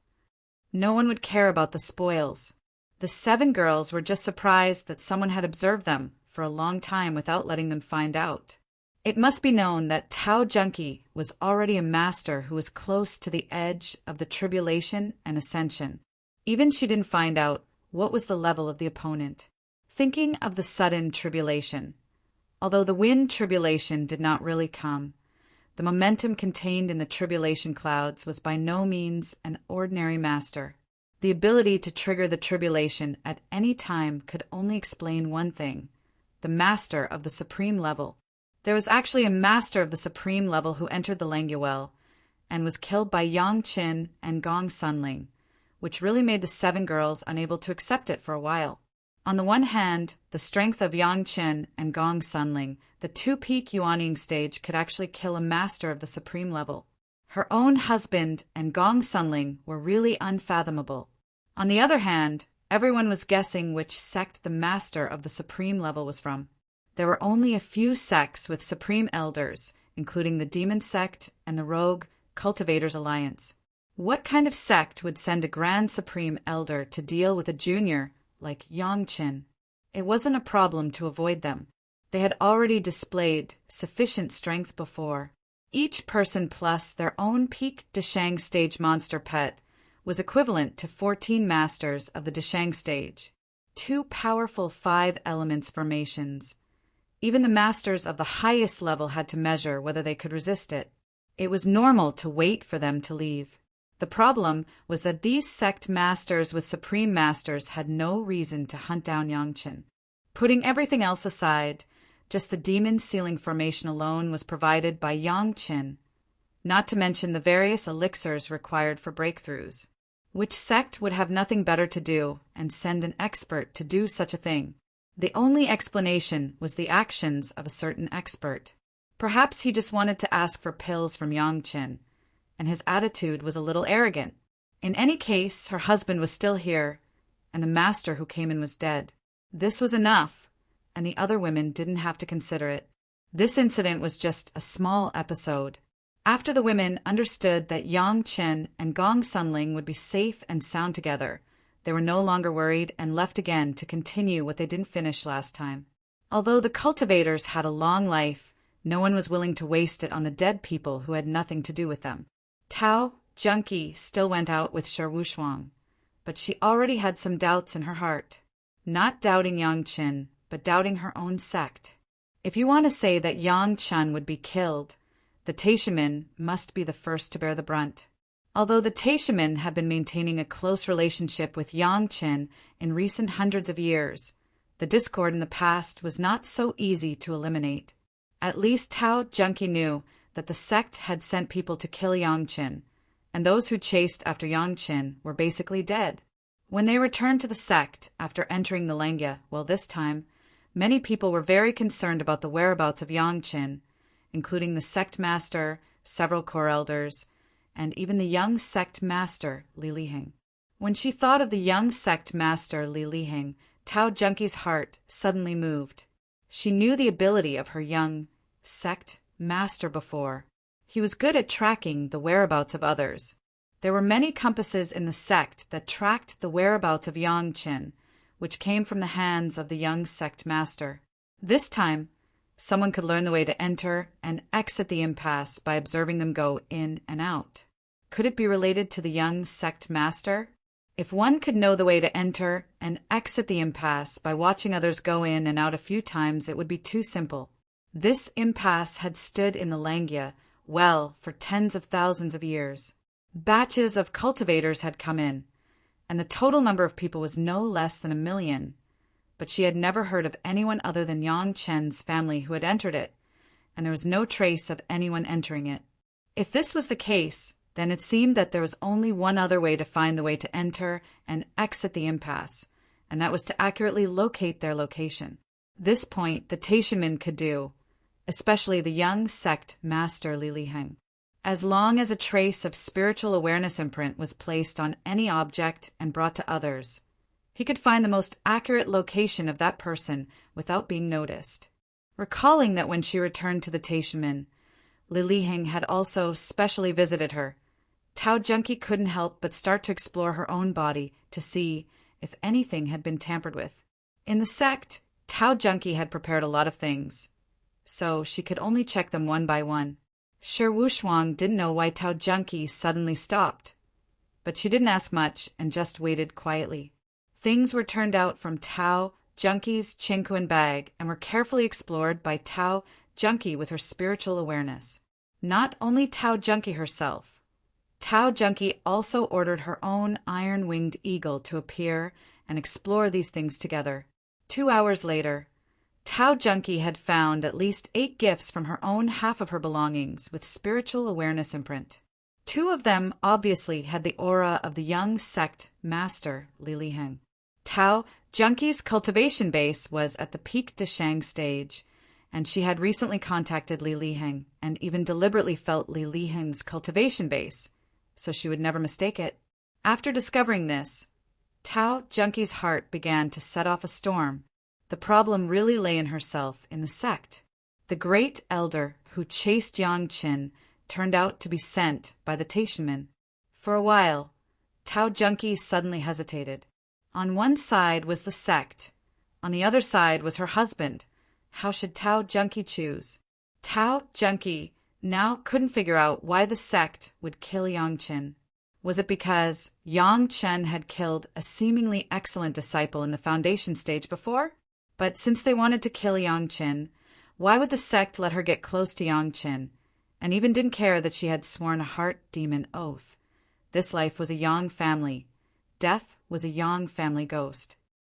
No one would care about the spoils. The 7 girls were just surprised that someone had observed them for a long time without letting them find out. It must be known that Tao Junkie was already a master who was close to the edge of the tribulation and ascension. Even she didn't find out what was the level of the opponent. Thinking of the sudden tribulation. Although the wind tribulation did not really come, the momentum contained in the tribulation clouds was by no means an ordinary master. The ability to trigger the tribulation at any time could only explain one thing: the master of the supreme level. There was actually a master of the supreme level who entered the Langia well and was killed by Yang Chen and Gong Sunling, which really made the 7 girls unable to accept it for a while. On the one hand, the strength of Yang Chen and Gong Sunling, the 2-peak Yuaning stage, could actually kill a master of the supreme level. Her own husband and Gong Sunling were really unfathomable. On the other hand, everyone was guessing which sect the master of the supreme level was from. There were only a few sects with supreme elders, including the Demon Sect and the Rogue Cultivators Alliance. What kind of sect would send a Grand Supreme Elder to deal with a junior like Yang Chen? It wasn't a problem to avoid them. They had already displayed sufficient strength before. Each person plus their own peak Deshang stage monster pet was equivalent to 14 masters of the Deshang stage. 2 powerful 5 elements formations. Even the masters of the highest level had to measure whether they could resist it. It was normal to wait for them to leave. The problem was that these sect masters with supreme masters had no reason to hunt down Yang Chen. Putting everything else aside, just the demon ceiling formation alone was provided by Yang Chen, not to mention the various elixirs required for breakthroughs. Which sect would have nothing better to do and send an expert to do such a thing? The only explanation was the actions of a certain expert. Perhaps he just wanted to ask for pills from Yang Chen, and his attitude was a little arrogant. In any case, her husband was still here, and the master who came in was dead. This was enough, and the other women didn't have to consider it. This incident was just a small episode. After the women understood that Yang Chen and Gong Sunling would be safe and sound together, they were no longer worried and left again to continue what they didn't finish last time. Although the cultivators had a long life, no one was willing to waste it on the dead people who had nothing to do with them. Tao Junkie still went out with Shi Wushuang, but she already had some doubts in her heart. Not doubting Yang Chen, but doubting her own sect. If you want to say that Yang Chen would be killed, the Taishaman must be the first to bear the brunt. Although the Taishamen have been maintaining a close relationship with Yangqin in recent hundreds of years, the discord in the past was not so easy to eliminate. At least Tao Junki knew that the sect had sent people to kill Yangqin, and those who chased after Yangqin were basically dead. When they returned to the sect after entering the Lengya, well, this time, many people were very concerned about the whereabouts of Yangqin, including the sect master, several core elders, and even the young sect master, Li Liheng. When she thought of the young sect master, Li Liheng, Tao Junki's heart suddenly moved. She knew the ability of her young sect master before. He was good at tracking the whereabouts of others. There were many compasses in the sect that tracked the whereabouts of Yangqin, which came from the hands of the young sect master. This time, someone could learn the way to enter and exit the impasse by observing them go in and out. Could it be related to the young sect master? If one could know the way to enter and exit the impasse by watching others go in and out a few times, it would be too simple. This impasse had stood in the Lengya well for tens of thousands of years. Batches of cultivators had come in, and the total number of people was no less than 1 million. But she had never heard of anyone other than Yang Chen's family who had entered it, and there was no trace of anyone entering it. If this was the case, then it seemed that there was only one other way to find the way to enter and exit the impasse, and that was to accurately locate their location. This point the Taishamen could do, especially the young sect master Li Liheng. As long as a trace of spiritual awareness imprint was placed on any object and brought to others, he could find the most accurate location of that person without being noticed. Recalling that when she returned to the Taishamen, Li Liheng had also specially visited her, Tao Junki couldn't help but start to explore her own body to see if anything had been tampered with. In the sect, Tao Junki had prepared a lot of things, so she could only check them one by one. Shi Wushuang didn't know why Tao Junki suddenly stopped, but she didn't ask much and just waited quietly. Things were turned out from Tao Junki's Qingquan bag and were carefully explored by Tao Junki with her spiritual awareness. Not only Tao Junki herself, Tao Junki also ordered her own iron-winged eagle to appear and explore these things together. 2 hours later, Tao Junki had found at least 8 gifts from her own half of her belongings with spiritual awareness imprint. 2 of them obviously had the aura of the young sect master Li Liheng. Tao Junki's cultivation base was at the peak Deshang stage, and she had recently contacted Li Liheng and even deliberately felt Li Liheng's cultivation base, so she would never mistake it. After discovering this, Tao Junki's heart began to set off a storm. The problem really lay in herself, in the sect. The great elder who chased Yangqin turned out to be sent by the Taishamen. For a while, Tao Junki suddenly hesitated. On one side was the sect. On the other side was her husband. How should Tao Junki choose? Tao Junki now couldn't figure out why the sect would kill Yangqin. Was it because Yangqin had killed a seemingly excellent disciple in the foundation stage before? But since they wanted to kill Yangqin, why would the sect let her get close to Yangqin, and even didn't care that she had sworn a heart demon oath? This life was a Yang family. Death was a Yang family ghost.